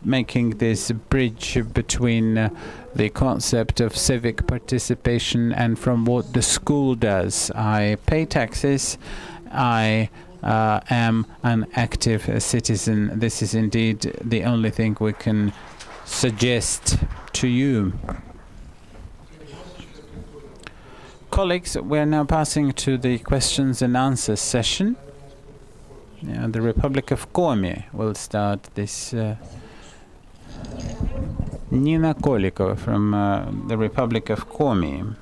making this bridge between the concept of civic participation and from what the school does. I pay taxes. I am an active citizen. This is indeed the only thing we can suggest to you. Colleagues, we are now passing to the questions and answers session. The Republic of Komi will start this. Nina Kolikova from the Republic of Komi.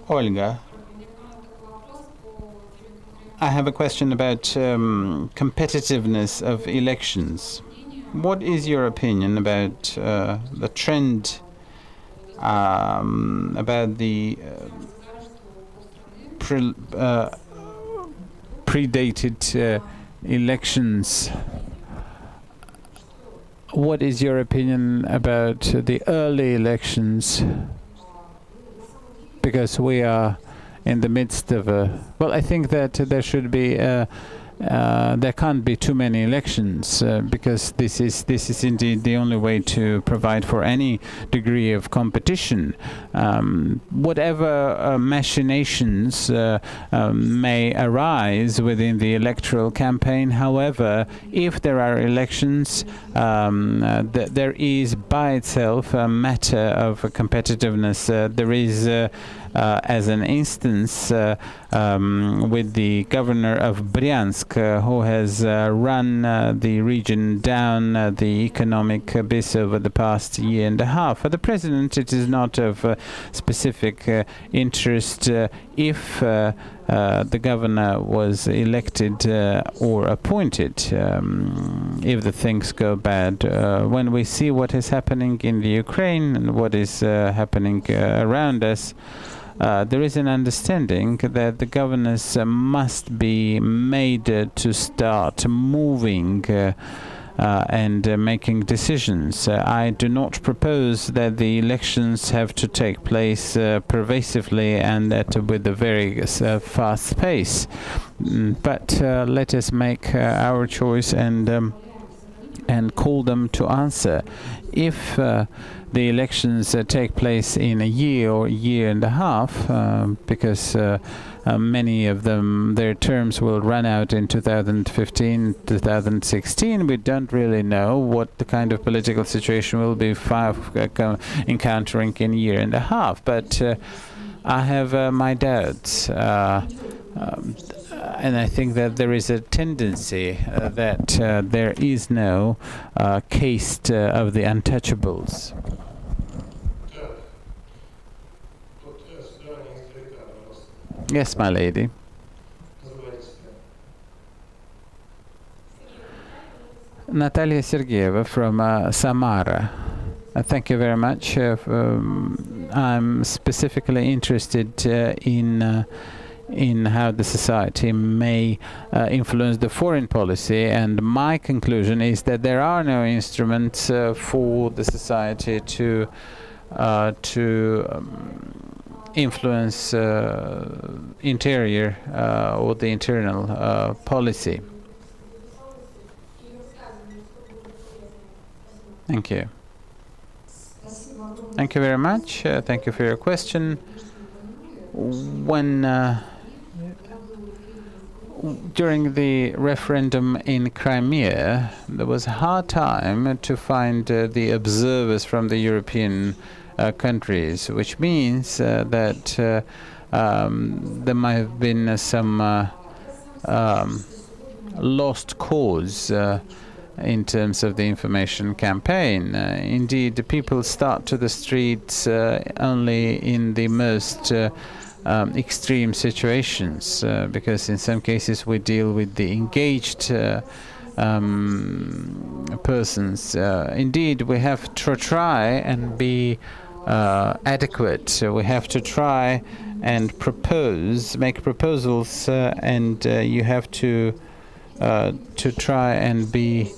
Olga, I have a question about competitiveness of elections. What is your opinion about the trend, about the predated elections? What is your opinion about the early elections? Because we are in the midst of a... Well, I think that there should be... there can't be too many elections because this is indeed the only way to provide for any degree of competition. Whatever machinations may arise within the electoral campaign, however, if there are elections, there is by itself a matter of competitiveness. There is as an instance with the governor of Bryansk, who has run the region down the economic abyss over the past year and a half. For the president, it is not of specific interest if the governor was elected or appointed, if the things go bad. When we see what is happening in the Ukraine and what is happening around us, there is an understanding that the governors must be made to start moving and making decisions. I do not propose that the elections have to take place pervasively and with a very fast pace. But let us make our choice and call them to answer. If the elections take place in a year or a year and a half, because many of them, their terms will run out in 2015, 2016. We don't really know what the kind of political situation will be encountering in a year and a half. But I have my doubts. And I think that there is a tendency that there is no caste of the untouchables. Yes, my lady. Natalia Sergeyeva from Samara. Thank you very much. I'm specifically interested in how the society may influence the foreign policy, and my conclusion is that there are no instruments for the society to influence interior or the internal policy. Thank you. Thank you very much. Thank you for your question. When during the referendum in Crimea, there was a hard time to find the observers from the European countries, which means that there might have been some lost cause in terms of the information campaign. Indeed, the people start to the streets only in the most extreme situations, because in some cases we deal with the engaged persons. Indeed, we have to try and be adequate. We have to try and make proposals, and you have to try and be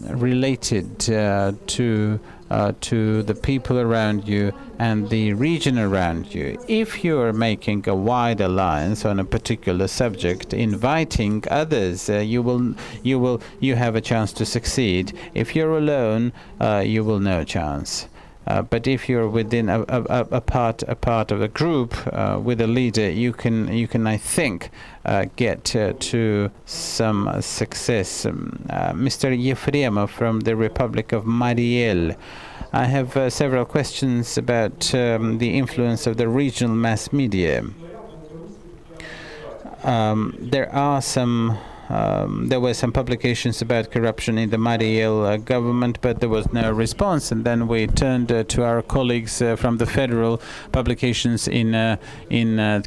related to the people around you and the region around you. If you are making a wide alliance on a particular subject, inviting others, you have a chance to succeed. If you're alone, you will no chance. But if you're within a part of a group with a leader, you can I think get to some success. Mr. Yefremov from the Republic of Mariel. I have several questions about the influence of the regional mass media. There were some publications about corruption in the Mariel government, but there was no response. And then we turned to our colleagues from the federal publications in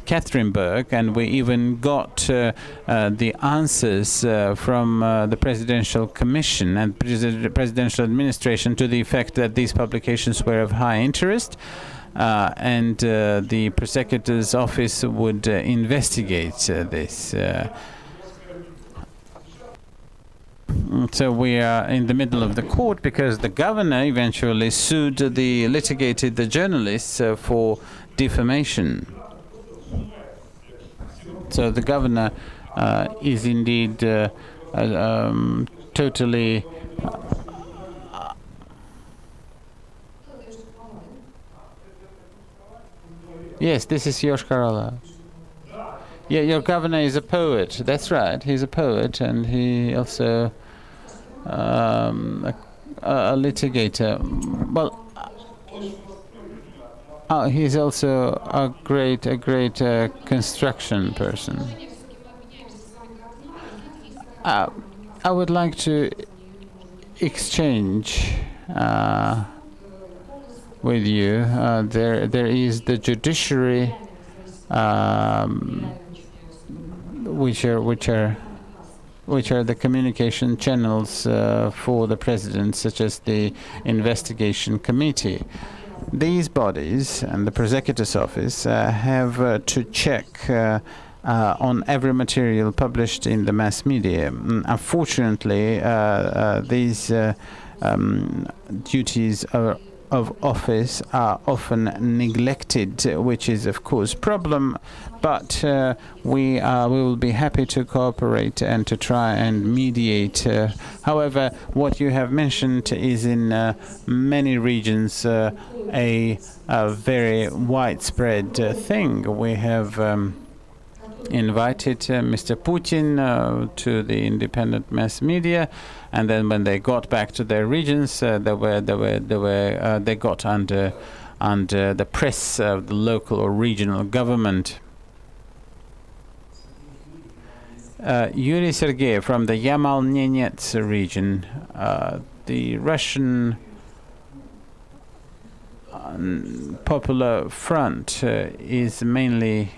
Katerinburg, and we even got the answers from the Presidential Commission and Presidential Administration to the effect that these publications were of high interest. And the prosecutor's office would investigate this. So we are in the middle of the court because the governor eventually litigated the journalists for defamation. So the governor is indeed totally Yes, this is Yoshkarala. Yeah, your governor is a poet. That's right. He's a poet, and he also a litigator. Well, he's also a great construction person. I would like to exchange with you. There is the judiciary, which are the communication channels for the president, such as the investigation committee. These bodies and the prosecutor's office have to check on every material published in the mass media. Unfortunately, these duties of office are often neglected, which is of course a problem, but we will be happy to cooperate and to try and mediate. However, what you have mentioned is in many regions a very widespread thing. We have invited Mr. Putin to the independent mass media, and then when they got back to their regions, they got under the press of the local or regional government. Yuri Sergeyev from the Yamal-Nenets region, the Russian Popular Front is mainly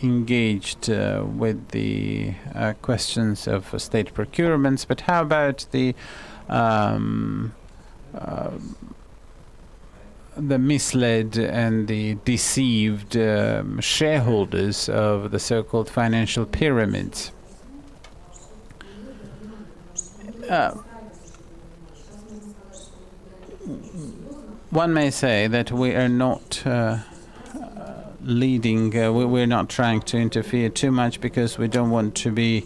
engaged with the questions of state procurements, but how about the misled and the deceived shareholders of the so-called financial pyramids? One may say that we are not leading, we're not trying to interfere too much because we don't want to be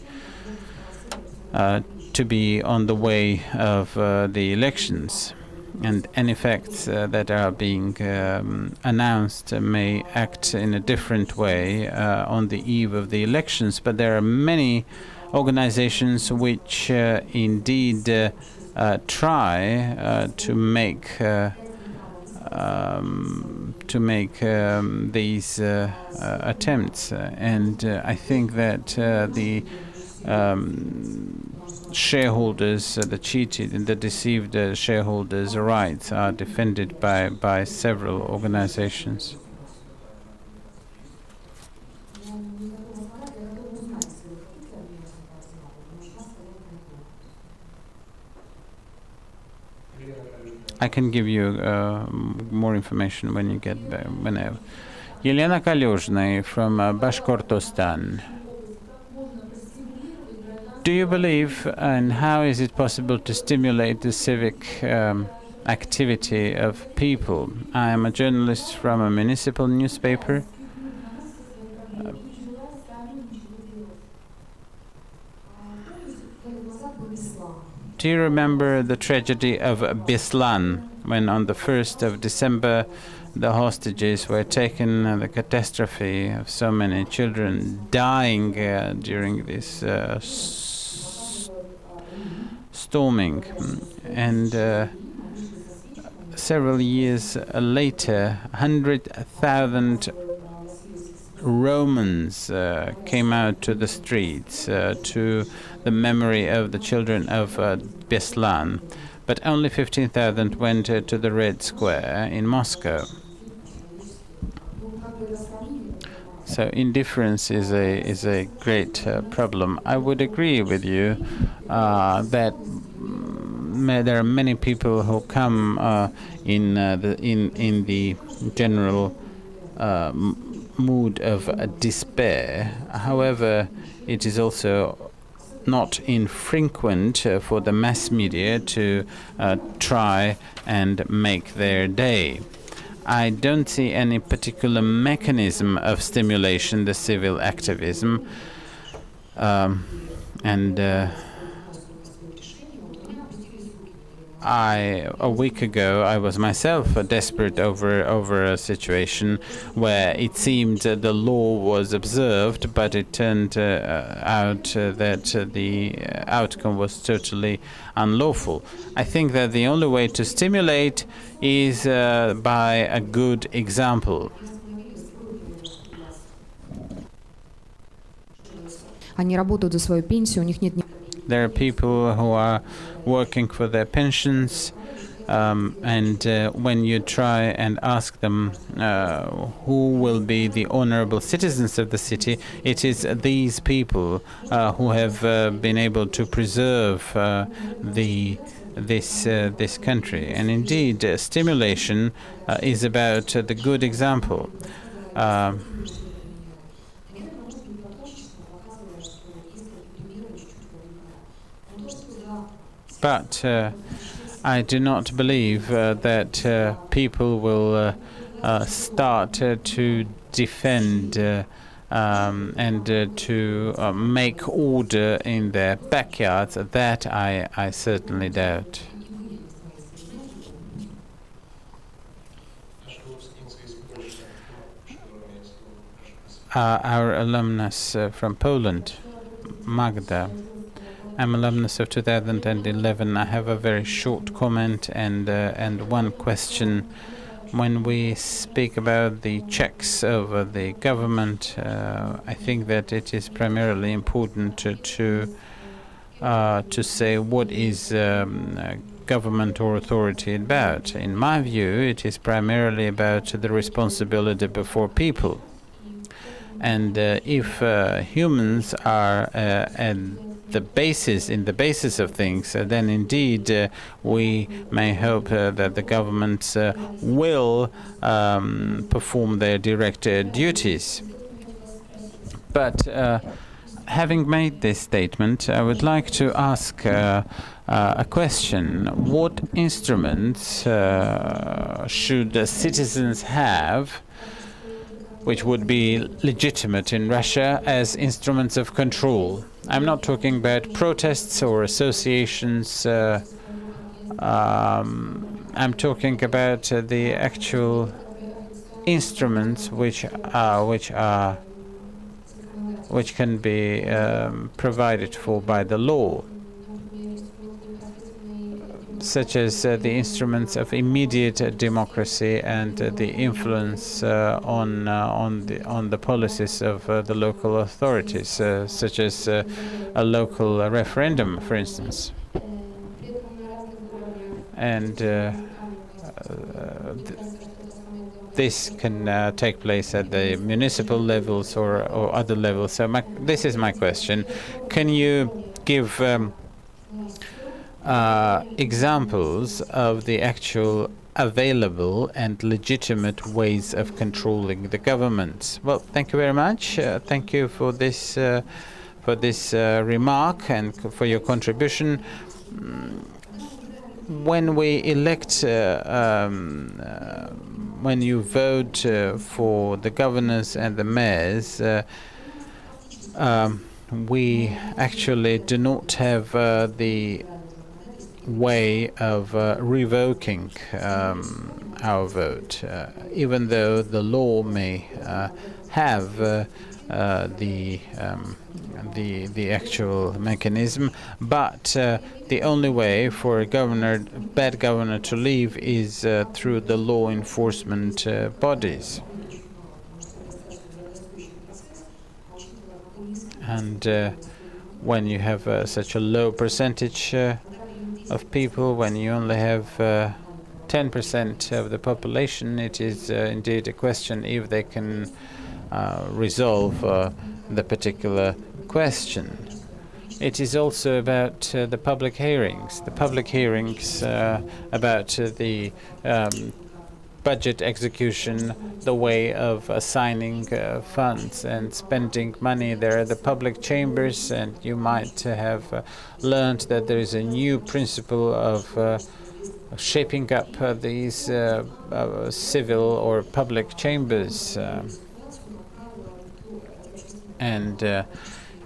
on the way of the elections. And any facts that are being announced may act in a different way on the eve of the elections. But there are many organizations which indeed try to make these attempts, and I think that the shareholders, the cheated and the deceived shareholders' rights are defended by several organizations. I can give you more information when you get back, whenever. Yelena Kalyuzhny from Bashkortostan. Do you believe, and how is it possible to stimulate the civic activity of people? I am a journalist from a municipal newspaper. Do you remember the tragedy of Beslan, when on the 1st of December the hostages were taken, the catastrophe of so many children dying during this storming? And several years later, 100,000 Romans came out to the streets to the memory of the children of Beslan, but only 15,000 went to the Red Square in Moscow. So indifference is a great problem. I would agree with you that there are many people who come in the general mood of despair. However, it is also not infrequent for the mass media to try and make their day. I don't see any particular mechanism of stimulation, the civil activism, a week ago, I was myself desperate over a situation where it seemed the law was observed, but it turned out that the outcome was totally unlawful. I think that the only way to stimulate is by a good example. Они работают за свою пенсию, у них нет. There are people who are working for their pensions, and when you try and ask them who will be the honorable citizens of the city, it is these people who have been able to preserve this country. And indeed, stimulation is about the good example. But I do not believe that people will start to defend and to make order in their backyards. That I certainly doubt. our alumnus from Poland, Magda. I'm alumnus of 2011. I have a very short comment and one question. When we speak about the checks over the government, I think that it is primarily important to say what is government or authority about. In my view, it is primarily about the responsibility before people. And if humans are at the basis of things, then indeed we may hope that the governments will perform their direct duties. But having made this statement, I would like to ask a question. What instruments should the citizens have which would be legitimate in Russia as instruments of control? I'm not talking about protests or associations. I'm talking about the actual instruments which can be provided for by the law, such as the instruments of immediate democracy and the influence on the policies of the local authorities, such as a local referendum, for instance. And this can take place at the municipal levels or other levels. So this is my question. Can you give examples of the actual available and legitimate ways of controlling the government? Well, thank you very much. Thank you for this remark and for your contribution. When we elect, when you vote for the governors and the mayors, we actually do not have the way of revoking our vote, even though the law may have the actual mechanism. But the only way for a bad governor to leave is through the law enforcement bodies. And when you have such a low percentage of people, when you only have 10% of the population, it is indeed a question if they can resolve the particular question. It is also about the public hearings. The public hearings about the budget execution, the way of assigning funds and spending money. There are the public chambers, and you might have learned that there is a new principle of shaping up these civil or public chambers. And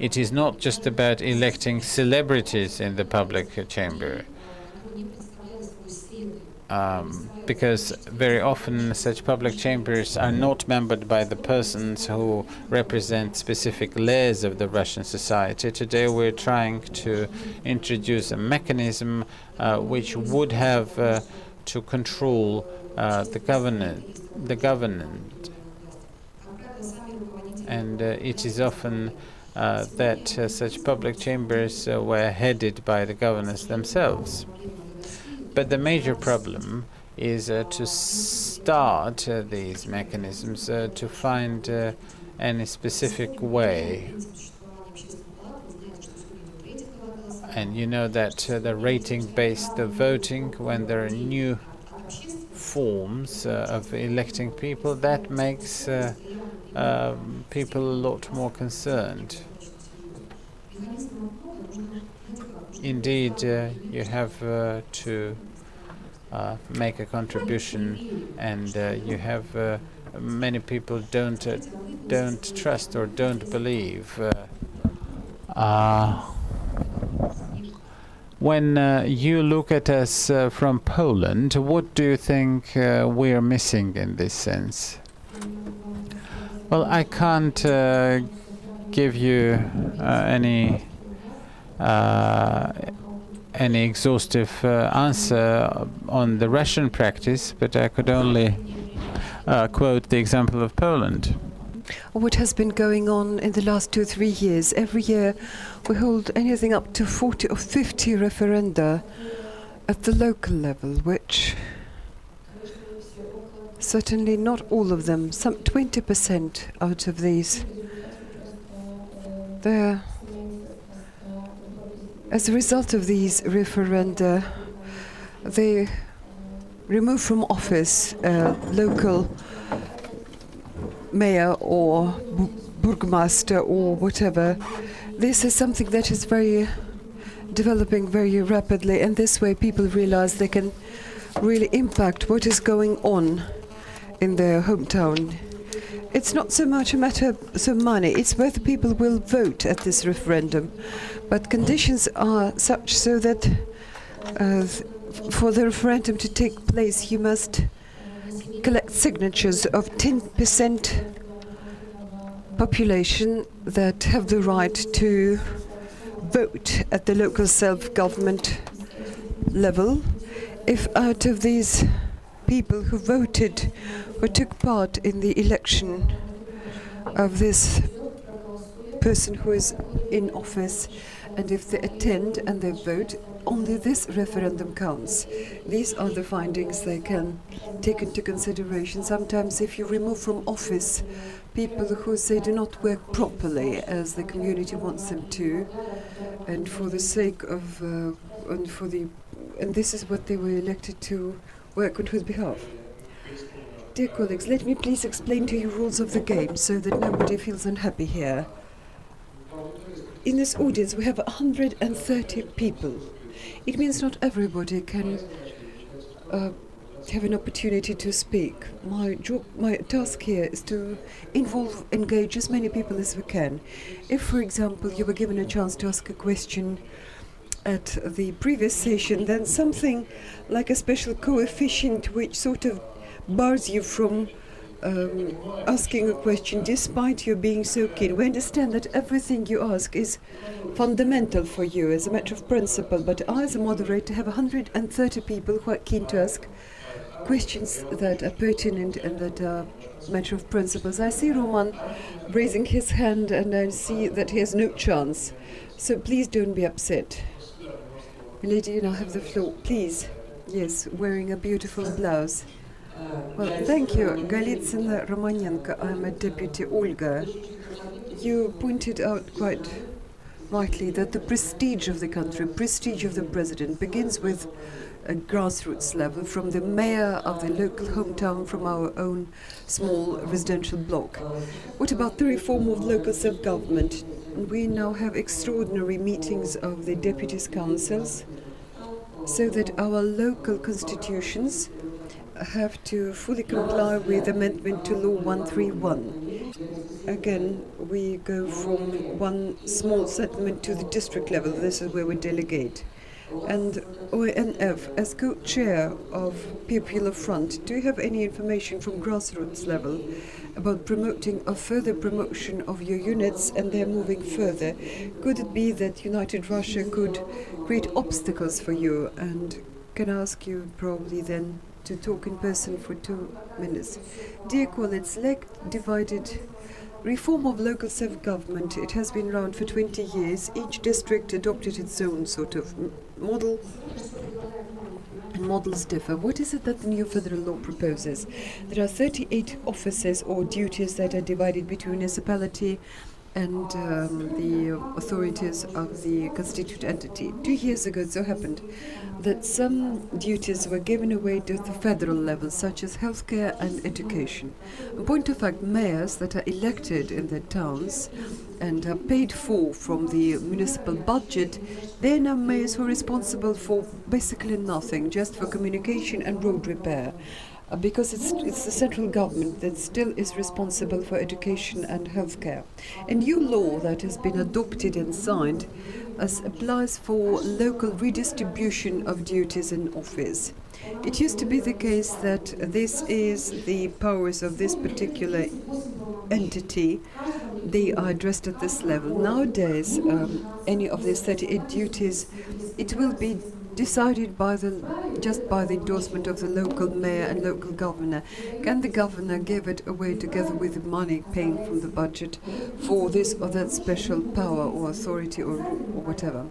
it is not just about electing celebrities in the public chamber. Because very often such public chambers are not membered by the persons who represent specific layers of the Russian society. Today we're trying to introduce a mechanism which would have to control the government. And it is often that such public chambers were headed by the governors themselves. But the major problem is to start these mechanisms, to find any specific way. And you know that the rating-based voting, when there are new forms of electing people, that makes people a lot more concerned. Indeed, you have to make a contribution, and you have many people don't trust or don't believe. When you look at us from Poland, what do you think we're missing in this sense? Well, I can't give you any exhaustive answer on the Russian practice, but I could only quote the example of Poland. What has been going on in the last 2-3 years? Every year we hold anything up to 40 or 50 referenda at the local level, which certainly not all of them, some 20% out of these, they're as a result of these referenda, they remove from office local mayor or burgmaster or whatever. This is something that is developing very rapidly, and this way people realize they can really impact what is going on in their hometown. It's not so much a matter of money, it's whether people will vote at this referendum. But conditions are such so that for the referendum to take place, you must collect signatures of 10% population that have the right to vote at the local self-government level. If out of these people who voted or took part in the election of this person who is in office, and if they attend and they vote, only this referendum counts. These are the findings they can take into consideration. Sometimes if you remove from office people who say do not work properly as the community wants them to, and for the sake of and this is what they were elected to work on his behalf. Dear colleagues, let me please explain to you rules of the game so that nobody feels unhappy here. In this audience we have 130 people. It means not everybody can have an opportunity to speak. My task here is to engage as many people as we can. If, for example, you were given a chance to ask a question at the previous session, then something like a special coefficient which sort of bars you from asking a question despite you being so keen. We understand that everything you ask is fundamental for you as a matter of principle, but I as a moderator have 130 people who are keen to ask questions that are pertinent and that are matter of principles. I see Roman raising his hand and I see that he has no chance, so please don't be upset. Lady, you now have the floor, please. Yes, wearing a beautiful blouse. Well, thank you. Galitsina Romanenko, I'm a deputy Olga. You pointed out quite rightly that the prestige of the country, prestige of the president begins with a grassroots level, from the mayor of the local hometown, from our own small residential block. What about the reform of local self-government? We now have extraordinary meetings of the deputies' councils so that our local constitutions have to fully comply with amendment to Law 131. Again, we go from one small settlement to the district level. This is where we delegate. And ONF, as co-chair of Popular Front, do you have any information from grassroots level about promoting a further promotion of your units and they're moving further? Could it be that United Russia could create obstacles for you? And can I ask you probably then to talk in person for 2 minutes. Dear colleagues, divided reform of local self-government, it has been around for 20 years. Each district adopted its own sort of model, and models differ. What is it that the new federal law proposes? There are 38 offices or duties that are divided between municipality and the authorities of the constituent entity. 2 years ago it so happened that some duties were given away to the federal level, such as healthcare and education. In point of fact, mayors that are elected in their towns and are paid for from the municipal budget, they're now mayors who are responsible for basically nothing, just for communication and road repair. Because it's the central government that still is responsible for education and healthcare. A new law that has been adopted and signed applies for local redistribution of duties in office. It used to be the case that this is the powers of this particular entity, they are addressed at this level. Nowadays, any of these 38 duties, it will be decided by just by the endorsement of the local mayor and local governor. Can the governor give it away together with the money paying from the budget for this or that special power or authority or whatever?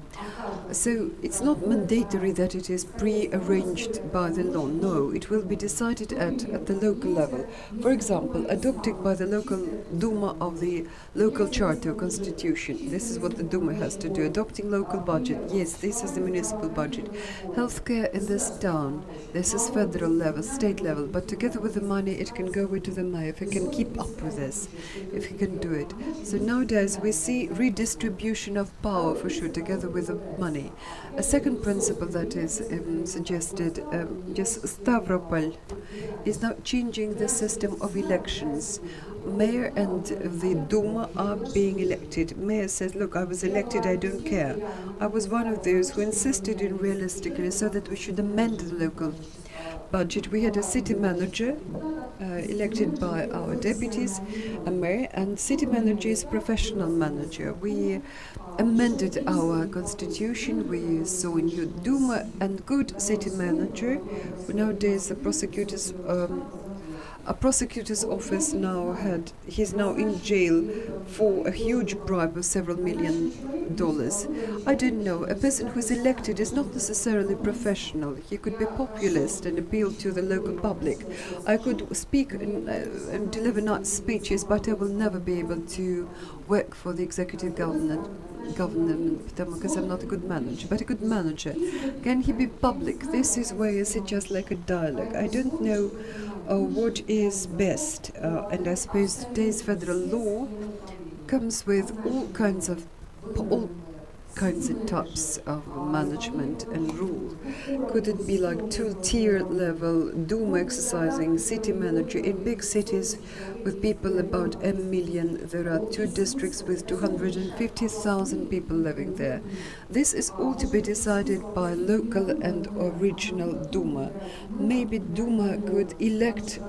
So it's not mandatory that it is pre-arranged by the law. No, it will be decided at the local level. For example, adopted by the local Duma of the local charter or constitution. This is what the Duma has to do. Adopting local budget. Yes, this is the municipal budget. Healthcare in this town. This is federal level, state level. But together with the money, it can go into the mayor. If he can keep up with this, if he can do it. So nowadays we see redistribution of power for sure, together with the money. A second principle that is suggested, just Stavropol is now changing the system of elections. Mayor and the Duma are being elected. Mayor says, look, I was elected, I don't care. I was one of those who insisted in realistically so that we should amend the local budget. We had a city manager elected by our deputies, a mayor, and city manager is professional manager. We amended our constitution. We saw a new Duma and good city manager. Nowadays, the a prosecutor's office he's now in jail for a huge bribe of several $1 million. I don't know. A person who's elected is not necessarily professional. He could be populist and appeal to the local public. I could speak and deliver nice speeches, but I will never be able to work for the executive government because I'm not a good manager. But a good manager, can he be public? This is where is it just like a dialogue? I don't know what is best, and I suppose today's federal law comes with all kinds of types of management and rule. Could it be like two-tier level Duma exercising city manager in big cities with people about 1 million? There are 2 districts with 250,000 people living there. This is all to be decided by local and regional Duma. Maybe Duma could elect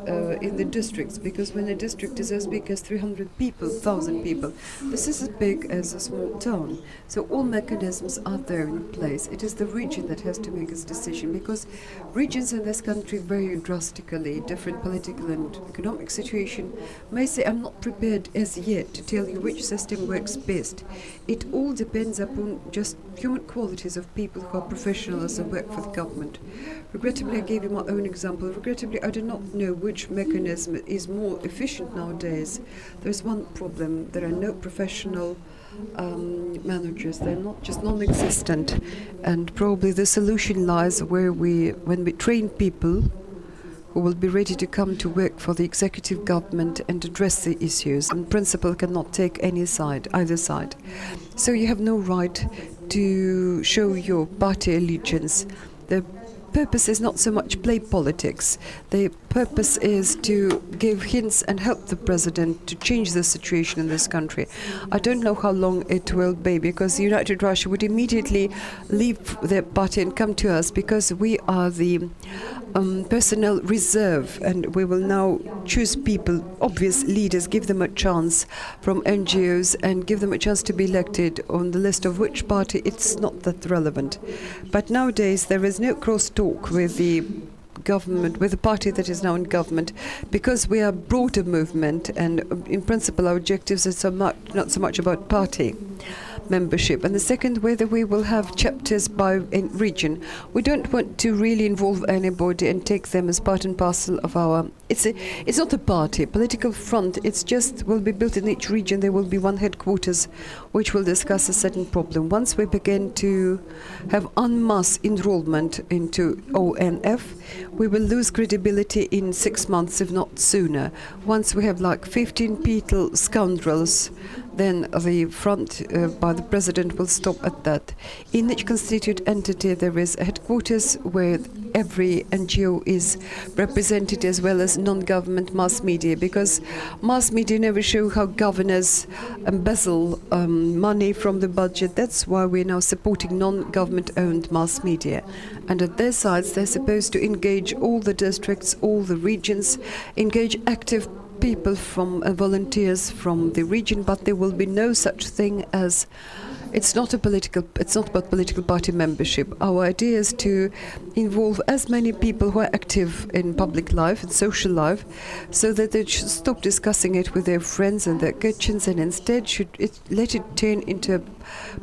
in the districts, because when a district is as big as 300,000 people, this is as big as a small town. So all mechanisms are there in place. It is the region that has to make its decision, because regions in this country vary drastically. Different political and economic situation may say, I'm not prepared as yet to tell you which system works best. It all depends upon just human qualities of people who are professionals and work for the government. Regrettably, I gave you my own example. Regrettably, I do not know which mechanism is more efficient nowadays. There's one problem. There are no professional managers. They're not just non-existent, and probably the solution lies when we train people who will be ready to come to work for the executive government and address the issues. And principle cannot take either side. So you have no right to show your party allegiance. The purpose is not so much play politics. The purpose is to give hints and help the president to change the situation in this country. I don't know how long it will be, because United Russia would immediately leave their party and come to us, because we are the personnel reserve, and we will now choose people, obvious leaders, give them a chance from NGOs and give them a chance to be elected. On the list of which party, it's not that relevant. But nowadays there is no cross-talk with the government, with the party that is now in government, because we are a broader movement, and in principle our objectives are not so much about party membership. And the second, whether we will have chapters by region. We don't want to really involve anybody and take them as part and parcel of our... It's not a party, political front. It's just will be built in each region. There will be one headquarters which will discuss a certain problem. Once we begin to have en masse enrollment into ONF, we will lose credibility in 6 months, if not sooner. Once we have like 15 people, scoundrels, then the front by the president will stop at that. In each constituent entity there is a headquarters where every NGO is represented, as well as non-government mass media, because mass media never show how governors embezzle money from the budget. That's why we're now supporting non-government owned mass media. And at their sides they're supposed to engage all the districts, all the regions, engage active people from volunteers from the region, but there will be no such thing as it's not about political party membership. Our idea is to involve as many people who are active in public life and social life, so that they should stop discussing it with their friends and their kitchens, and instead let it turn into a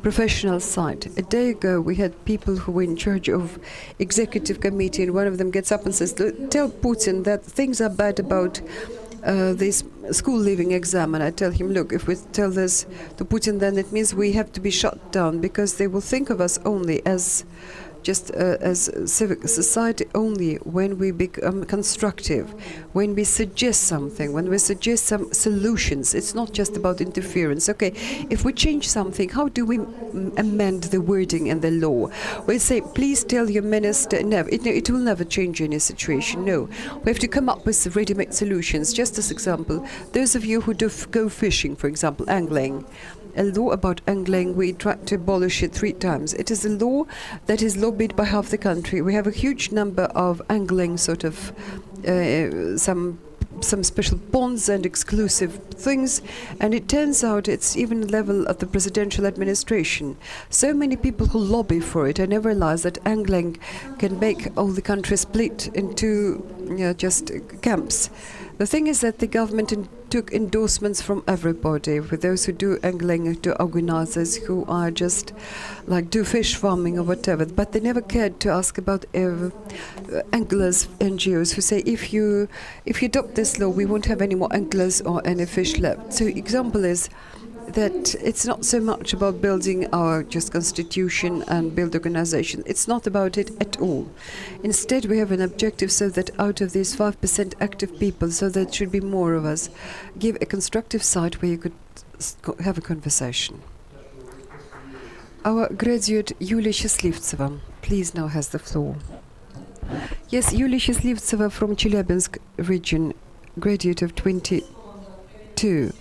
professional side. A day ago, we had people who were in charge of executive committee, and one of them gets up and says, "Tell Putin that things are bad about this school leaving exam." And I tell him, look, if we tell this to Putin, then it means we have to be shut down, because they will think of us only as civic society only when we become constructive, when we suggest something, when we suggest some solutions. It's not just about interference. Okay, if we change something, how do we amend the wording in the law? We say, please tell your minister. No, it will never change any situation. No, we have to come up with ready-made solutions. Just as example, those of you who do go fishing, for example, angling. A law about angling, we tried to abolish it 3 times. It is a law that is lobbied by half the country. We have a huge number of angling sort of some special ponds and exclusive things, and it turns out it's even level of the presidential administration. So many people who lobby for it, I never realized that angling can make all the country split into just camps. The thing is that the government took endorsements from everybody, with those who do angling, to organizers who are just like do fish farming or whatever, but they never cared to ask about anglers, NGOs, who say if you adopt this law, we won't have any more anglers or any fish left. So example is that it's not so much about building our just constitution and build organization. It's not about it at all. Instead, we have an objective so that out of these 5% active people, so there should be more of us, give a constructive site where you could have a conversation. Our graduate Yulia Счастливцева, please, now has the floor. Yes, Yulia Счастливцева from Chelyabinsk region, graduate of 22.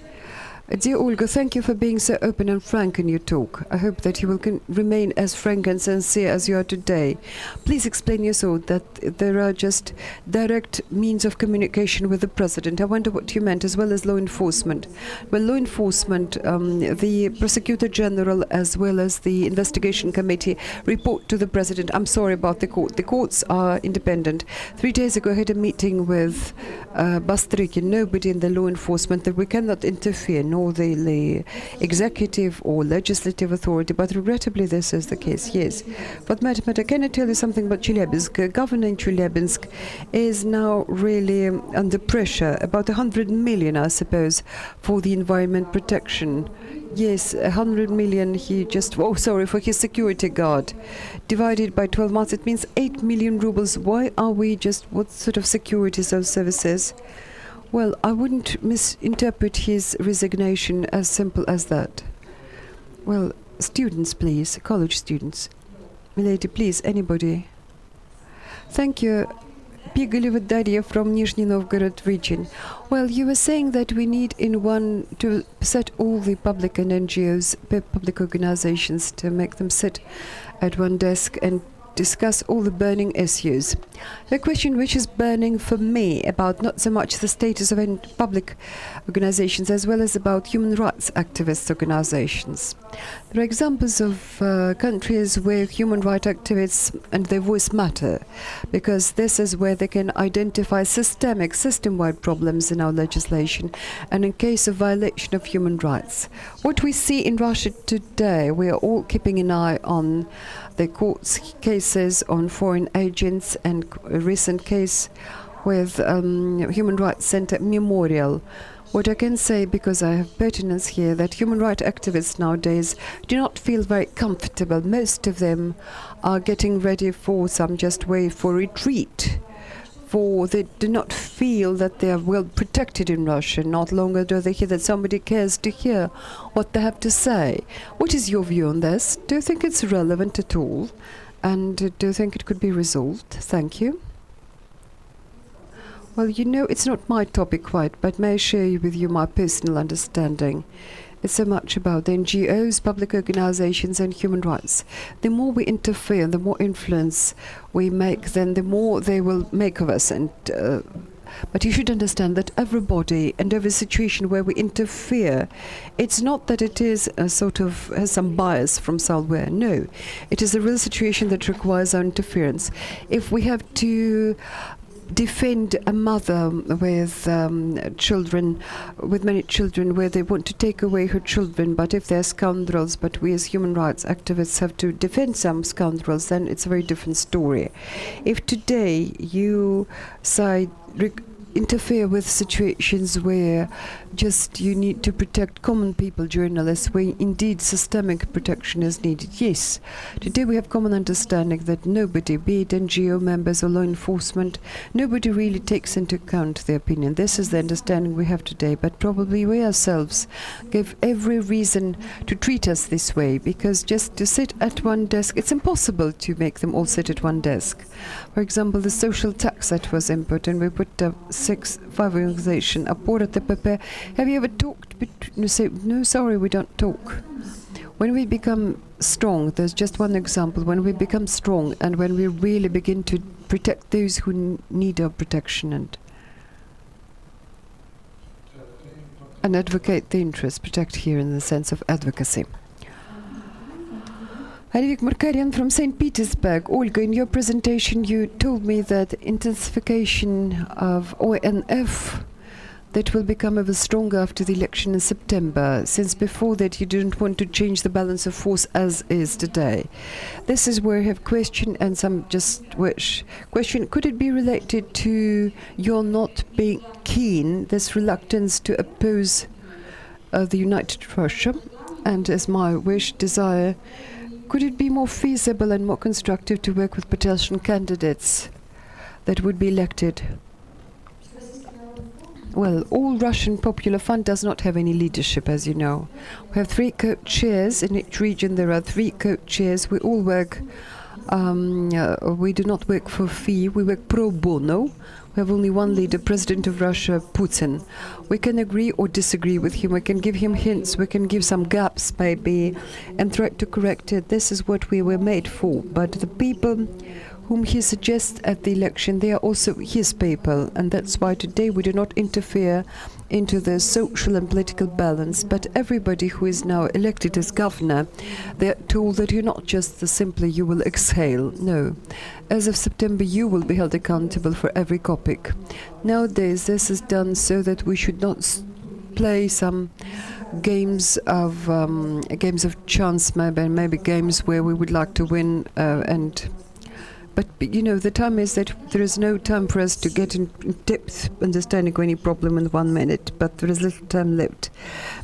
Dear Olga, thank you for being so open and frank in your talk. I hope that you will remain as frank and sincere as you are today. Please explain your thought that there are just direct means of communication with the president. I wonder what you meant, as well as law enforcement. Well, law enforcement, the prosecutor general as well as the investigation committee report to the president. I'm sorry about the court. The courts are independent. 3 days ago, I had a meeting with Bastrykin, nobody in the law enforcement, that we cannot interfere, nor the executive or legislative authority, but regrettably this is the case, yes. But Madam, can I tell you something about Chelyabinsk? Governor in Chelyabinsk is now really under pressure, about 100 million, I suppose, for the environment protection. Yes, 100 million for his security guard. Divided by 12 months, it means 8 million rubles. Why are we what sort of security services? Well, I wouldn't misinterpret his resignation as simple as that. Well, students, please, college students. Milady, please, anybody. Thank you. Pigaleva Daria from Nizhny Novgorod region. Well, you were saying that we need to set all the public and NGOs, public organizations, to make them sit at one desk and discuss all the burning issues. The question which is burning for me about not so much the status of public organizations as well as about human rights activist organizations. There are examples of countries where human rights activists and their voice matter, because this is where they can identify system-wide problems in our legislation and in case of violation of human rights. What we see in Russia today, we are all keeping an eye on the court's cases on foreign agents, and a recent case with Human Rights Center Memorial. What I can say, because I have pertinence here, that human rights activists nowadays do not feel very comfortable. Most of them are getting ready for some just way for retreat. For they do not feel that they are well protected in Russia. Not longer do they hear that somebody cares to hear what they have to say. What is your view on this? Do you think it's relevant at all? And do you think it could be resolved? Thank you. Well, it's not my topic quite, but may I share with you my personal understanding. It's so much about the NGOs, public organizations, and human rights. The more we interfere, the more influence we make, then the more they will make of us. And But you should understand that everybody and every situation where we interfere, it's not that it is a sort of has some bias from somewhere. No, it is a real situation that requires our interference. If we have to defend a mother with children, with many children, where they want to take away her children, but if they're scoundrels, but we as human rights activists have to defend some scoundrels, then it's a very different story. If today you interfere with situations where just you need to protect common people, journalists, where indeed systemic protection is needed. Yes, today we have common understanding that nobody, be it NGO members or law enforcement, nobody really takes into account their opinion. This is the understanding we have today, but probably we ourselves give every reason to treat us this way, because just to sit at one desk, it's impossible to make them all sit at one desk. For example, the social tax that was input, and we put 5 organization aboard at the PP. Have you ever talked? You say, no, sorry, we don't talk. When we become strong, there's just one example. When we become strong and when we really begin to protect those who need our protection and advocate the interests, protect here in the sense of advocacy. Alivik Markarian from St. Petersburg. Olga, in your presentation you told me that intensification of ONF that will become ever stronger after the election in September, since before that you didn't want to change the balance of force as is today. This is where I have question and some just wish. Question, could it be related to your not being keen, this reluctance to oppose the United Russia, and as my wish, desire, could it be more feasible and more constructive to work with potential candidates that would be elected? Well, All Russian Popular Fund does not have any leadership, as you know. We have 3 co-chairs. In each region there are 3 co-chairs. We all work, we do not work for fee, we work pro bono. We have only one leader, President of Russia, Putin. We can agree or disagree with him, we can give him hints, we can give some gaps maybe, and try to correct it. This is what we were made for. But the people whom he suggests at the election, they are also his people, and that's why today we do not interfere into the social and political balance, but everybody who is now elected as governor, they are told that you're not just simply you will exhale. No. As of September, you will be held accountable for every kopic. Nowadays, this is done so that we should not play some games of chance, maybe games where we would like to win But you know, the time is that there is no time for us to get in depth understanding of any problem in 1 minute, but there is little time left.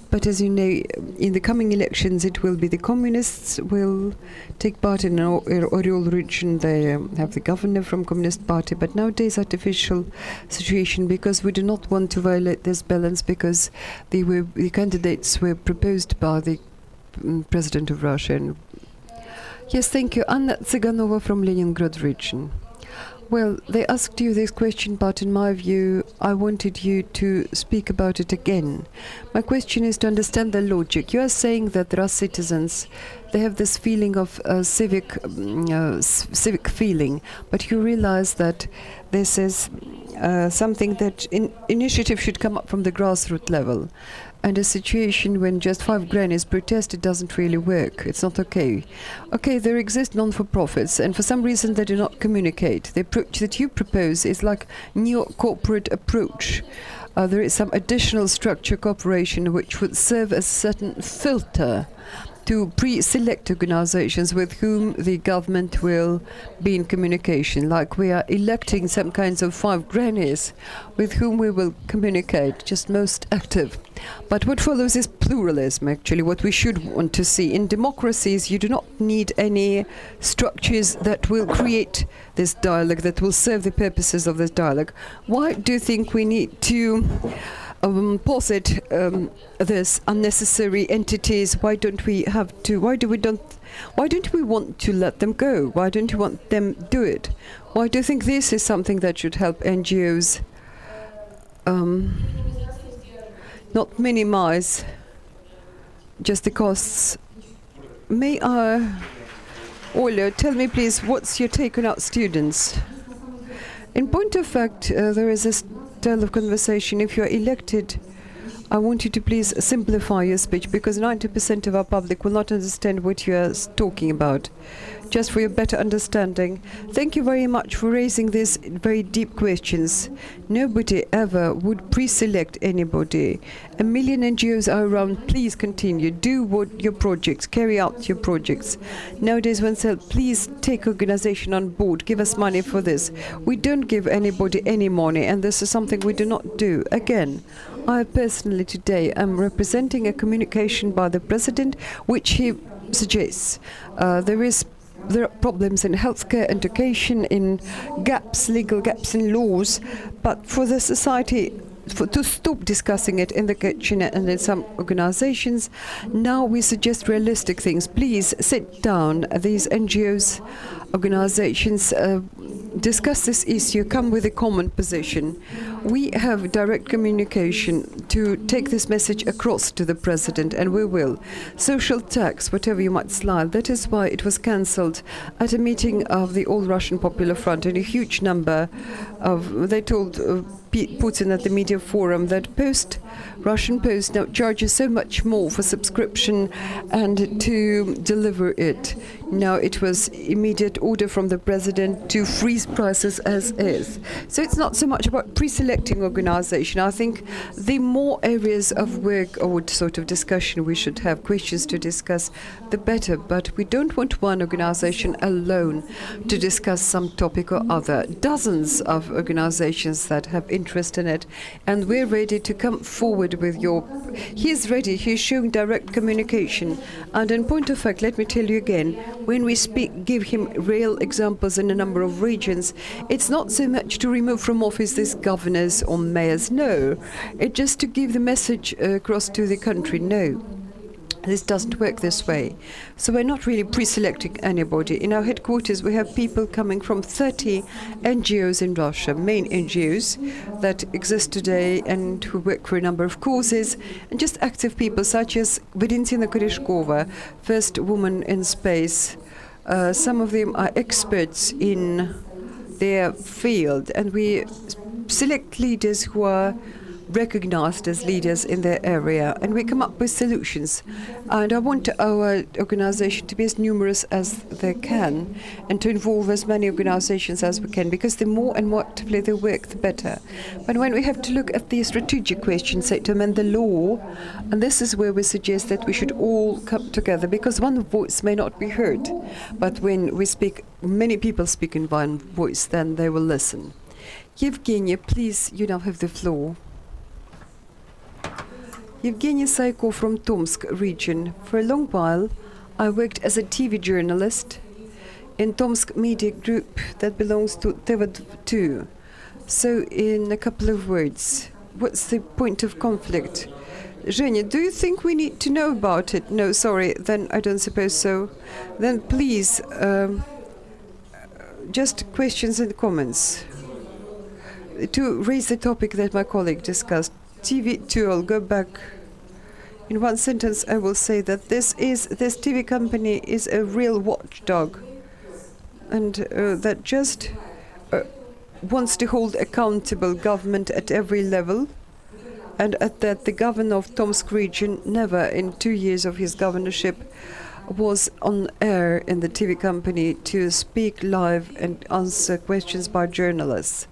But as you know, in the coming elections, it will be the communists will take part in Oriol region. They have the governor from Communist Party, but nowadays artificial situation, because we do not want to violate this balance, because the candidates were proposed by the President of Russia. And yes, thank you. Anna Tsiganova from Leningrad region. Well, they asked you this question, but in my view, I wanted you to speak about it again. My question is to understand the logic. You are saying that there are citizens, they have this feeling of civic feeling, but you realize that this is something that initiative should come up from the grassroots level. And a situation when just 5 grannies protest, it doesn't really work. It's not okay. Okay, there exist non-for-profits, and for some reason they do not communicate. The approach that you propose is like new corporate approach. There is some additional structure cooperation which would serve as a certain filter to pre-select organizations with whom the government will be in communication, like we are electing some kinds of 5 grannies with whom we will communicate, just most active. But what follows is pluralism, actually, what we should want to see. In democracies, you do not need any structures that will create this dialogue, that will serve the purposes of this dialogue. Why do you think we need to posit this unnecessary entities? Why don't we want to let them go? Why don't you want them do it? Why do you think this is something that should help NGOs not minimize just the costs? May I, Oля, tell me please, what's your take on our students? In point of fact, there is a style of conversation. If you are elected, I want you to please simplify your speech, because 90% of our public will not understand what you are talking about. Just for your better understanding. Thank you very much for raising these very deep questions. Nobody ever would pre-select anybody. 1 million NGOs are around. Please continue. Do what your projects. Carry out your projects. Nowadays, one said, please take organization on board. Give us money for this. We don't give anybody any money, and this is something we do not do. Again, I personally today am representing a communication by the president, which he suggests. There are problems in healthcare, education, in gaps, legal gaps in laws, but for the society to stop discussing it in the kitchen and in some organizations, now we suggest realistic things. Please sit down. These NGOs, organizations, discuss this issue, come with a common position. We have direct communication to take this message across to the president, and we will. Social tax, whatever you might slide, that is why it was cancelled at a meeting of the All Russian Popular Front, and a huge number of, they told Putin at the media forum that Russian Post now charges so much more for subscription and to deliver it. Now it was immediate order from the president to freeze prices as is. So it's not so much about pre-selecting organization. I think the more areas of work or sort of discussion we should have, questions to discuss, the better. But we don't want one organization alone to discuss some topic or other. Dozens of organizations that have interest in it, and we're ready to come forward with your... He's ready, he's showing direct communication. And in point of fact, let me tell you again, when we speak, give him real examples in a number of regions, it's not so much to remove from office these governors or mayors, no. It's just to give the message across to the country, no. This doesn't work this way. So we're not really pre-selecting anybody. In our headquarters, we have people coming from 30 NGOs in Russia, main NGOs that exist today and who work for a number of causes, and just active people such as Valentina Koreshkova, first woman in space. Some of them are experts in their field, and we select leaders who are recognized as leaders in their area, and we come up with solutions. And I want our organization to be as numerous as they can and to involve as many organizations as we can, because the more and more actively they work, the better. But when we have to look at the strategic questions, say to amend the law, and this is where we suggest that we should all come together, because one voice may not be heard, but when we speak, many people speak in one voice, then they will listen. Evgenia, please, you now have the floor. Evgeny Saiko from Tomsk region. For a long while, I worked as a TV journalist in Tomsk media group that belongs to TV2. So, in a couple of words, what's the point of conflict? Zhenya, do you think we need to know about it? No, sorry, then I don't suppose so. Then please, just questions and comments. To raise the topic that my colleague discussed, TV2, I'll go back. In one sentence, I will say that this TV company is a real watchdog, and that just wants to hold accountable government at every level, and at that the governor of Tomsk region never in 2 years of his governorship was on air in the TV company to speak live and answer questions by journalists,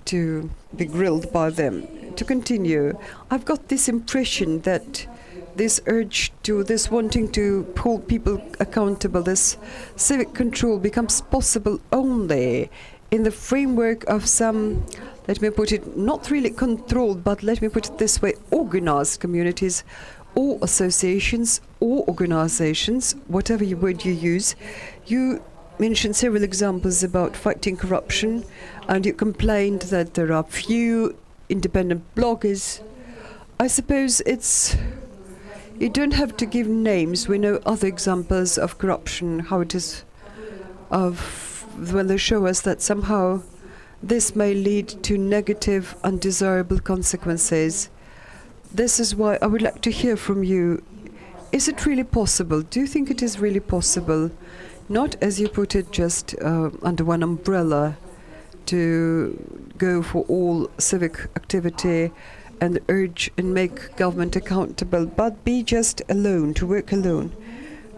to be grilled by them. To continue, I've got this impression that this urge to, this wanting to hold people accountable, this civic control becomes possible only in the framework of some, let me put it, not really controlled, but let me put it this way, organized communities or associations or organizations, whatever word you use. You mentioned several examples about fighting corruption, and you complained that there are few independent bloggers. I suppose you don't have to give names. We know other examples of corruption, how it is, when they show us that somehow this may lead to negative, undesirable consequences. This is why I would like to hear from you. Is it really possible? Do you think it is really possible, not as you put it, just under one umbrella, to go for all civic activity and urge and make government accountable, but be just alone, to work alone.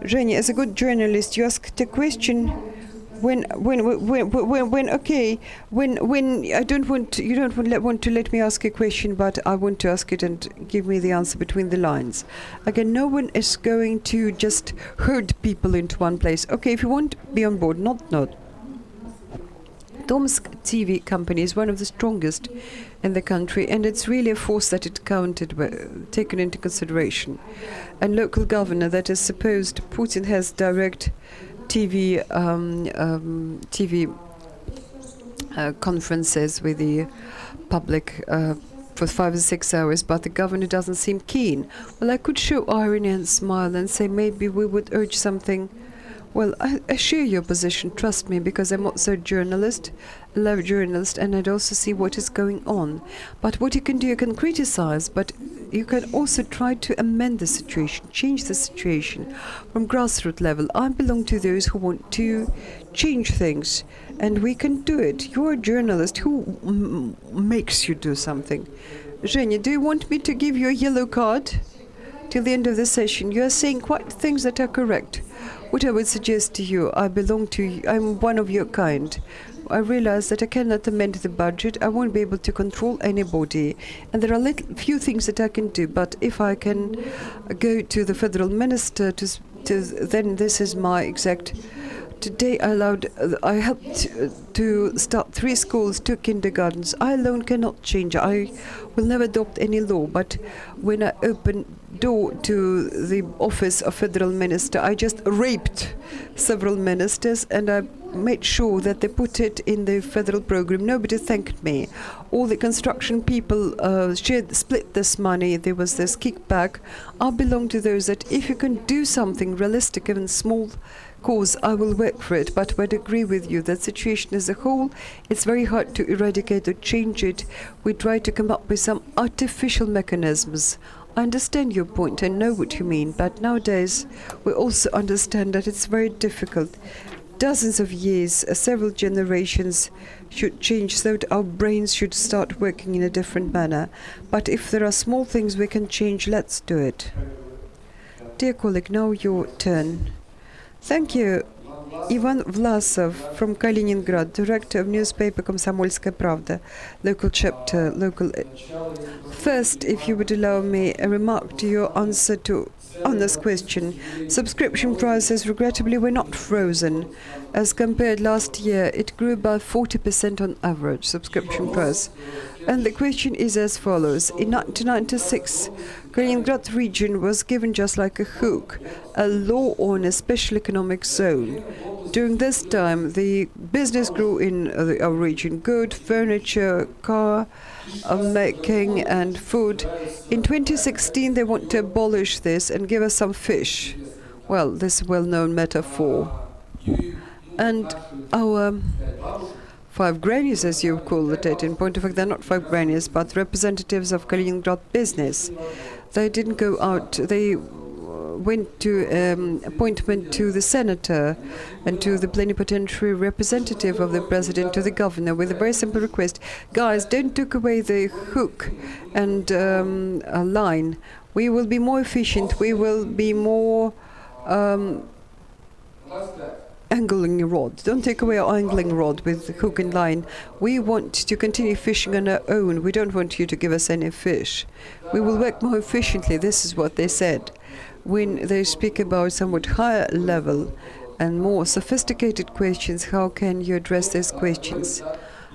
Zhenya, as a good journalist, you asked a question when I don't want you don't want to let me ask a question, but I want to ask it and give me the answer between the lines. Again, no one is going to just herd people into one place. Okay, if you want to be on board, not. Tomsk TV company is one of the strongest in the country, and it's really a force that it taken into consideration. And local governor that is supposed Putin has direct TV conferences with the public for 5 or 6 hours, but the governor doesn't seem keen. Well, I could show irony and smile and say maybe we would urge something. Well, I share your position, trust me, because I'm also a journalist, a love journalist, and I'd also see what is going on. But what you can do, you can criticize, but you can also try to amend the situation, change the situation from grassroots level. I belong to those who want to change things, and we can do it. You're a journalist. Who makes you do something? Zhenya, do you want me to give you a yellow card till the end of the session? You are saying quite things that are correct. What I would suggest to you, I'm one of your kind. I realize that I cannot amend the budget. I won't be able to control anybody. And there are few things that I can do. But if I can go to the federal minister, then this is my exact... Today I helped to start 3 schools, 2 kindergartens. I alone cannot change. I will never adopt any law. But when I open door to the office of federal minister, I just raped several ministers, and I made sure that they put it in the federal program. Nobody thanked me. All the construction people split this money. There was this kickback. I belong to those that if you can do something realistic, even small cause, I will work for it. But I would agree with you that situation as a whole, it's very hard to eradicate or change it. We try to come up with some artificial mechanisms. I understand your point, I know what you mean, but nowadays we also understand that it's very difficult. Dozens of years, several generations should change so that our brains should start working in a different manner. But if there are small things we can change, let's do it. Dear colleague, now your turn. Thank you. Ivan Vlasov from Kaliningrad, director of newspaper Komsomolskaya Pravda, local chapter, First, if you would allow me a remark to your answer to Anna's question. Subscription prices regrettably were not frozen. As compared last year, it grew by 40% on average, subscription price. And the question is as follows. In 1996, Kaliningrad region was given just like a hook, a law on a special economic zone. During this time, the business grew in our region, good, furniture, car making and food. In 2016, they want to abolish this and give us some fish. Well, this well-known metaphor. And our 5 grannies, as you call it, in point of fact, they're not 5 grannies, but representatives of Kaliningrad business. They didn't go out. They went to appointment to the senator and to the plenipotentiary representative of the president, to the governor, with a very simple request. Guys, don't take away the hook and line. We will be more efficient. We will be more angling rod. Don't take away our angling rod with the hook and line. We want to continue fishing on our own. We don't want you to give us any fish. We will work more efficiently. This is what they said. When they speak about somewhat higher level and more sophisticated questions, how can you address these questions?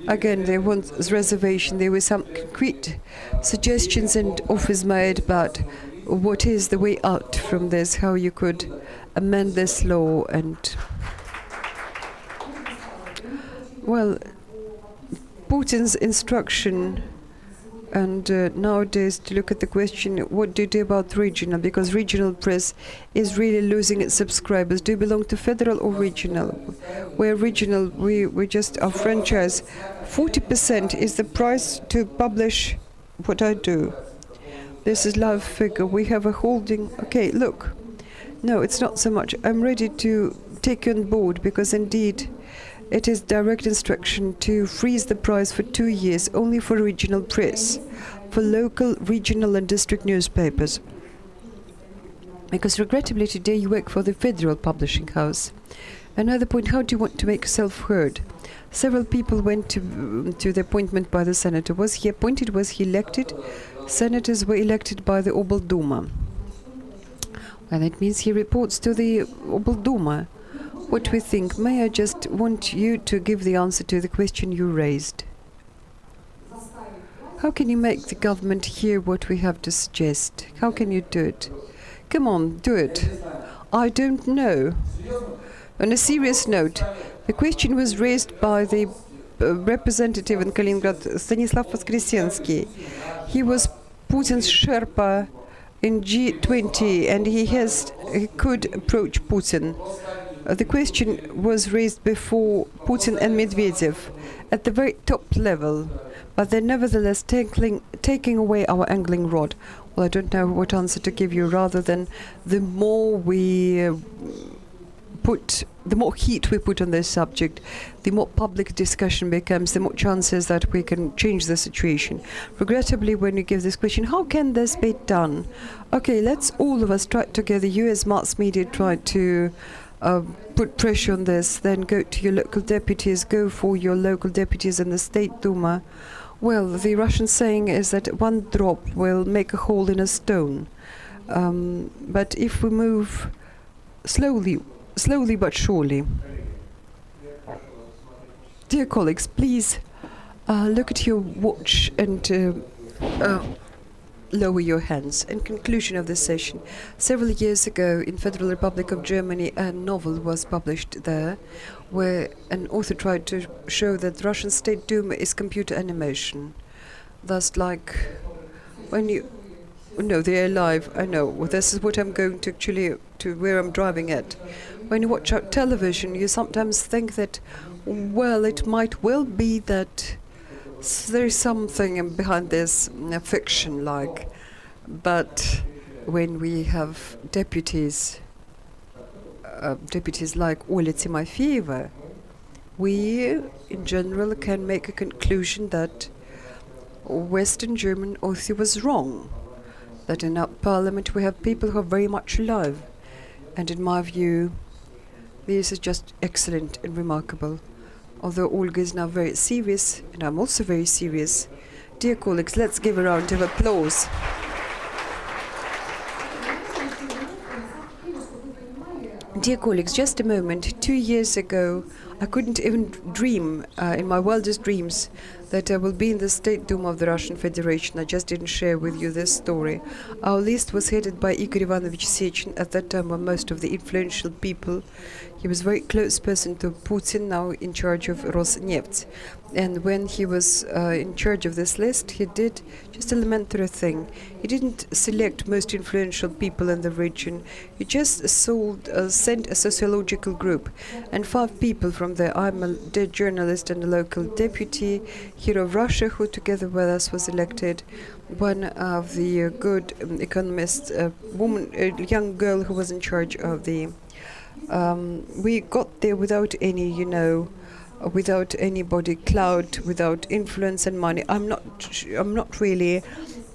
Again, they want reservation. There were some concrete suggestions and offers made about what is the way out from this, how you could amend this law. And well, Putin's instruction, and nowadays to look at the question, what do you do about regional? Because regional press is really losing its subscribers. Do you belong to federal or regional? We're regional, we just our franchise. 40% is the price to publish what I do. This is live figure. We have a holding. Okay, look. No, it's not so much. I'm ready to take you on board because indeed It is direct instruction to freeze the price for 2 years only for regional press, for local, regional and district newspapers. Because regrettably today you work for the Federal Publishing House. Another point, how do you want to make yourself heard? Several people went to the appointment by the senator. Was he appointed? Was he elected? Senators were elected by the Obelduma. And that means he reports to the Obelduma what we think. May I just want you to give the answer to the question you raised? How can you make the government hear what we have to suggest? How can you do it? Come on, do it. I don't know. On a serious note, the question was raised by the representative in Kaliningrad, Stanislav Voskresensky. He was Putin's Sherpa in G20, and he could approach Putin. The question was raised before Putin and Medvedev at the very top level, but they're nevertheless taking away our angling rod. Well, I don't know what answer to give you, rather than the more heat we put on this subject, the more public discussion becomes, the more chances that we can change the situation. Regrettably, when you give this question, how can this be done? Okay, let's all of us try together, you as mass media try to put pressure on this, then go to your local deputies, go for your local deputies in the State Duma. Well, the Russian saying is that one drop will make a hole in a stone. But if we move slowly but surely. Dear colleagues, please look at your watch and lower your hands. In conclusion of this session, several years ago in Federal Republic of Germany, a novel was published there where an author tried to show that the Russian State Duma is computer animation. Thus, like when you... No, they're alive, I know. Well, this is what I'm going to to where I'm driving at. When you watch out television, you sometimes think that, well, it might well be that there is something behind this fiction, like. But when we have deputies like Oля Timofeeva, we, in general, can make a conclusion that Western German author was wrong. That in our parliament we have people who are very much alive. And in my view, this is just excellent and remarkable. Although Olga is now very serious, and I'm also very serious, dear colleagues, let's give a round of applause. Dear colleagues, just a moment. 2 years ago, I couldn't even dream, in my wildest dreams, that I will be in the State Duma of the Russian Federation. I just didn't share with you this story. Our list was headed by Igor Ivanovich Sechin. At that time were most of the influential people. He was a very close person to Putin, now in charge of Rosneft. And when he was in charge of this list, he did just an elementary thing. He didn't select most influential people in the region. He just sent a sociological group. And 5 people from there. I'm a journalist and a local deputy, hero of Russia, who together with us was elected. One of the good economists, a young girl who was in charge of the... we got there without any, without anybody clout, without influence and money. I'm not really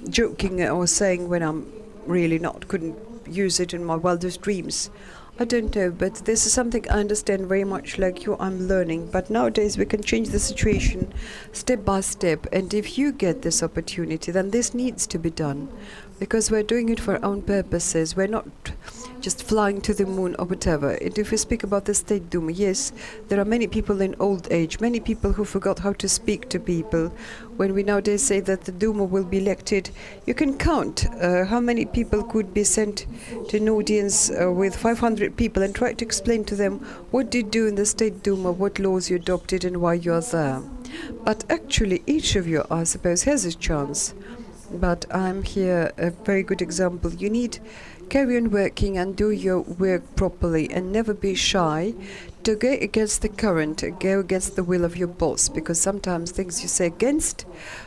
joking or saying when I'm really not, couldn't use it in my wildest dreams. I don't know, but this is something I understand very much like you. I'm learning, but nowadays we can change the situation step by step, and if you get this opportunity, then this needs to be done, because we're doing it for our own purposes. We're not just flying to the moon or whatever. And if we speak about the State Duma, yes, there are many people in old age, many people who forgot how to speak to people. When we nowadays say that the Duma will be elected, you can count how many people could be sent to an audience with 500 people and try to explain to them what did you do in the State Duma, what laws you adopted and why you are there. But actually each of you, I suppose, has a chance. But I'm here a very good example. You need carry on working and do your work properly and never be shy to go against the current, go against the will of your boss, because sometimes things you say against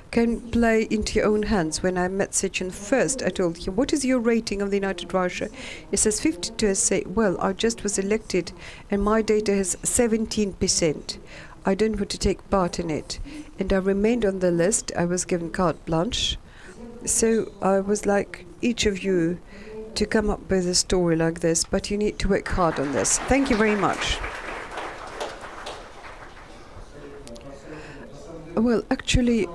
can play into your own hands. When I met Sechin first, I told him, what is your rating of the United Russia? He says 52. I say, well, I just was elected and my data is 17%. I don't want to take part in it. And I remained on the list. I was given carte blanche. So I was like each of you to come up with a story like this, but you need to work hard on this. Thank you very much. Well, actually,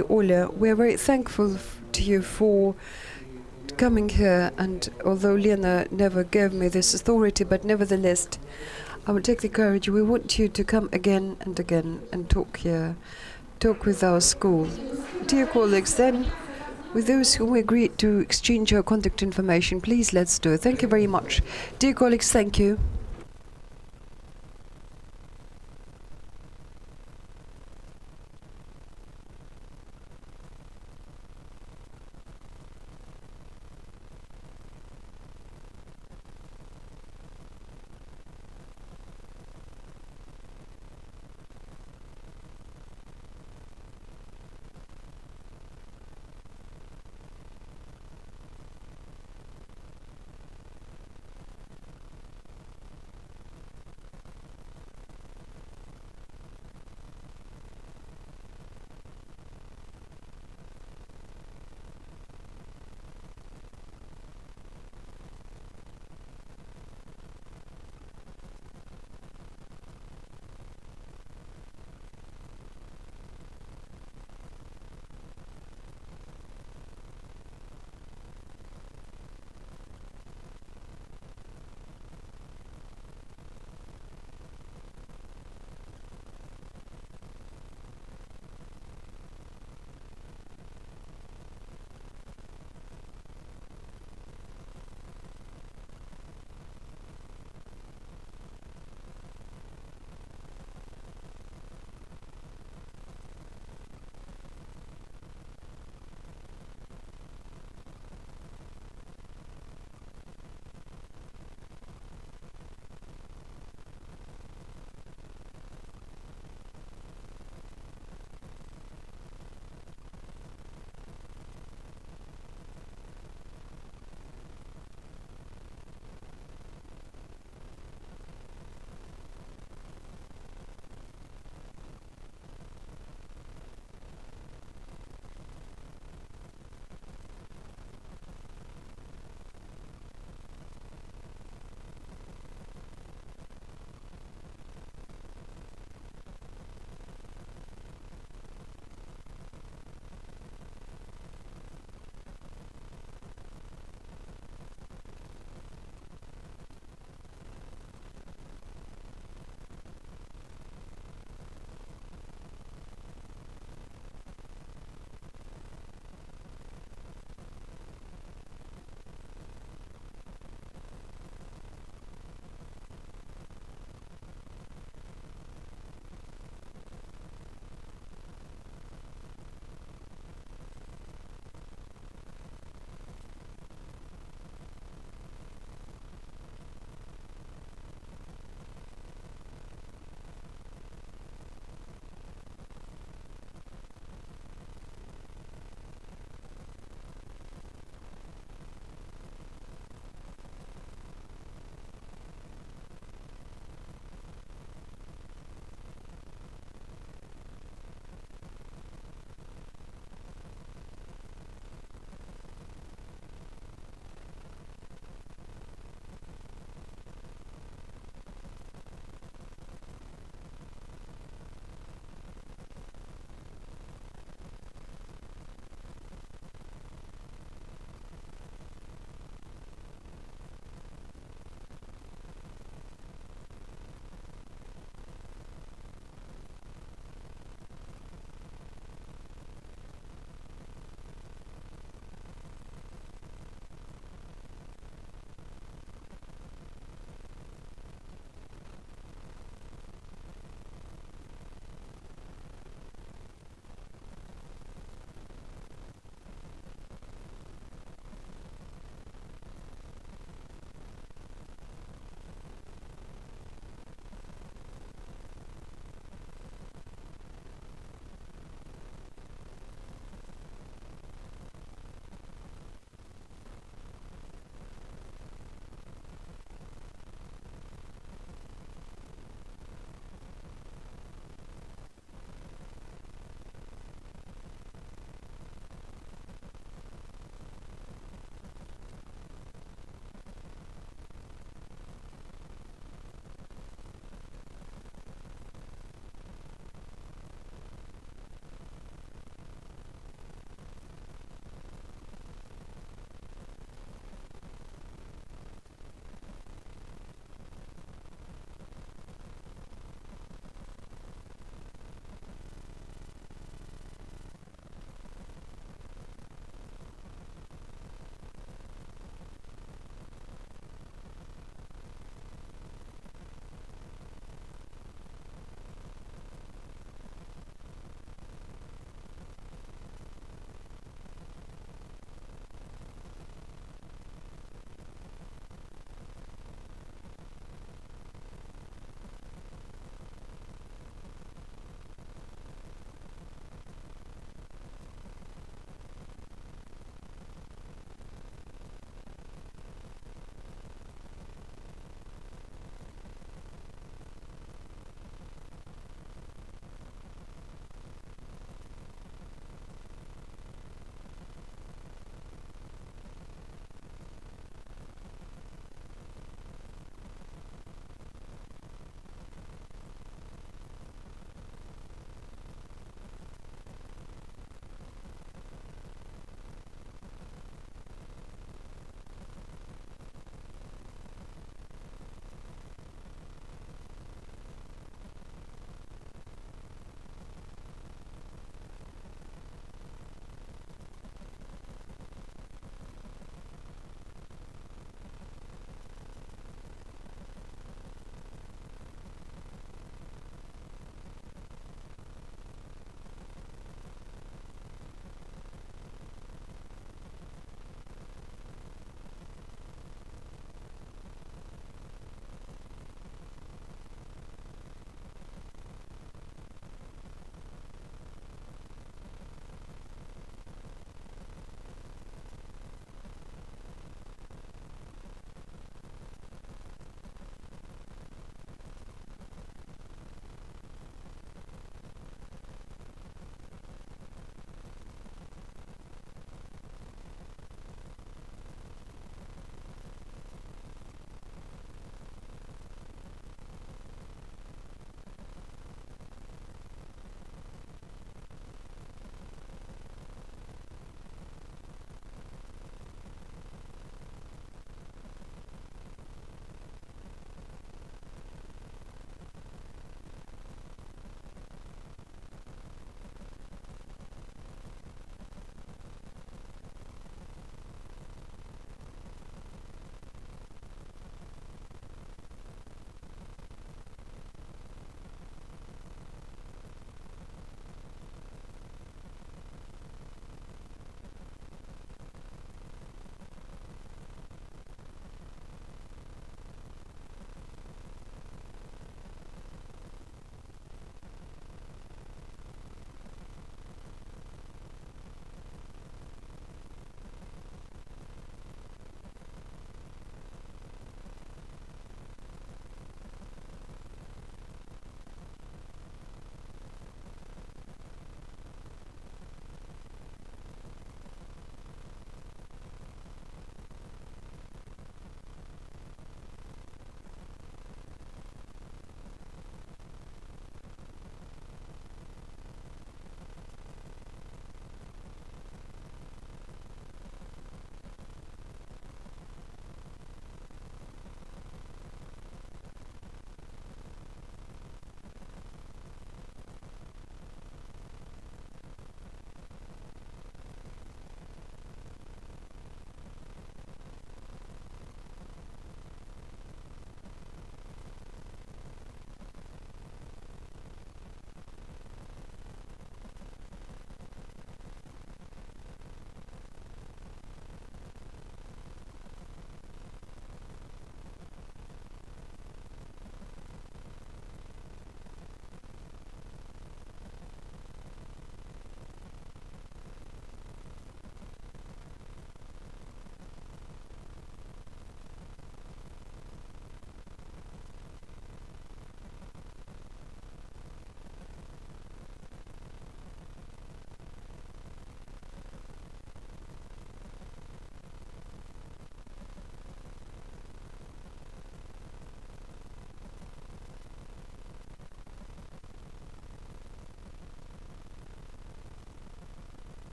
Ola, we're very thankful to you for coming here, and although Lena never gave me this authority, but nevertheless, I will take the courage. We want you to come again and again and talk here, talk with our school. Dear colleagues, then, with those who agreed to exchange our contact information, please let's do it. Thank you very much. Dear colleagues, thank you.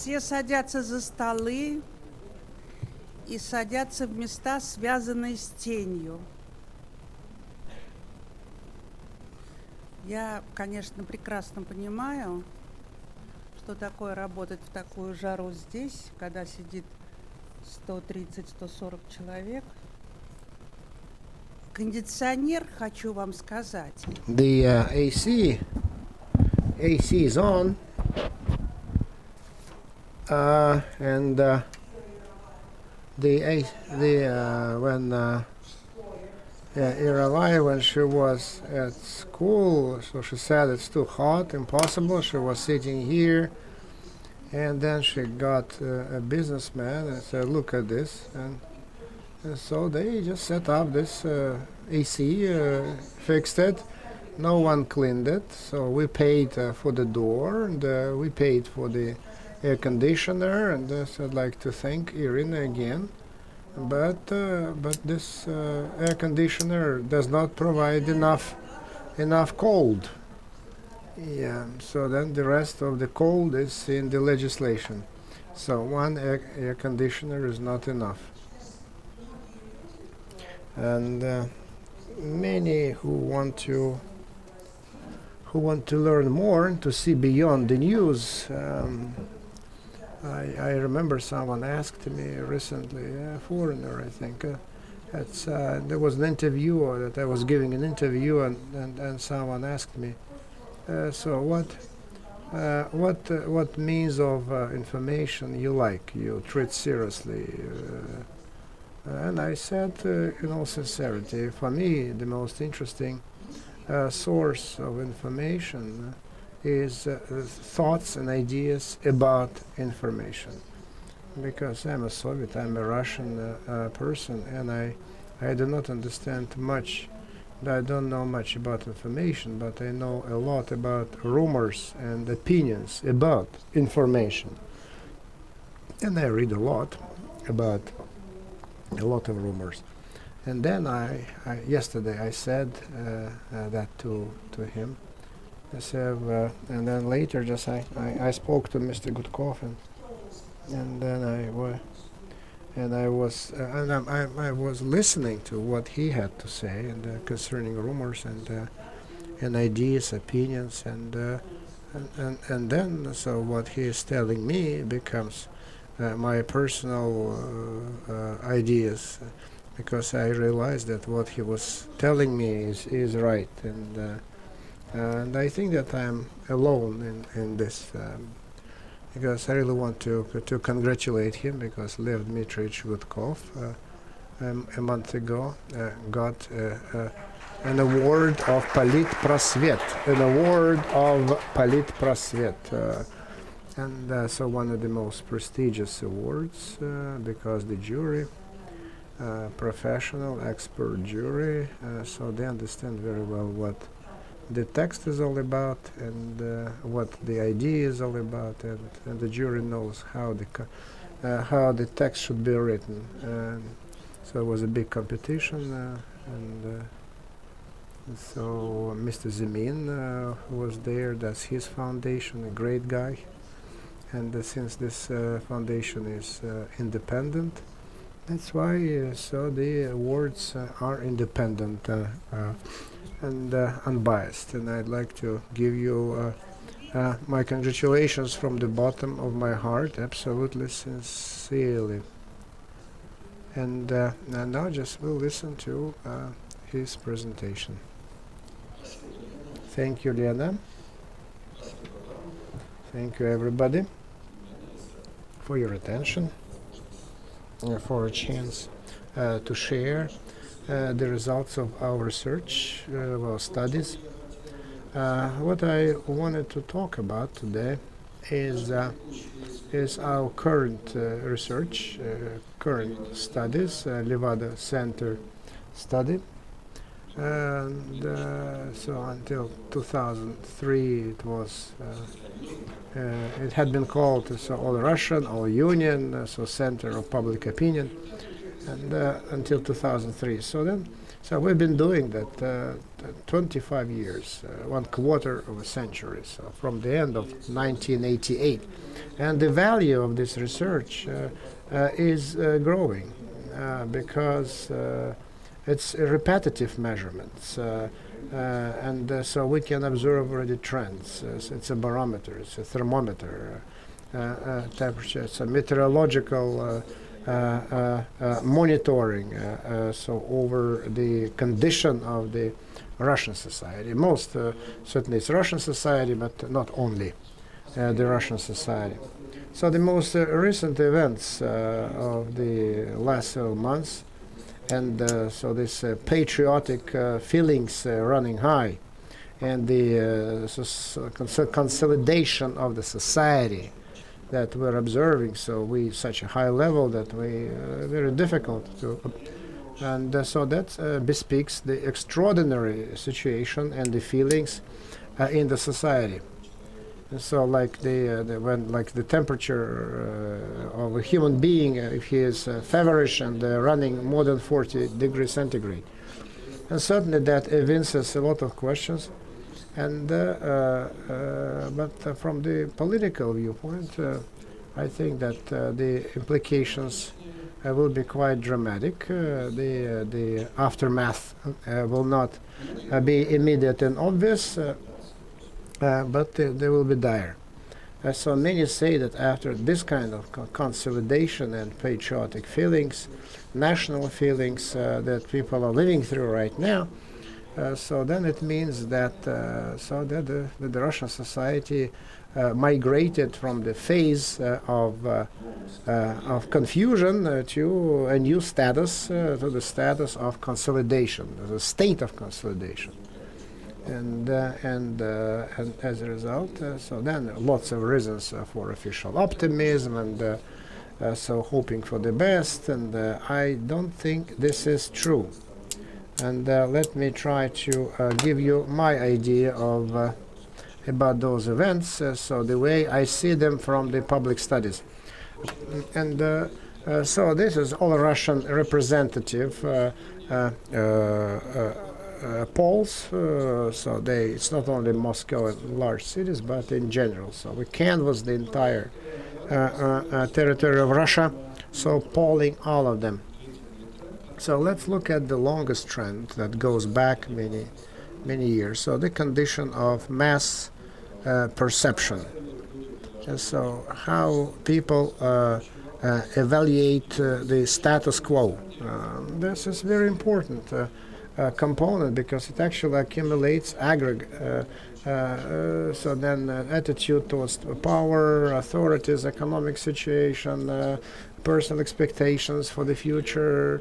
Все садятся за столы и садятся в места, связанные с тенью. Я, конечно, прекрасно понимаю, что такое работать в такую жару здесь, когда сидит 130-140 человек. Кондиционер, хочу вам сказать, The AC is on, and when Iralai, when she was at school, so she said it's too hot, impossible. She was sitting here, and then she got a businessman and said, "Look at this," and so they just set up this AC, fixed it. No one cleaned it, so we paid for the door, and we paid for the air conditioner, and so I'd like to thank Irina again. But this air conditioner does not provide enough cold. Yeah, so then the rest of the cold is in the legislation. So one air conditioner is not enough. And many who want to learn more and to see beyond the news. I remember someone asked me recently, a foreigner, I think. There was an interview that I was giving an interview, and someone asked me, so what means of information you treat seriously? And I said, in all sincerity, for me, the most interesting source of information is thoughts and ideas about information. Because I'm a Soviet, I'm a Russian person, and I do not understand much. I don't know much about information, but I know a lot about rumors and opinions about information. And I read a lot about a lot of rumors. And then yesterday I said that to him. I said, and then later just I spoke to Mr. Gutkov, and then I was listening to what he had to say and concerning rumors and ideas, opinions, and then so what he is telling me becomes my personal ideas, because I realized that what he was telling me is right, and I think that I'm alone in this, because I really want to congratulate him, because Lev Dmitrievich Gutkov a month ago got an award of Politprosvet, and so one of the most prestigious awards, because the jury, professional, expert jury, so they understand very well what the text is all about and what the idea is all about, and the jury knows how the text should be written. So it was a big competition, and so Mr. Zemin was there. That's his foundation, a great guy. And since this foundation is independent, that's why so the awards are independent and unbiased. And I'd like to give you my congratulations from the bottom of my heart, absolutely sincerely. And now just we'll listen to his presentation. Thank you, Lena. Thank you, everybody, for your attention, for a chance to share the results of our research, our studies. What I wanted to talk about today is our current research, current studies, Levada Center study. And so until 2003 it was it had been called so All Russian, All Union, so Center of Public Opinion, and until 2003. So then So we've been doing that 25 years, 1/4 of a century, so from the end of 1988. And the value of this research is growing because it's a repetitive measurements. And so we can observe already trends. It's a barometer, it's a thermometer, temperature, it's a meteorological monitoring so over the condition of the Russian society. Most certainly it's Russian society, but not only the Russian society. So the most recent events of the last several months, and so this patriotic feelings running high, and the consolidation of the society that we're observing, so we such a high level that we very difficult to, and so that bespeaks the extraordinary situation and the feelings in the society. And so, like the temperature of a human being, if he is feverish and running more than 40 degrees centigrade, and certainly that evinces a lot of questions. And but from the political viewpoint, I think that the implications will be quite dramatic. The aftermath will not be immediate and obvious, but they will be dire. So many say that after this kind of consolidation and patriotic feelings, national feelings that people are living through right now, so then it means that the Russian society migrated from the phase of confusion to a new status, to the status of consolidation, the state of consolidation, and as a result, so then lots of reasons for official optimism and so hoping for the best, and I don't think this is true. And let me try to give you my idea of about those events, so the way I see them from the public studies. And so this is all Russian representative polls, so it's not only Moscow and large cities, but in general. So we canvass the entire territory of Russia, so polling all of them. So let's look at the longest trend that goes back many years. So the condition of mass perception. And so how people evaluate the status quo. This is very important component because it actually accumulates aggregate. So then attitude towards power, authorities, economic situation, personal expectations for the future,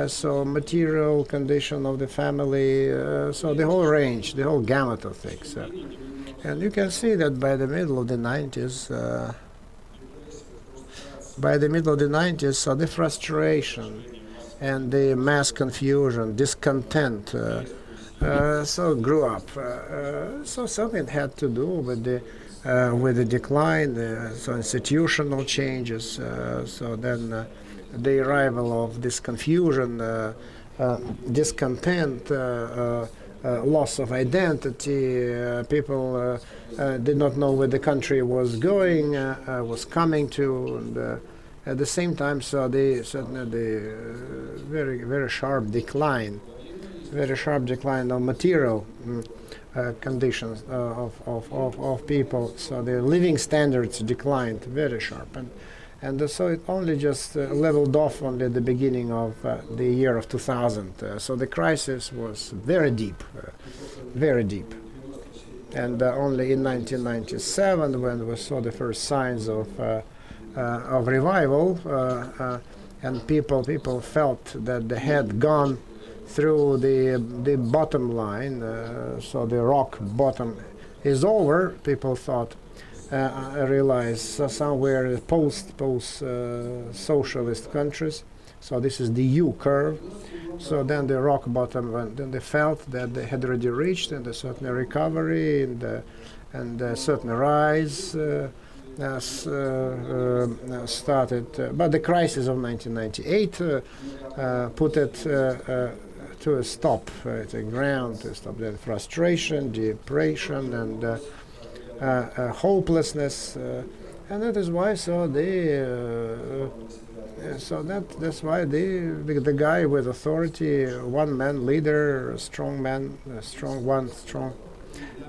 so material condition of the family, so the whole range, the whole gamut of things. And you can see that by the middle of the 90s, so the frustration and the mass confusion, discontent, so grew up. So something had to do with the decline, so institutional changes. So then the arrival of this confusion, discontent, loss of identity. People did not know where the country was going, was coming to, and at the same time, so the very sharp decline of material conditions of people. So the living standards declined very sharp, and so it only just leveled off only at the beginning of the year of 2000. So the crisis was very deep, and only in 1997, when we saw the first signs of revival, and people felt that they had gone through the bottom line, so the rock bottom is over. People thought, realized somewhere post socialist countries. So this is the U curve. So then the rock bottom went. Then they felt that they had already reached, and a certain recovery and a certain rise started. But the crisis of 1998 put it to stop the ground, to stop the frustration, depression, and hopelessness, and that is why. That's why the guy with authority, one man leader, a strong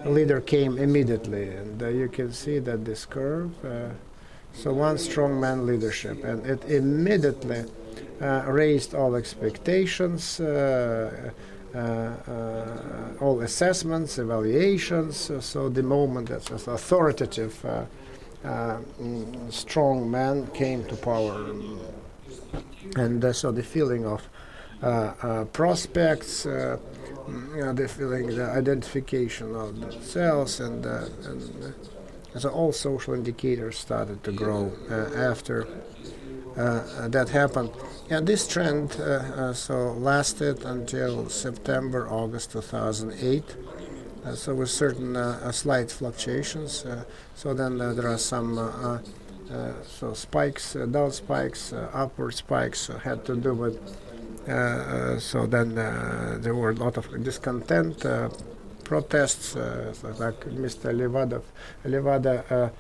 leader came immediately, and you can see that this curve. So one strong man leadership, and it immediately raised all expectations, all assessments, evaluations. So the moment that this authoritative, strong man came to power, and so the feeling of prospects, the feeling, the identification of themselves, and so all social indicators started to grow after that happened. And this trend so lasted until September, August 2008. So with certain slight fluctuations. So then there are some so spikes, down spikes, upward spikes had to do with. So then there were a lot of discontent, protests, so like Mr. Levada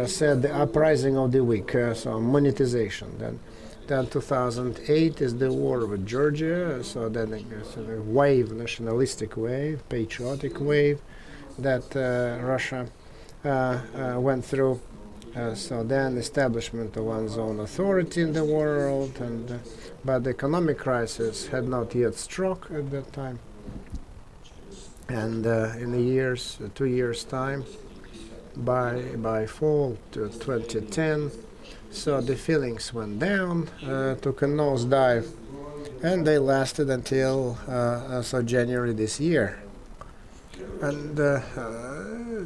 said, the uprising of the weak, so monetization. Then 2008 is the war with Georgia, so then a wave, nationalistic wave, patriotic wave that Russia went through. So then establishment of one's own authority in the world, but the economic crisis had not yet struck at that time. And in 2 years' time, by fall to 2010, so the feelings went down, took a nosedive, and they lasted until so January this year. And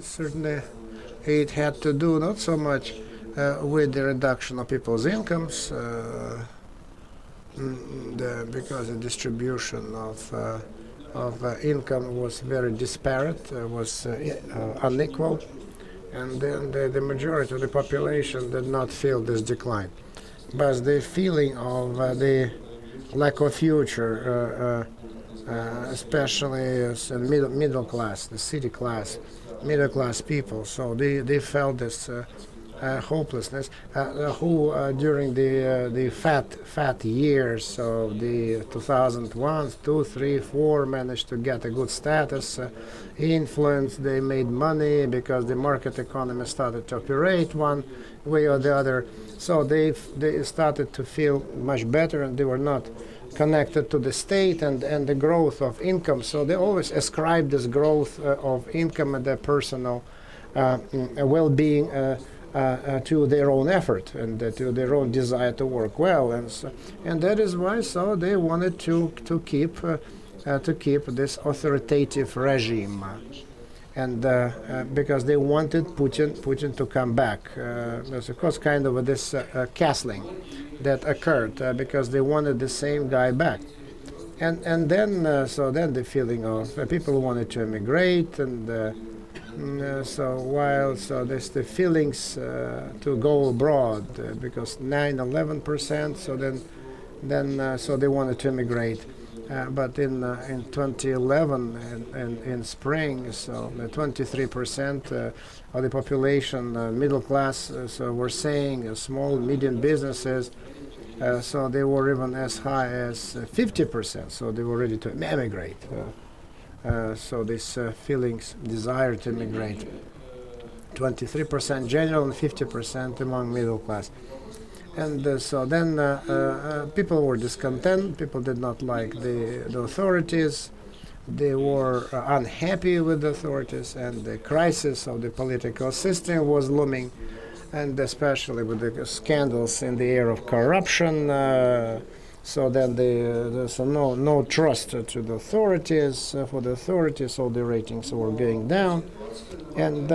certainly it had to do not so much with the reduction of people's incomes, because the distribution of income was very disparate, was unequal, and then the majority of the population did not feel this decline. But the feeling of the lack of future, especially middle class, the city class, middle class people, so they felt this hopelessness, who during the fat years of the 2001, 2, 3, 4 managed to get a good status, influence, they made money because the market economy started to operate one way or the other, so they started to feel much better, and they were not connected to the state and the growth of income, so they always ascribed this growth of income and their personal well-being to their own effort and to their own desire to work well, and that is why so they wanted to keep this authoritative regime, and because they wanted Putin to come back. There's of course kind of this castling that occurred because they wanted the same guy back, and then so then the feeling of people wanted to emigrate, and so there's the feelings to go abroad because 9-11%. So then so they wanted to immigrate, but in 2011 and in spring, so 23% of the population, middle class, so were saying small medium businesses. So they were even as high as 50%. So they were ready to emigrate. So this feelings, desire to immigrate, 23% general and 50% among middle class. And so then people were discontent, people did not like the authorities, they were unhappy with the authorities, and the crisis of the political system was looming, and especially with the scandals in the area of corruption. So then there's no trust to the authorities. For the authorities, all the ratings were going down, and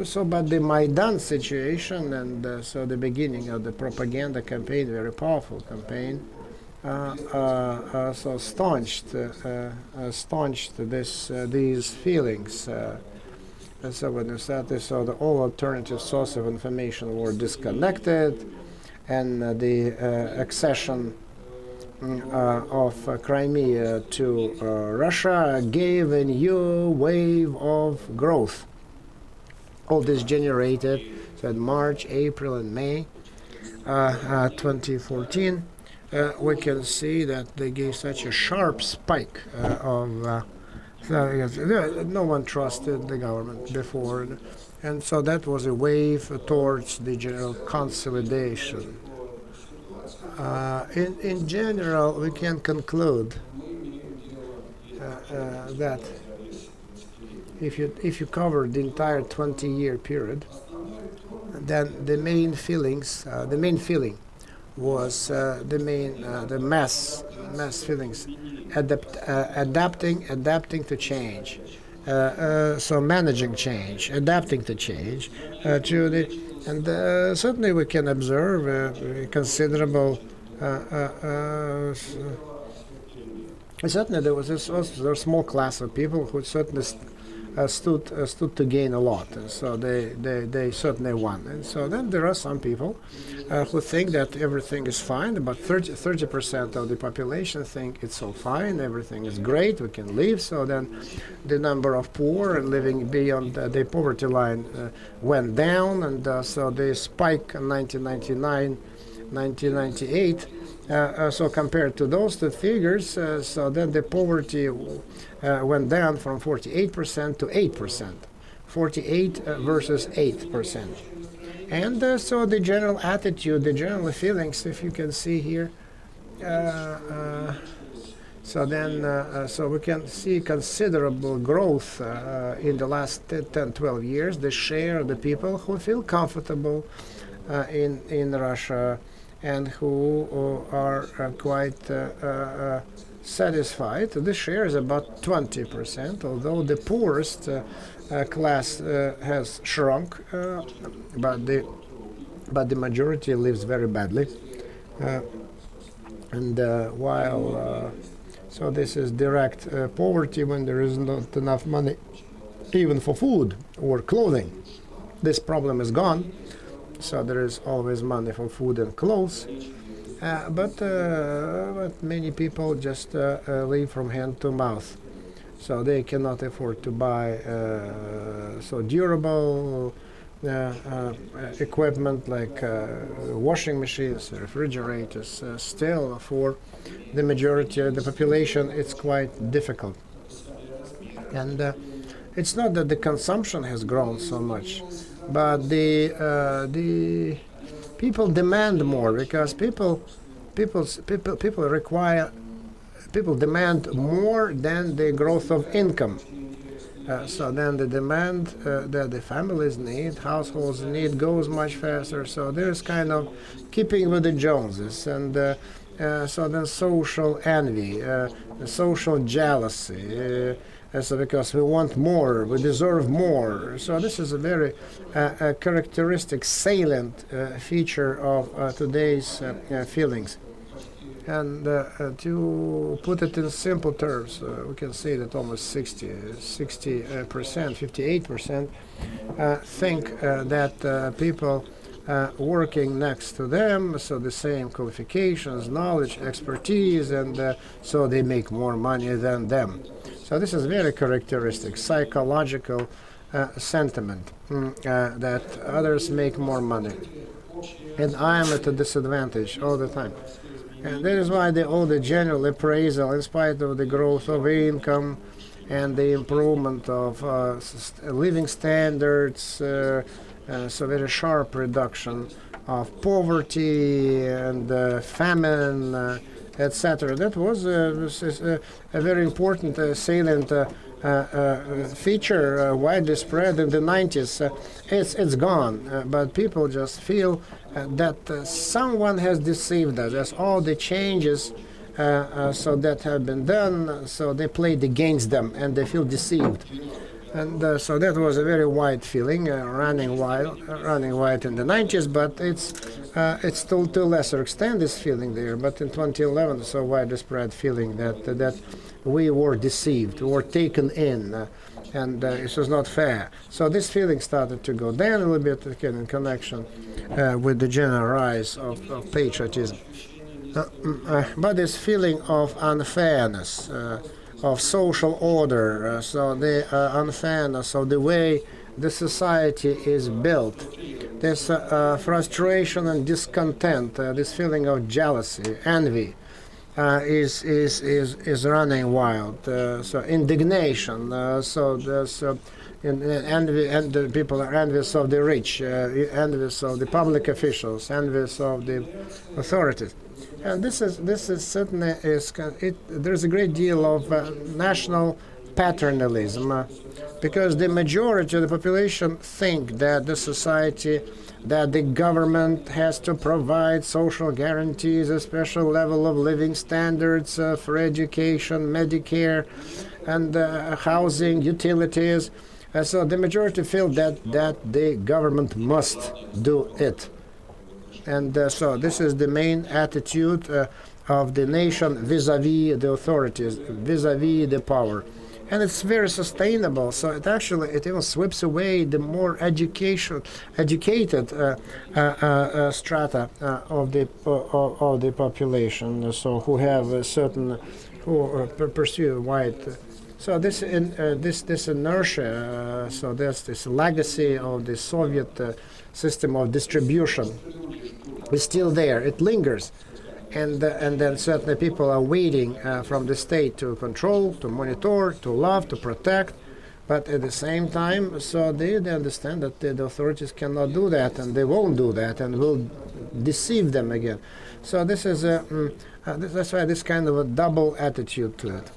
so but the Maidan situation and so the beginning of the propaganda campaign, very powerful campaign, so staunched these feelings. And so when you started, so the all alternative sources of information were disconnected. And the accession of Crimea to Russia gave a new wave of growth. All this generated in March, April, and May 2014. We can see that they gave such a sharp spike of. No one trusted the government before, and so that was a wave towards the general consolidation. In general, we can conclude that if you cover the entire 20-year period, then the main feeling was the mass feelings, adapting to change. So managing change, adapting to change, certainly we can observe a considerable. Certainly there was a small class of people who certainly stood to gain a lot, and so they certainly won. And so then there are some people who think that everything is fine. About 30% of the population think it's all fine, everything is great, we can live. So then the number of poor living beyond the poverty line went down, and so the spike in 1999, 1998. So compared to those two figures, so then the poverty went down from 48% to 8%, 48 versus 8%. And so the general attitude, the general feelings, if you can see here, so then so we can see considerable growth in the last 10, 12 years, the share of the people who feel comfortable in Russia and who are quite satisfied. The share is about 20%, although the poorest class has shrunk, but the majority lives very badly. While so this is direct poverty when there is not enough money even for food or clothing. This problem is gone. So there is always money for food and clothes, but many people just live from hand to mouth. So they cannot afford to buy so durable equipment like washing machines, refrigerators. Still, for the majority of the population, it's quite difficult. And it's not that the consumption has grown so much, but the people demand more, because people demand more than the growth of income. So then the demand that the families need, households need, goes much faster. So there's kind of keeping with the Joneses, and so then social envy, social jealousy. So because we want more, we deserve more. So this is a very characteristic, salient feature of today's feelings. And to put it in simple terms, we can say that almost 60%, 58% think that people working next to them, so the same qualifications, knowledge, expertise, and so they make more money than them. So this is very characteristic, psychological sentiment that others make more money, and I am at a disadvantage all the time. And that is why all the general appraisal, in spite of the growth of income and the improvement of living standards, so very sharp reduction of poverty and famine, etc. That was a very important, salient feature, widely spread in the 90s. It's gone, but people just feel that someone has deceived us. As all the changes so that have been done, so they played against them and they feel deceived. And so that was a very wide feeling, running wild in the 90s, but it's still to a lesser extent this feeling there. But in 2011, so widespread feeling that we were deceived, we were taken in, and this was not fair. So this feeling started to go down a little bit again in connection with the general rise of patriotism. but this feeling of unfairness, of social order, so the unfairness of the way the society is built, this frustration and discontent, this feeling of jealousy, envy, is running wild. So indignation, so there's envy, and the people are envious of the rich, envious of the public officials, envious of the authorities. And this is certainly there's a great deal of national paternalism, because the majority of the population think that the society, that the government has to provide social guarantees, a special level of living standards for education, Medicare, and housing, utilities. So the majority feel that the government must do it. And so this is the main attitude of the nation vis-a-vis the authorities, vis-a-vis the power. And it's very sustainable, so it even sweeps away the more educated strata of the population, so who have a certain, who pursue wide. So this inertia, so there's this legacy of the Soviet system of distribution is still there. It lingers. And then certainly people are waiting from the state to control, to monitor, to love, to protect. But at the same time, so they understand that the authorities cannot do that, and they won't do that, and will deceive them again. So this is that's why this kind of a double attitude to it.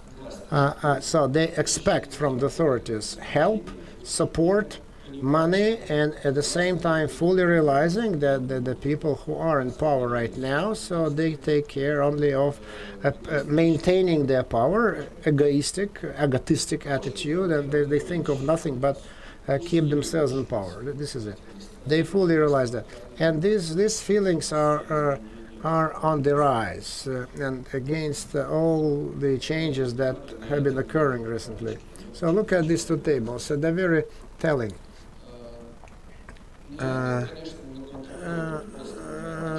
So they expect from the authorities help, support, money, and at the same time fully realizing that the people who are in power right now, so they take care only of maintaining their power, egotistic attitude, and they think of nothing but keep themselves in power. This is it. They fully realize that, and these feelings are on the rise, and against all the changes that have been occurring recently. So look at these two tables. So they're very telling.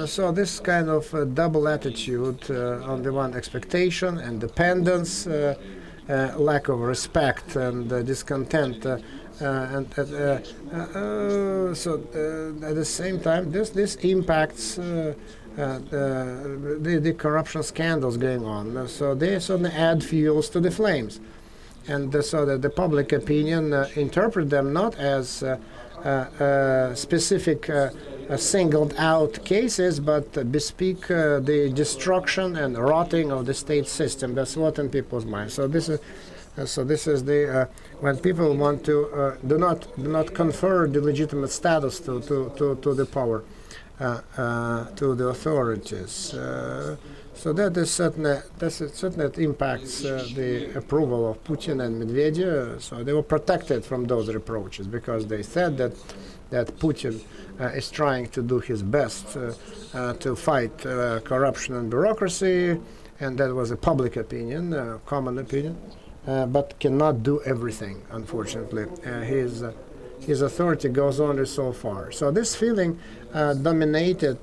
So this kind of double attitude, on the one expectation and dependence, lack of respect and discontent, so at the same time this impacts the corruption scandals going on. So they certainly add fuels to the flames, and so that the public opinion interpret them not as specific singled out cases, but bespeak the destruction and rotting of the state system. That's what in people's minds. So this is the when people want to do not confer the legitimate status to the power, to the authorities. So that is certainly it impacts the approval of Putin and Medvedev. So they were protected from those reproaches because they said that Putin is trying to do his best to fight corruption and bureaucracy, and that was a public opinion, common opinion, but cannot do everything. Unfortunately, his authority goes only so far. So this feeling dominated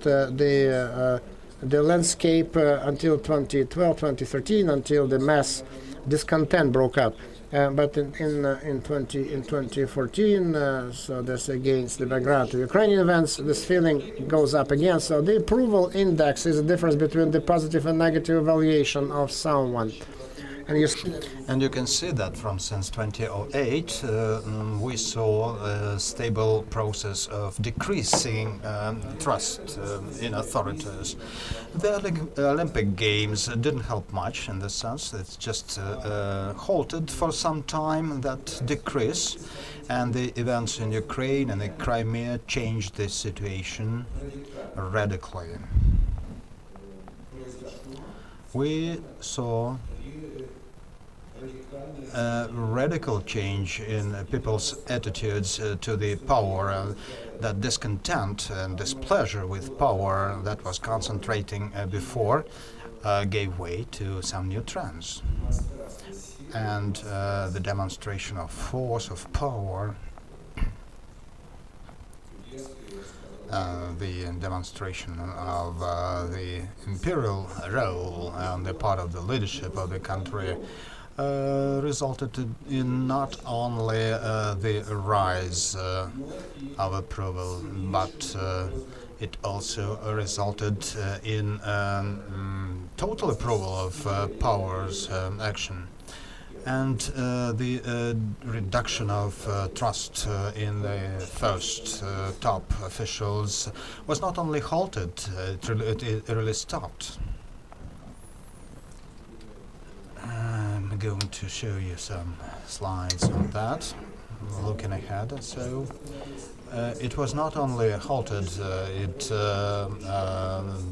the landscape until 2012, 2013, until the mass discontent broke out. But in 2014, so that's against the background of Ukrainian events, this feeling goes up again. So the approval index is the difference between the positive and negative evaluation of someone. And you can see that from since 2008, we saw a stable process of decreasing trust in authorities. The Olympic Games didn't help much in this sense. It's just halted for some time, that decrease. And the events in Ukraine and the Crimea changed the situation radically. We saw a radical change in people's attitudes to the power. That discontent and displeasure with power that was concentrating before gave way to some new trends. And the demonstration of force, of power, the demonstration of the imperial role on the part of the leadership of the country resulted in not only the rise of approval, but it also resulted in total approval of powers action. And the reduction of trust in the first top officials was not only halted, it really stopped. I'm going to show you some slides on that, looking ahead. So it was not only halted, it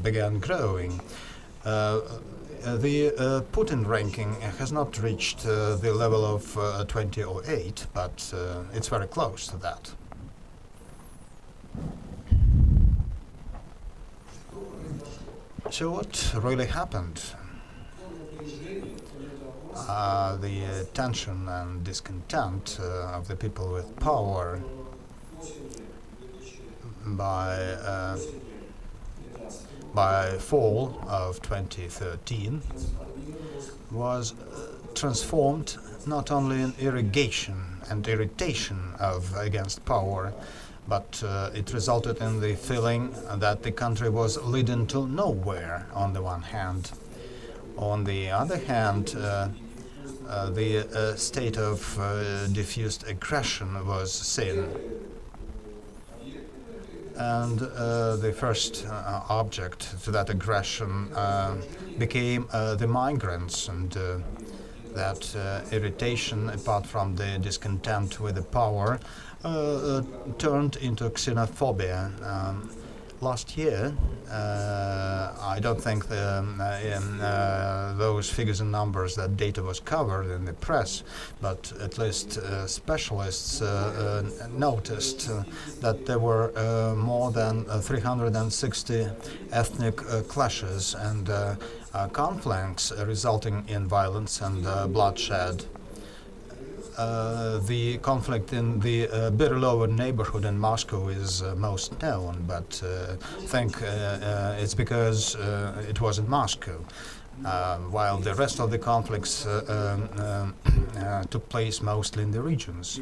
began growing. The Putin ranking has not reached the level of 2008, but it's very close to that. So what really happened? The tension and discontent of the people with power by fall of 2013 was transformed not only in irrigation and irritation against power, but it resulted in the feeling that the country was leading to nowhere on the one hand. On the other hand, the state of diffused aggression was seen. And the first object to that aggression became the migrants, and that irritation, apart from the discontent with the power, turned into xenophobia. Last year, I don't think in those figures and numbers that data was covered in the press, but at least specialists noticed that there were more than 360 ethnic clashes and conflicts resulting in violence and bloodshed. The conflict in the Berilovo neighborhood in Moscow is most known, but I think it's because it was in Moscow, while the rest of the conflicts took place mostly in the regions.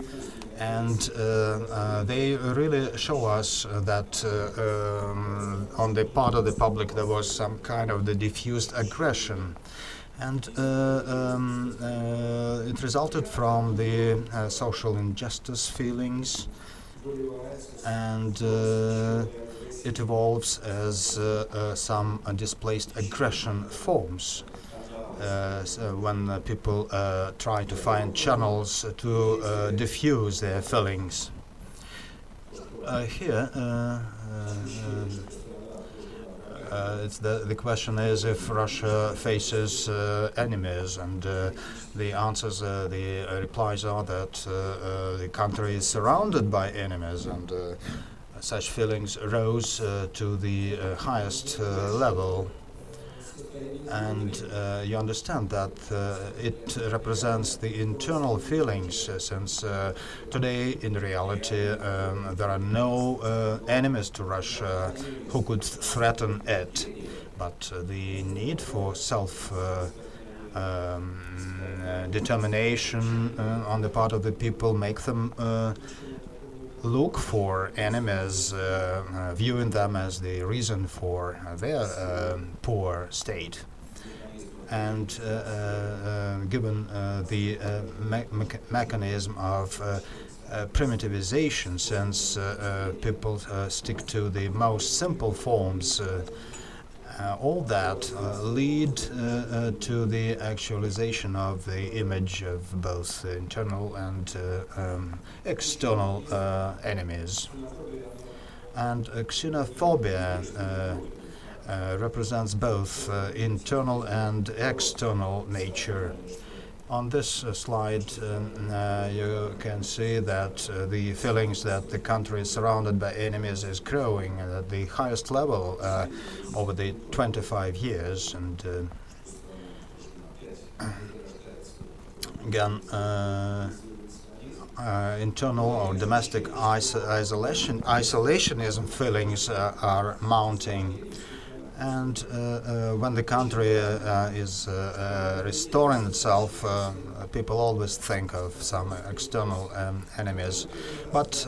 And they really show us that on the part of the public there was some kind of the diffused aggression. And it resulted from the social injustice feelings, and it evolves as some displaced aggression forms. So when people try to find channels to diffuse their feelings. Here, the question is if Russia faces enemies, and the answers, the replies are that the country is surrounded by enemies, and such feelings rose to the highest level. And you understand that it represents the internal feelings, since today, in reality, there are no enemies to Russia who could threaten it. But the need for self-determination on the part of the people make them look for enemies, viewing them as the reason for their poor state. And given the mechanism of primitivization, since people stick to the most simple forms, all that lead to the actualization of the image of both internal and external enemies. And xenophobia represents both internal and external nature. On this slide, you can see that the feelings that the country is surrounded by enemies is growing at the highest level over the 25 years. And again, internal or domestic isolationism feelings are mounting. And when the country is restoring itself, people always think of some external enemies. But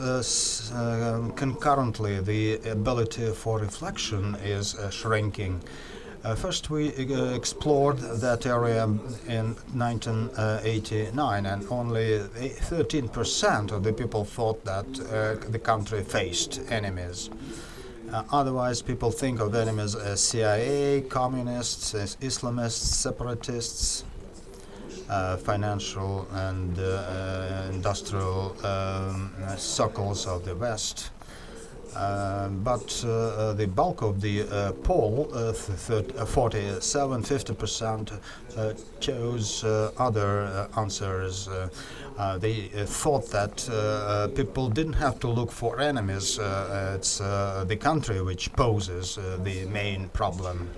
concurrently, the ability for reflection is shrinking. First, we explored that area in 1989, and only 13% of the people thought that the country faced enemies. Otherwise, people think of enemies as CIA, communists, as Islamists, separatists, financial and industrial circles of the West. But the bulk of the poll, 47-50%, chose other answers. They thought that people didn't have to look for enemies. It's the country which poses the main problem.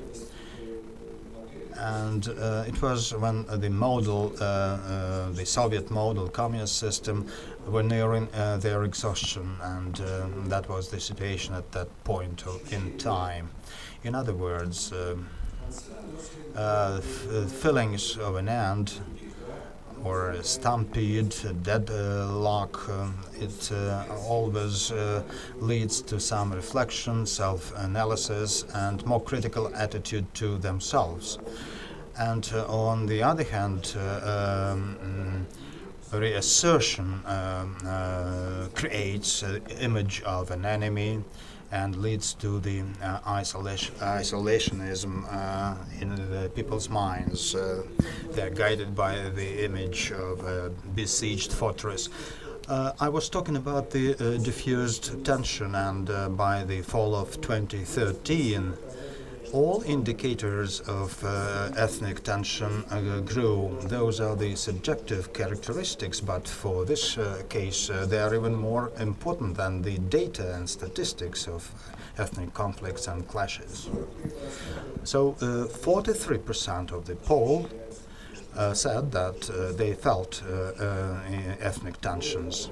And it was when the model, the Soviet model communist system, were nearing their exhaustion, and that was the situation at that point in time. In other words, feelings of an end, or a stampede, a deadlock, it always leads to some reflection, self-analysis, and more critical attitude to themselves. And on the other hand, reassertion creates an image of an enemy and leads to the isolationism in the people's minds. They're guided by the image of a besieged fortress. I was talking about the diffused tension, and by the fall of 2013, all indicators of ethnic tension grew. Those are the subjective characteristics, but for this case, they are even more important than the data and statistics of ethnic conflicts and clashes. So 43% of the poll said that they felt ethnic tensions.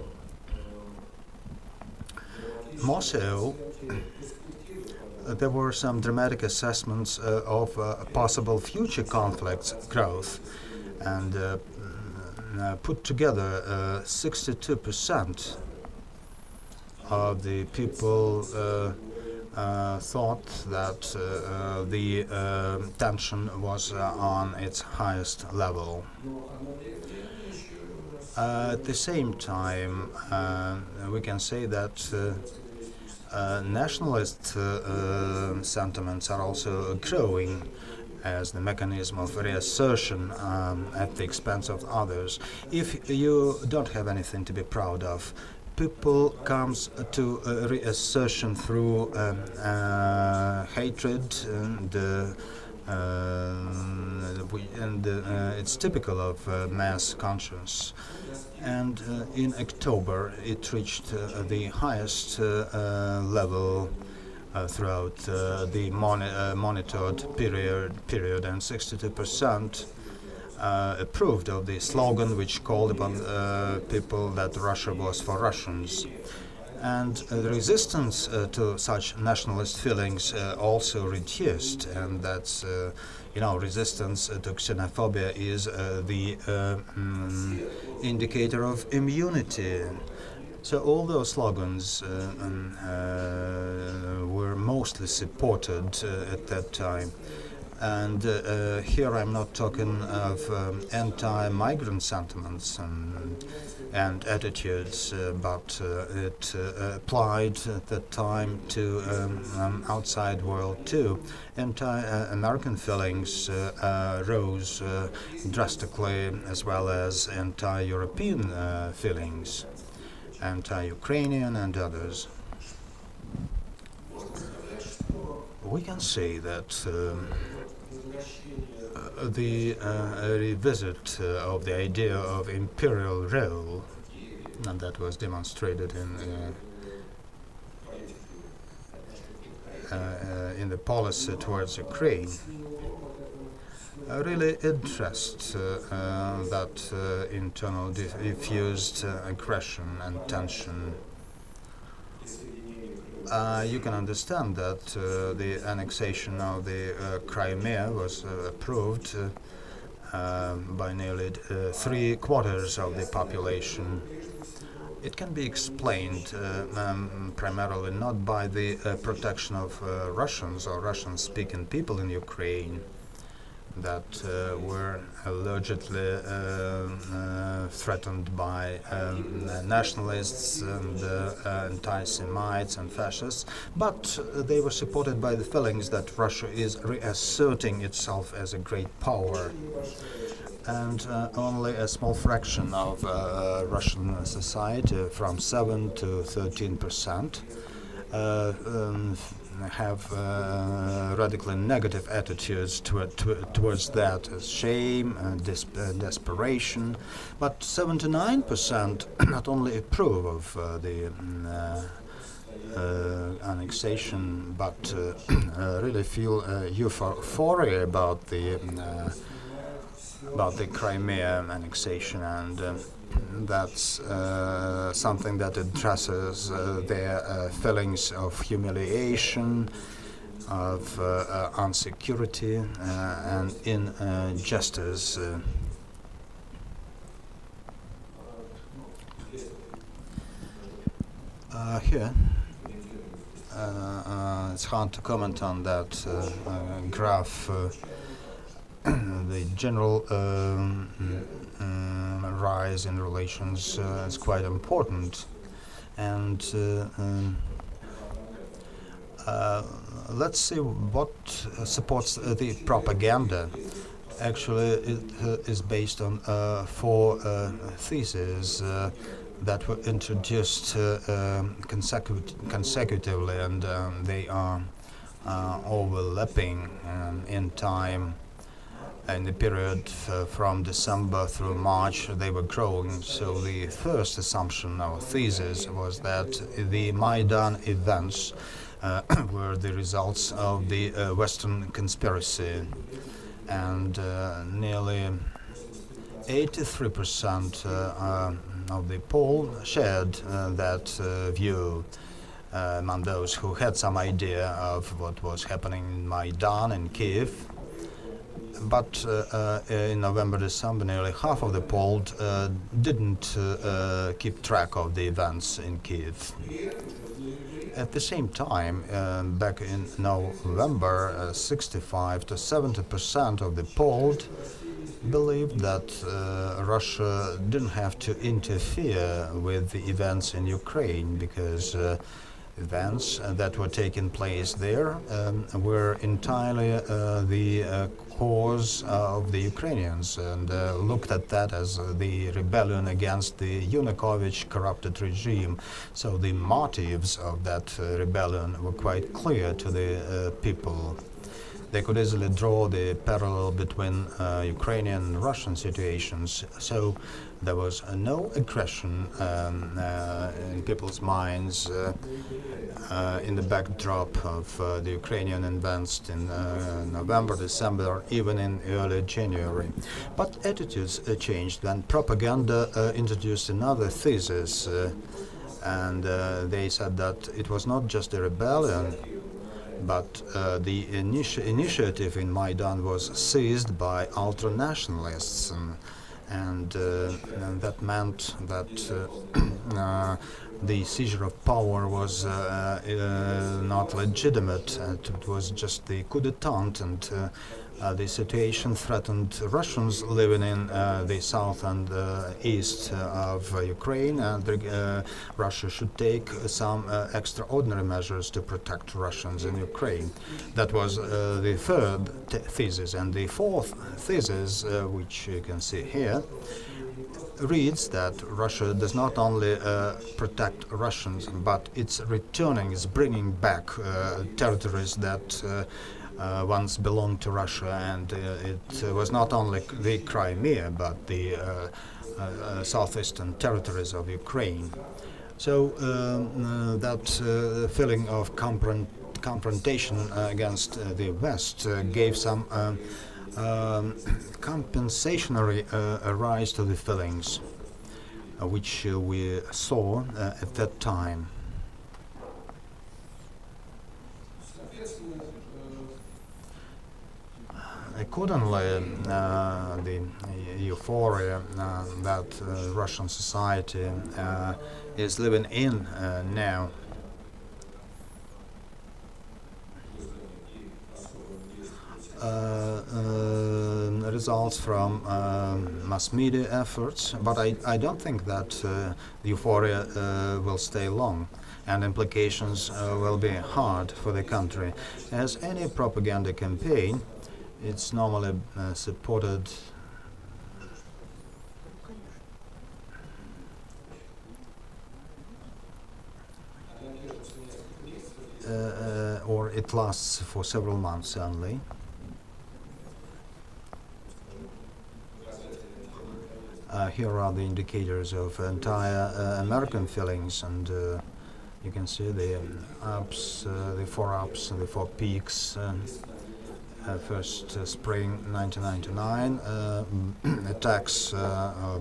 More so, there were some dramatic assessments of possible future conflicts growth, and put together 62% of the people thought that the tension was on its highest level. At the same time, we can say that nationalist sentiments are also growing as the mechanism of reassertion at the expense of others. If you don't have anything to be proud of, people comes to reassertion through hatred, and it's typical of mass conscience. And in October, it reached the highest level throughout the monitored period, and 62% approved of the slogan which called upon people that Russia was for Russians. And the resistance to such nationalist feelings also reduced, and that's, resistance to xenophobia is the indicator of immunity. So all those slogans were mostly supported at that time. And here I'm not talking of anti-migrant sentiments and attitudes, but it applied at that time to outside world too. Anti-American feelings rose drastically, as well as anti-European feelings, anti-Ukrainian and others. We can say that the revisit of the idea of imperial role, and that was demonstrated in the policy towards Ukraine, really interest that internal diffused aggression and tension. You can understand that the annexation of the Crimea was approved by nearly 3/4 of the population. It can be explained primarily not by the protection of Russians or Russian-speaking people in Ukraine that were allegedly threatened by nationalists and anti-Semites and fascists, but they were supported by the feelings that Russia is reasserting itself as a great power. And only a small fraction of Russian society, from 7 to 13%, have radically negative attitudes towards that, as shame and desperation. But 79% not only approve of the annexation, but really feel euphoria about the Crimea annexation, and that's something that addresses their feelings of humiliation, of insecurity, and injustice. Here, it's hard to comment on that graph. The general rise in relations is quite important, and let's see what supports the propaganda. Actually, it is based on 4 theses that were introduced consecutively, and they are overlapping in time. In the period from December through March, they were growing. So the first assumption or thesis was that the Maidan events were the results of the Western conspiracy, and nearly 83% of the poll shared that view among those who had some idea of what was happening in Maidan in Kiev. But in November, December, nearly half of the polled didn't keep track of the events in Kiev. At the same time, back in November, 65 to 70% of the polled believed that Russia didn't have to interfere with the events in Ukraine, because events that were taking place there were entirely the cause of the Ukrainians, and looked at that as the rebellion against the Yanukovych corrupted regime. So the motives of that rebellion were quite clear to the people. They could easily draw the parallel between Ukrainian and Russian situations. So there was no aggression in people's minds in the backdrop of the Ukrainian events in November, December, even in early January. But attitudes changed when propaganda introduced another thesis, and they said that it was not just a rebellion, but the initiative in Maidan was seized by ultra-nationalists, and that meant that the seizure of power was not legitimate. It was just the coup d'etat, and the situation threatened Russians living in the south and east of Ukraine, and Russia should take some extraordinary measures to protect Russians in Ukraine. That was the third thesis. And the fourth thesis, which you can see here, reads that Russia does not only protect Russians, but it's bringing back territories that once belonged to Russia, and it was not only the Crimea, but the southeastern territories of Ukraine. So that feeling of confrontation against the West gave some compensationary rise to the feelings, which we saw at that time. Accordingly, the euphoria that Russian society is living in now results from mass media efforts, but I don't think that the euphoria will stay long, and implications will be hard for the country. As any propaganda campaign, it's normally supported or it lasts for several months only. Here are the indicators of entire American feelings, and you can see the ups, the four ups and the four peaks. First spring 1999, attacks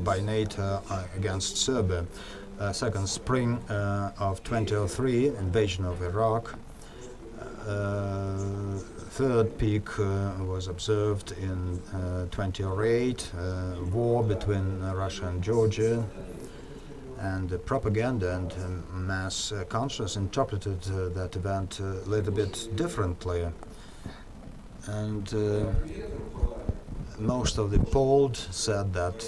by NATO against Serbia. Second spring of 2003, invasion of Iraq. Third peak was observed in 2008, war between Russia and Georgia, and propaganda and mass consciousness interpreted that event a little bit differently. And most of the polled said that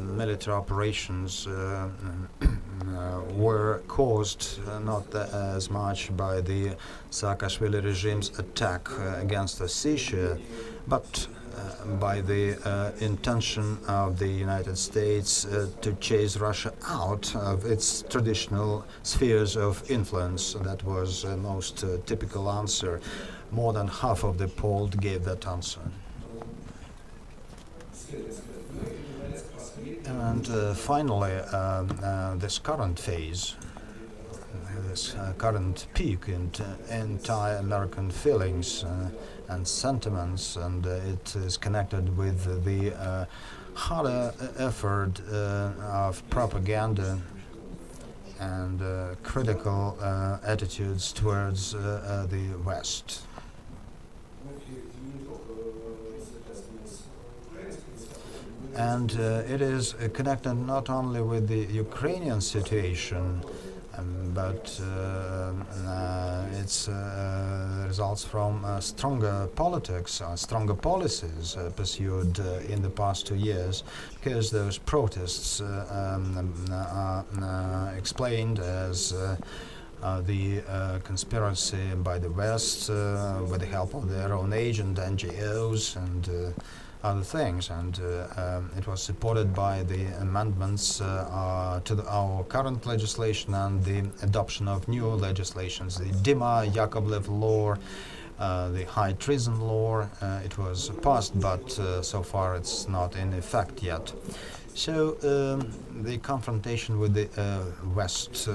military operations were caused not as much by the Saakashvili regime's attack against Ossetia, but by the intention of the United States to chase Russia out of its traditional spheres of influence. That was the most typical answer. More than half of the polled gave that answer. And finally, this current phase, this current peak in anti-American feelings and sentiments, and it is connected with the harder effort of propaganda and critical attitudes towards the West. And it is connected not only with the Ukrainian situation, but it results from stronger politics, stronger policies pursued in the past 2 years, because those protests are explained as the conspiracy by the West with the help of their own agent, NGOs, and other things, and it was supported by the amendments to our current legislation and the adoption of new legislations, the Dima Yakovlev law, the high treason law. It was passed, but so far it's not in effect yet. So the confrontation with the West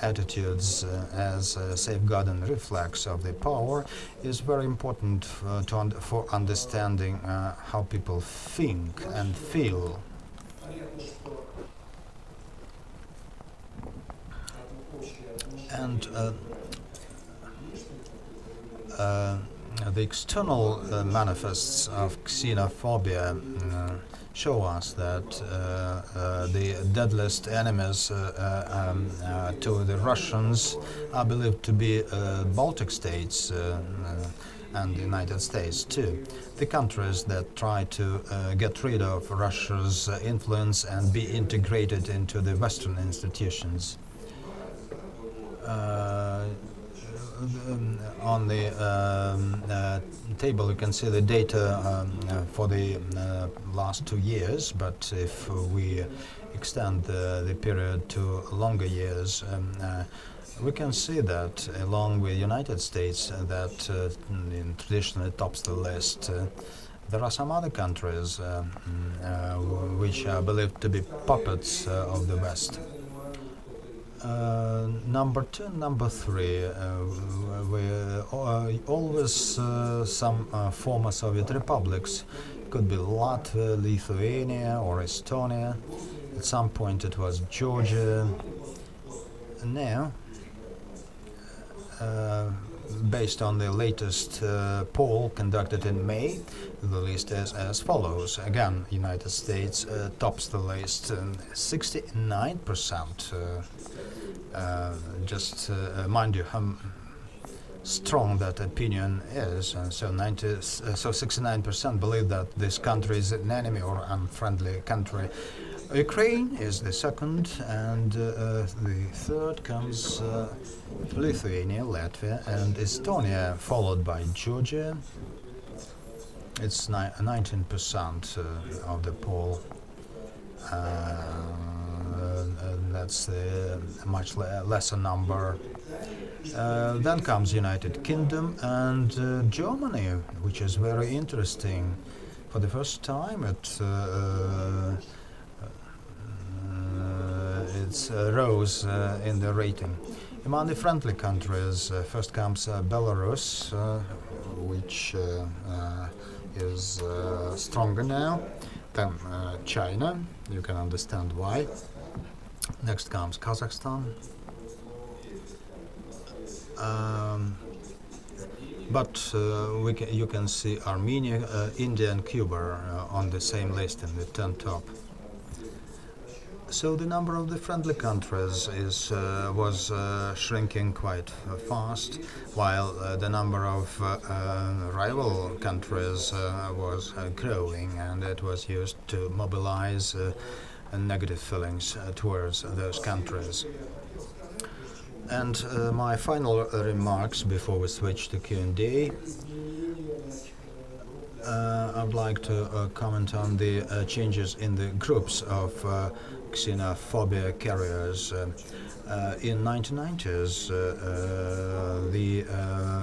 attitudes as a safeguarding reflex of the power is very important for understanding how people think and feel. And the external manifests of xenophobia show us that the deadliest enemies to the Russians are believed to be Baltic states and the United States too. The countries that try to get rid of Russia's influence and be integrated into the Western institutions. On the table you can see the data for the last 2 years, but if we extend the period to longer years, we can see that along with United States that traditionally tops the list, there are some other countries which are believed to be puppets of the West. Number 2, number 3, always some former Soviet republics. Could be Latvia, Lithuania, or Estonia. At some point it was Georgia. Now, based on the latest poll conducted in May, the list is as follows. Again, United States tops the list, 69%. Just mind you how strong that opinion is, and so 69% believe that this country is an enemy or unfriendly country. Ukraine is the second, and the third comes Lithuania, Latvia, and Estonia, followed by Georgia. It's 19% of the poll. That's a much lesser number. Then comes United Kingdom and Germany, which is very interesting. For the first time, it rose in the rating. Among the friendly countries, first comes Belarus, which is stronger now. Then China, you can understand why. Next comes Kazakhstan. But you can see Armenia, India and Cuba on the same list in the 10 top. So the number of the friendly countries was shrinking quite fast, while the number of rival countries was growing, and it was used to mobilize negative feelings towards those countries. And my final remarks before we switch to Q&A. I'd like to comment on the changes in the groups of xenophobia carriers. In 1990s, the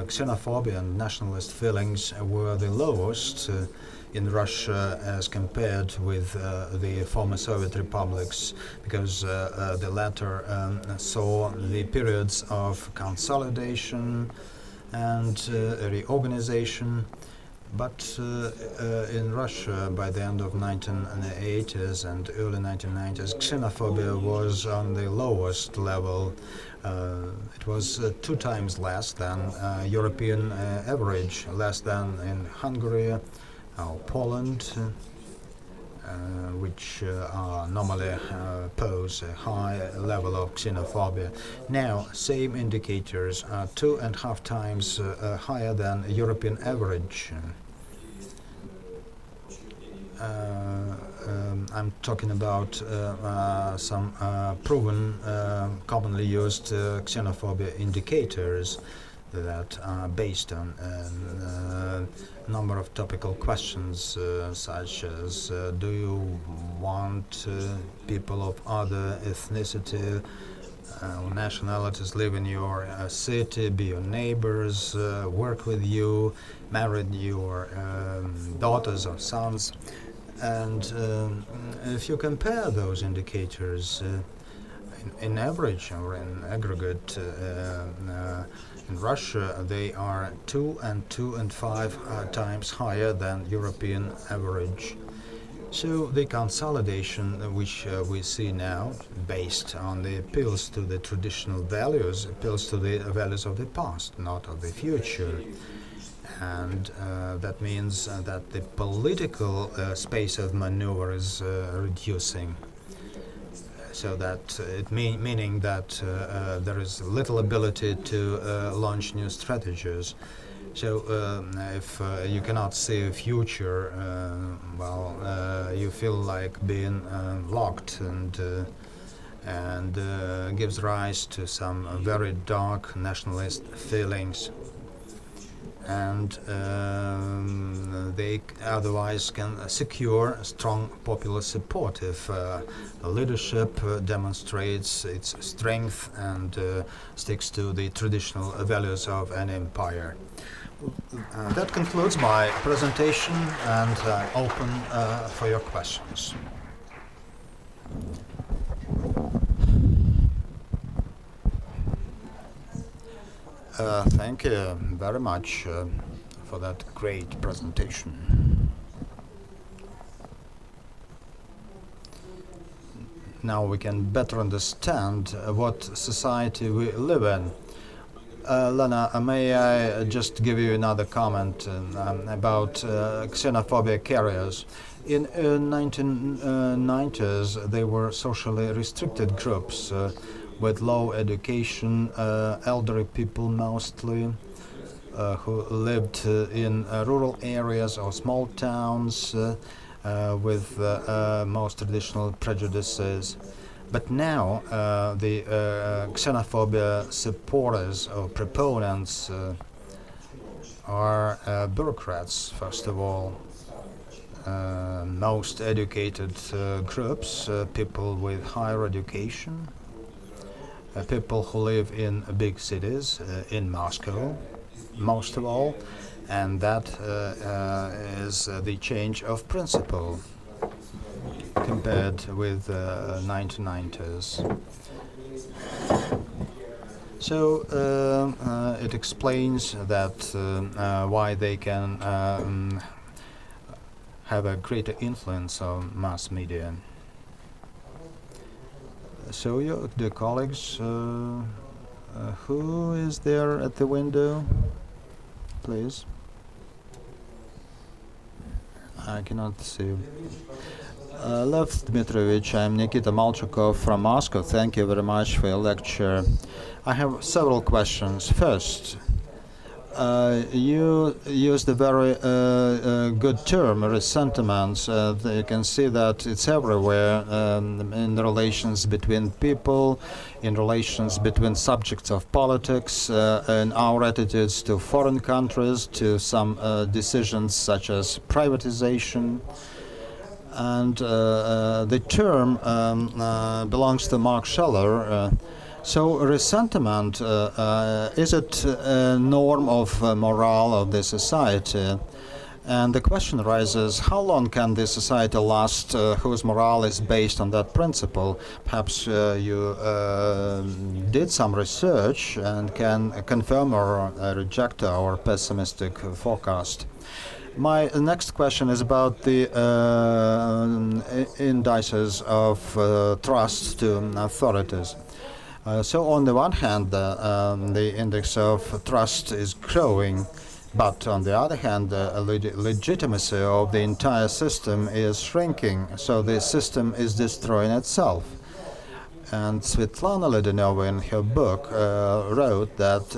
xenophobia and nationalist feelings were the lowest in Russia as compared with the former Soviet republics, because the latter saw the periods of consolidation and reorganization. But in Russia, by the end of 1980s and early 1990s, xenophobia was on the lowest level. It was 2 times less than European average, less than in Hungary or Poland, which normally pose a high level of xenophobia. Now, same indicators are 2.5 times higher than European average. I'm talking about some proven, commonly used xenophobia indicators that are based on a number of topical questions, such as do you want people of other ethnicity or nationalities live in your city, be your neighbors, work with you, marry your daughters or sons. And if you compare those indicators in average or in aggregate, in Russia, they are 2 and 2.5 times higher than European average. So the consolidation which we see now, based on the appeals to the traditional values, appeals to the values of the past, not of the future. And that means that the political space of maneuver is reducing. So that meaning that there is little ability to launch new strategies. So if you cannot see a future, you feel like being locked, and gives rise to some very dark nationalist feelings. And they otherwise can secure strong popular support if leadership demonstrates its strength and sticks to the traditional values of an empire. That concludes my presentation, and open for your questions. Thank you very much for that great presentation. Now we can better understand what society we live in. Lena, may I just give you another comment about xenophobic carriers? In 1990s, they were socially restricted groups with low education, elderly people mostly, who lived in rural areas or small towns with most traditional prejudices. But now the xenophobia supporters or proponents are bureaucrats, first of all. Most educated groups, people with higher education, people who live in big cities, in Moscow, most of all, and that is the change of principle compared with 1990s. So it explains that why they can have a greater influence on mass media. So, you, dear colleagues, who is there at the window? Please. I cannot see. Lev Dmitrovich, I'm Nikita Malchukov from Moscow. Thank you very much for your lecture. I have several questions. First, you used a very good term, ressentiments. You can see that it's everywhere in the relations between people, in relations between subjects of politics, in our attitudes to foreign countries, to some decisions such as privatization. And the term belongs to Mark Scheller. So resentment, is it a norm of morale of the society? And the question arises, how long can this society last whose morale is based on that principle? Perhaps you did some research and can confirm or reject our pessimistic forecast. My next question is about the indices of trust to authorities. So on the one hand, the index of trust is growing, but on the other hand, the legitimacy of the entire system is shrinking, so the system is destroying itself. And Svetlana Ledenova in her book wrote that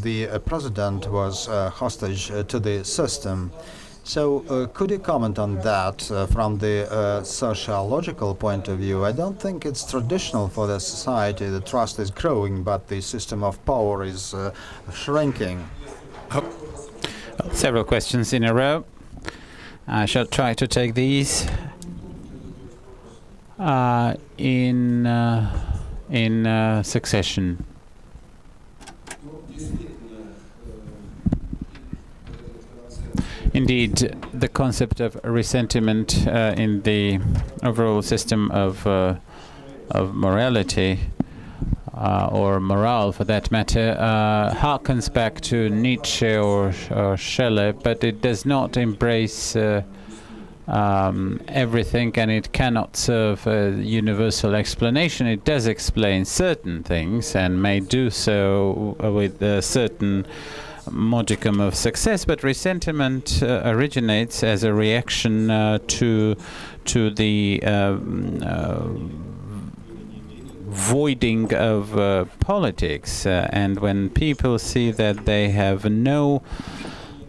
the president was hostage to the system. So could you comment on that from the sociological point of view? I don't think it's traditional for the society. The trust is growing, but the system of power is shrinking. Several questions in a row. I shall try to take these in succession. Indeed, the concept of resentment in the overall system of morality, or morale for that matter, harkens back to Nietzsche or Scheller, but it does not embrace everything, and it cannot serve a universal explanation. It does explain certain things and may do so with a certain modicum of success, but resentment originates as a reaction to the voiding of politics, and when people see that they have no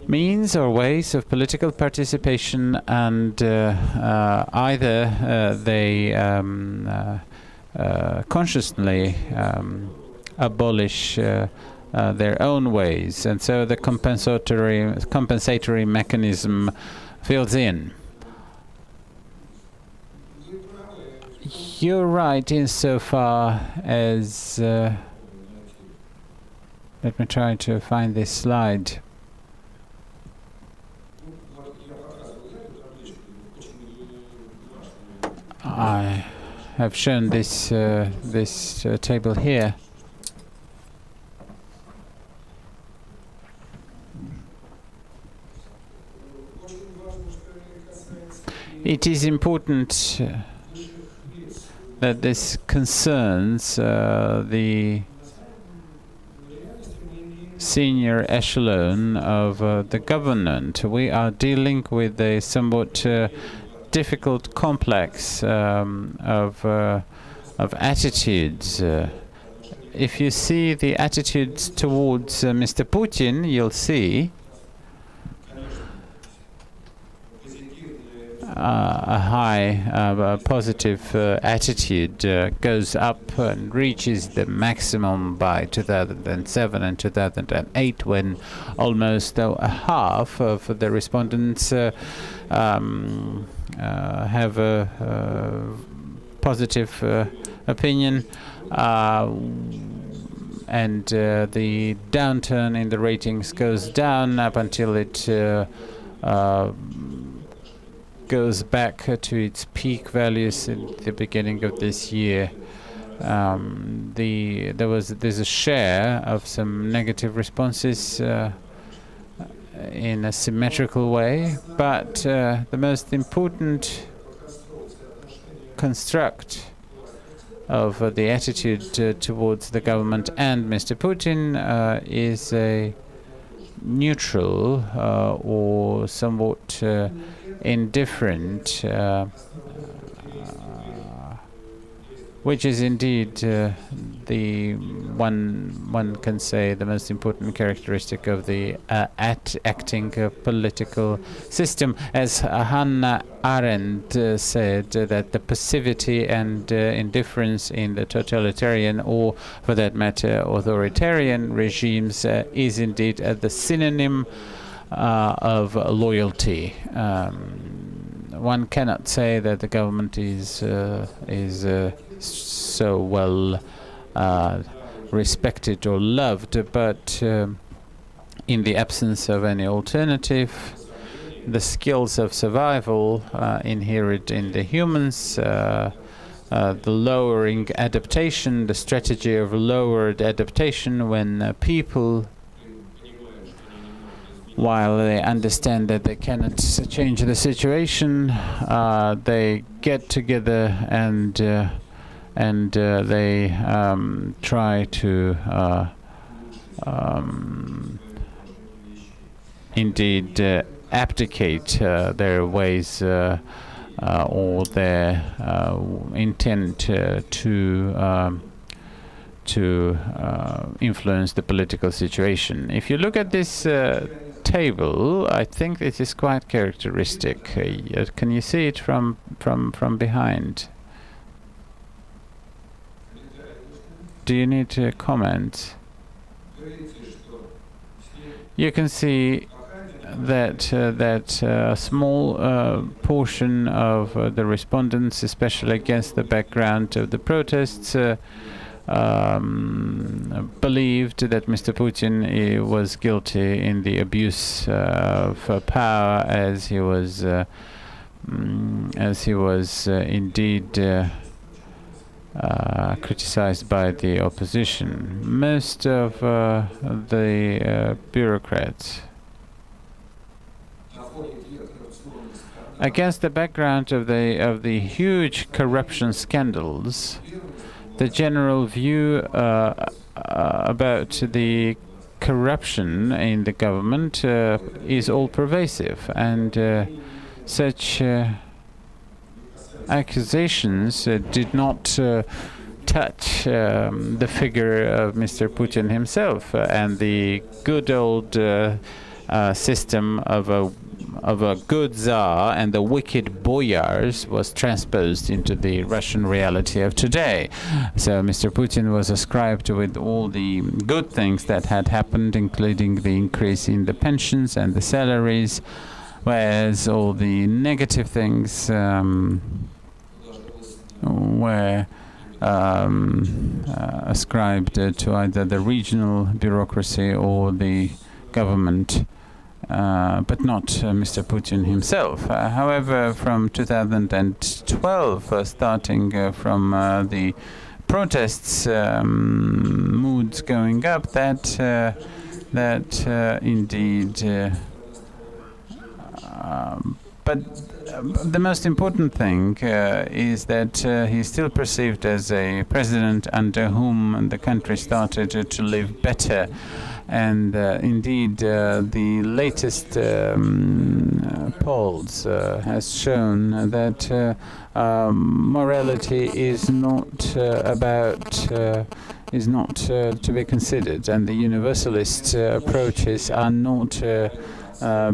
means or ways of political participation, and either they consciously abolish their own ways, and so the compensatory mechanism fills in. You're right insofar as let me try to find this slide. I have shown this table here. It is important that this concerns the senior echelon of the government. We are dealing with a somewhat difficult complex of attitudes. If you see the attitudes towards Mr. Putin, you'll see a high positive attitude goes up and reaches the maximum by 2007 and 2008, when almost half of the respondents have a positive opinion, and the downturn in the ratings goes down up until it goes back to its peak values at the beginning of this year. There's a share of some negative responses in a symmetrical way, but the most important construct of the attitude towards the government and Mr. Putin is a neutral or somewhat indifferent, which is indeed the one can say the most important characteristic of the acting political system. As Hannah Arendt said, that the passivity and indifference in the totalitarian, or for that matter authoritarian regimes, is indeed the synonym of loyalty. One cannot say that the government is so well respected or loved, but in the absence of any alternative, the skills of survival inherent in the humans, the lowering adaptation, the strategy of lowered adaptation when people, while they understand that they cannot change the situation, they get together and they try to indeed abdicate their ways or their intent to influence the political situation. If you look at this table, I think this is quite characteristic. Can you see it from behind? Do you need to comment? You can see that a small portion of the respondents, especially against the background of the protests, believed that Mr. Putin was guilty in the abuse of power, as he was indeed criticized by the opposition. Most of the bureaucrats, against the background of the huge corruption scandals, the general view about the corruption in the government is all pervasive, and such accusations did not touch the figure of Mr. Putin himself, and the good old system of a good Tsar and the wicked boyars was transposed into the Russian reality of today. So Mr. Putin was ascribed with all the good things that had happened, including the increase in the pensions and the salaries, whereas all the negative things were ascribed to either the regional bureaucracy or the government, but not Mr. Putin himself. However, from 2012, starting from the protests, moods going up, that indeed. But The most important thing is that he's still perceived as a president under whom the country started to live better. And indeed, the latest polls has shown that morality is not to be considered, and the universalist approaches are not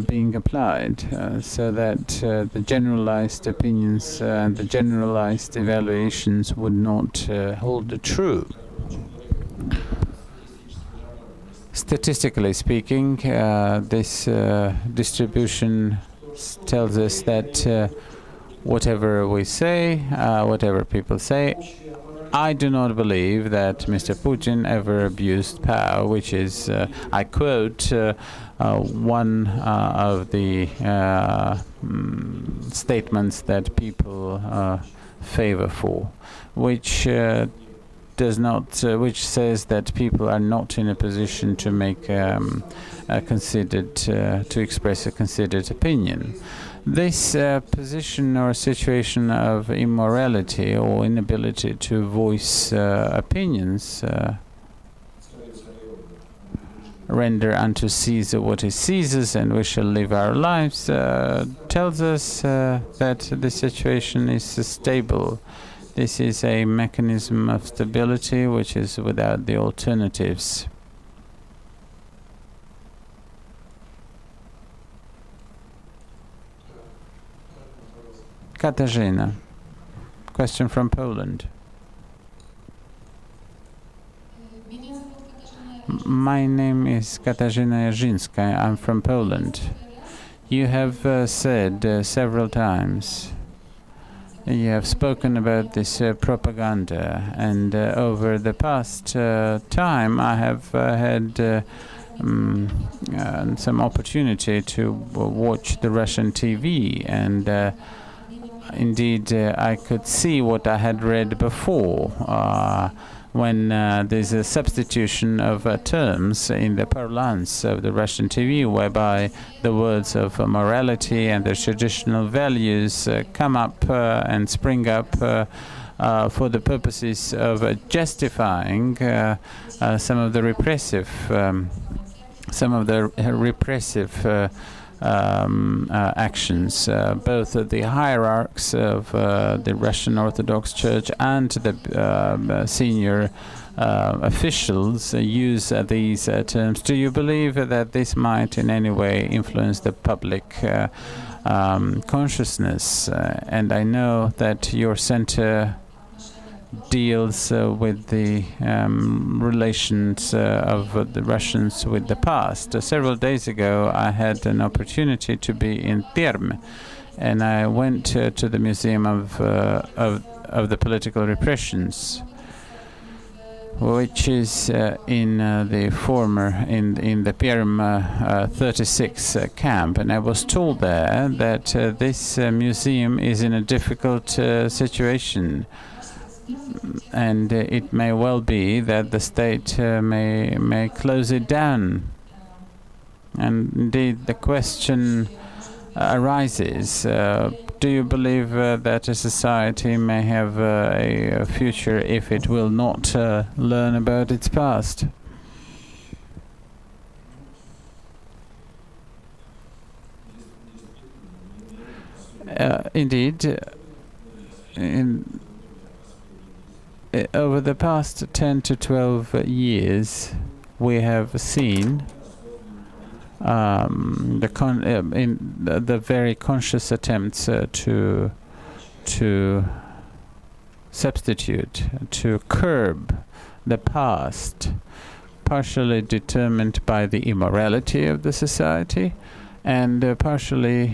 being applied, so that the generalized opinions and the generalized evaluations would not hold true. Statistically speaking, this distribution tells us that whatever we say, whatever people say, I do not believe that Mr. Putin ever abused power, which is, I quote, one of the statements that people favor for, which does not, which says that people are not in a position to make a considered, to express a considered opinion. This position or situation of immorality or inability to voice opinions, render unto Caesar what is Caesar's and we shall live our lives, tells us that the situation is stable. This is a mechanism of stability which is without the alternatives. Katarzyna, question from Poland. My name is Katarzyna Jarzyńska. I'm from Poland. You have said several times, you have spoken about this propaganda, and over the past time I have had some opportunity to watch the Russian TV, and indeed I could see what I had read before, when there's a substitution of terms in the parlance of the Russian TV, whereby the words of morality and the traditional values come up and spring up for the purposes of justifying some of the repressive actions. Both the hierarchs of the Russian Orthodox Church and the senior officials use these terms. Do you believe that this might in any way influence the public consciousness? And I know that your center deals with the relations of the Russians with the past. Several days ago I had an opportunity to be in Perm, and I went to the Museum of the Political Repressions, which is in the former, in the Perm 36 camp, and I was told there that this museum is in a difficult situation. And it may well be that the state may close it down. And indeed, the question arises: do you believe that a society may have a future if it will not learn about its past? Indeed, over the past 10 to 12 years, we have seen the very conscious attempts to substitute, to curb the past, partially determined by the immorality of the society, and partially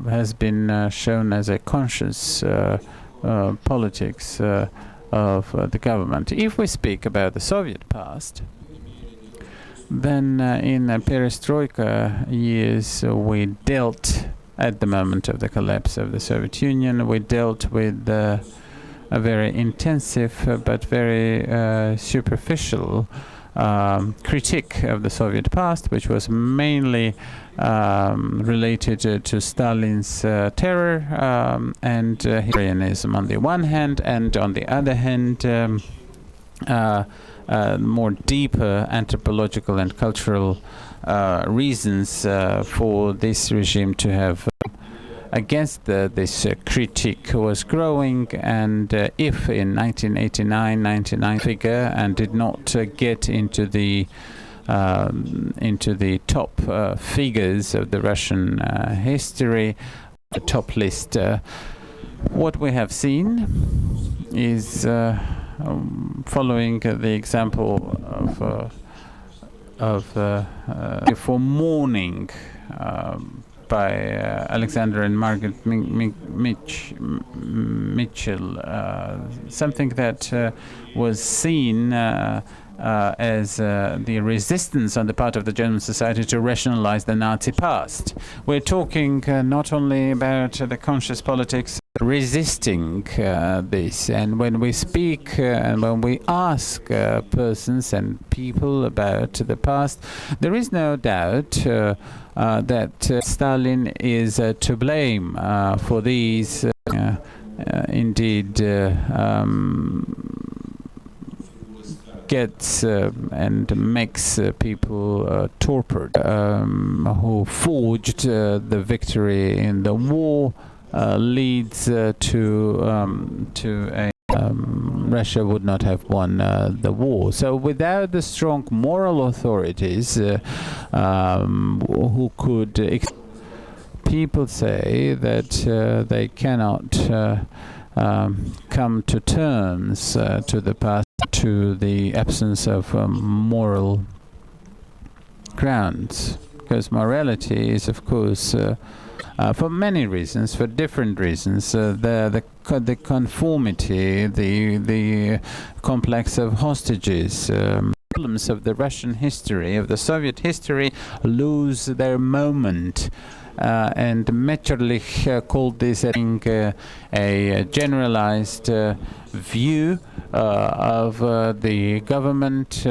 has been shown as a conscious politics of the government. If we speak about the Soviet past, then in perestroika years we dealt, at the moment of the collapse of the Soviet Union, we dealt with a very intensive but very superficial critique of the Soviet past, which was mainly related to Stalin's terror and historianism on the one hand, and on the other hand, more deeper anthropological and cultural reasons for this regime to have against this critique was growing, and if in 1989 figure and did not get into the top figures of the Russian history, the top list, what we have seen is following the example of for mourning by Alexander and Margaret Mitchell, something that was seen as the resistance on the part of the German society to rationalize the Nazi past. We're talking not only about the conscious politics resisting this, and when we speak and when we ask persons and people about the past, there is no doubt that Stalin is to blame for these indeed gets and makes people tortured, who forged the victory in the war, leads to a Russia would not have won the war. So without the strong moral authorities who could people say that they cannot come to terms to the past, to the absence of moral grounds, because morality is, of course, for many reasons, for different reasons, the conformity, the complex of hostages, problems of the Russian history, of the Soviet history, lose their moment. And Metscherlich called this a generalized view of the government,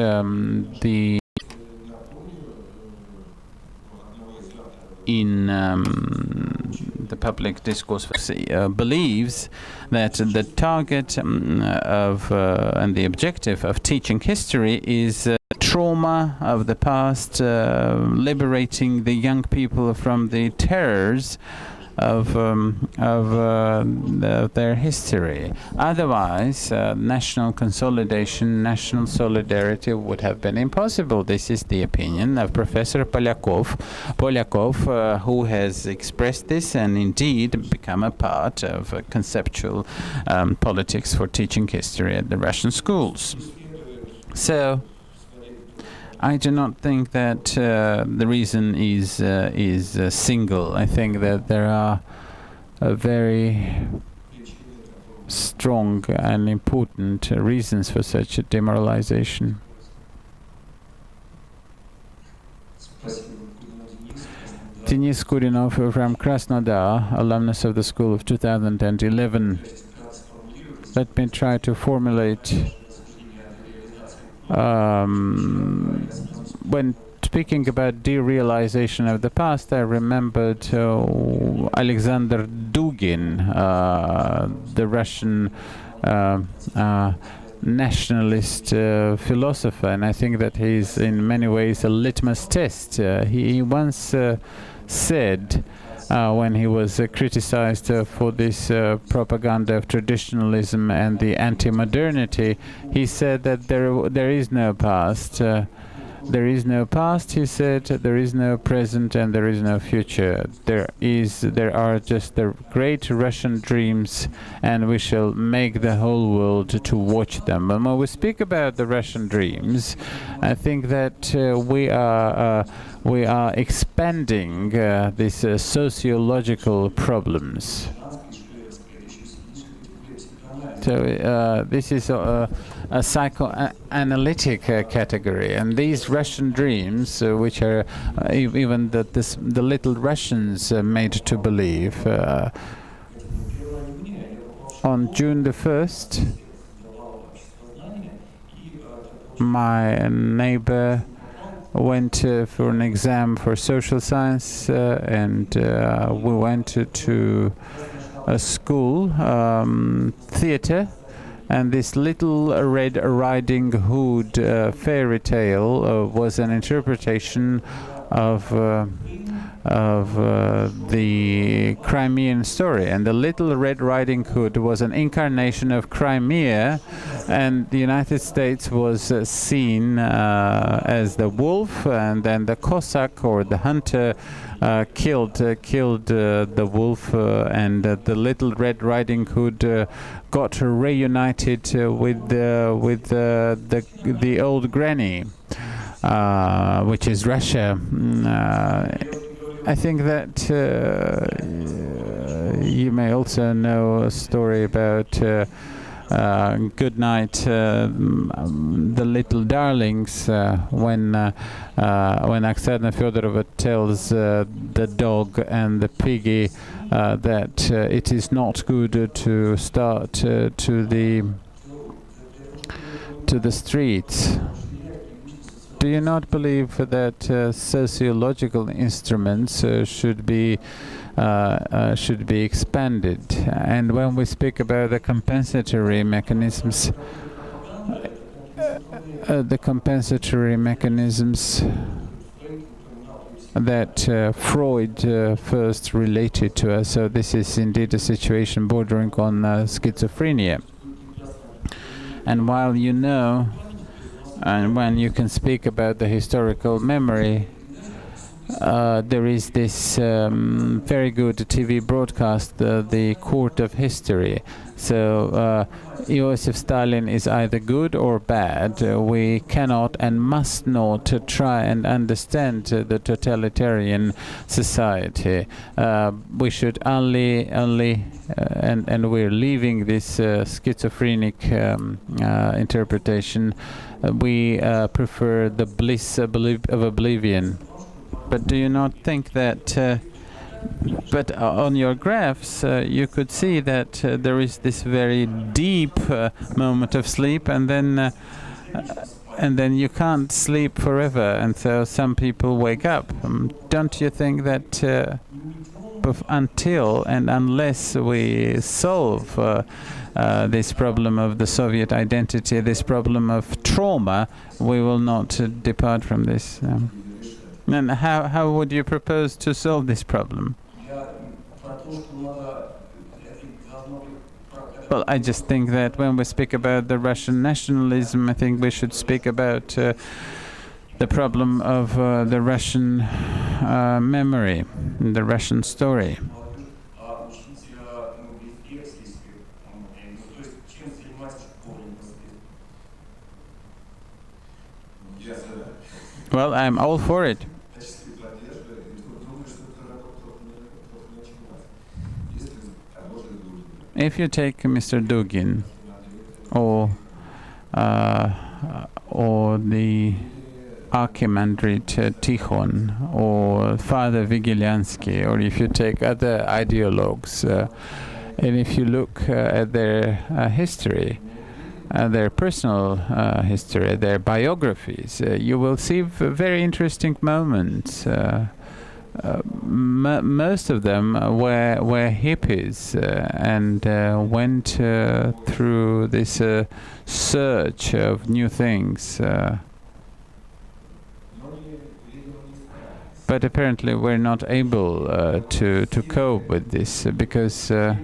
in the public discourse believes that the target of and the objective of teaching history is trauma of the past, liberating the young people from the terrors of their history. Otherwise, national consolidation, national solidarity would have been impossible. This is the opinion of Professor Polyakov, who has expressed this and indeed become a part of conceptual politics for teaching history at the Russian schools. So I do not think that the reason is single. I think that there are very strong and important reasons for such a demoralization. Denis Kurinov from Krasnodar, alumnus of the school of 2011. Let me try to formulate. When speaking about derealization of the past, I remembered Alexander Dugin, the Russian nationalist philosopher, and I think that he's in many ways a litmus test. He once said, when he was criticized for this propaganda of traditionalism and the anti-modernity, he said that there is no past. There is no past, he said, there is no present, and there is no future. There are just the great Russian dreams, and we shall make the whole world to watch them. And when we speak about the Russian dreams, I think that we are expanding these sociological problems. So this is a psychoanalytic category, and these Russian dreams, which are even the little Russians made to believe. On June the 1st, My neighbor went for an exam for social science, and we went to a school theater, and this Little Red Riding Hood fairy tale was an interpretation of the Crimean story, and the Little Red Riding Hood was an incarnation of Crimea, and the United States was seen as the wolf, and then the Cossack or the hunter killed the wolf, and the Little Red Riding Hood got reunited with the old granny, which is Russia. I think that you may also know a story about Good Night, the Little Darlings, when Oksana Fyodorova tells the dog and the piggy that it is not good to start to the streets. Do you not believe that sociological instruments should be expanded? And when we speak about the compensatory mechanisms, that Freud first related to us, so this is indeed a situation bordering on schizophrenia. And while you know, and when you can speak about the historical memory, there is this very good TV broadcast, the Court of History. So Joseph Stalin is either good or bad. We cannot and must not try and understand the totalitarian society. We should only and we're leaving this schizophrenic interpretation. We prefer the bliss of oblivion. But do you not think that but on your graphs you could see that there is this very deep moment of sleep, and then you can't sleep forever, and so some people wake up. Don't you think that until and unless we solve this problem of the Soviet identity, this problem of trauma, we will not depart from this? And how would you propose to solve this problem? Well, I just think that when we speak about the Russian nationalism, I think we should speak about the problem of the Russian memory, the Russian story. Well, I'm all for it. If you take Mr. Dugin or the Archimandrite Tikhon or Father Vigiliansky, or if you take other ideologues, and if you look at their history, their personal history, their biographies, you will see very interesting moments. Most of them were hippies and went through this search of new things. But apparently we're not able to cope with this because there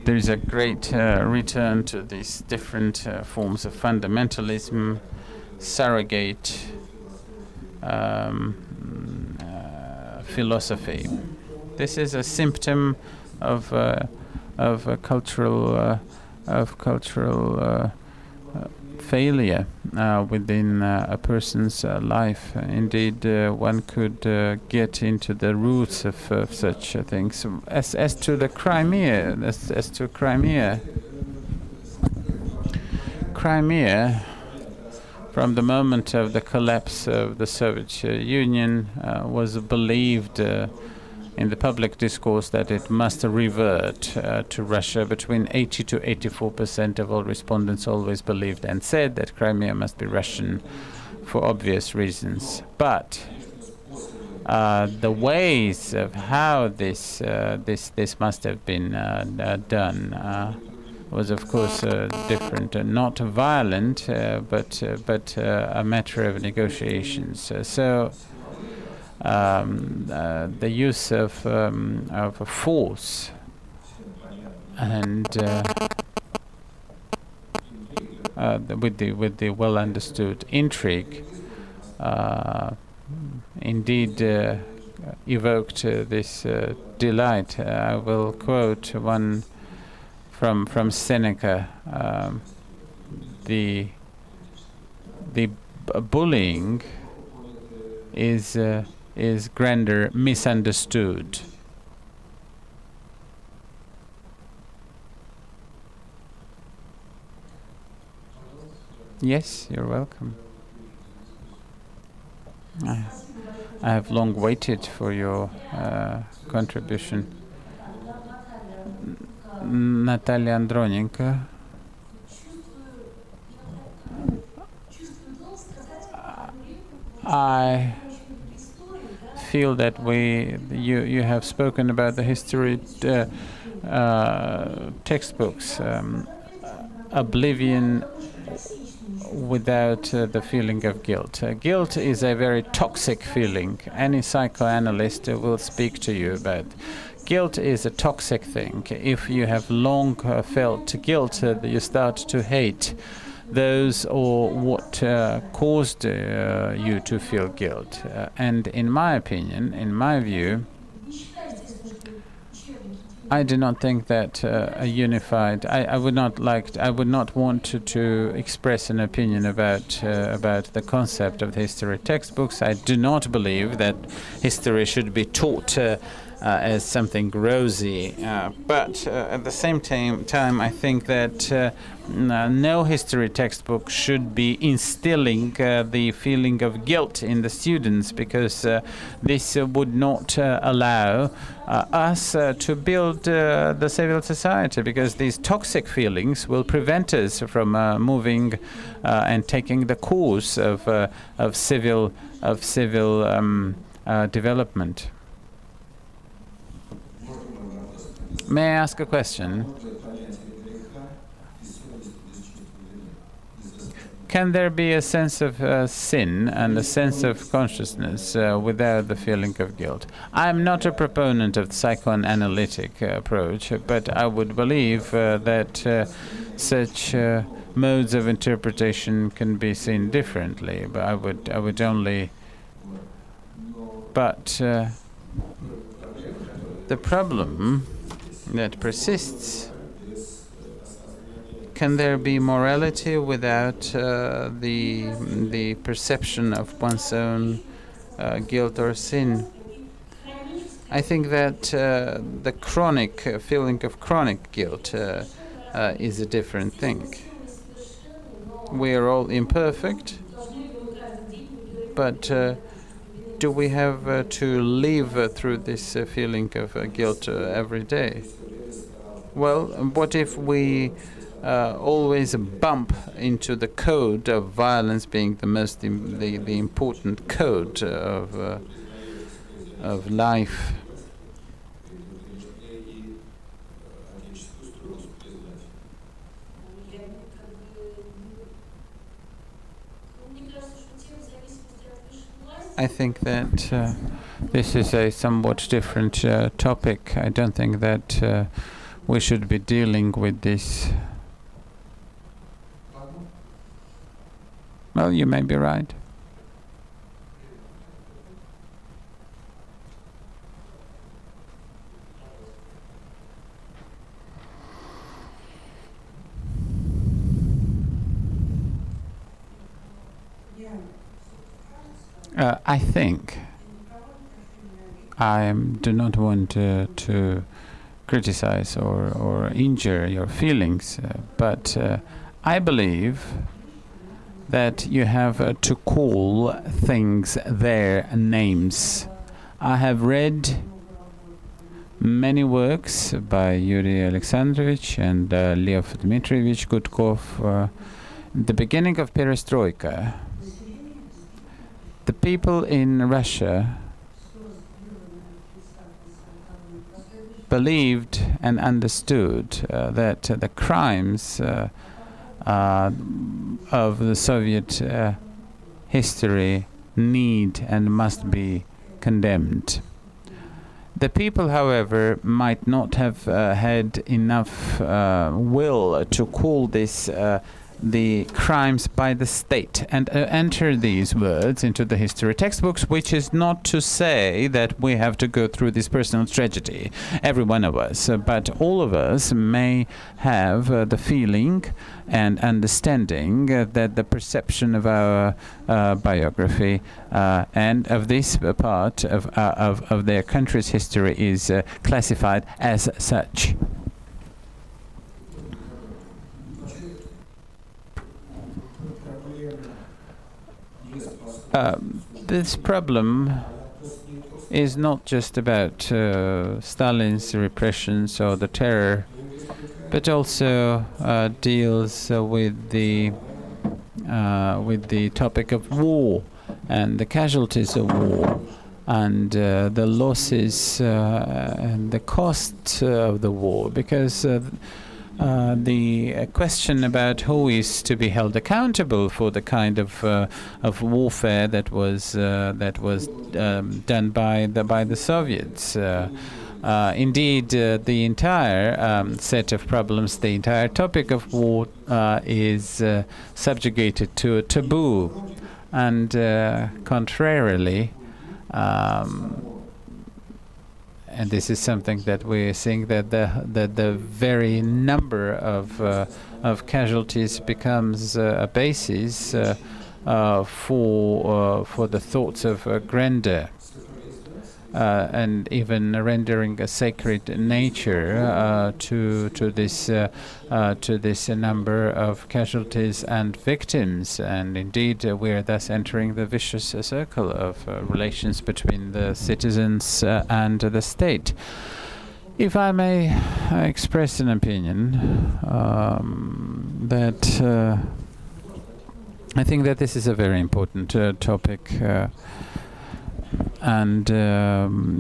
is a great return to these different forms of fundamentalism, surrogate philosophy. This is a symptom of a cultural failure within a person's life. Indeed, one could get into the roots of such things. As to the Crimea, Crimea, from the moment of the collapse of the Soviet Union, was believed in the public discourse that it must revert to Russia. Between 80 to 84% of all respondents always believed and said that Crimea must be Russian for obvious reasons. But the ways of how this must have been done was, of course, different, not violent, but a matter of negotiations. So the use of force and with the well understood intrigue indeed evoked this delight. I will quote one from Seneca. The bullying is grander misunderstood. Yes, you're welcome. I have long waited for your contribution. Natalia Andronenko. I feel that you have spoken about the history textbooks, oblivion without the feeling of guilt. Guilt is a very toxic feeling. Any psychoanalyst will speak to you about. Guilt is a toxic thing. If you have long felt guilt, you start to hate those or what caused you to feel guilt. And in my opinion, in my view, I do not think that a unified. I would not want to express an opinion about the concept of the history textbooks. I do not believe that history should be taught as something rosy. But at the same time, I think that no history textbook should be instilling the feeling of guilt in the students, because this would not allow us to build the civil society, because these toxic feelings will prevent us from moving and taking the course of civil development. May I ask a question? Can there be a sense of sin and a sense of consciousness without the feeling of guilt? I'm not a proponent of the psychoanalytic approach, but I would believe that such modes of interpretation can be seen differently. But I would only. But the problem that persists. Can there be morality without the perception of one's own guilt or sin? I think that the chronic feeling of chronic guilt is a different thing. We are all imperfect, but do we have to live through this feeling of guilt every day? Well, what if we always bump into the code of violence being the most the important code of life? I think that this is a somewhat different topic. I don't think that we should be dealing with this. Well, you may be right. I think I do not want to criticize or injure your feelings, but I believe that you have to call things their names. I have read many works by Yuri Alexandrovich and Lev Dmitrievich Gudkov. The beginning of perestroika. The people in Russia believed and understood that the crimes of the Soviet history need and must be condemned. The people, however, might not have had enough will to call this the crimes by the state and enter these words into the history textbooks, which is not to say that we have to go through this personal tragedy, every one of us, but all of us may have the feeling and understanding that the perception of our biography and of this part of their country's history is classified as such. This problem is not just about Stalin's repressions or the terror, but also deals with the topic of war and the casualties of war and the losses and the cost of the war, because the question about who is to be held accountable for the kind of warfare that was done by the Soviets. Indeed, the entire set of problems, the entire topic of war is subjugated to a taboo, and contrarily. And this is something that we're seeing, that the very number of casualties becomes a basis for the thoughts of grandeur, and even rendering a sacred nature to this number of casualties and victims. And indeed, we're thus entering the vicious circle of relations between the citizens and the state. If I may express an opinion, that I think that this is a very important topic. And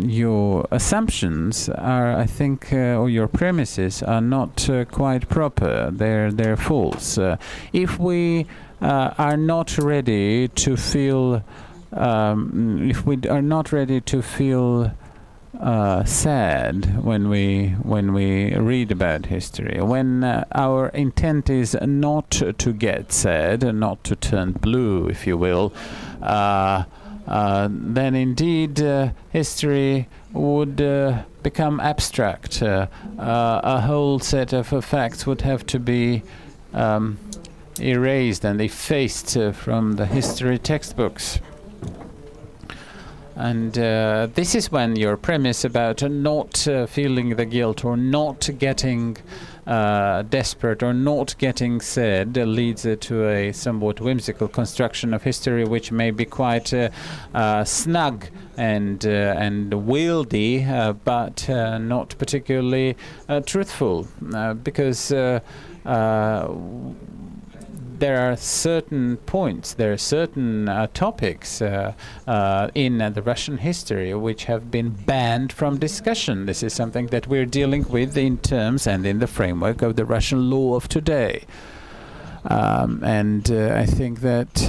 your assumptions are, I think, or your premises are not quite proper. They're false. If we are not ready to feel, sad when we read about history, when our intent is not to get sad, not to turn blue, if you will, then indeed history would become abstract. A whole set of facts would have to be erased and effaced from the history textbooks. And this is when your premise about not feeling the guilt or not getting desperate or not getting sad leads to a somewhat whimsical construction of history, which may be quite snug and wieldy, but not particularly truthful, because there are certain points, there are certain topics in the Russian history which have been banned from discussion. This is something that we're dealing with in terms and in the framework of the Russian law of today. And I think that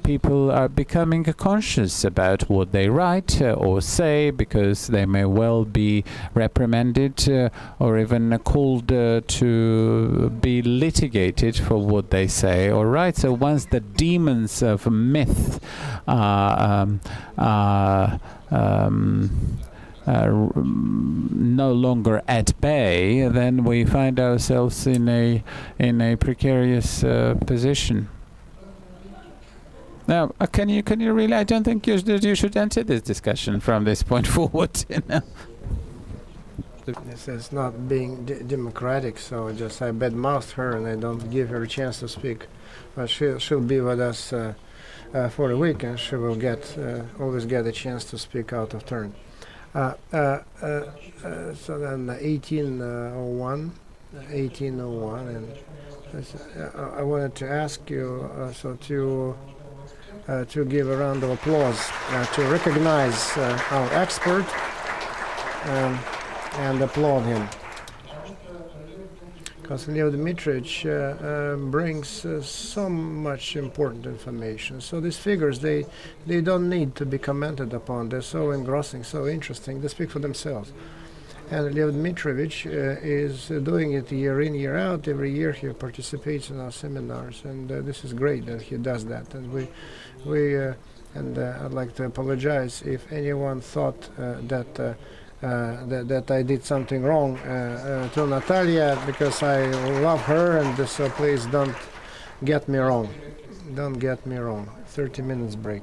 people are becoming conscious about what they write or say, because they may well be reprimanded or even called to be litigated for what they say or write. So once the demons of myth no longer at bay, then we find ourselves in a precarious position. Now, can you really? I don't think you should enter this discussion from this point forward. You know? This is not being democratic, so just I badmouthed her and I don't give her a chance to speak. But she'll be with us for a week, and she will always get a chance to speak out of turn. So then 1801, and I wanted to ask you to give a round of applause to recognize our expert and applaud him. Because Leo Dmitryevich brings so much important information. So these figures, they don't need to be commented upon. They're so engrossing, so interesting. They speak for themselves. And Leo Dmitryevich is doing it year in, year out. Every year he participates in our seminars, and this is great that he does that. And I'd like to apologize if anyone thought that I did something wrong to Natalia, because I love her, and so please don't get me wrong. Don't get me wrong. 30 minutes break.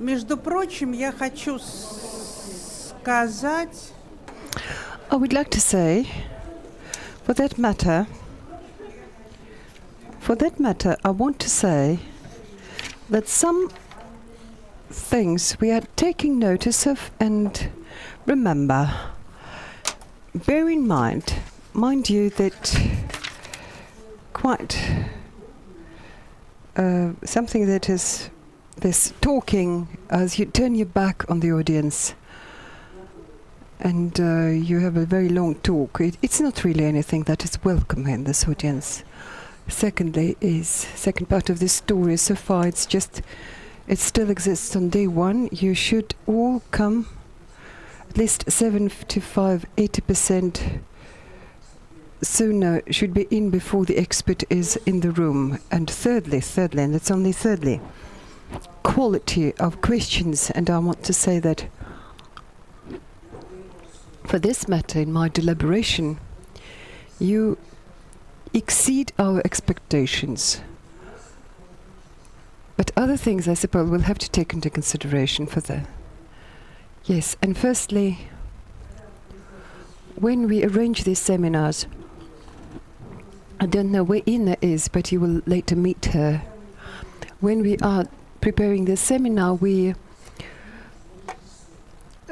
Между прочим, я хочу сказать, I would like to say, for that matter, I want to say that some things we are taking notice of and remember. Bear in mind you, that quite something that is this talking as you turn your back on the audience and you have a very long talk. It's not really anything that is welcome in this audience. Secondly, second part of this story so far, it still exists on day one. You should all come at least 75-80% sooner, should be in before the expert is in the room. And thirdly, and it's only thirdly, quality of questions. And I want to say that for this matter, in my deliberation, you exceed our expectations. But other things, I suppose, we'll have to take into consideration for the... Yes, and firstly, when we arrange these seminars, I don't know where Ina is, but you will later meet her. When we are preparing this seminar, we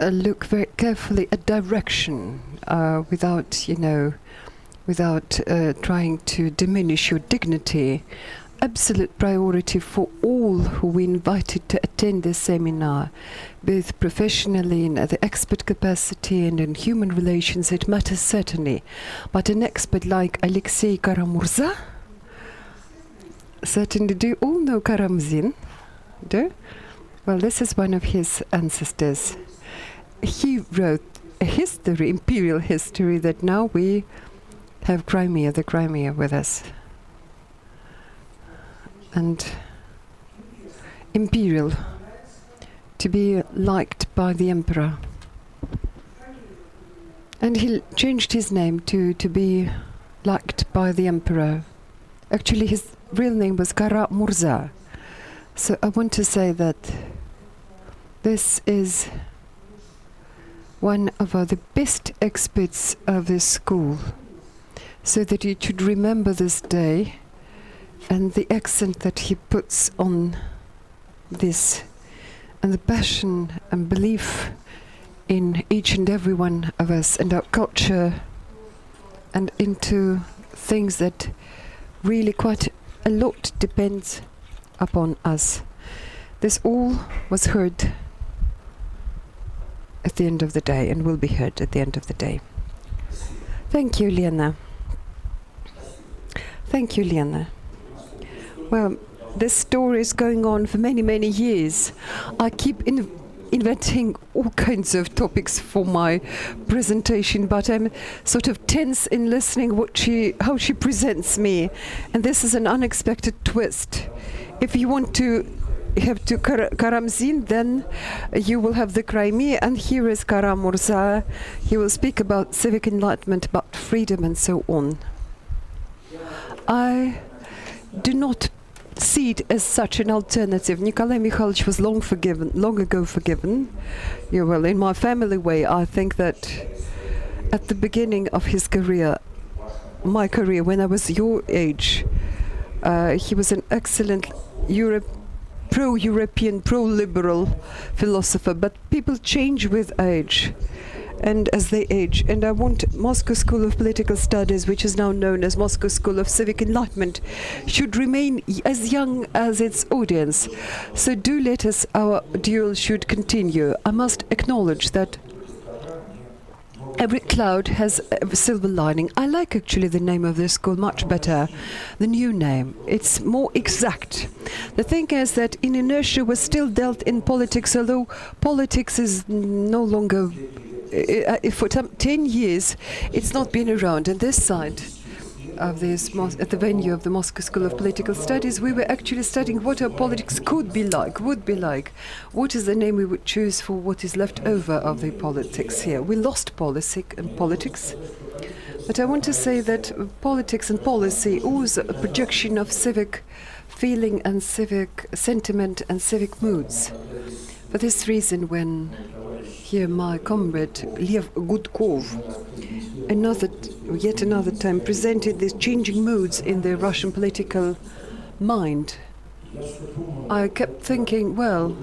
look very carefully at direction, without trying to diminish your dignity. Absolute priority for all who we invited to attend this seminar, both professionally in the expert capacity and in human relations. It matters certainly, but an expert like Alexei Karamurza, certainly, do you all know Karamzin? Do? Well, this is one of his ancestors. He wrote a history, imperial history, that now we have the Crimea with us. And imperial, to be liked by the emperor. And he changed his name to be liked by the emperor. Actually, his real name was Karamurza. So I want to say that this is one of the best experts of this school, so that you should remember this day and the accent that he puts on this, and the passion and belief in each and every one of us and our culture, and into things that really quite a lot depends upon us. This all was heard at the end of the day, and will be heard at the end of the day. Thank you, Lena. Thank you, Lena. Well, this story is going on for many, many years. I keep inventing all kinds of topics for my presentation, but I'm sort of tense in listening how she presents me. And this is an unexpected twist. If you want to have to Karamzin, then you will have the Crimea, and here is Karamurza. He will speak about civic enlightenment, about freedom, and so on. I do not see it as such an alternative. Nikolai Mikhailovich was long ago forgiven. Yeah, well, in my family way, I think that at the beginning of his career, my career, when I was your age, he was an excellent pro-European, pro-liberal philosopher, but people change with age and as they age. And I want Moscow School of Political Studies, which is now known as Moscow School of Civic Enlightenment, should remain as young as its audience. So do let us, our duel should continue. I must acknowledge that every cloud has a silver lining. I like actually the name of this school much better, the new name. It's more exact. The thing is that in inertia we're still dealt in politics, although politics is no longer, for 10 years it's not been around. And this side of this, at the venue of the Moscow School of Political Studies, we were actually studying what our politics could be like, would be like. What is the name we would choose for what is left over of the politics here? We lost policy and politics. But I want to say that politics and policy always a projection of civic feeling and civic sentiment and civic moods. For this reason, when here my comrade Lev Gudkov yet another time presented these changing moods in the Russian political mind, I kept thinking, well,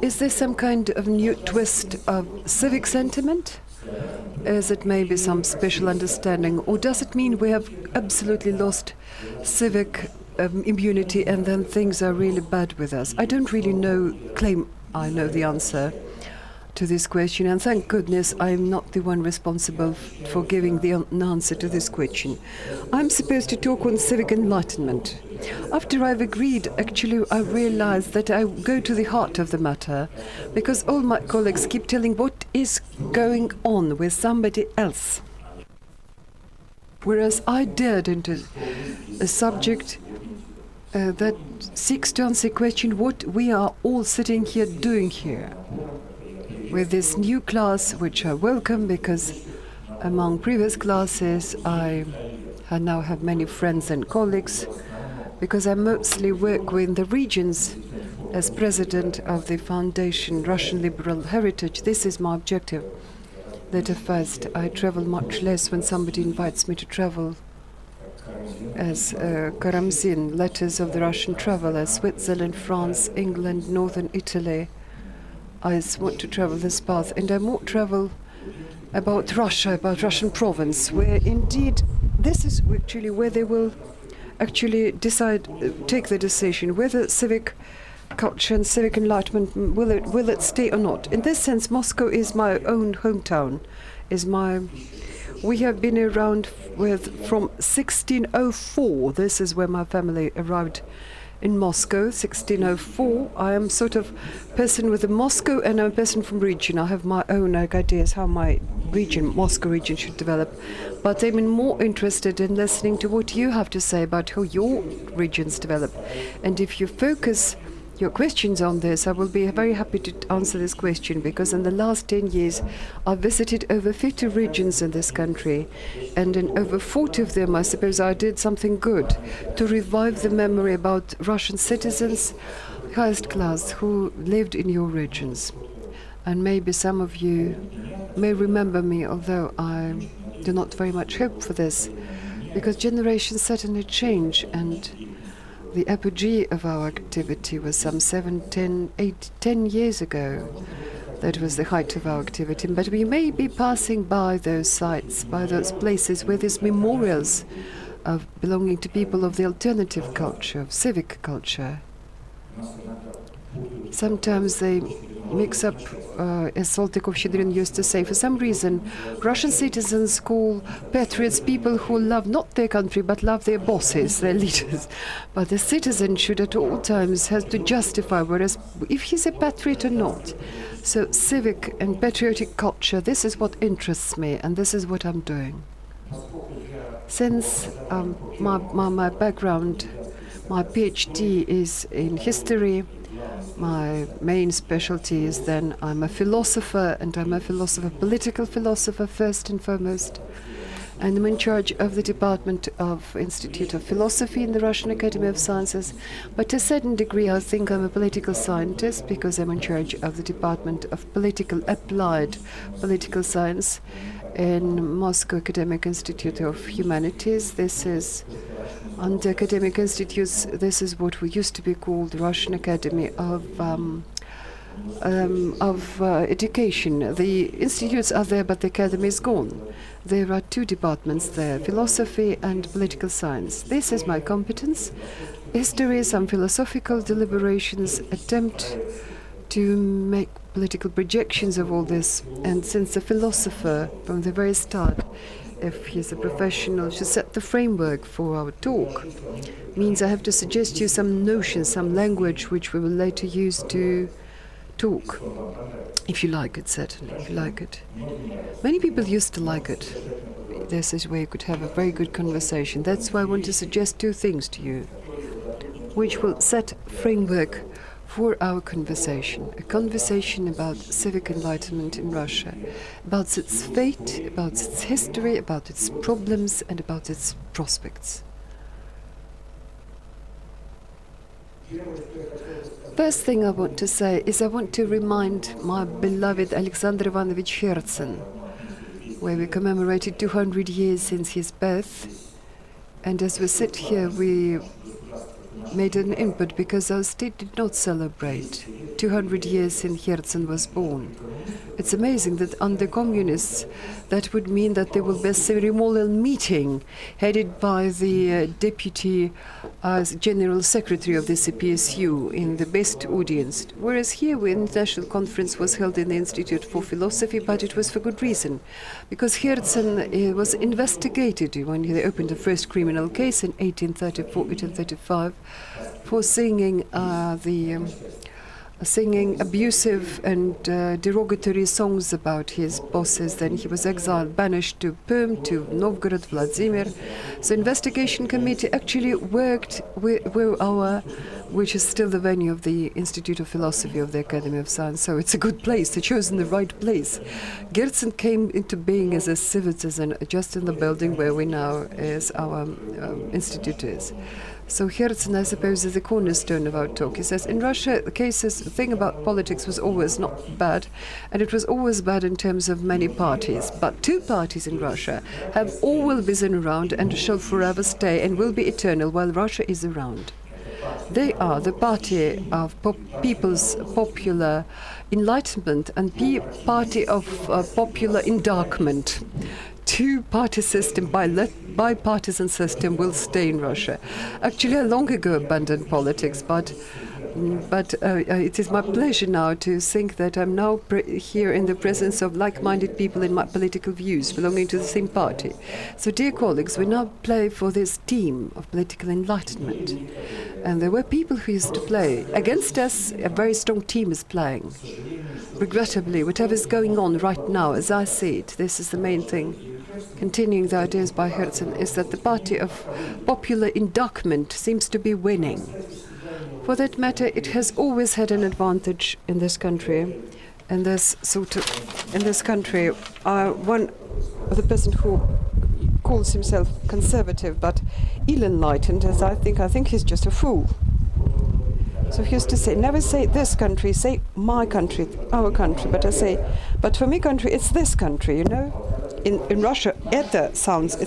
is there some kind of new twist of civic sentiment? Is it maybe some special understanding, or does it mean we have absolutely lost civic immunity and then things are really bad with us? I don't really claim I know the answer to this question, and thank goodness I'm not the one responsible for giving an answer to this question. I'm supposed to talk on civic enlightenment. After I've agreed, actually, I realized that I go to the heart of the matter, because all my colleagues keep telling what is going on with somebody else. Whereas I dared into a subject that seeks to answer the question what we are all sitting here doing here. With this new class, which I welcome, because among previous classes I now have many friends and colleagues, because I mostly work with the regions as president of the Foundation Russian Liberal Heritage. This is my objective, that at first I travel much less when somebody invites me to travel as Karamzin, Letters of the Russian Traveller, Switzerland, France, England, Northern Italy. I want to travel this path, and I won't travel about Russia, about Russian province, where indeed this is actually where they will actually take the decision whether civic culture and civic enlightenment will it stay or not. In this sense, Moscow is my own hometown. We have been around from 1604. This is where my family arrived in Moscow, 1604. I am sort of person with a Moscow, and I'm a person from region. I have my own ideas how my region, Moscow region, should develop. But I'm more interested in listening to what you have to say about how your regions develop. And if you focus your questions on this, I will be very happy to answer this question, because in the last 10 years I've visited over 50 regions in this country, and in over 40 of them I suppose I did something good to revive the memory about Russian citizens, highest class, who lived in your regions. And maybe some of you may remember me, although I do not very much hope for this, because generations certainly change, and the apogee of our activity was some 10 years ago. That was the height of our activity. But we may be passing by those sites, by those places where these memorials of belonging to people of the alternative culture, of civic culture. Sometimes they mix up, as Saltykov-Shchedrin used to say, for some reason, Russian citizens call patriots people who love not their country but love their bosses, their leaders. But the citizen should at all times have to justify whereas if he's a patriot or not. So civic and patriotic culture, this is what interests me, and this is what I'm doing. Since my background, my PhD is in history, my main specialty is then I'm a philosopher, and I'm a philosopher, political philosopher first and foremost. And I'm in charge of the Department of Institute of Philosophy in the Russian Academy of Sciences. But to a certain degree I think I'm a political scientist, because I'm in charge of the Department of Applied Political Science in Moscow Academic Institute of Humanities. This is under academic institutes, this is what we used to be called the Russian Academy of Education. The institutes are there, but the academy is gone. There are two departments there, philosophy and political science. This is my competence. History, some philosophical deliberations, attempt to make political projections of all this. And since a philosopher, from the very start, if he's a professional, should set the framework for our talk, means I have to suggest you some notions, some language which we will later use to talk. If you like it, certainly, if you like it. Many people used to like it. This is where you could have a very good conversation. That's why I want to suggest two things to you, which will set framework for our conversation. A conversation about civic enlightenment in Russia, about its fate, about its history, about its problems, and about its prospects. First thing I want to say is I want to remind my beloved Alexander Ivanovich Herzen, where we commemorated 200 years since his birth. And as we sit here, we made an input because our state did not celebrate 200 years since Herzen was born. It's amazing that under communists, that would mean that there will be a ceremonial meeting headed by the deputy general secretary of the CPSU in the best audience. Whereas here, the international conference was held in the Institute for Philosophy, but it was for good reason, because Herzen was investigated when they opened the first criminal case in 1834-1835 for singing abusive and derogatory songs about his bosses. Then he was exiled, banished to Perm, to Novgorod, Vladimir. So investigation committee actually worked with which is still the venue of the Institute of Philosophy of the Academy of Science. So it's a good place, they chosen the right place. Herzen came into being as a citizen just in the building where we now is our institute is. So Herzen, I suppose, is the cornerstone of our talk. He says, in Russia, the thing about politics was always not bad, and it was always bad in terms of many parties. But two parties in Russia have always been around and shall forever stay and will be eternal while Russia is around. They are the party of people's popular enlightenment and party of popular endarkment. Two-party system, bipartisan system will stay in Russia. Actually, I long ago abandoned politics, but it is my pleasure now to think that I'm now here in the presence of like-minded people in my political views, belonging to the same party. So, dear colleagues, we now play for this team of political enlightenment. And there were people who used to play. Against us, a very strong team is playing. Regrettably, whatever is going on right now, as I see it, this is the main thing. Continuing the ideas by Herzen, is that the party of popular endarkment seems to be winning. For that matter, it has always had an advantage in this country. In this country, one of the person who calls himself conservative but ill-enlightened, as I think he's just a fool. So he used to say, never say this country, say my country, our country. But for me country, it's this country, you know. In Russia, это sounds,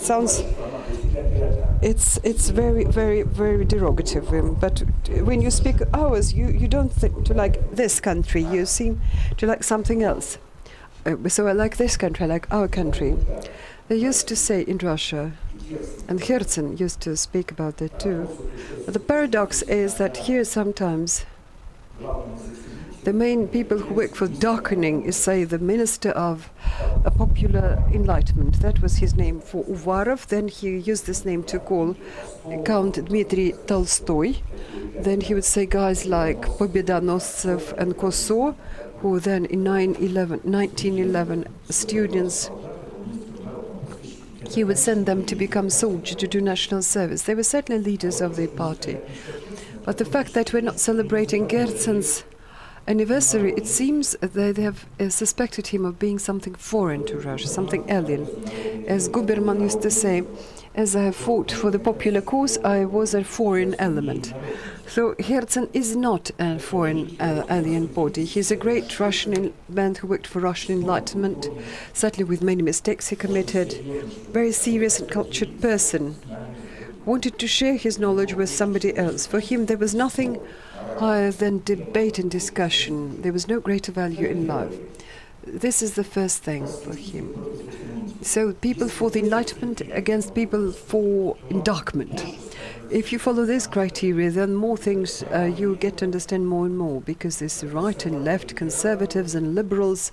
it's very, very, very derogative. But when you speak ours, you don't think to like this country, you seem to like something else. So I like this country, I like our country. They used to say in Russia, and Herzen used to speak about that too, but the paradox is that here sometimes the main people who work for darkening is, say, the Minister of Popular Enlightenment. That was his name for Uvarov. Then he used this name to call Count Dmitry Tolstoy. Then he would say guys like Pobedonoscev and Koso, who then in 1911 students, he would send them to become soldiers to do national service. They were certainly leaders of the party. But the fact that we're not celebrating Herzen's anniversary, it seems they have suspected him of being something foreign to Russia, something alien. As Guberman used to say, as I have fought for the popular cause, I was a foreign element. So Herzen is not a foreign alien body. He's a great Russian man who worked for Russian Enlightenment, certainly with many mistakes he committed. Very serious and cultured person. Wanted to share his knowledge with somebody else. For him, there was nothing higher than debate and discussion. There was no greater value in life. This is the first thing for him. So people for the Enlightenment against people for endarkment. If you follow this criteria, then more things you get to understand more and more, because there's right and left, conservatives and liberals.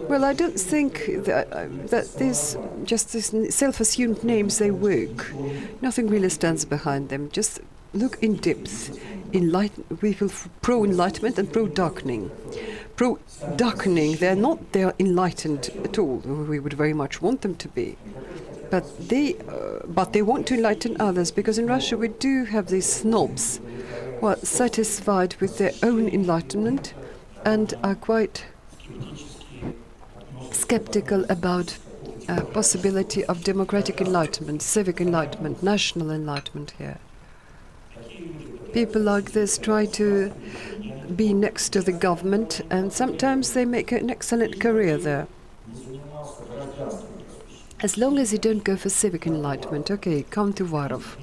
Well, I don't think that these just these self-assumed names, they work. Nothing really stands behind them. Just look in depth. People pro-enlightenment and pro-darkening. Pro-darkening, they're enlightened at all. We would very much want them to be. But they want to enlighten others, because in Russia we do have these snobs who are satisfied with their own enlightenment and are quite skeptical about possibility of democratic enlightenment, civic enlightenment, national enlightenment here. People like this try to be next to the government, and sometimes they make an excellent career there. As long as you don't go for civic enlightenment. Okay, Count Uvarov,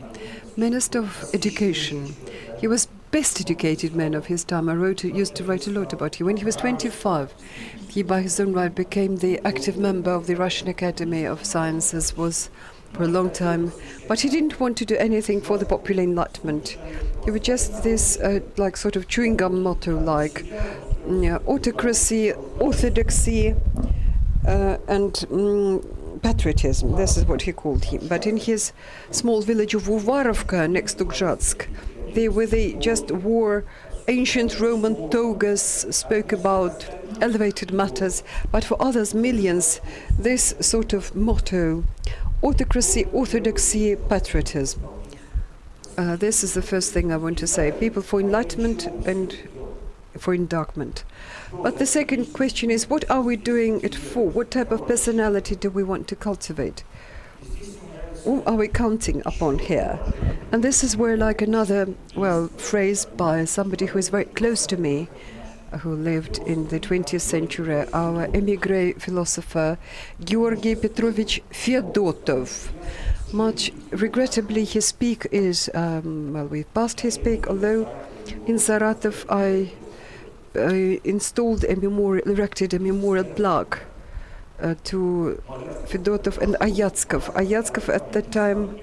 Minister of Education. He was best educated man of his time. I used to write a lot about him. When he was 25, he by his own right became the active member of the Russian Academy of Sciences, was for a long time, but he didn't want to do anything for the popular enlightenment. He was just this like sort of chewing gum motto, like autocracy, orthodoxy, and patriotism. This is what he called him. But in his small village of Uvarovka next to Gzhatsk, they just wore ancient Roman togas, spoke about elevated matters, but for others, millions, this sort of motto, autocracy, orthodoxy, patriotism. This is the first thing I want to say. People for enlightenment and for endowment. But the second question is, what are we doing it for? What type of personality do we want to cultivate? Who are we counting upon here? And this is where, like another, phrase by somebody who is very close to me, who lived in the 20th century, our emigre philosopher, Georgy Petrovich Fedotov. Much regrettably, his peak is, we've passed his peak, although in Saratov I erected a memorial plaque to Fedotov and Ayatskov. Ayatskov at that time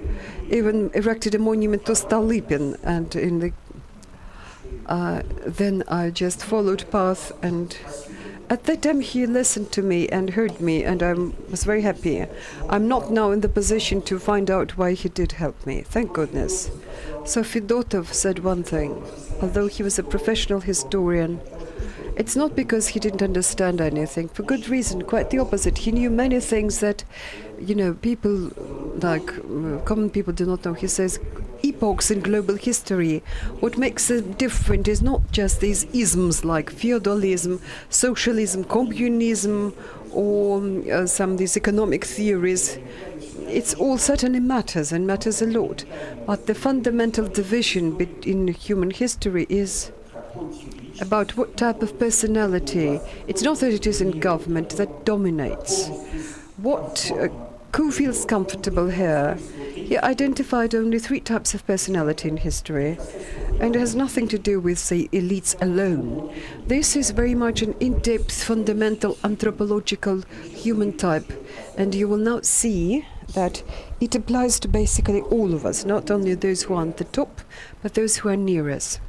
even erected a monument to Stolypin, and then I just followed path, and at that time he listened to me and heard me, and I was very happy. I'm not now in the position to find out why he did help me, thank goodness. So Fedotov said one thing, although he was a professional historian, it's not because he didn't understand anything, for good reason, quite the opposite. He knew many things that, people like common people do not know. He says, epochs in global history, what makes them different is not just these isms like feudalism, socialism, communism, or some of these economic theories. It's all certainly matters, and matters a lot. But the fundamental division in human history is about what type of personality. It's not that it is in government that dominates. What who feels comfortable here? He identified only 3 types of personality in history, and it has nothing to do with, say, elites alone. This is very much an in-depth, fundamental, anthropological human type, and you will now see that it applies to basically all of us, not only those who are at the top, but those who are near us.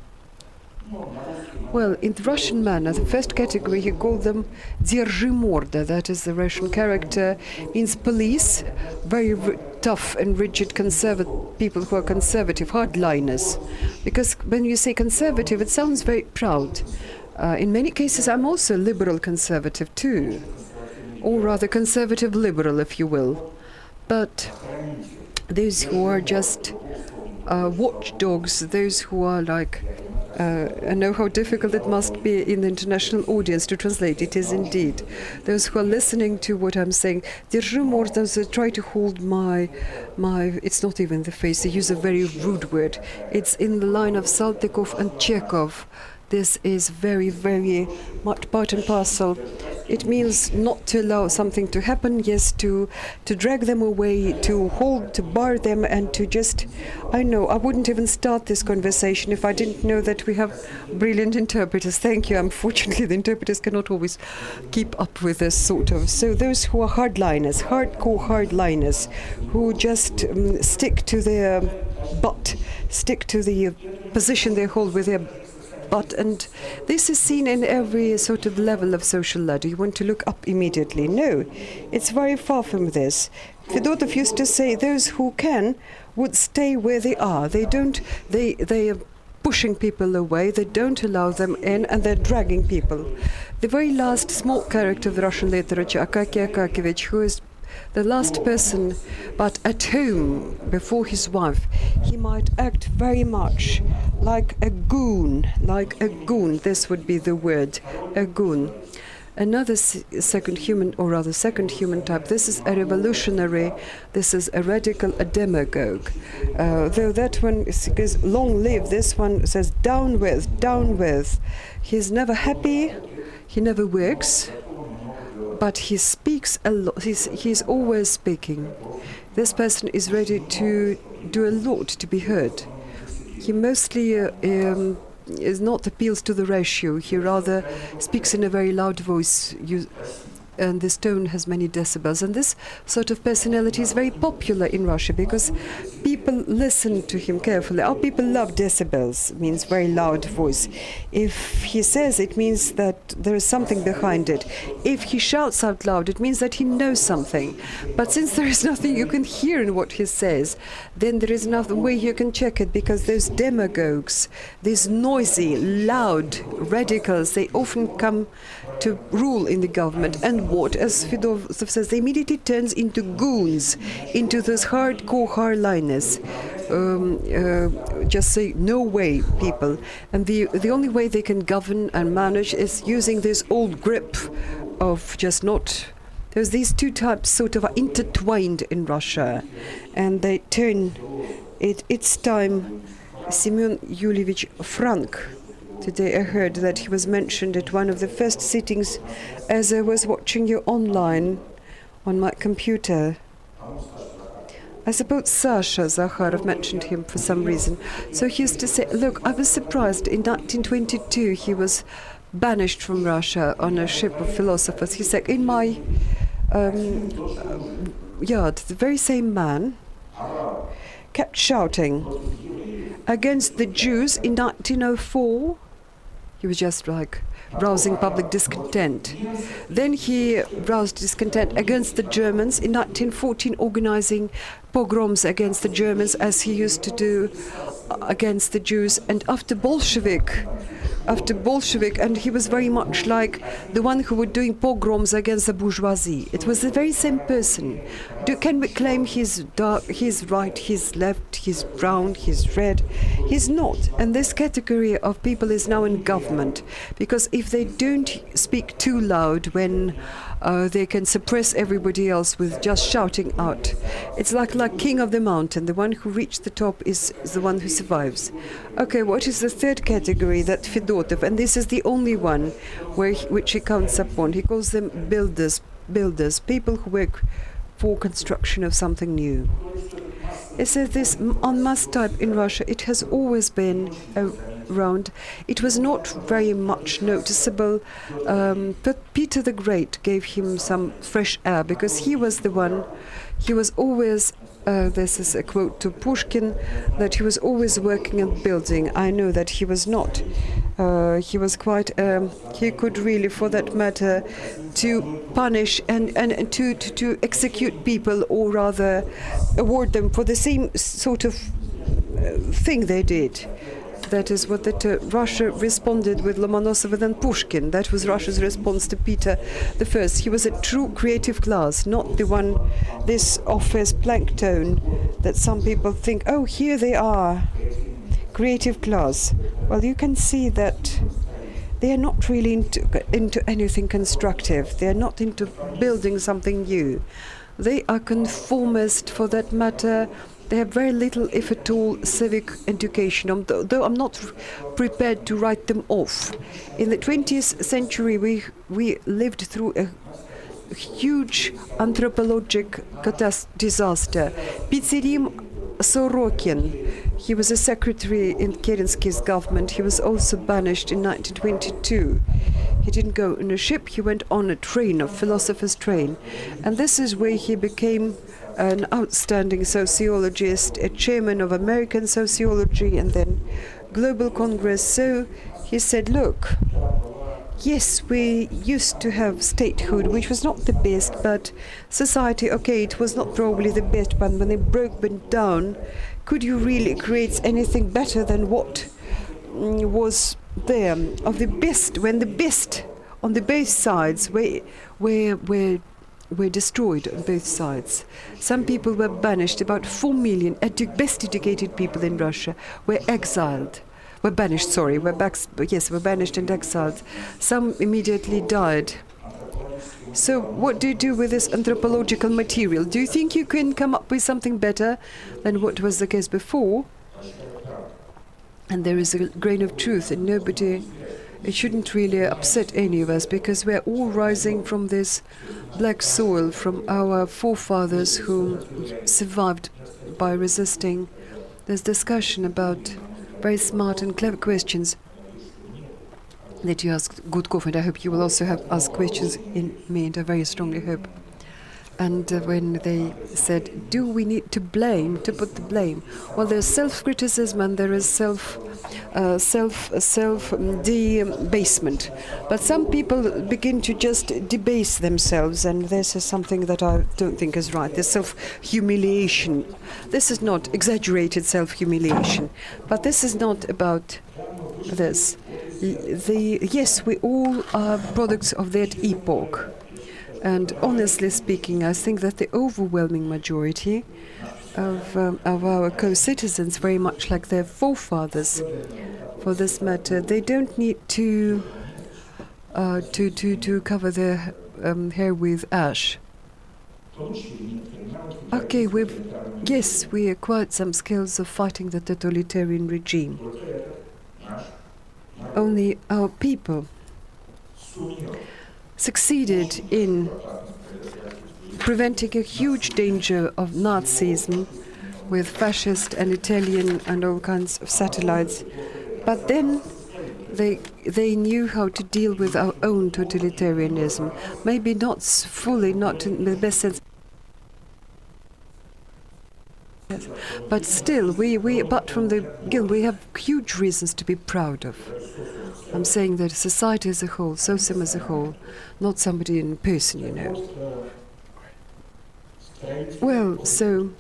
Well, in the Russian manner, the first category, he called them Держи морда, that is the Russian character, means police, very tough and rigid people who are conservative, hardliners. Because when you say conservative, it sounds very proud. In many cases, I'm also liberal conservative too, or rather conservative liberal, if you will. But those who are just watchdogs, those who are like, I know how difficult it must be in the international audience to translate. It is indeed. Those who are listening to what I'm saying, Держи морда, try to hold my, it's not even the face, they use a very rude word. It's in the line of Saltykov and Chekhov. This is very, very much part and parcel. It means not to allow something to happen, yes, to drag them away, to hold, to bar them, and to just, I wouldn't even start this conversation if I didn't know that we have brilliant interpreters. Thank you. Unfortunately, the interpreters cannot always keep up with this sort of. So those who are hardliners, hardcore hardliners, who just stick to their butt, stick to the position they hold with their butt, and this is seen in every sort of level of social ladder. You want to look up immediately. No, it's very far from this. Fedotov used to say those who can would stay where they are. They are pushing people away, they don't allow them in, and they're dragging people. The very last small character of the Russian literature, Akakiy Akakiyevich, who is the last person, but at home, before his wife, he might act very much like a goon, this would be the word, a goon. another second human, or rather second human type. This is a revolutionary, this is a radical, a demagogue. Though that one is long live, this one says down with, down with. He's never happy, he never works, but he speaks a lot. He's always speaking. This person is ready to do a lot to be heard. He mostly is not appeals to the ratio. He rather speaks in a very loud voice, and this tone has many decibels. And this sort of personality is very popular in Russia because people listen to him carefully. Our people love decibels, means very loud voice. If he says, it means that there is something behind it. If he shouts out loud, it means that he knows something. But since there is nothing you can hear in what he says, then there is no way you can check it, because those demagogues, these noisy, loud radicals, they often come to rule in the government. And what, as Fedotov says, they immediately turns into goons, into those hardcore hardliners. Just say no way, people. And the only way they can govern and manage is using this old grip of just not. There's these two types sort of intertwined in Russia, and they turn it. It's time. Semyon Yulievich Frank. Today I heard that he was mentioned at one of the first sittings as I was watching you online on my computer. I suppose Sasha Zakharov mentioned him for some reason. So he used to say, look, I was surprised in 1922 he was banished from Russia on a ship of philosophers. He said, in my yard, the very same man kept shouting against the Jews in 1904. He was just like rousing public discontent. Then he roused discontent against the Germans in 1914, organizing pogroms against the Germans, as he used to do against the Jews. And after Bolshevik, and he was very much like the one who was doing pogroms against the bourgeoisie. It was the very same person. Can we claim he's dark, he's right, he's left, he's brown, he's red? He's not. And this category of people is now in government, because if they don't speak too loud when they can suppress everybody else with just shouting out. It's like king of the mountain. The one who reached the top is the one who survives. Okay, what is the third category that Fedotov, and this is the only one which he counts upon. He calls them builders, people who work for construction of something new. He says this en masse type in Russia, it has always been around. It was not very much noticeable, but Peter the Great gave him some fresh air, because he was the one, he was always, this is a quote to Pushkin, that he was always working and building. I know that he was not. He was quite, he could really, for that matter, to punish and to execute people, or rather award them for the same sort of thing they did. That is what Russia responded with Lomonosov and Pushkin. That was Russia's response to Peter I. He was a true creative class, not the one, this office plankton that some people think, oh, here they are, creative class. Well, you can see that they are not really into anything constructive. They are not into building something new. They are conformist, for that matter. They have very little, if at all, civic education, though I'm not prepared to write them off. In the 20th century, we lived through a huge anthropologic disaster. Pizzerim Sorokin, he was a secretary in Kerensky's government. He was also banished in 1922. He didn't go on a ship, he went on a train, a philosopher's train. And this is where he became an outstanding sociologist, a chairman of American sociology and then Global Congress. So he said, look, yes, we used to have statehood, which was not the best, but society, okay, it was not probably the best, but when it broke down, could you really create anything better than what was there of the best, when the best on the both sides were destroyed on both sides. Some people were banished. About 4 million best educated people in Russia were exiled. Were banished and exiled. Some immediately died. So what do you do with this anthropological material? Do you think you can come up with something better than what was the case before? And there is a grain of truth, and it shouldn't really upset any of us, because we're all rising from this black soil, from our forefathers who survived by resisting. There's discussion about very smart and clever questions that you asked Gutkov, and I hope you will also have asked questions in me, and I very strongly hope. And when they said, do we need to put the blame? Well, there's self-criticism and there is self-debasement. But some people begin to just debase themselves, and this is something that I don't think is right. There's self-humiliation. This is not exaggerated self-humiliation, but this is not about this. Yes, we all are products of that epoch. And honestly speaking, I think that the overwhelming majority of our co-citizens, very much like their forefathers, for this matter, they don't need to cover their hair with ash. Okay, we acquired some skills of fighting the totalitarian regime. Only our people succeeded in preventing a huge danger of Nazism with fascist and Italian and all kinds of satellites. But then they knew how to deal with our own totalitarianism. Maybe not fully, not in the best sense. Yes. But still, apart from the guild, we have huge reasons to be proud of. I'm saying that society as a whole, SOSEM as a whole, not somebody in person, you know. Well, so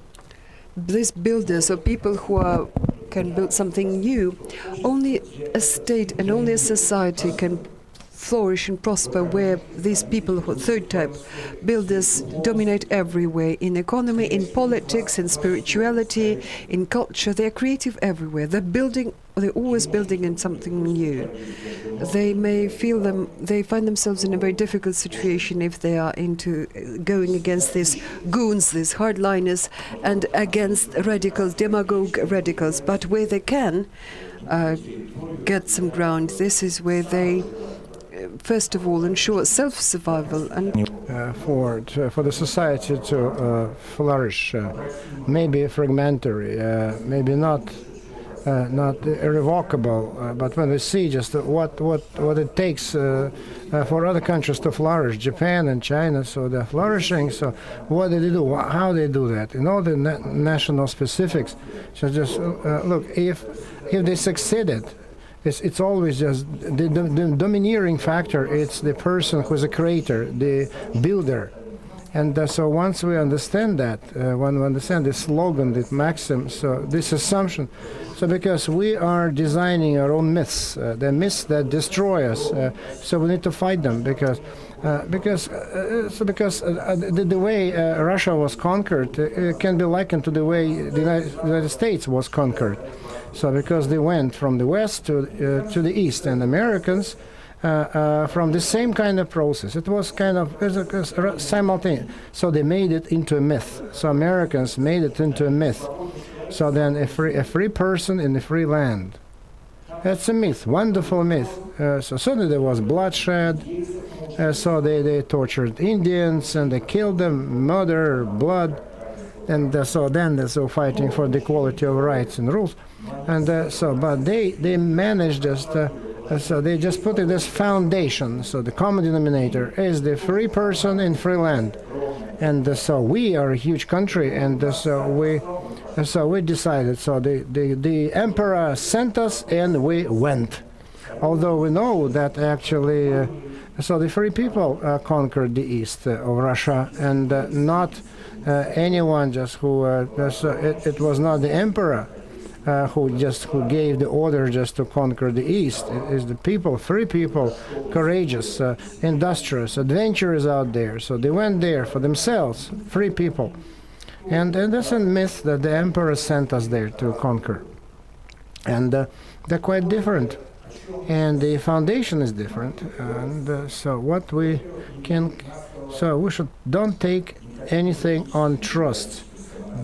these builders, or people who can build something new, only a state and only a society can flourish and prosper where these people who are third type builders dominate everywhere, in economy, in politics, in spirituality, in culture. They're creative everywhere. They're always building in something new. They find themselves in a very difficult situation if they are into going against these goons, these hardliners, and against radicals, demagogue radicals. But where they can get some ground, this is where they first of all ensure self-survival and for the society to flourish, maybe fragmentary, maybe not irrevocable, but when we see just what it takes for other countries to flourish, Japan and China, so they're flourishing. So what did they do? How they do that? In all the national specifics. So just look, if they succeeded. It's always just the domineering factor. It's the person who's a creator, the builder. And so once we understand that, when we understand this slogan, this maxim, so this assumption, so because we are designing our own myths, the myths that destroy us, so we need to fight them because the way Russia was conquered can be likened to the way the United States was conquered. So because they went from the west to the east, and Americans from the same kind of process. It was kind of simultaneous. So they made it into a myth. So Americans made it into a myth. So then a free person in a free land. That's a myth, wonderful myth. So suddenly there was bloodshed. So they tortured Indians and they killed them, murder, blood. And so then they're fighting for the equality of rights and rules. And but they managed just, so they just put it as foundation. So the common denominator is the free person in free land. And so we are a huge country, and so we decided. So the emperor sent us, and we went. Although we know that actually, so the free people conquered the east of Russia, and not anyone just who. It was not the emperor who gave the order just to conquer the east. It is the people, free people, courageous, industrious, adventurers out there. So they went there for themselves, free people. And that's a myth that the emperor sent us there to conquer. And they're quite different. And the foundation is different. And so what we can So we don't take anything on trust.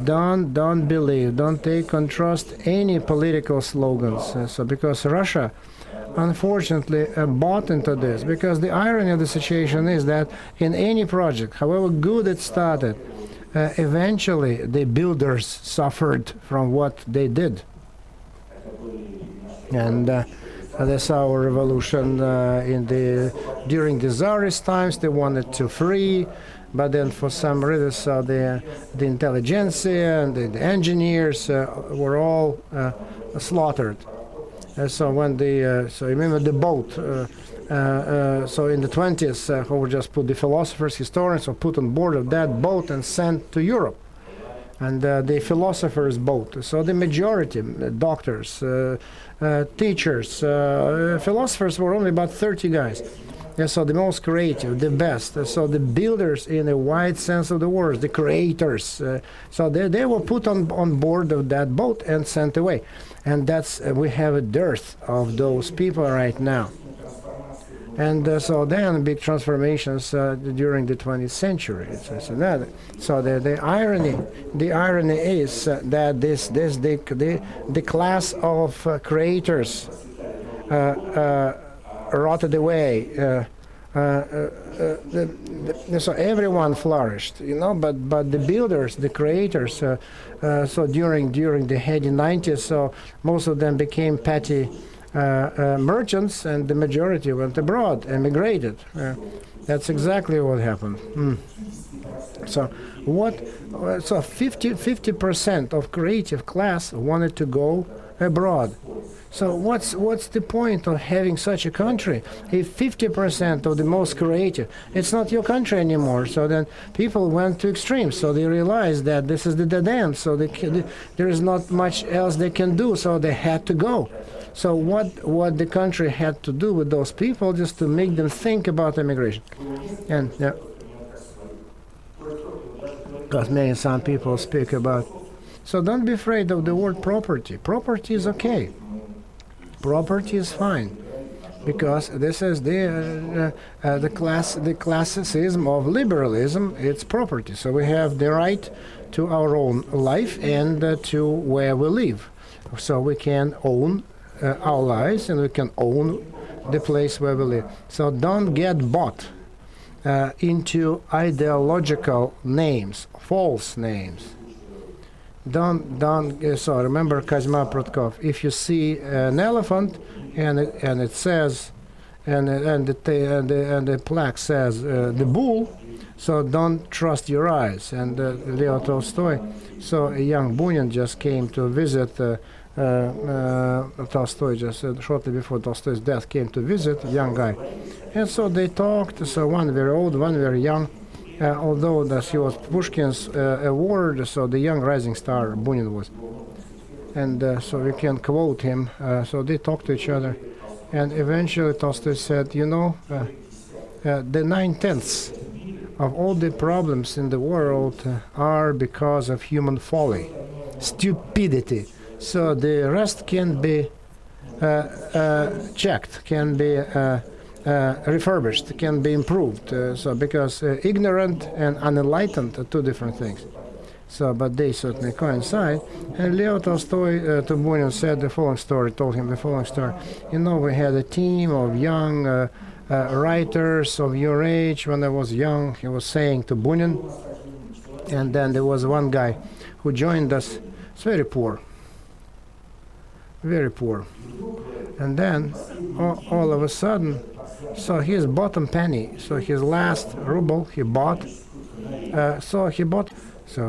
Don't believe. Don't take on trust any political slogans. So because Russia, unfortunately, bought into this. Because the irony of the situation is that in any project, however good it started, eventually the builders suffered from what they did. And that's our revolution during the Tsarist times. They wanted to free, but then for some reason, so the intelligentsia and the engineers were all slaughtered. So when so remember the boat. So in the 20s, who would just put the philosophers, historians, or put on board of that boat and sent to Europe. And the philosophers' boat. So the majority, doctors, teachers, philosophers were only about 30 guys. And so the most creative, the best. So the builders in a wide sense of the word, the creators. So they were put on board of that boat and sent away. And that's we have a dearth of those people right now. And so then big transformations during the 20th century. So the irony is that the class of creators rotted away. So everyone flourished, but the builders, the creators. So during the heady 90s, so most of them became petty merchants, and the majority went abroad, emigrated. That's exactly what happened. So 50% of creative class wanted to go abroad. So what's the point of having such a country if 50% of the most creative, it's not your country anymore? So then people went to extremes. So they realized that this is the dead end. So there is not much else they can do. So they had to go. So what the country had to do with those people just to make them think about immigration, and because some people speak about. So don't be afraid of the word property. Property is okay. Property is fine, because this is the classicism of liberalism. It's property. So we have the right to our own life and to where we live. So we can own our lives, and we can own the place where we live. So don't get bought into ideological names, false names. So remember Kazma Protkov. If you see an elephant and it says, and the plaque says the bull, so don't trust your eyes. And Leo Tolstoy. So a young Bunin just came to visit. Tolstoy just shortly before Tolstoy's death came to visit, a young guy, and so they talked. So one very old, one very young. Although he was Pushkin's award, so the young rising star Bunin was, and so we can quote him. So they talked to each other, and eventually Tolstoy said, the 9/10 of all the problems in the world are because of human folly, stupidity. So the rest can be checked, can be refurbished, can be improved. So because ignorant and unenlightened are two different things. So, but they certainly coincide. And Leo Tolstoy to Bunin said the following story, told him the following story. We had a team of young writers of your age. When I was young, he was saying to Bunin. And then there was one guy who joined us. It's very poor. Very poor. And then all of a sudden, so his bottom penny, so his last ruble he bought, so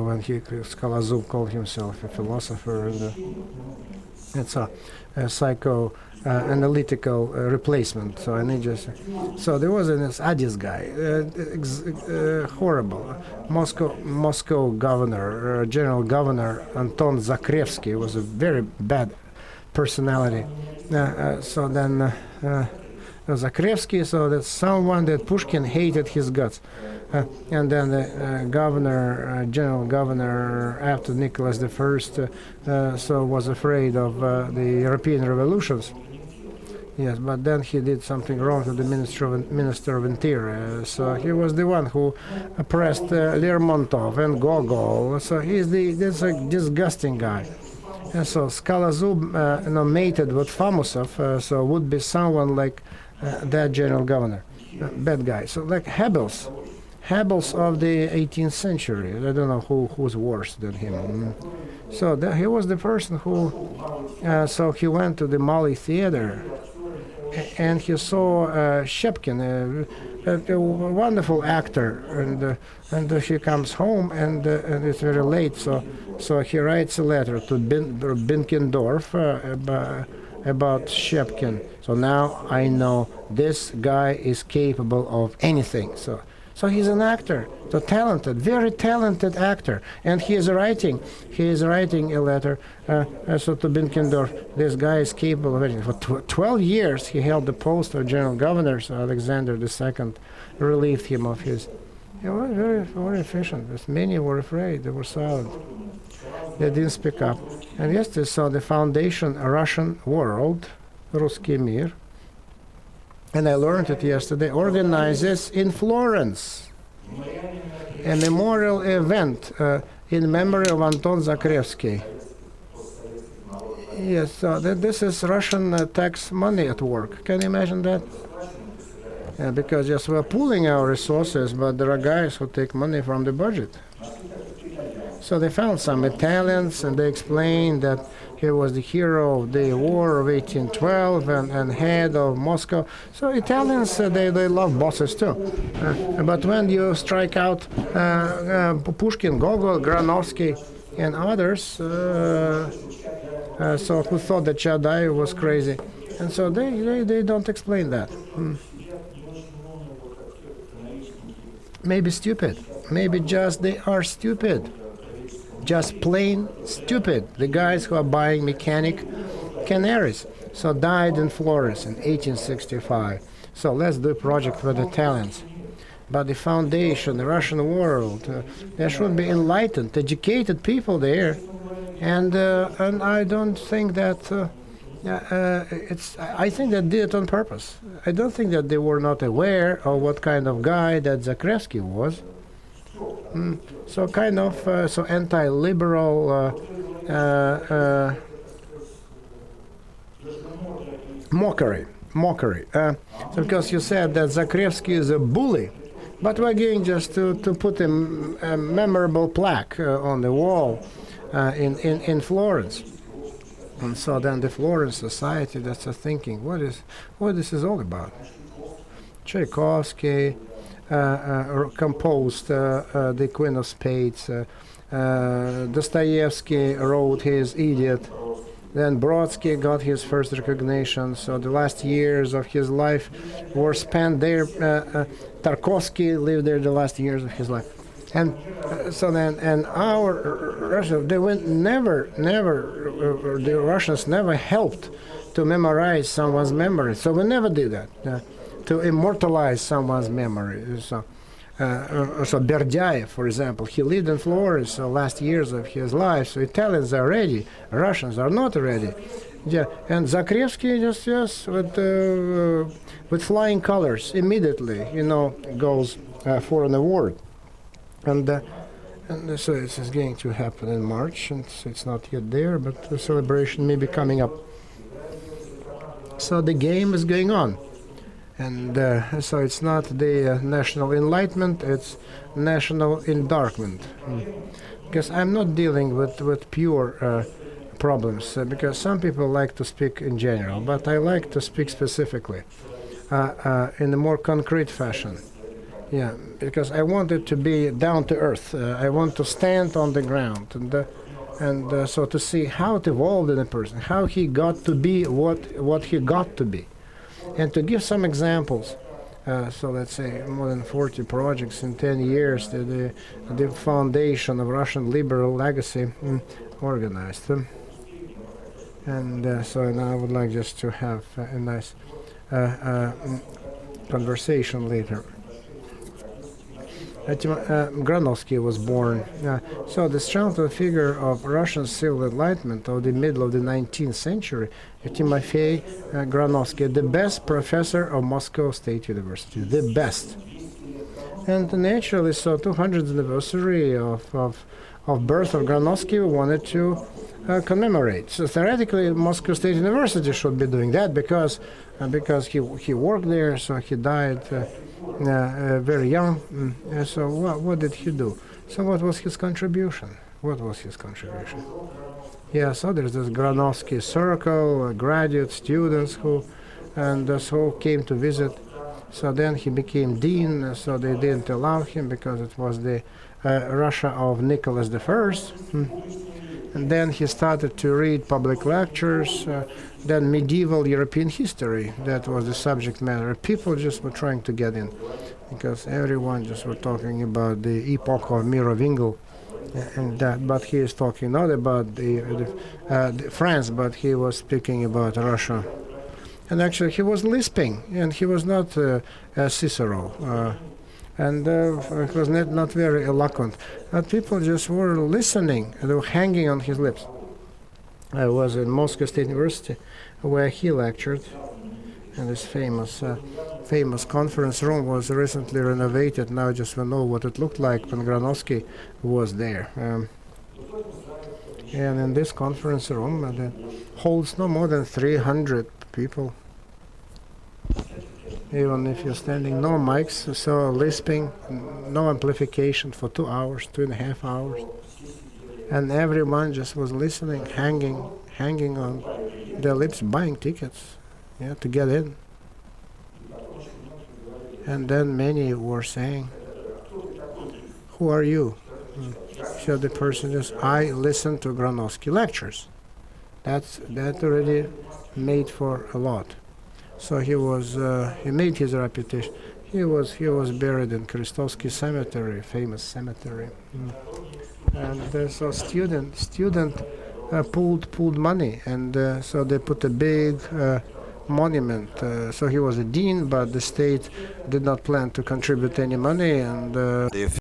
when Skolazov called himself a philosopher, and it's a psychoanalytical replacement. So there was this Addis guy, horrible, Moscow governor, general governor Anton Zakrevsky was a very bad personality. So then Zakrevsky, so that's someone that Pushkin hated his guts. And then the general governor after Nicholas I, so was afraid of the European revolutions. Yes, but then he did something wrong to the Minister of Interior. So he was the one who oppressed Lermontov and Gogol. So that's a disgusting guy. And so Skalazub mated with Famusov, so would be someone like that general governor, bad guy. So like Hebels of the 18th century. I don't know who's worse than him. So he was the person who, so he went to the Mali Theater, and he saw Shepkin, a wonderful actor, and he comes home, and it's very late, so he writes a letter to Binkendorf about Shepkin. So now I know this guy is capable of anything. So he's an actor, so talented, very talented actor, and he is writing a letter so to Binkendorf. This guy is capable of anything. For 12 years he held the post of general governor. So Alexander II relieved him of his. He was very, very efficient. But many were afraid. They were silent. They didn't speak up. And yesterday, so the foundation Russian World, Ruski Mir, and I learned it yesterday, organizes in Florence a memorial event in memory of Anton Zakrevsky. Yes, so this is Russian tax money at work. Can you imagine that? Because yes, we're pooling our resources, but there are guys who take money from the budget. So they found some Italians, and they explained that he was the hero of the war of 1812 and head of Moscow. So Italians, they love bosses too. But when you strike out Pushkin, Gogol, Granovsky, and others, so who thought that Chadaev was crazy, and so they don't explain that. Maybe stupid. Maybe just they are stupid. Just plain stupid. The guys who are buying mechanic canaries. So died in Florence in 1865. So let's do a project for the talents. But the foundation, the Russian world, there should be enlightened, educated people there. And I don't think that I think that did it on purpose. I don't think that they were not aware of what kind of guy that Zakrevsky was. So kind of so anti-liberal mockery. So because you said that Zakrevsky is a bully, but we're going just to put a memorable plaque on the wall in Florence. And so then the Florence society that's thinking, what this is all about? Tchaikovsky composed the Queen of Spades. Dostoevsky wrote his Idiot. Then Brodsky got his first recognition. So the last years of his life were spent there. Tarkovsky lived there the last years of his life. And so then, and our Russia, they went never, the Russians never helped to memorize someone's memory. So we never did that, to immortalize someone's memory. So Berdyaev, for example, he lived in Florence the last years of his life. So Italians are ready, Russians are not ready. Yeah, and Zakrevsky just with flying colors immediately, goes for an award. And so this is going to happen in March, and so it's not yet there, but the celebration may be coming up. So the game is going on, and so it's not the national enlightenment, it's national endarkment. Because I'm not dealing with pure problems, because some people like to speak in general, but I like to speak specifically in a more concrete fashion. Yeah, because I want it to be down to earth. I want to stand on the ground, and so to see how it evolved in a person, how he got to be what he got to be, and to give some examples. So let's say more than 40 projects in 10 years. The foundation of Russian liberal legacy organized them, and so now I would like just to have a nice Granovsky was born. So the central figure of Russian civil enlightenment of the middle of the 19th century, Timofey Granovsky, the best professor of Moscow State University, the best. And naturally, so 200th anniversary of birth of Granovsky we wanted to commemorate. So theoretically, Moscow State University should be doing that because he worked there, so he died very young. So what did he do? So what was his contribution? What was his contribution? Yeah, so there's this Granovsky circle, graduate students who came to visit. So then he became dean, so they didn't allow him because it was the Russia of Nicholas I. And then he started to read public lectures, then medieval European history, that was the subject matter. People just were trying to get in because everyone just were talking about the epoch of Merovingian and that, but he is talking not about the France, but he was speaking about Russia. And actually he was lisping, and he was not Cicero. And it was not very eloquent. But people just were listening, they were hanging on his lips. I was in Moscow State University where he lectured, and this famous conference room was recently renovated. Now just we know what it looked like when Granovsky was there. And in this conference room that holds no more than 300 people. Even if you're standing, no mics, so lisping, no amplification for 2 hours, 2.5 hours. And everyone just was listening, hanging on their lips, buying tickets, to get in. And then many were saying, "Who are you?" So the person just, "I listen to Granovsky lectures." That already made for a lot. So he made his reputation. He was buried in Krestovsky Cemetery, famous cemetery. And so student pulled money, and so they put a big monument. So he was a dean, but the state did not plan to contribute any money, and